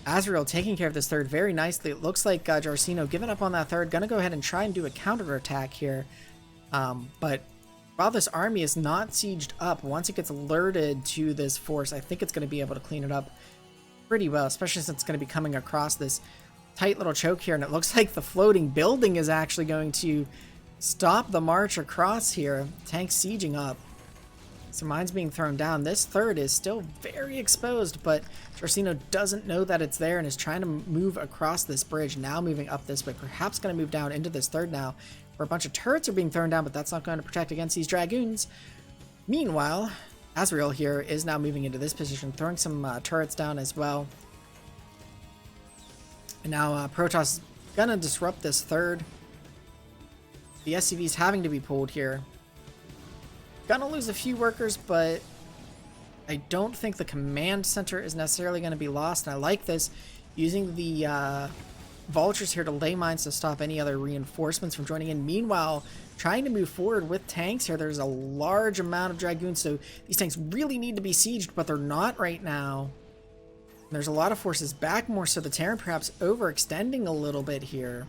Azrael taking care of this third very nicely. It looks like Jarcino giving up on that third, gonna go ahead and try and do a counterattack here, but while this army is not sieged up, once it gets alerted to this force, I think it's going to be able to clean it up pretty well, especially since it's going to be coming across this tight little choke here, and it looks like the floating building is actually going to stop the march across here. Tanks sieging up. Some mines being thrown down. This third is still very exposed, but Jarcino doesn't know that it's there and is trying to move across this bridge, now moving up this way, perhaps going to move down into this third now, where a bunch of turrets are being thrown down, but that's not going to protect against these Dragoons. Meanwhile, Azrael here is now moving into this position, throwing some turrets down as well. And now Protoss is going to disrupt this third. The SCV's having to be pulled here. Gonna lose a few workers, but I don't think the command center is necessarily going to be lost. And I like this, using the vultures here to lay mines to stop any other reinforcements from joining in. Meanwhile, trying to move forward with tanks here. There's a large amount of Dragoons, so these tanks really need to be sieged, but they're not right now. And there's a lot of forces back more, so the Terran perhaps overextending a little bit here.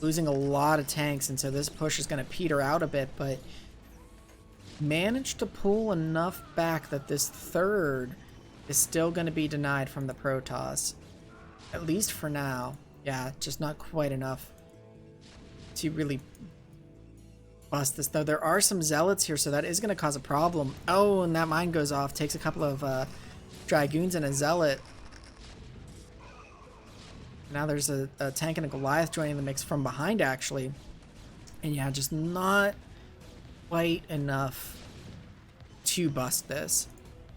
Losing a lot of tanks, and so this push is going to peter out a bit, but managed to pull enough back that this third is still going to be denied from the Protoss. At least for now. Yeah, just not quite enough to really bust this, though. There are some zealots here, so that is going to cause a problem. Oh, and that mine goes off. Takes a couple of Dragoons and a zealot. Now there's a tank and a Goliath joining the mix from behind, actually. And yeah, just not quite enough to bust this.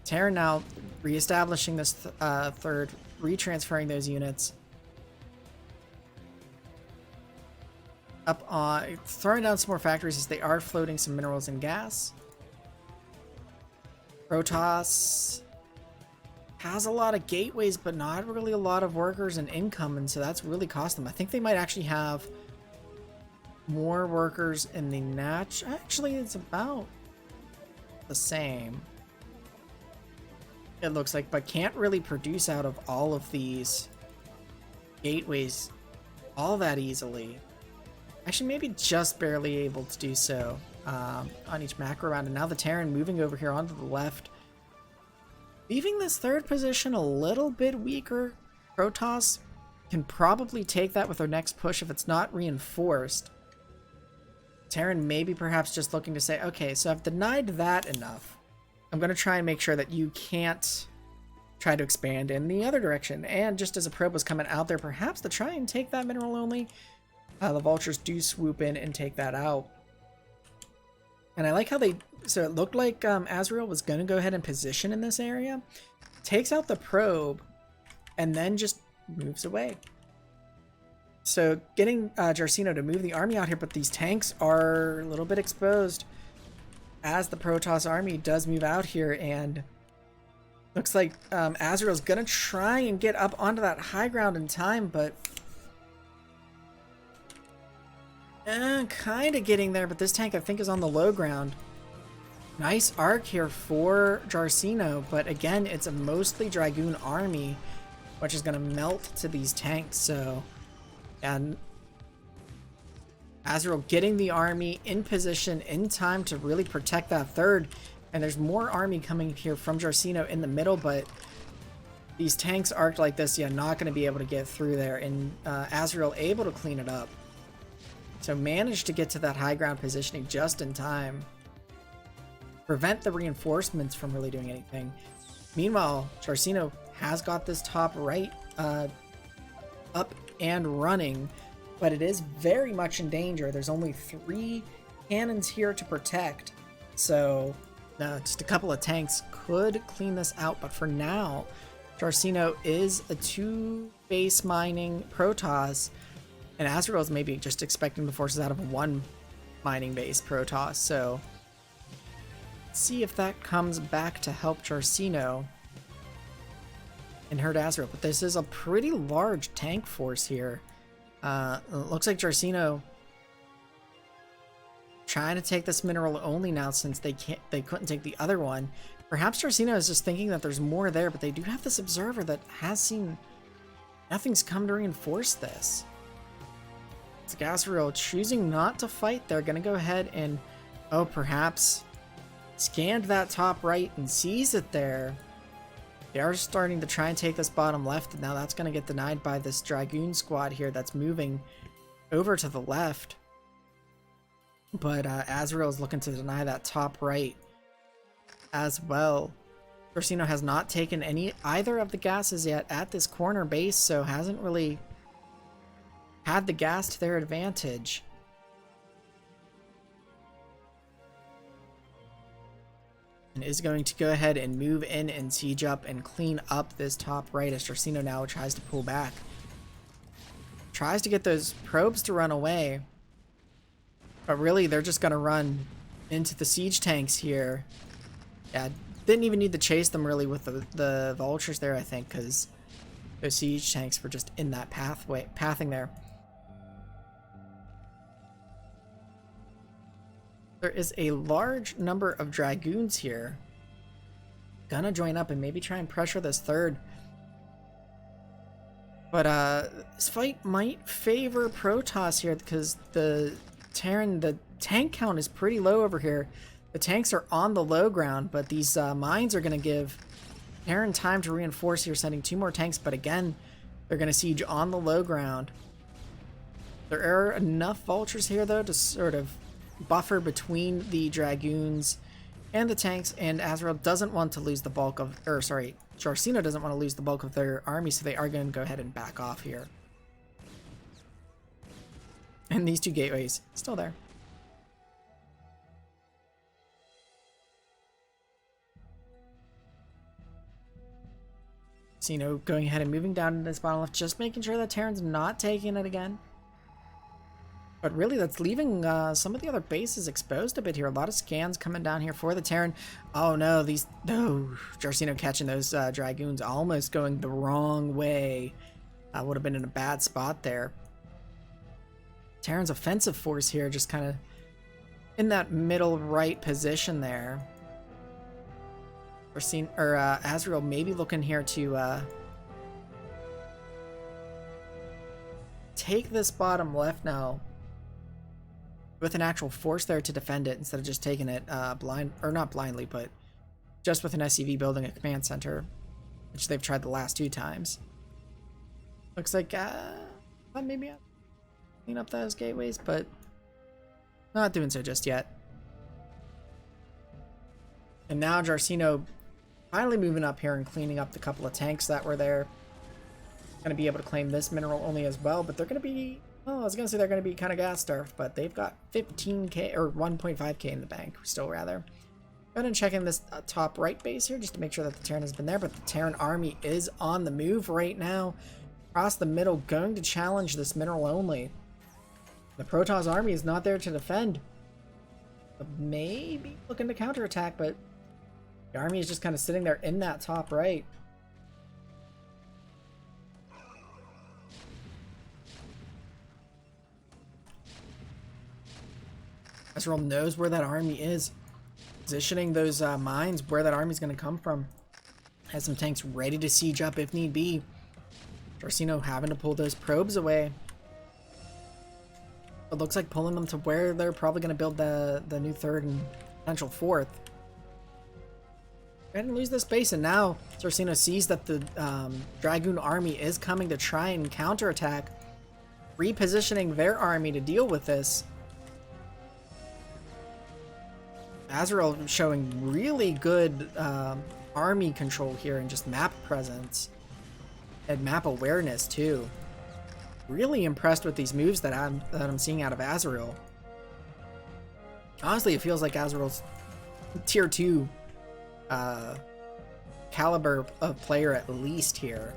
Terran now reestablishing this third, retransferring those units. Up on, throwing down some more factories as they are floating some minerals and gas. Protoss has a lot of gateways, but not really a lot of workers and income, and so that's really cost them. I think they might actually have more workers in the Natch. Actually, it's about the same, it looks like, but can't really produce out of all of these gateways all that easily. Actually, maybe just barely able to do so on each macro round. And now the Terran moving over here onto the left, leaving this third position a little bit weaker. Protoss can probably take that with their next push if it's not reinforced. Terran maybe perhaps just looking to say, okay, so I've denied that enough. I'm going to try and make sure that you can't try to expand in the other direction. And just as a probe was coming out there, perhaps to try and take that mineral only, the vultures do swoop in and take that out. And I like how they, so it looked like Azrael was going to go ahead and position in this area, takes out the probe, and then just moves away. So getting Jarcino to move the army out here, but these tanks are a little bit exposed as the Protoss army does move out here, and looks like Azrael's going to try and get up onto that high ground in time, but Kind of getting there, but this tank I think is on the low ground. Nice arc here for Jarcino, but again, it's a mostly Dragoon army, which is going to melt to these tanks, so... And Azrael getting the army in position in time to really protect that third. And there's more army coming here from Jarcino in the middle, but these tanks arced like this, yeah, not going to be able to get through there. And Azrael able to clean it up. So managed to get to that high ground positioning just in time. Prevent the reinforcements from really doing anything. Meanwhile, Jarcino has got this top right up and running, but it is very much in danger. There's only 3 cannons here to protect, so just a couple of tanks could clean this out. But for now, Jarcino is a 2 base mining Protoss, and Azrael is maybe just expecting the forces out of a 1 mining base Protoss. So let's see if that comes back to help Jarcino and hurt Azrael. But this is a pretty large tank force here. Looks like Jarcino trying to take this mineral only now, since they couldn't take the other one. Perhaps Jarcino is just thinking that there's more there, but they do have this observer that has seen nothing's come to reinforce this. It's Azrael choosing not to fight. They're gonna go ahead and perhaps scanned that top right and sees it there. They are starting to try and take this bottom left, and now that's going to get denied by this Dragoon squad here that's moving over to the left. But Azrael is looking to deny that top right as well. Jarcino has not taken either of the gases yet at this corner base, so hasn't really had the gas to their advantage. And is going to go ahead and move in and siege up and clean up this top right as Jarcino now tries to pull back. Tries to get those probes to run away. But really, they're just going to run into the siege tanks here. Yeah, didn't even need to chase them really with the vultures there, I think, because those siege tanks were just in that pathing there. There is a large number of Dragoons here. Gonna join up and maybe try and pressure this third. But this fight might favor Protoss here, because the tank count is pretty low over here. The tanks are on the low ground, but these mines are gonna give Terran time to reinforce here, sending 2 more tanks. But again, they're gonna siege on the low ground. There are enough vultures here though to sort of buffer between the Dragoons and the tanks, and Azrael doesn't want to lose the bulk of, Jarcino doesn't want to lose the bulk of their army, so they are going to go ahead and back off here. And these 2 gateways still there. Jarcino going ahead and moving down into this bottom left, just making sure that Terran's not taking it again. But really, that's leaving some of the other bases exposed a bit here. A lot of scans coming down here for the Terran. Oh no, Jarcino catching those Dragoons, almost going the wrong way. Would have been in a bad spot there. Terran's offensive force here, just kind of in that middle right position there. Azrael maybe looking here to take this bottom left now, with an actual force there to defend it, instead of just taking it not blindly, but just with an SCV building a command center, which they've tried the last 2 times. Looks like maybe I'll clean up those gateways, but not doing so just yet. And now Jarcino finally moving up here and cleaning up the couple of tanks that were there. Going to be able to claim this mineral only as well, but they're going to be, I was going to say they're going to be kind of gas starved, but they've got 15k or 1.5k in the bank still, rather. Go ahead and check in this top right base here just to make sure that the Terran has been there, but the Terran army is on the move right now across the middle, going to challenge this mineral only. The Protoss army is not there to defend. Maybe looking to counterattack, but the army is just kind of sitting there in that top right. Azrael knows where that army is. Positioning those mines where that army's going to come from. Has some tanks ready to siege up if need be. Jarcino having to pull those probes away. It looks like pulling them to where they're probably going to build the new third and potential fourth. Go ahead and lose this base, and now Jarcino sees that the Dragoon army is coming to try and counterattack, repositioning their army to deal with this. Azrael showing really good army control here and just map presence and map awareness too. Really impressed with these moves that I'm seeing out of Azrael. Honestly, it feels like Azrael's tier 2 caliber of player at least here.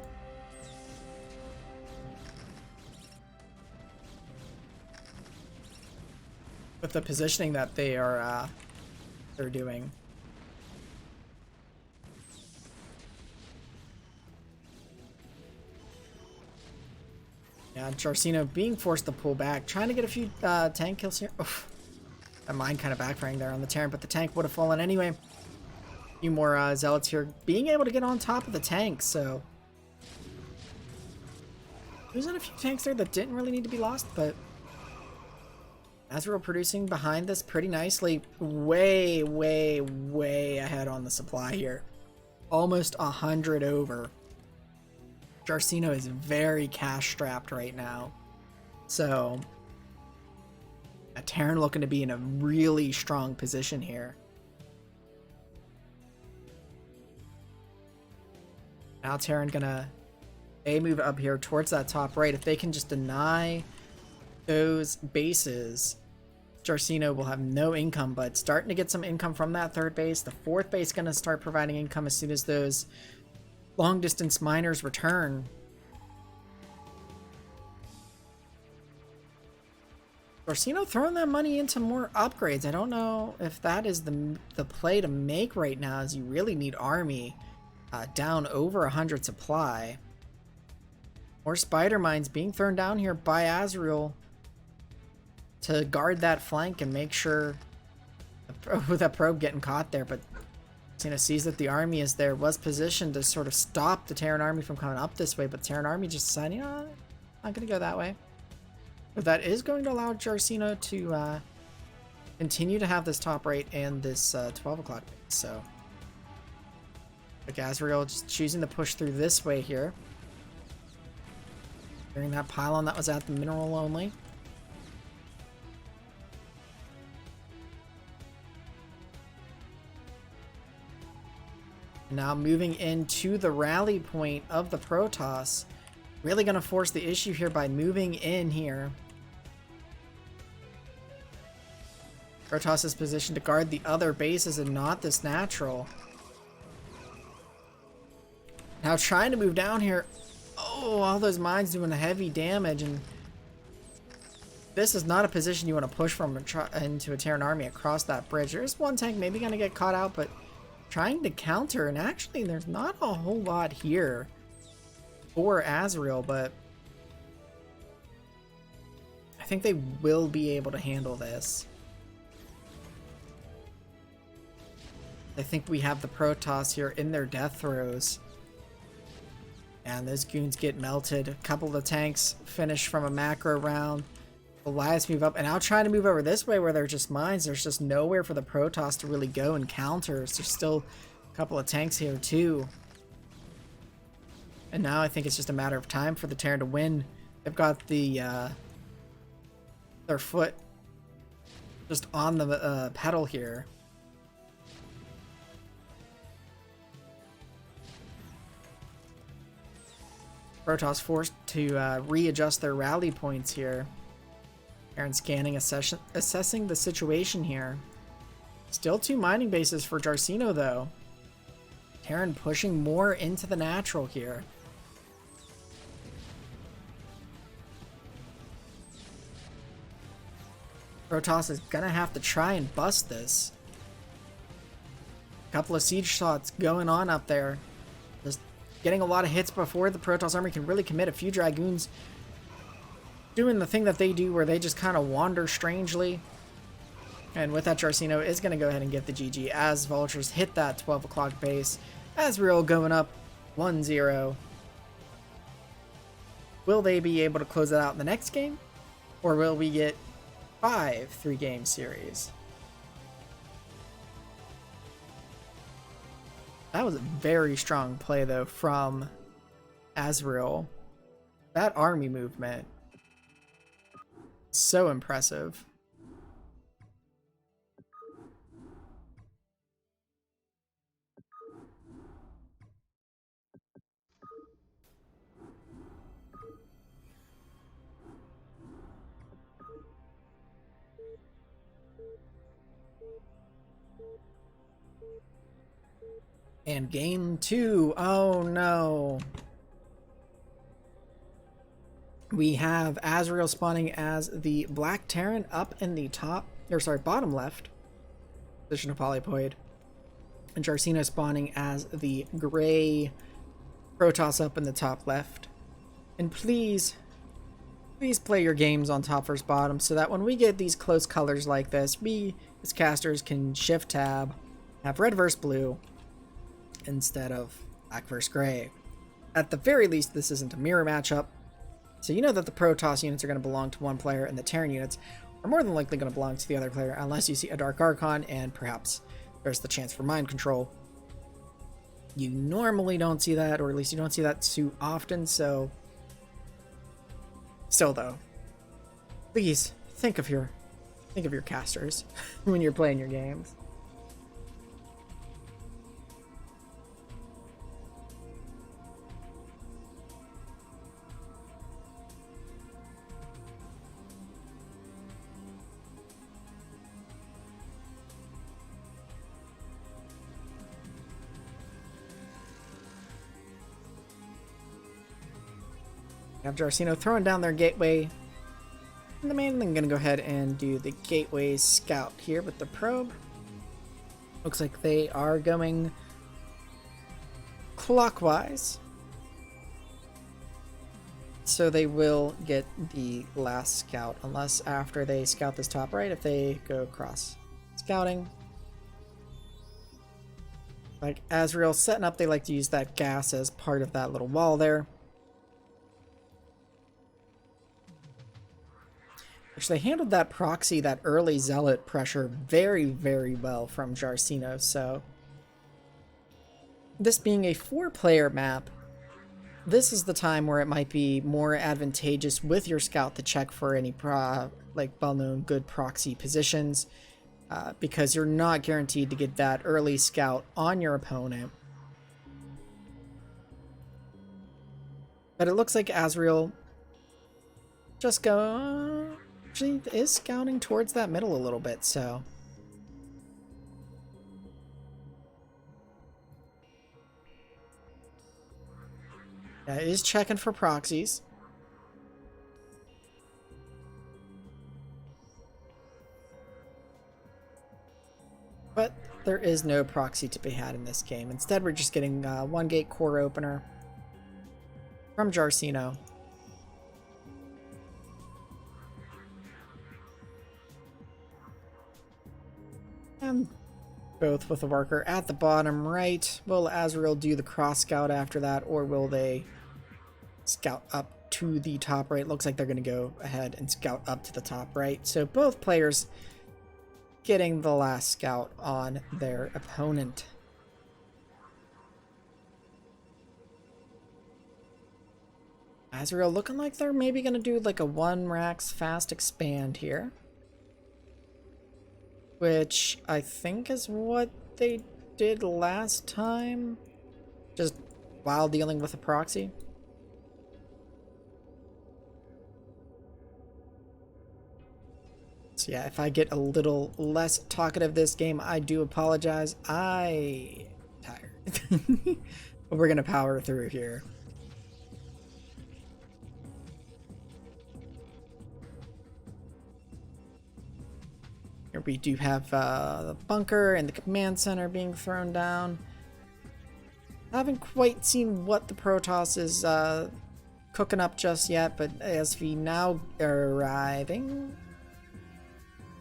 With the positioning that they're doing. Yeah, Jarcino being forced to pull back, trying to get a few tank kills here. Oof. That mine kind of backfiring there on the Terran, but the tank would have fallen anyway. A few more zealots here, being able to get on top of the tank, so losing a few tanks there that didn't really need to be lost, but Azrael producing behind this pretty nicely. Way, way, way ahead on the supply here. Almost 100 over. Jarcino is very cash strapped right now. So a Terran looking to be in a really strong position here. Now Terran gonna move up here towards that top right. If they can just deny those bases, Jarcino will have no income, but starting to get some income from that third base. The fourth base going to start providing income as soon as those long distance miners return. Jarcino throwing that money into more upgrades. I don't know if that is the play to make right now, as you really need army down over 100 supply. More spider mines being thrown down here by Azrael to guard that flank and make sure with that probe getting caught there, but Jarcino sees that the army is there, was positioned to sort of stop the Terran army from coming up this way, but the Terran army just decided, you know, not going to go that way. But that is going to allow Jarcino to continue to have this top right and this 12 o'clock base. So like Azrael just choosing to push through this way here. Clearing that pylon that was at the mineral only. Now moving into the rally point of the Protoss. Really going to force the issue here by moving in here. Protoss is positioned to guard the other bases and not this natural. Now trying to move down here. Oh, all those mines doing heavy damage, and this is not a position you want to push from into a Terran army across that bridge. There's one tank maybe going to get caught out, but trying to counter, and actually there's not a whole lot here for Azrael, but I think they will be able to handle this. I think we have the Protoss here in their death throes. And those goons get melted. A couple of the tanks finish from a macro round. Elias move up, and now trying to move over this way where they're just mines. There's just nowhere for the Protoss to really go and counter. So there's still a couple of tanks here too. And now I think it's just a matter of time for the Terran to win. They've got the their foot just on the pedal here. Protoss forced to readjust their rally points here. Terran scanning, assessing the situation here. Still 2 mining bases for Jarcino though. Terran pushing more into the natural here. Protoss is gonna have to try and bust this. A couple of siege shots going on up there. Just getting a lot of hits before the Protoss army can really commit. A few Dragoons doing the thing that they do where they just kind of wander strangely. And with that, Jarcino is going to go ahead and get the GG as Vultures hit that 12 o'clock base. Azrael going up 1-0. Will they be able to close it out in the next game? Or will we get 5 3-game series? That was a very strong play, though, from Azrael. That army movement, so impressive. And game 2, oh no. We have Azrael spawning as the Black Terran up in the top, or sorry, bottom left position of Polypoid. And Jarcino spawning as the gray Protoss up in the top left. And please play your games on top versus bottom so that when we get these close colors like this, we as casters can shift tab, have red versus blue instead of black versus gray. At the very least, this isn't a mirror matchup. So you know that the Protoss units are going to belong to one player and the Terran units are more than likely going to belong to the other player unless you see a Dark Archon and perhaps there's the chance for mind control. You normally don't see that, or at least you don't see that too often, so still though, please think of your casters when you're playing your games. Have Jarcino throwing down their gateway. And the main thing, gonna go ahead and do the gateway scout here with the probe. Looks like they are going clockwise. So they will get the last scout, unless after they scout this top right, if they go cross scouting. Like Azrael setting up, they like to use that gas as part of that little wall there. Actually, they handled that proxy, that early zealot pressure very, very well from Jarcino, so this being a 4-player map, this is the time where it might be more advantageous with your scout to check for any well-known good proxy positions, because you're not guaranteed to get that early scout on your opponent. But it looks like Azrael just actually is scouting towards that middle a little bit, so yeah, it is checking for proxies. But there is no proxy to be had in this game. Instead, we're just getting one gate core opener from Jarcino. And both with a worker at the bottom right. Will Azrael do the cross scout after that, or will they scout up to the top right? Looks like they're going to go ahead and scout up to the top right. So both players getting the last scout on their opponent. Azrael looking like they're maybe going to do like a 1 Rax fast expand here, which I think is what they did last time, just while dealing with a proxy. So yeah, if I get a little less talkative this game, I do apologize. I'm tired. But we're gonna power through here. Here we do have the bunker and the command center being thrown down. I haven't quite seen what the Protoss is cooking up just yet, but ASV now arriving.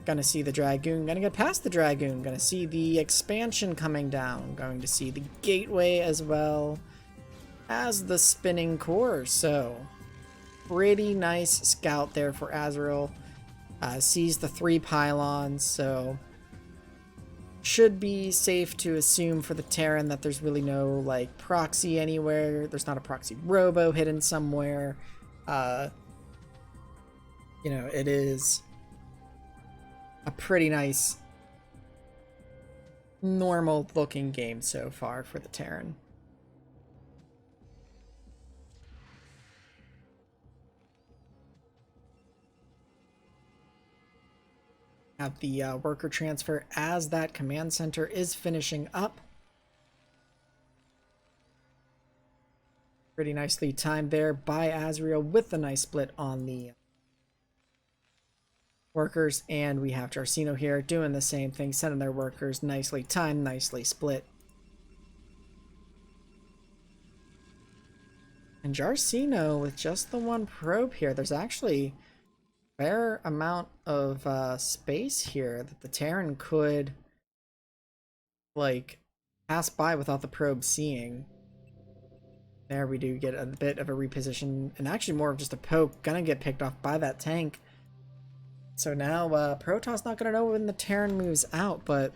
Gonna see the Dragoon, gonna get past the Dragoon, gonna see the expansion coming down, going to see the gateway as well as the spinning core. So pretty nice scout there for Azrael. Sees the 3 pylons, so should be safe to assume for the Terran that there's really no like proxy anywhere. There's not a proxy robo hidden somewhere. You know, it is a pretty nice normal looking game so far for the Terran. Have the worker transfer as that command center is finishing up. Pretty nicely timed there by Azrael with a nice split on the workers, and we have Jarcino here doing the same thing, sending their workers, nicely timed, nicely split. And Jarcino with just the 1 probe here. There's actually fair amount of space here that the Terran could like pass by without the probe seeing. There we do get a bit of a reposition, and actually more of just a poke. Gonna get picked off by that tank. So now Protoss not gonna know when the Terran moves out, but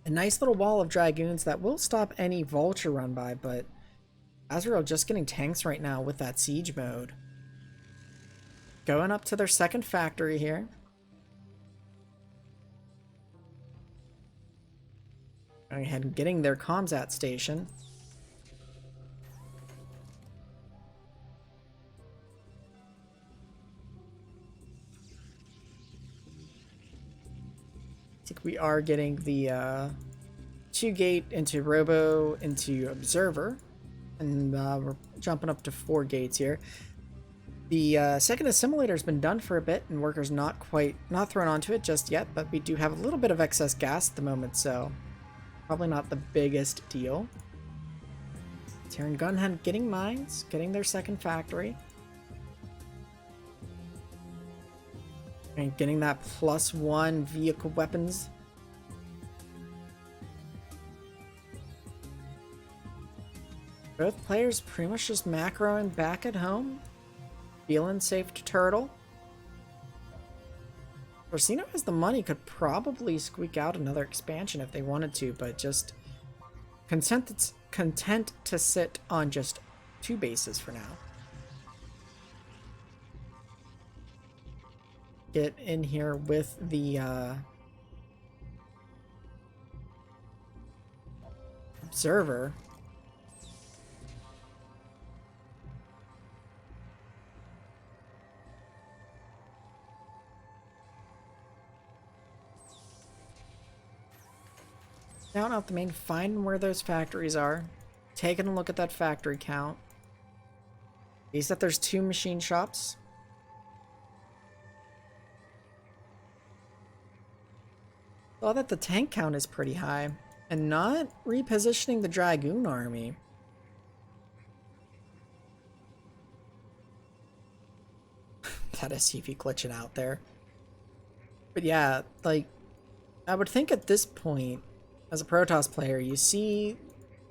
a nice little wall of Dragoons that will stop any Vulture run by, but Azrael just getting tanks right now with that siege mode. Going up to their 2nd factory here. Going ahead and getting their comsat station. I think we are getting the 2 gate into Robo into Observer. And we're jumping up to 4 gates here. The 2nd assimilator has been done for a bit, and workers not thrown onto it just yet, but we do have a little bit of excess gas at the moment, so probably not the biggest deal. Terran Gunhead getting mines, getting their 2nd factory. And getting that +1 vehicle weapons. Both players pretty much just macroing back at home. Feeling safe to turtle. Orsino has the money, could probably squeak out another expansion if they wanted to, but just content to sit on just 2 bases for now. Get in here with the Observer. Down out the main, finding where those factories are, taking a look at that factory count. Sees that there's 2 machine shops. Saw that the tank count is pretty high, and not repositioning the Dragoon army. That SCV glitching out there. But yeah, like, I would think at this point, as a Protoss player, you see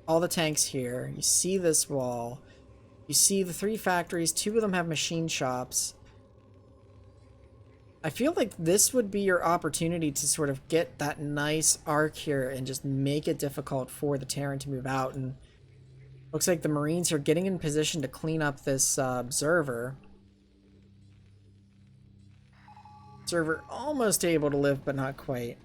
all the tanks here, you see this wall, you see the 3 factories, 2 of them have machine shops. I feel like this would be your opportunity to sort of get that nice arc here and just make it difficult for the Terran to move out. And looks like the Marines are getting in position to clean up this Observer. Observer almost able to live, but not quite.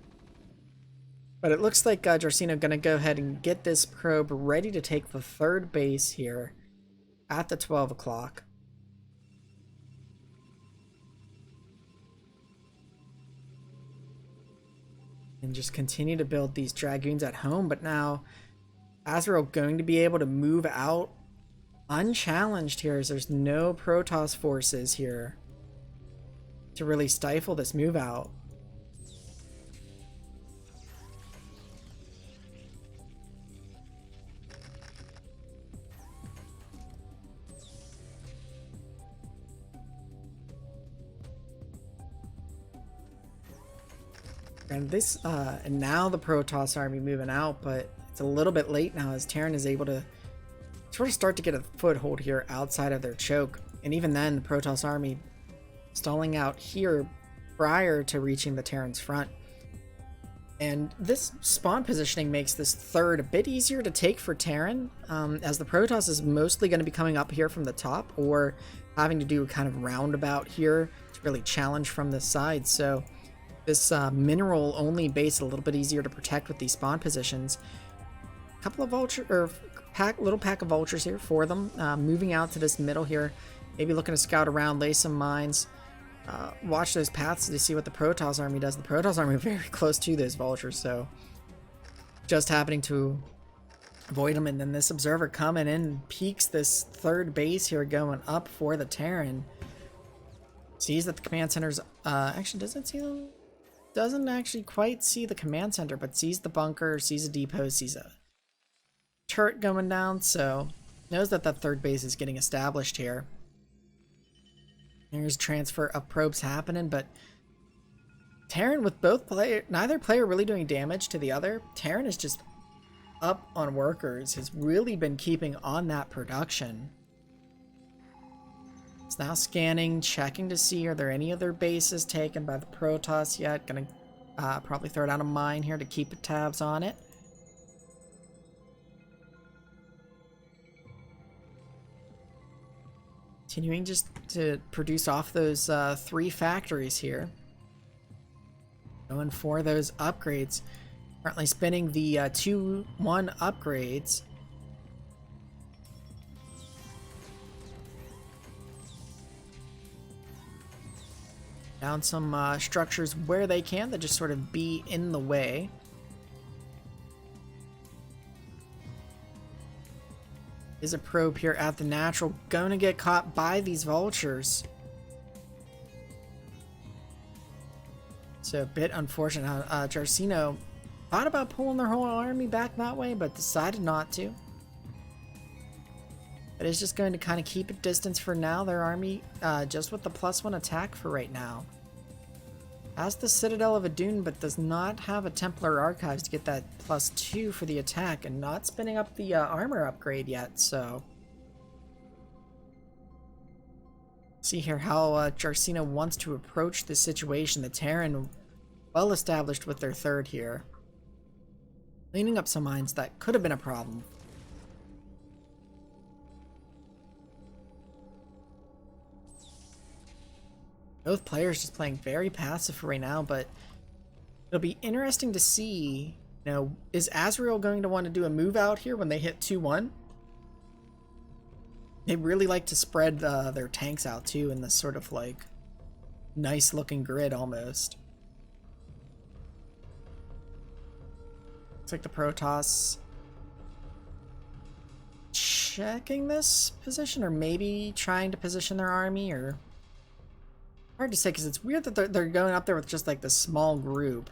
But it looks like Jarcino gonna go ahead and get this probe ready to take the 3rd base here at the 12 o'clock. And just continue to build these Dragoons at home, but now Azrael going to be able to move out unchallenged here, as there's no Protoss forces here to really stifle this move out. And this, and now the Protoss army moving out, but it's a little bit late now as Terran is able to sort of start to get a foothold here outside of their choke. And even then, the Protoss army stalling out here prior to reaching the Terran's front. And this spawn positioning makes this third a bit easier to take for Terran, as the Protoss is mostly going to be coming up here from the top or having to do a kind of roundabout here to really challenge from this side. So this mineral only base a little bit easier to protect with these spawn positions. A couple of little pack of vultures here for them, moving out to this middle here, maybe looking to scout around, lay some mines. Watch those paths to see what the Protoss army does. The Protoss army are very close to those vultures, so just happening to avoid them. And then this observer coming in peeks this third base here going up for the Terran. Sees that the command center's actually doesn't actually quite see the command center, but sees the bunker, sees a depot, sees a turret going down, so knows that that third base is getting established here. There's transfer of probes happening, but Terran with neither player really doing damage to the other. Terran is just up on workers, has really been keeping on that production. It's now scanning, checking to see are there any other bases taken by the Protoss yet. Gonna probably throw down a mine here to keep tabs on it. Continuing just to produce off those 3 factories here. Going for those upgrades. Currently spinning the 2-1 upgrades. Down some structures where they can that just sort of be in the way. Is a probe here at the natural, going to get caught by these vultures. So a bit unfortunate. Jarcino thought about pulling their whole army back that way, but decided not to. But it's just going to kind of keep a distance for now. Their army just with the +1 attack for right now. Has the Citadel of Adun, but does not have a Templar Archives to get that +2 for the attack, and not spinning up the armor upgrade yet, so. See here how Jarcino wants to approach this situation. The Terran well established with their third here. Cleaning up some mines that could have been a problem. Both players just playing very passive for right now, but it'll be interesting to see, you know, is Azrael going to want to do a move out here when they hit 2-1? They really like to spread their tanks out too in this sort of like nice looking grid almost. Looks like the Protoss checking this position, or maybe trying to position their army, or hard to say because it's weird that they're going up there with just like this small group.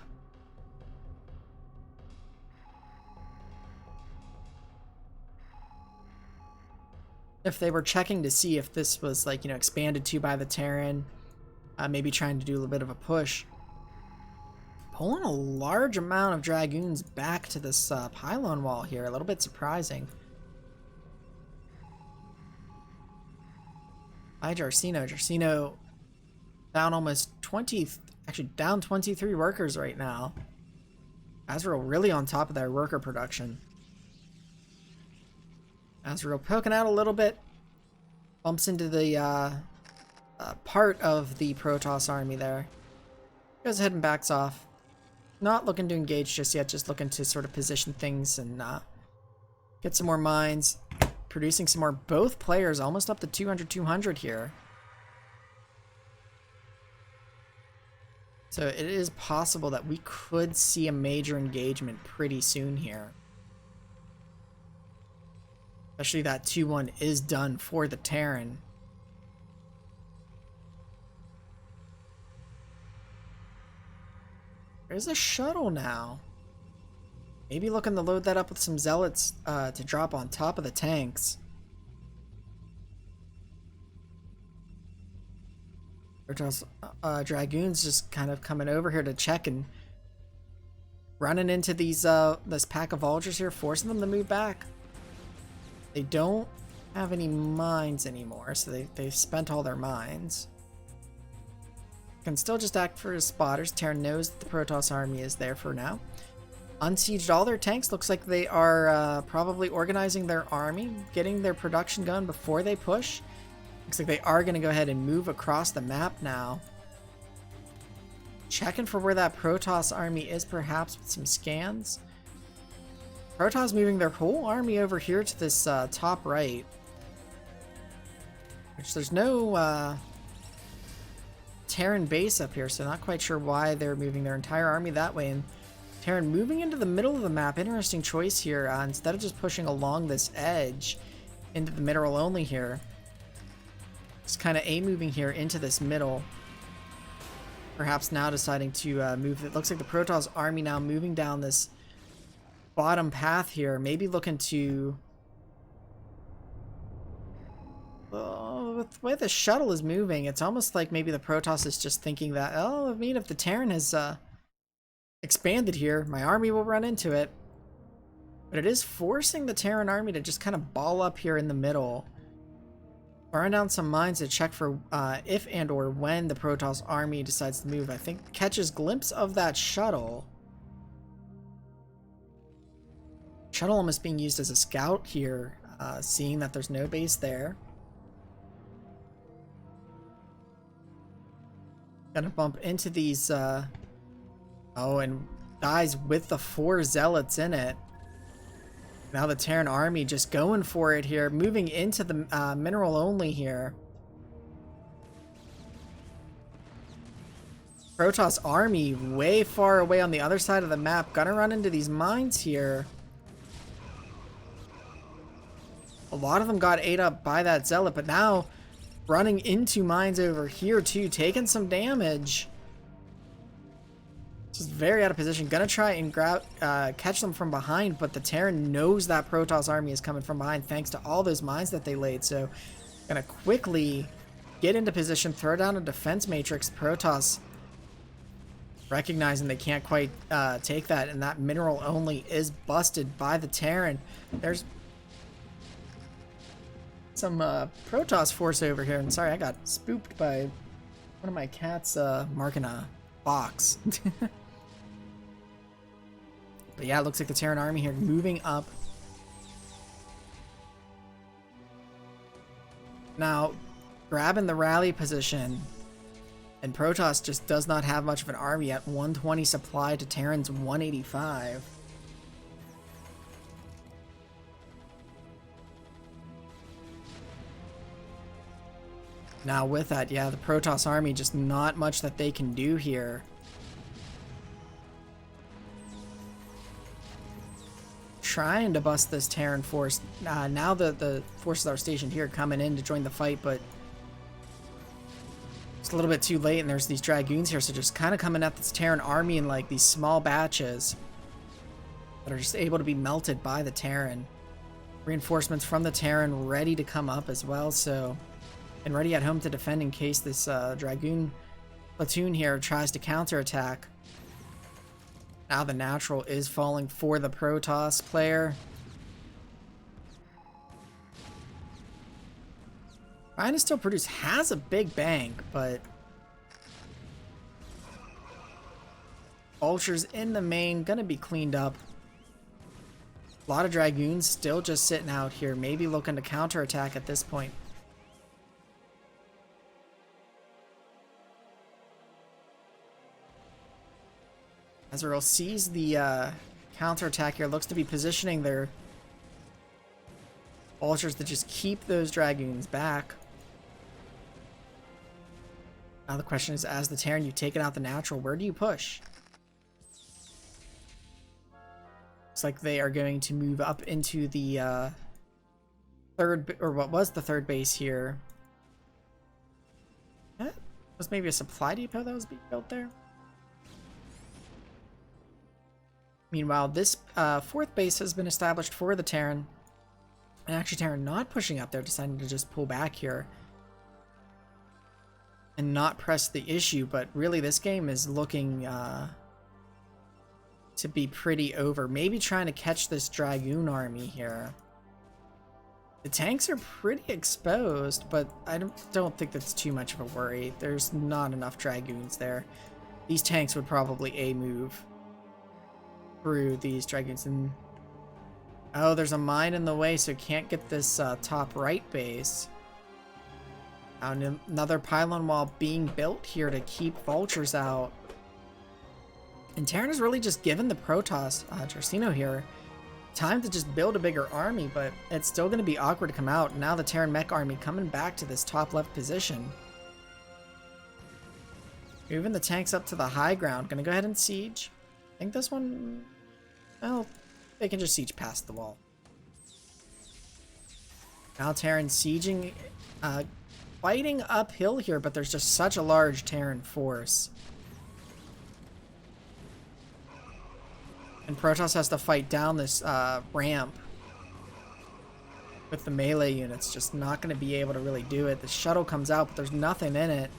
If they were checking to see if this was like, you know, expanded to by the Terran, maybe trying to do a little bit of a push. Pulling a large amount of Dragoons back to this pylon wall here, a little bit surprising. By Jarcino. Jarcino down almost 20, actually down 23 workers right now. Azrael really on top of their worker production. Azrael poking out a little bit. Bumps into the part of the Protoss army there. Goes ahead and backs off. Not looking to engage just yet, just looking to sort of position things and get some more mines. Producing some more. Both players almost up to 200 here. So it is possible that we could see a major engagement pretty soon here. Especially that 2-1 is done for the Terran. There's a shuttle now. Maybe looking to load that up with some zealots to drop on top of the tanks. Dragoons just kind of coming over here to check and running into these this pack of vultures here, forcing them to move back. They don't have any mines anymore, so they've spent all their mines. Can still just act for his spotters. Terran knows that the Protoss army is there for now. Unsieged all their tanks. Looks like they are probably organizing their army, getting their production going before they push. Looks like they are going to go ahead and move across the map now. Checking for where that Protoss army is, perhaps with some scans. Protoss moving their whole army over here to this top right. Which there's no Terran base up here, so not quite sure why they're moving their entire army that way. And Terran moving into the middle of the map. Interesting choice here. Instead of just pushing along this edge into the mineral only here. Just kind of moving here into this middle. Perhaps now deciding to move. It looks like the Protoss army now moving down this bottom path here. Maybe looking to... with the way the shuttle is moving, it's almost like maybe the Protoss is just thinking that, oh, I mean, if the Terran has expanded here, my army will run into it. But it is forcing the Terran army to just kind of ball up here in the middle. Burn down some mines to check for if and or when the Protoss army decides to move. I think catches glimpse of that shuttle. Shuttle almost being used as a scout here, seeing that there's no base there. Gonna bump into these, oh, and dies with the 4 zealots in it. Now the Terran army just going for it here, moving into the mineral only here. Protoss army way far away on the other side of the map. Gonna run into these mines here. A lot of them got ate up by that zealot, but now running into mines over here too, taking some damage. Just very out of position. Gonna try and grab, catch them from behind, but the Terran knows that Protoss army is coming from behind thanks to all those mines that they laid. So, gonna quickly get into position, throw down a defense matrix. Protoss recognizing they can't quite take that, and that mineral only is busted by the Terran. There's some Protoss force over here, and sorry, I got spooked by one of my cats marking a box. But yeah, it looks like the Terran army here moving up. Now, grabbing the rally position. And Protoss just does not have much of an army at 120 supply to Terran's 185. Now with that, yeah, the Protoss army, just not much that they can do here. Trying to bust this Terran force. Now the forces that are stationed here coming in to join the fight, but it's a little bit too late, and there's these Dragoons here, so just kind of coming at this Terran army in like these small batches that are just able to be melted by the Terran. Reinforcements from the Terran ready to come up as well, so, and ready at home to defend in case this Dragoon platoon here tries to counterattack. Now the natural is falling for the Protoss player. Trying to still produce, has a big bank, but vultures in the main gonna be cleaned up. A lot of Dragoons still just sitting out here, maybe looking to counterattack at this point. Azrael sees the counterattack here, looks to be positioning their vultures to just keep those Dragoons back. Now the question is, as the Terran, you've taken out the natural, where do you push? Looks like they are going to move up into the third, or what was the third base here. That was maybe a supply depot that was being built there. Meanwhile, this fourth base has been established for the Terran. And actually Terran not pushing up there, deciding to just pull back here and not press the issue, but really this game is looking to be pretty over. Maybe trying to catch this Dragoon army here. The tanks are pretty exposed, but I don't think that's too much of a worry. There's not enough Dragoons there. These tanks would probably A-move through these Dragoons. And oh, there's a mine in the way, so can't get this top right base. And another pylon wall being built here to keep vultures out. And Terran is really just given the Protoss, Jarsino here, time to just build a bigger army, but it's still going to be awkward to come out. Now the Terran mech army coming back to this top left position. Moving the tanks up to the high ground. Going to go ahead and siege. I think this one, well, they can just siege past the wall. Now Terran sieging, fighting uphill here, but there's just such a large Terran force. And Protoss has to fight down this ramp with the melee units. Just not going to be able to really do it. The shuttle comes out, but there's nothing in it.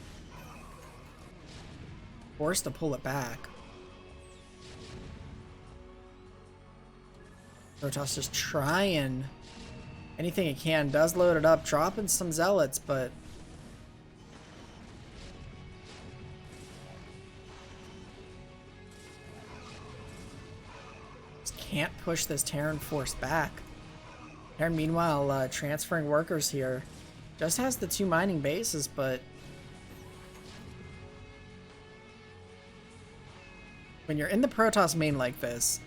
Forced to pull it back. Protoss just trying anything it can. Does load it up, dropping some zealots, but can't push this Terran force back. Terran, meanwhile, transferring workers here. Just has the 2 mining bases, but when you're in the Protoss main like this,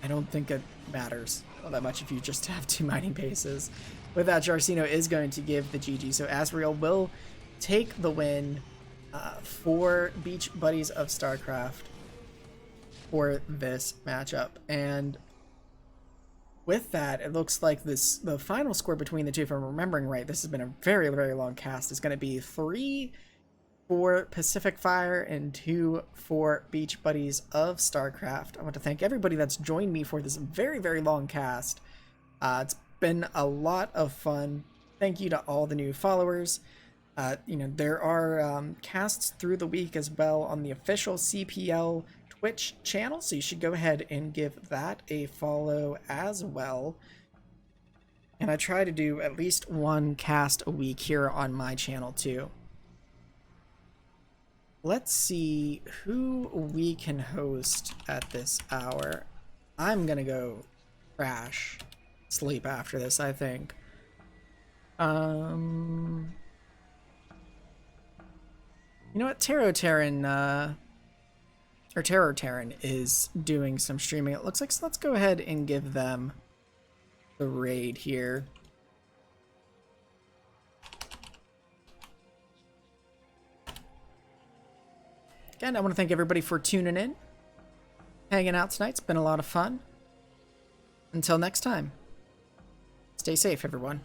I don't think it matters all that much if you just have 2 mining bases. With that, Jarsino is going to give the GG, so Asriel will take the win for Beach Buddies of StarCraft for this matchup. And with that, it looks like the final score between the two, if I'm remembering right, this has been a very, very long cast, is going to be 3 for Pacific Fire and 2 for Beach Buddies of StarCraft. I want to thank everybody that's joined me for this very, very long cast. It's been a lot of fun. Thank you to all the new followers. You know, there are casts through the week as well on the official CPL Twitch channel, so you should go ahead and give that a follow as well. And I try to do at least 1 cast a week here on my channel too. Let's see who we can host at this hour. I'm gonna go crash sleep after this, I think. You know what, Terror Terran is doing some streaming, it looks like, so let's go ahead and give them the raid here. Again, I want to thank everybody for tuning in, hanging out tonight. It's been a lot of fun. Until next time, stay safe, everyone.